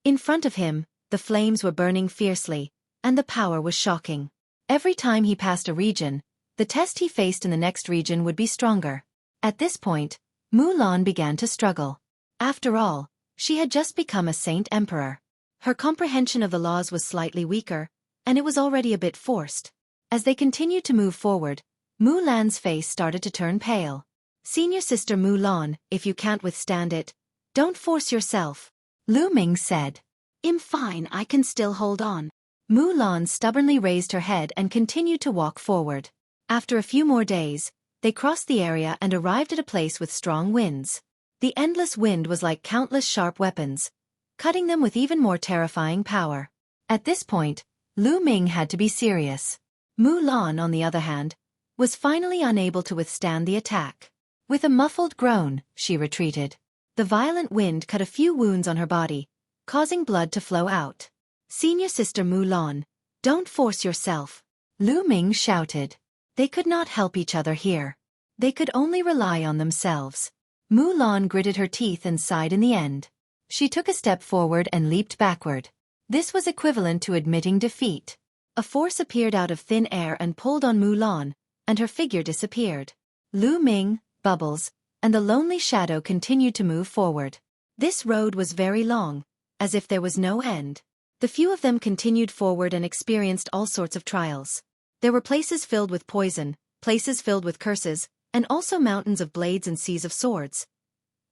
In front of him, the flames were burning fiercely, and the power was shocking. Every time he passed a region, the test he faced in the next region would be stronger. At this point, Mulan began to struggle. After all, she had just become a saint emperor. Her comprehension of the laws was slightly weaker, and it was already a bit forced. As they continued to move forward, Mulan's face started to turn pale. "Senior sister Mulan, if you can't withstand it, don't force yourself," Lu Ming said. "I'm fine, I can still hold on." Mulan stubbornly raised her head and continued to walk forward. After a few more days, they crossed the area and arrived at a place with strong winds. The endless wind was like countless sharp weapons, cutting them with even more terrifying power. At this point, Lu Ming had to be serious. Mulan, on the other hand, was finally unable to withstand the attack. With a muffled groan, she retreated. The violent wind cut a few wounds on her body, causing blood to flow out. "Senior sister Mulan, don't force yourself," Lu Ming shouted. They could not help each other here. They could only rely on themselves. Mulan gritted her teeth and sighed in the end. She took a step forward and leaped backward. This was equivalent to admitting defeat. A force appeared out of thin air and pulled on Mulan, and her figure disappeared. Lu Ming, Bubbles, and the lonely shadow continued to move forward. This road was very long, as if there was no end. The few of them continued forward and experienced all sorts of trials. There were places filled with poison, places filled with curses, and also mountains of blades and seas of swords.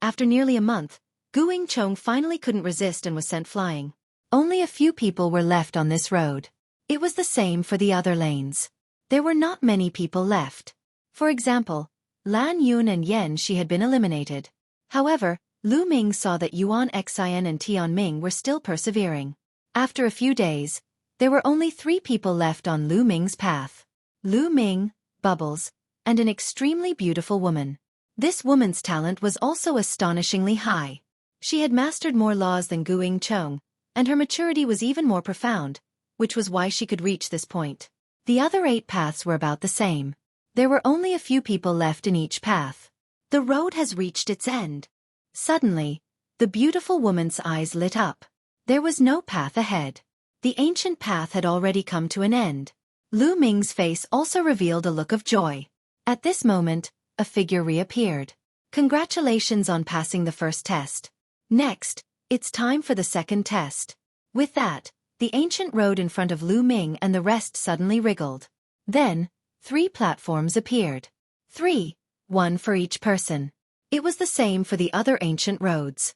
After nearly a month, Guing Chong finally couldn't resist and was sent flying. Only a few people were left on this road. It was the same for the other lanes. There were not many people left. For example, Lan Yun and Yen Shi had been eliminated. However, Lu Ming saw that Yuan Xian and Tian Ming were still persevering. After a few days, there were only 3 people left on Lu Ming's path. Lu Ming, Bubbles, and an extremely beautiful woman. This woman's talent was also astonishingly high. She had mastered more laws than Guing Chong, and her maturity was even more profound, which was why she could reach this point. The other 8 paths were about the same. There were only a few people left in each path. The road has reached its end. Suddenly, the beautiful woman's eyes lit up. There was no path ahead. The ancient path had already come to an end. Lu Ming's face also revealed a look of joy. At this moment, a figure reappeared. "Congratulations on passing the first test. Next, it's time for the second test." With that, the ancient road in front of Lu Ming and the rest suddenly wriggled. Then, 3 platforms appeared. 3, 1 for each person. It was the same for the other ancient roads.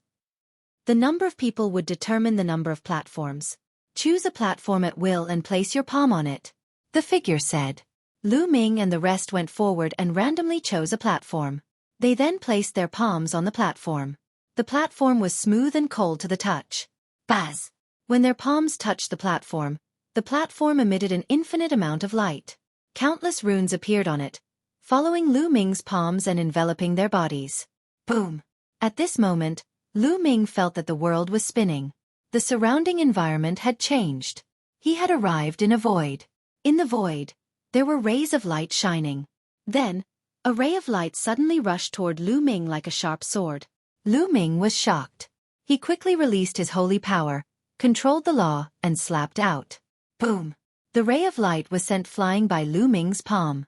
The number of people would determine the number of platforms. "Choose a platform at will and place your palm on it," the figure said. Lu Ming and the rest went forward and randomly chose a platform. They then placed their palms on the platform. The platform was smooth and cold to the touch. Buzz! When their palms touched the platform emitted an infinite amount of light. Countless runes appeared on it, following Lu Ming's palms and enveloping their bodies. Boom! At this moment, Lu Ming felt that the world was spinning. The surrounding environment had changed. He had arrived in a void. In the void, there were rays of light shining. Then, a ray of light suddenly rushed toward Lu Ming like a sharp sword. Lu Ming was shocked. He quickly released his holy power, controlled the law, and slapped out. Boom! The ray of light was sent flying by Lu Ming's palm.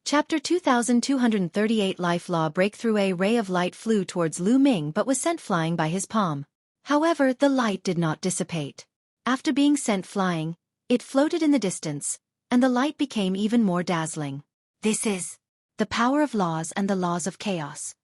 Chapter 2238 Life Law Breakthrough. A ray of light flew towards Lu Ming but was sent flying by his palm. However, the light did not dissipate. After being sent flying, it floated in the distance, and the light became even more dazzling. This is the power of laws and the laws of chaos.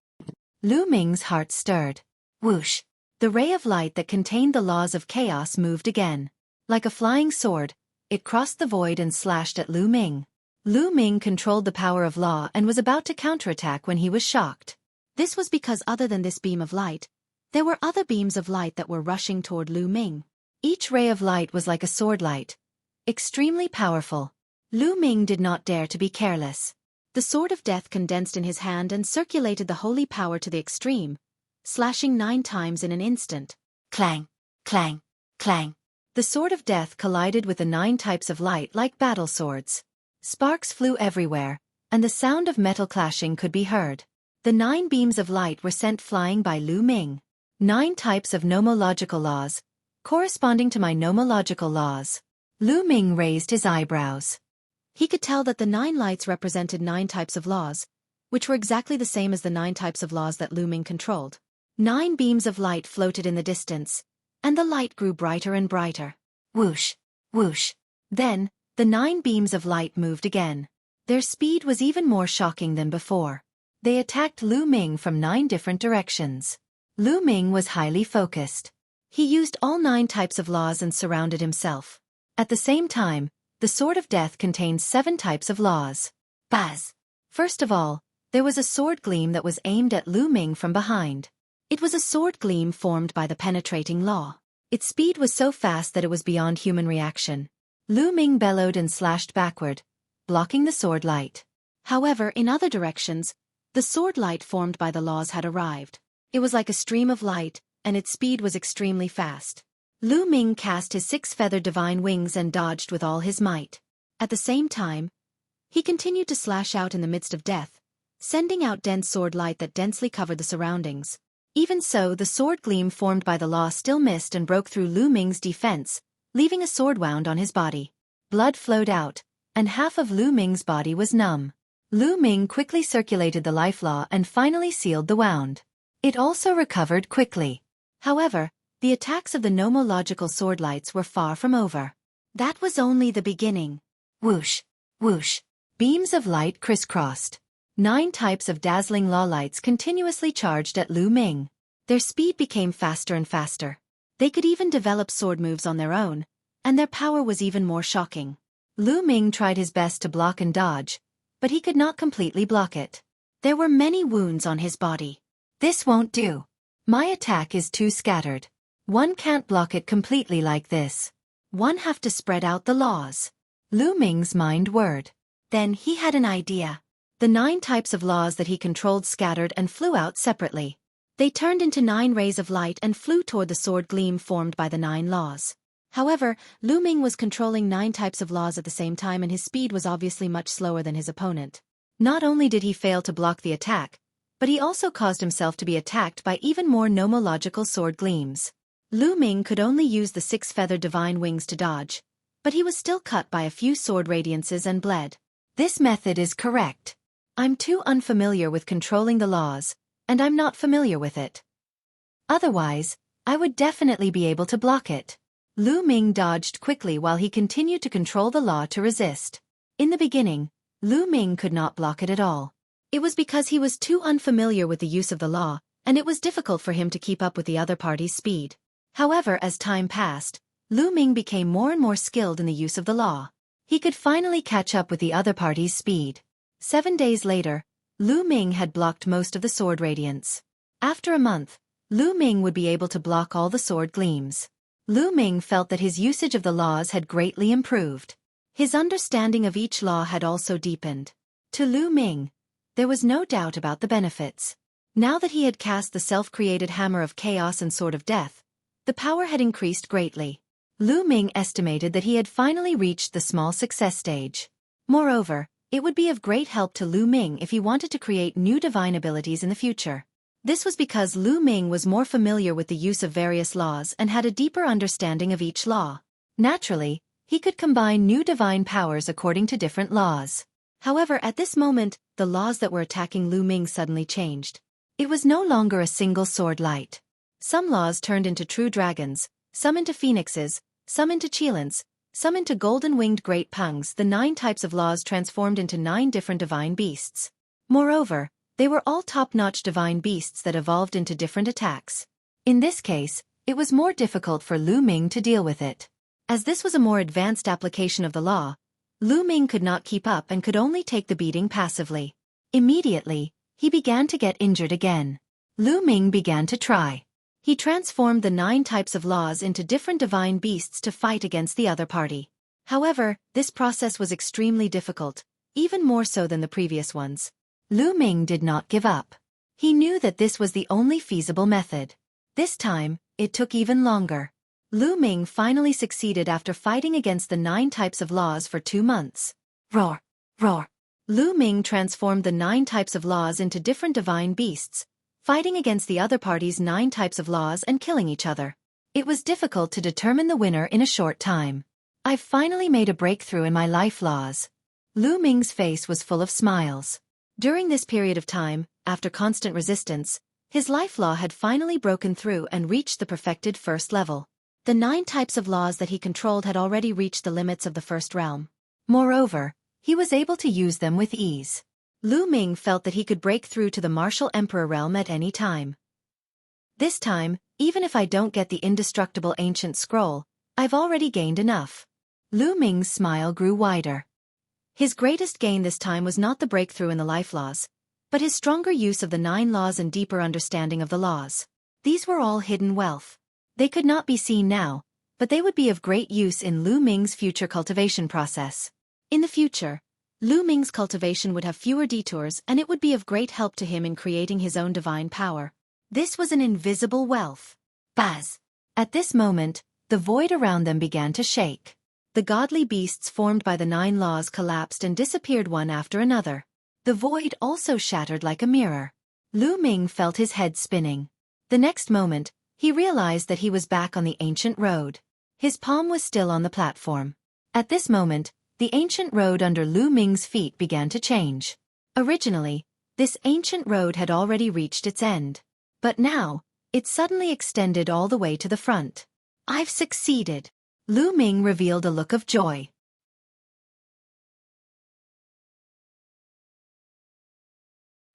Lu Ming's heart stirred. Whoosh! The ray of light that contained the laws of chaos moved again. Like a flying sword, it crossed the void and slashed at Lu Ming. Lu Ming controlled the power of law and was about to counterattack when he was shocked. This was because other than this beam of light, there were other beams of light that were rushing toward Lu Ming. Each ray of light was like a sword light, extremely powerful. Lu Ming did not dare to be careless. The sword of death condensed in his hand and circulated the holy power to the extreme, slashing 9 times in an instant. Clang, clang, clang. The sword of death collided with the 9 types of light like battle swords. Sparks flew everywhere, and the sound of metal clashing could be heard. The 9 beams of light were sent flying by Lu Ming. 9 types of nomological laws, corresponding to my nomological laws. Lu Ming raised his eyebrows. He could tell that the 9 lights represented 9 types of laws, which were exactly the same as the 9 types of laws that Lu Ming controlled. 9 beams of light floated in the distance, and the light grew brighter and brighter. Whoosh, whoosh. Then, the 9 beams of light moved again. Their speed was even more shocking than before. They attacked Lu Ming from 9 different directions. Lu Ming was highly focused. He used all 9 types of laws and surrounded himself. At the same time, the sword of death contained 7 types of laws. Buzz! First of all, there was a sword gleam that was aimed at Lu Ming from behind. It was a sword gleam formed by the penetrating law. Its speed was so fast that it was beyond human reaction. Lu Ming bellowed and slashed backward, blocking the sword light. However, in other directions, the sword light formed by the laws had arrived. It was like a stream of light, and its speed was extremely fast. Lu Ming cast his 6-feathered divine wings and dodged with all his might. At the same time, he continued to slash out in the midst of death, sending out dense sword light that densely covered the surroundings. Even so, the sword gleam formed by the law still missed and broke through Lu Ming's defense, leaving a sword wound on his body. Blood flowed out, and half of Lu Ming's body was numb. Lu Ming quickly circulated the life law and finally sealed the wound. It also recovered quickly. However, the attacks of the nomological sword lights were far from over. That was only the beginning. Whoosh, whoosh. Beams of light crisscrossed. 9 types of dazzling law lights continuously charged at Lu Ming. Their speed became faster and faster. They could even develop sword moves on their own, and their power was even more shocking. Lu Ming tried his best to block and dodge, but he could not completely block it. There were many wounds on his body. This won't do. My attack is too scattered. One can't block it completely like this. One have to spread out the laws. Lu Ming's mind whirred. Then he had an idea. The 9 types of laws that he controlled scattered and flew out separately. They turned into 9 rays of light and flew toward the sword gleam formed by the 9 laws. However, Lu Ming was controlling 9 types of laws at the same time, and his speed was obviously much slower than his opponent. Not only did he fail to block the attack, but he also caused himself to be attacked by even more nomological sword gleams. Lu Ming could only use the 6-feathered divine wings to dodge, but he was still cut by a few sword radiances and bled. This method is correct. I'm too unfamiliar with controlling the laws, and I'm not familiar with it. Otherwise, I would definitely be able to block it. Lu Ming dodged quickly while he continued to control the law to resist. In the beginning, Lu Ming could not block it at all. It was because he was too unfamiliar with the use of the law, and it was difficult for him to keep up with the other party's speed. However, as time passed, Lu Ming became more and more skilled in the use of the law. He could finally catch up with the other party's speed. 7 days later, Lu Ming had blocked most of the sword radiance. After a month, Lu Ming would be able to block all the sword gleams. Lu Ming felt that his usage of the laws had greatly improved. His understanding of each law had also deepened. To Lu Ming, there was no doubt about the benefits. Now that he had cast the self-created hammer of chaos and sword of death, the power had increased greatly. Lu Ming estimated that he had finally reached the small success stage. Moreover, it would be of great help to Lu Ming if he wanted to create new divine abilities in the future. This was because Lu Ming was more familiar with the use of various laws and had a deeper understanding of each law. Naturally, he could combine new divine powers according to different laws. However, at this moment, the laws that were attacking Lu Ming suddenly changed. It was no longer a single sword light. Some laws turned into true dragons, some into phoenixes, some into cheilants, some into golden-winged great pungs. The 9 types of laws transformed into 9 different divine beasts. Moreover, they were all top-notch divine beasts that evolved into different attacks. In this case, it was more difficult for Lu Ming to deal with it. As this was a more advanced application of the law, Lu Ming could not keep up and could only take the beating passively. Immediately, he began to get injured again. Lu Ming began to try. He transformed the 9 types of laws into different divine beasts to fight against the other party. However, this process was extremely difficult, even more so than the previous ones. Lu Ming did not give up. He knew that this was the only feasible method. This time, it took even longer. Lu Ming finally succeeded after fighting against the 9 types of laws for 2 months. Roar! Roar! Lu Ming transformed the 9 types of laws into different divine beasts, fighting against the other party's 9 types of laws and killing each other. It was difficult to determine the winner in a short time. I've finally made a breakthrough in my life laws. Lu Ming's face was full of smiles. During this period of time, after constant resistance, his life law had finally broken through and reached the perfected first level. The 9 types of laws that he controlled had already reached the limits of the first realm. Moreover, he was able to use them with ease. Lu Ming felt that he could break through to the martial emperor realm at any time. This time, even if I don't get the indestructible ancient scroll, I've already gained enough. Lu Ming's smile grew wider. His greatest gain this time was not the breakthrough in the life laws, but his stronger use of the 9 laws and deeper understanding of the laws. These were all hidden wealth. They could not be seen now, but they would be of great use in Lu Ming's future cultivation process. In the future, Lu Ming's cultivation would have fewer detours and it would be of great help to him in creating his own divine power. This was an invisible wealth. Buzz! At this moment, the void around them began to shake. The godly beasts formed by the 9 laws collapsed and disappeared one after another. The void also shattered like a mirror. Lu Ming felt his head spinning. The next moment, he realized that he was back on the ancient road. His palm was still on the platform. At this moment, the ancient road under Lu Ming's feet began to change. Originally, this ancient road had already reached its end. But now, it suddenly extended all the way to the front. I've succeeded. Lu Ming revealed a look of joy.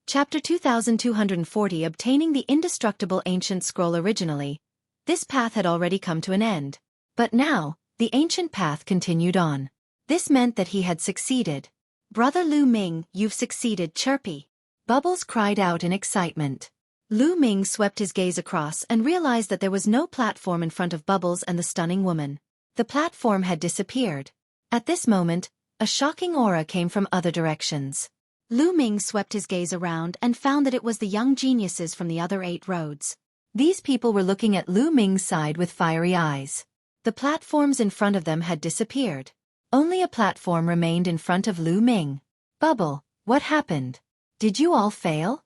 Chapter 2240 Obtaining the Indestructible Ancient Scroll. Originally, this path had already come to an end. But now, the ancient path continued on. This meant that he had succeeded. Brother Lu Ming, you've succeeded, Xueqi. Bubbles cried out in excitement. Lu Ming swept his gaze across and realized that there was no platform in front of Bubbles and the stunning woman. The platform had disappeared. At this moment, a shocking aura came from other directions. Lu Ming swept his gaze around and found that it was the young geniuses from the other 8 roads. These people were looking at Lu Ming's side with fiery eyes. The platforms in front of them had disappeared. Only a platform remained in front of Lu Ming. Bubble, what happened? Did you all fail?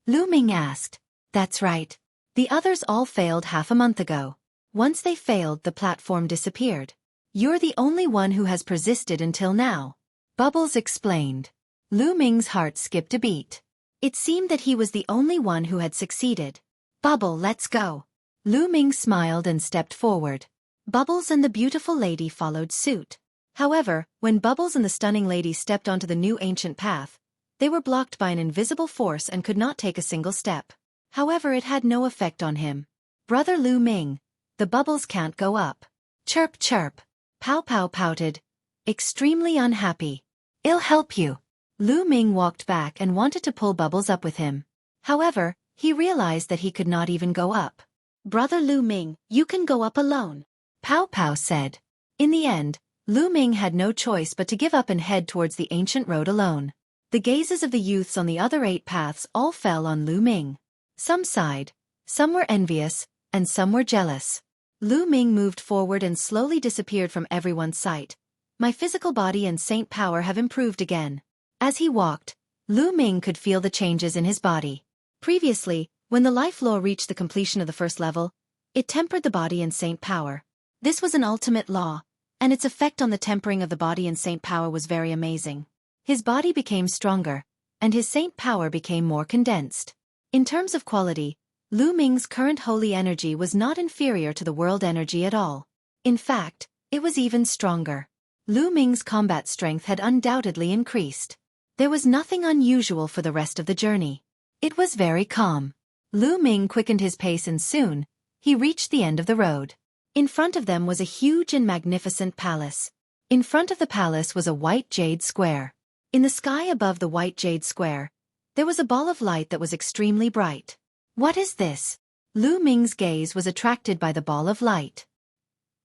Lu Ming asked. That's right. The others all failed half a month ago. Once they failed, the platform disappeared. You're the only one who has persisted until now. Bubbles explained. Lu Ming's heart skipped a beat. It seemed that he was the only one who had succeeded. Bubble, let's go. Lu Ming smiled and stepped forward. Bubbles and the beautiful lady followed suit. However, when Bubbles and the stunning lady stepped onto the new ancient path, they were blocked by an invisible force and could not take a single step. However, it had no effect on him. Brother Lu Ming, the bubbles can't go up. Chirp chirp. Pow Pow pouted. Extremely unhappy. I'll help you. Lu Ming walked back and wanted to pull Bubbles up with him. However, he realized that he could not even go up. Brother Lu Ming, you can go up alone. Pow Pow said. In the end, Lu Ming had no choice but to give up and head towards the ancient road alone. The gazes of the youths on the other 8 paths all fell on Lu Ming. Some sighed, some were envious, and some were jealous. Lu Ming moved forward and slowly disappeared from everyone's sight. My physical body and saint power have improved again. As he walked, Lu Ming could feel the changes in his body. Previously, when the life law reached the completion of the first level, it tempered the body and saint power. This was an ultimate law, and its effect on the tempering of the body and saint power was very amazing. His body became stronger, and his saint power became more condensed. In terms of quality, Lu Ming's current holy energy was not inferior to the world energy at all. In fact, it was even stronger. Lu Ming's combat strength had undoubtedly increased. There was nothing unusual for the rest of the journey. It was very calm. Lu Ming quickened his pace and soon, he reached the end of the road. In front of them was a huge and magnificent palace. In front of the palace was a white jade square. In the sky above the white jade square, there was a ball of light that was extremely bright. What is this? Lu Ming's gaze was attracted by the ball of light.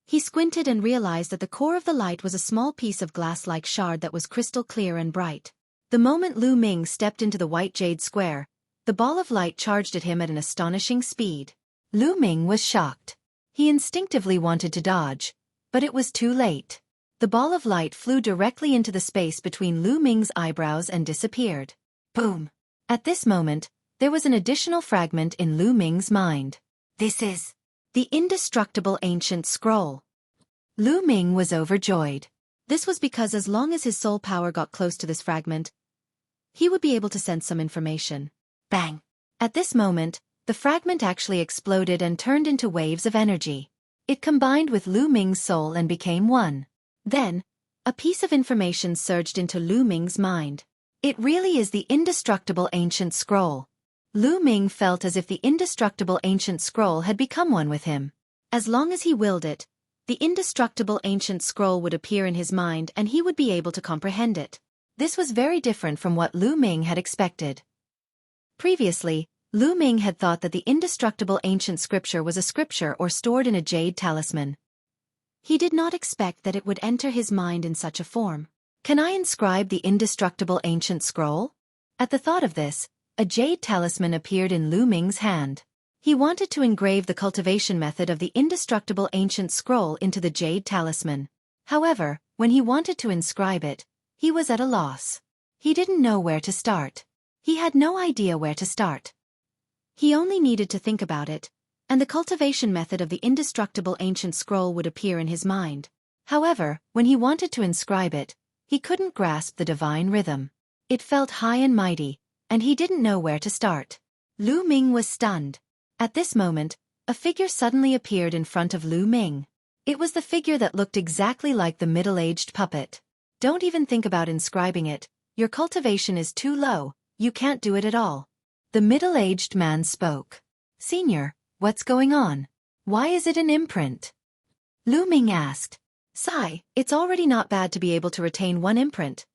He squinted and realized that the core of the light was a small piece of glass-like shard that was crystal clear and bright. The moment Lu Ming stepped into the white jade square, the ball of light charged at him at an astonishing speed. Lu Ming was shocked. He instinctively wanted to dodge, but it was too late. The ball of light flew directly into the space between Lu Ming's eyebrows and disappeared. Boom! At this moment, there was an additional fragment in Lu Ming's mind. This is the indestructible ancient scroll. Lu Ming was overjoyed. This was because as long as his soul power got close to this fragment, he would be able to sense some information. Bang! At this moment, the fragment actually exploded and turned into waves of energy. It combined with Lu Ming's soul and became one. Then, a piece of information surged into Lu Ming's mind. It really is the indestructible ancient scroll. Lu Ming felt as if the indestructible ancient scroll had become one with him. As long as he willed it, the indestructible ancient scroll would appear in his mind and he would be able to comprehend it. This was very different from what Lu Ming had expected. Previously, Lu Ming had thought that the indestructible ancient scripture was a scripture or stored in a jade talisman. He did not expect that it would enter his mind in such a form. Can I inscribe the indestructible ancient scroll? At the thought of this, a jade talisman appeared in Lu Ming's hand. He wanted to engrave the cultivation method of the indestructible ancient scroll into the jade talisman. However, when he wanted to inscribe it, he was at a loss. He didn't know where to start. He had no idea where to start. He only needed to think about it, and the cultivation method of the indestructible ancient scroll would appear in his mind. However, when he wanted to inscribe it, he couldn't grasp the divine rhythm. It felt high and mighty, and he didn't know where to start. Lu Ming was stunned. At this moment, a figure suddenly appeared in front of Lu Ming. It was the figure that looked exactly like the middle-aged puppet. Don't even think about inscribing it. Your cultivation is too low, you can't do it at all. The middle-aged man spoke. Senior, what's going on? Why is it an imprint? Lu Ming asked. Sigh, it's already not bad to be able to retain one imprint.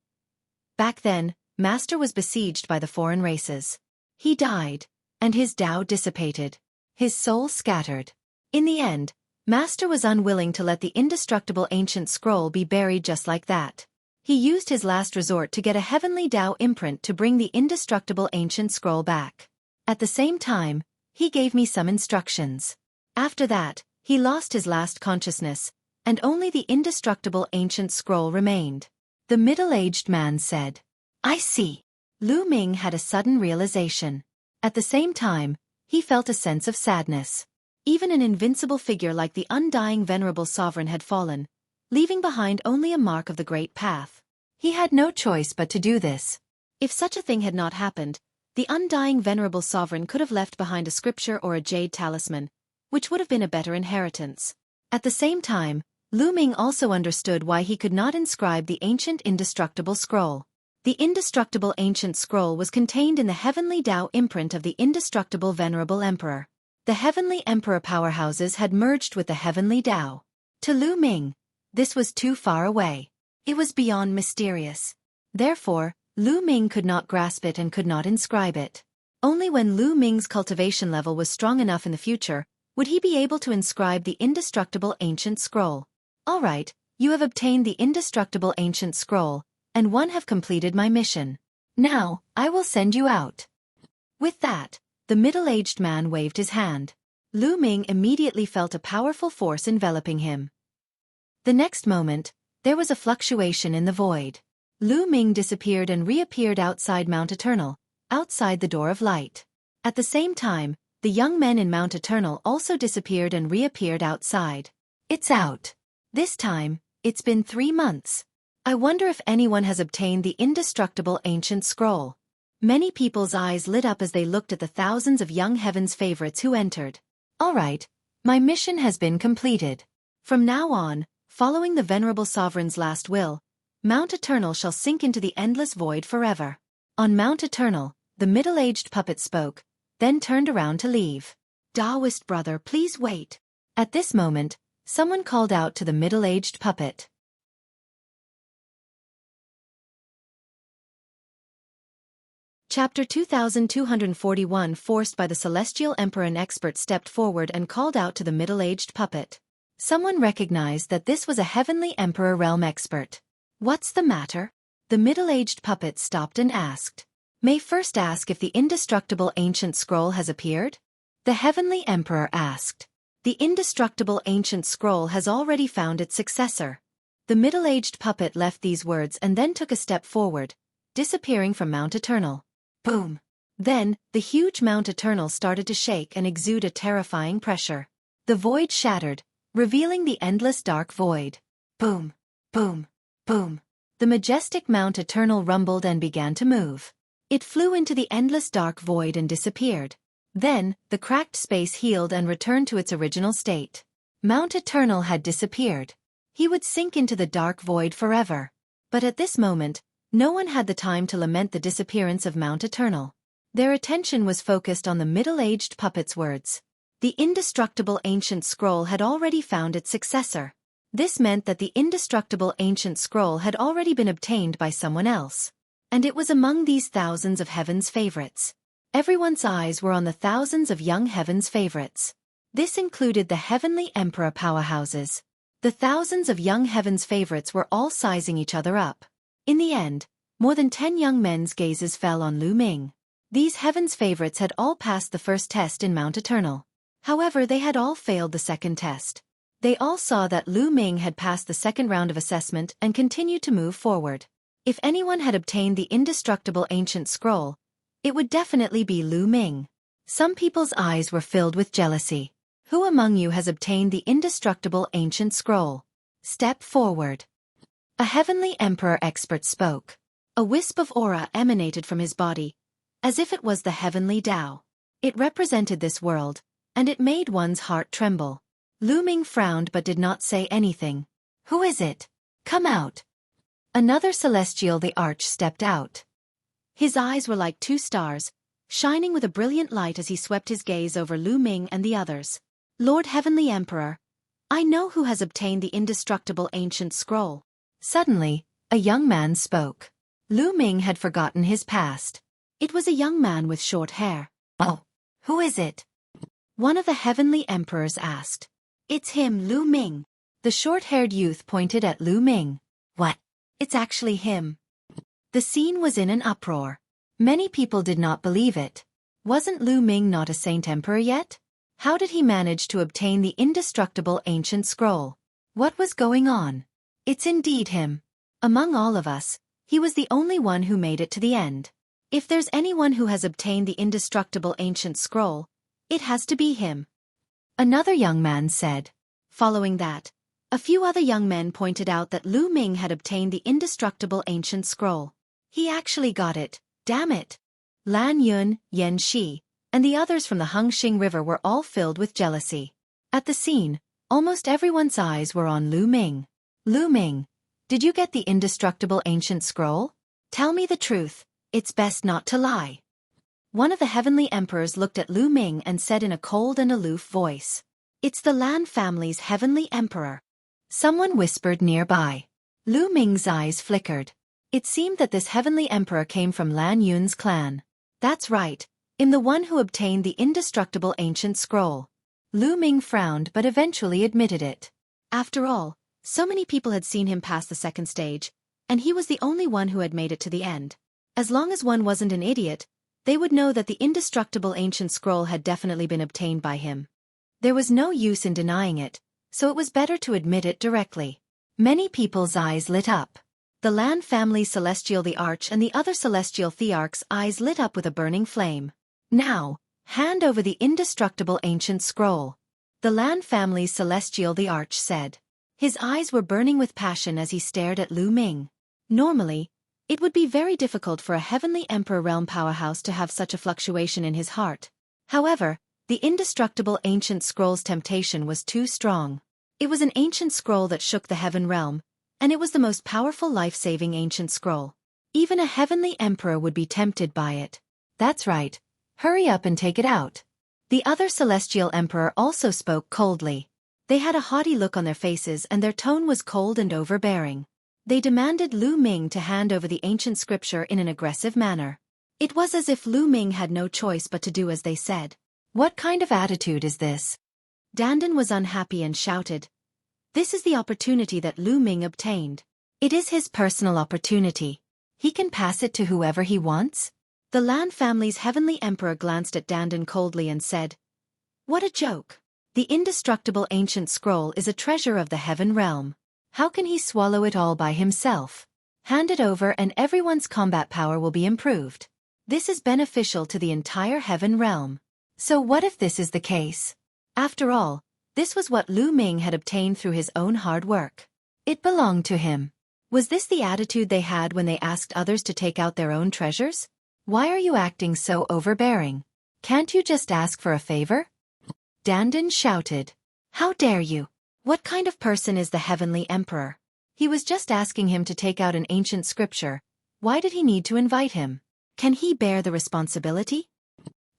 Back then, Master was besieged by the foreign races. He died, and his Tao dissipated. His soul scattered. In the end, Master was unwilling to let the indestructible ancient scroll be buried just like that. He used his last resort to get a heavenly Tao imprint to bring the indestructible ancient scroll back. At the same time, he gave me some instructions. After that, he lost his last consciousness, and only the indestructible ancient scroll remained. The middle-aged man said. I see. Lu Ming had a sudden realization. At the same time, he felt a sense of sadness. Even an invincible figure like the undying venerable sovereign had fallen, leaving behind only a mark of the great path. He had no choice but to do this. If such a thing had not happened, the undying venerable sovereign could have left behind a scripture or a jade talisman, which would have been a better inheritance. At the same time, Lu Ming also understood why he could not inscribe the ancient indestructible scroll. The indestructible ancient scroll was contained in the heavenly Tao imprint of the indestructible venerable emperor. The heavenly emperor powerhouses had merged with the heavenly Tao. To Lu Ming, this was too far away. It was beyond mysterious. Therefore, Lu Ming could not grasp it and could not inscribe it. Only when Lu Ming's cultivation level was strong enough in the future, would he be able to inscribe the indestructible ancient scroll. Alright, you have obtained the indestructible ancient scroll, and one have completed my mission. Now, I will send you out. With that, the middle-aged man waved his hand. Lu Ming immediately felt a powerful force enveloping him. The next moment, there was a fluctuation in the void. Lu Ming disappeared and reappeared outside Mount Eternal, outside the Door of Light. At the same time, the young men in Mount Eternal also disappeared and reappeared outside. It's out. This time, it's been 3 months. I wonder if anyone has obtained the indestructible ancient scroll. Many people's eyes lit up as they looked at the thousands of young Heaven's favorites who entered. Alright, my mission has been completed. From now on, following the Venerable Sovereign's last will, Mount Eternal shall sink into the endless void forever. On Mount Eternal, the middle-aged puppet spoke, then turned around to leave. Taoist brother, please wait. At this moment, someone called out to the middle-aged puppet. Chapter 2241. Forced by the celestial emperor, an expert stepped forward and called out to the middle-aged puppet. Someone recognized that this was a heavenly emperor realm expert. What's the matter? The middle-aged puppet stopped and asked. May first ask if the indestructible ancient scroll has appeared? The heavenly emperor asked. The indestructible ancient scroll has already found its successor. The middle-aged puppet left these words and then took a step forward, disappearing from Mount Eternal. Boom! Then, the huge Mount Eternal started to shake and exude a terrifying pressure. The void shattered, revealing the endless dark void. Boom! Boom! Boom! The majestic Mount Eternal rumbled and began to move. It flew into the endless dark void and disappeared. Then, the cracked space healed and returned to its original state. Mount Eternal had disappeared. He would sink into the dark void forever. But at this moment, no one had the time to lament the disappearance of Mount Eternal. Their attention was focused on the middle-aged puppet's words. The indestructible ancient scroll had already found its successor. This meant that the indestructible ancient scroll had already been obtained by someone else. And it was among these thousands of heaven's favorites. Everyone's eyes were on the thousands of young heaven's favorites. This included the heavenly emperor powerhouses. The thousands of young heaven's favorites were all sizing each other up. In the end, more than 10 young men's gazes fell on Lu Ming. These heaven's favorites had all passed the first test in Mount Eternal. However, they had all failed the second test. They all saw that Lu Ming had passed the second round of assessment and continued to move forward. If anyone had obtained the indestructible ancient scroll, it would definitely be Lu Ming. Some people's eyes were filled with jealousy. Who among you has obtained the indestructible ancient scroll? Step forward. A heavenly emperor expert spoke. A wisp of aura emanated from his body, as if it was the heavenly Tao. It represented this world, and it made one's heart tremble. Lu Ming frowned but did not say anything. Who is it? Come out. Another celestial, the Arch, stepped out. His eyes were like two stars, shining with a brilliant light as he swept his gaze over Lu Ming and the others. Lord Heavenly Emperor, I know who has obtained the indestructible ancient scroll. Suddenly, a young man spoke. Lu Ming had forgotten his past. It was a young man with short hair. Oh, who is it? One of the heavenly emperors asked. It's him, Lu Ming. The short-haired youth pointed at Lu Ming. What? It's actually him. The scene was in an uproar. Many people did not believe it. Wasn't Lu Ming not a saint emperor yet? How did he manage to obtain the indestructible ancient scroll? What was going on? It's indeed him. Among all of us, he was the only one who made it to the end. If there's anyone who has obtained the indestructible ancient scroll, it has to be him. Another young man said. Following that, a few other young men pointed out that Lu Ming had obtained the indestructible ancient scroll. He actually got it, damn it. Lan Yun, Yan Shi, and the others from the Hengxing River were all filled with jealousy. At the scene, almost everyone's eyes were on Lu Ming. Lu Ming, did you get the indestructible ancient scroll? Tell me the truth, it's best not to lie. One of the heavenly emperors looked at Lu Ming and said in a cold and aloof voice. It's the Lan family's heavenly emperor. Someone whispered nearby. Lu Ming's eyes flickered. It seemed that this heavenly emperor came from Lan Yun's clan. That's right, the one who obtained the indestructible ancient scroll. Lu Ming frowned but eventually admitted it. After all, so many people had seen him pass the second stage, and he was the only one who had made it to the end. As long as one wasn't an idiot, they would know that the indestructible ancient scroll had definitely been obtained by him. There was no use in denying it, so it was better to admit it directly. Many people's eyes lit up. The Lan family's celestial the Arch and the other celestial thearch's eyes lit up with a burning flame. Now, hand over the indestructible ancient scroll. The Lan family's celestial the Arch said. His eyes were burning with passion as he stared at Lu Ming. Normally, it would be very difficult for a heavenly emperor realm powerhouse to have such a fluctuation in his heart. However, the indestructible ancient scroll's temptation was too strong. It was an ancient scroll that shook the heaven realm, and it was the most powerful life-saving ancient scroll. Even a heavenly emperor would be tempted by it. That's right. Hurry up and take it out. The other celestial emperor also spoke coldly. They had a haughty look on their faces and their tone was cold and overbearing. They demanded Lu Ming to hand over the ancient scripture in an aggressive manner. It was as if Lu Ming had no choice but to do as they said. What kind of attitude is this? Dandan was unhappy and shouted. This is the opportunity that Lu Ming obtained. It is his personal opportunity. He can pass it to whoever he wants? The Lan family's heavenly emperor glanced at Dandan coldly and said, What a joke. The indestructible ancient scroll is a treasure of the heaven realm. How can he swallow it all by himself? Hand it over and everyone's combat power will be improved. This is beneficial to the entire heaven realm. So what if this is the case? After all, this was what Lu Ming had obtained through his own hard work. It belonged to him. Was this the attitude they had when they asked others to take out their own treasures? Why are you acting so overbearing? Can't you just ask for a favor? Dandan shouted. How dare you? What kind of person is the heavenly emperor? He was just asking him to take out an ancient scripture. Why did he need to invite him? Can he bear the responsibility?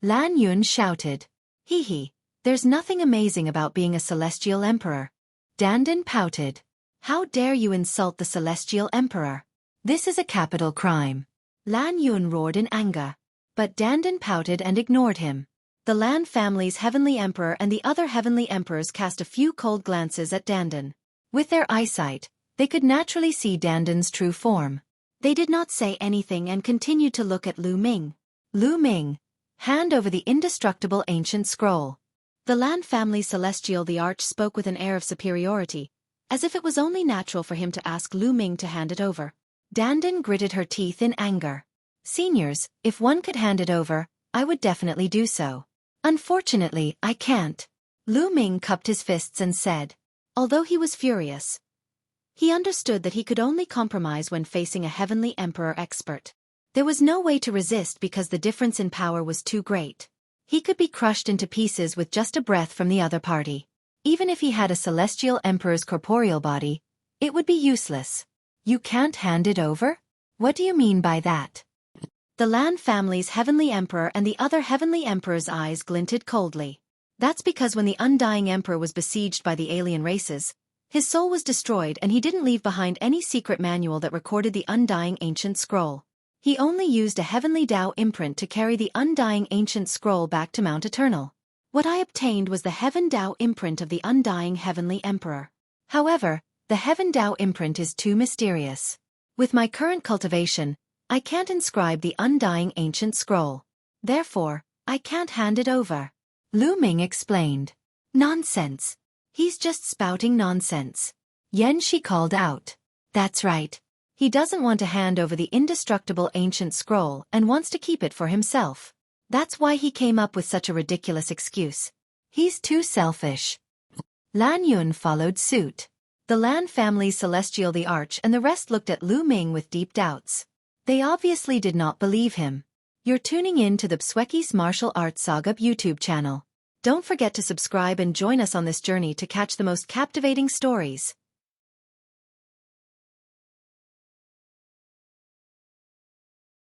Lan Yun shouted. Hee, there's nothing amazing about being a celestial emperor. Dandan pouted. How dare you insult the celestial emperor? This is a capital crime. Lan Yun roared in anger. But Dandan pouted and ignored him. The Lan family's heavenly emperor and the other heavenly emperors cast a few cold glances at Dandan. With their eyesight, they could naturally see Dandan's true form. They did not say anything and continued to look at Lu Ming. Lu Ming, hand over the indestructible ancient scroll. The Lan family's celestial the Arch spoke with an air of superiority, as if it was only natural for him to ask Lu Ming to hand it over. Dandan gritted her teeth in anger. Seniors, if one could hand it over, I would definitely do so. Unfortunately, I can't. Lu Ming cupped his fists and said. Although he was furious, he understood that he could only compromise when facing a heavenly emperor expert. There was no way to resist because the difference in power was too great. He could be crushed into pieces with just a breath from the other party. Even if he had a celestial emperor's corporeal body, it would be useless. You can't hand it over? What do you mean by that? The Lan family's heavenly emperor and the other heavenly emperor's eyes glinted coldly. That's because when the Undying Emperor was besieged by the alien races, his soul was destroyed and he didn't leave behind any secret manual that recorded the Undying Ancient Scroll. He only used a heavenly Tao imprint to carry the Undying Ancient Scroll back to Mount Eternal. What I obtained was the Heaven Tao imprint of the Undying Heavenly Emperor. However, the Heaven Tao imprint is too mysterious. With my current cultivation, I can't inscribe the Undying Ancient Scroll. Therefore, I can't hand it over. Lu Ming explained. Nonsense. He's just spouting nonsense. Yan Shi called out. That's right. He doesn't want to hand over the indestructible ancient scroll and wants to keep it for himself. That's why he came up with such a ridiculous excuse. He's too selfish. Lan Yun followed suit. The Lan family's celestial the Arch and the rest looked at Lu Ming with deep doubts. They obviously did not believe him. You're tuning in to the Xueqi's Martial Arts Saga YouTube channel. Don't forget to subscribe and join us on this journey to catch the most captivating stories.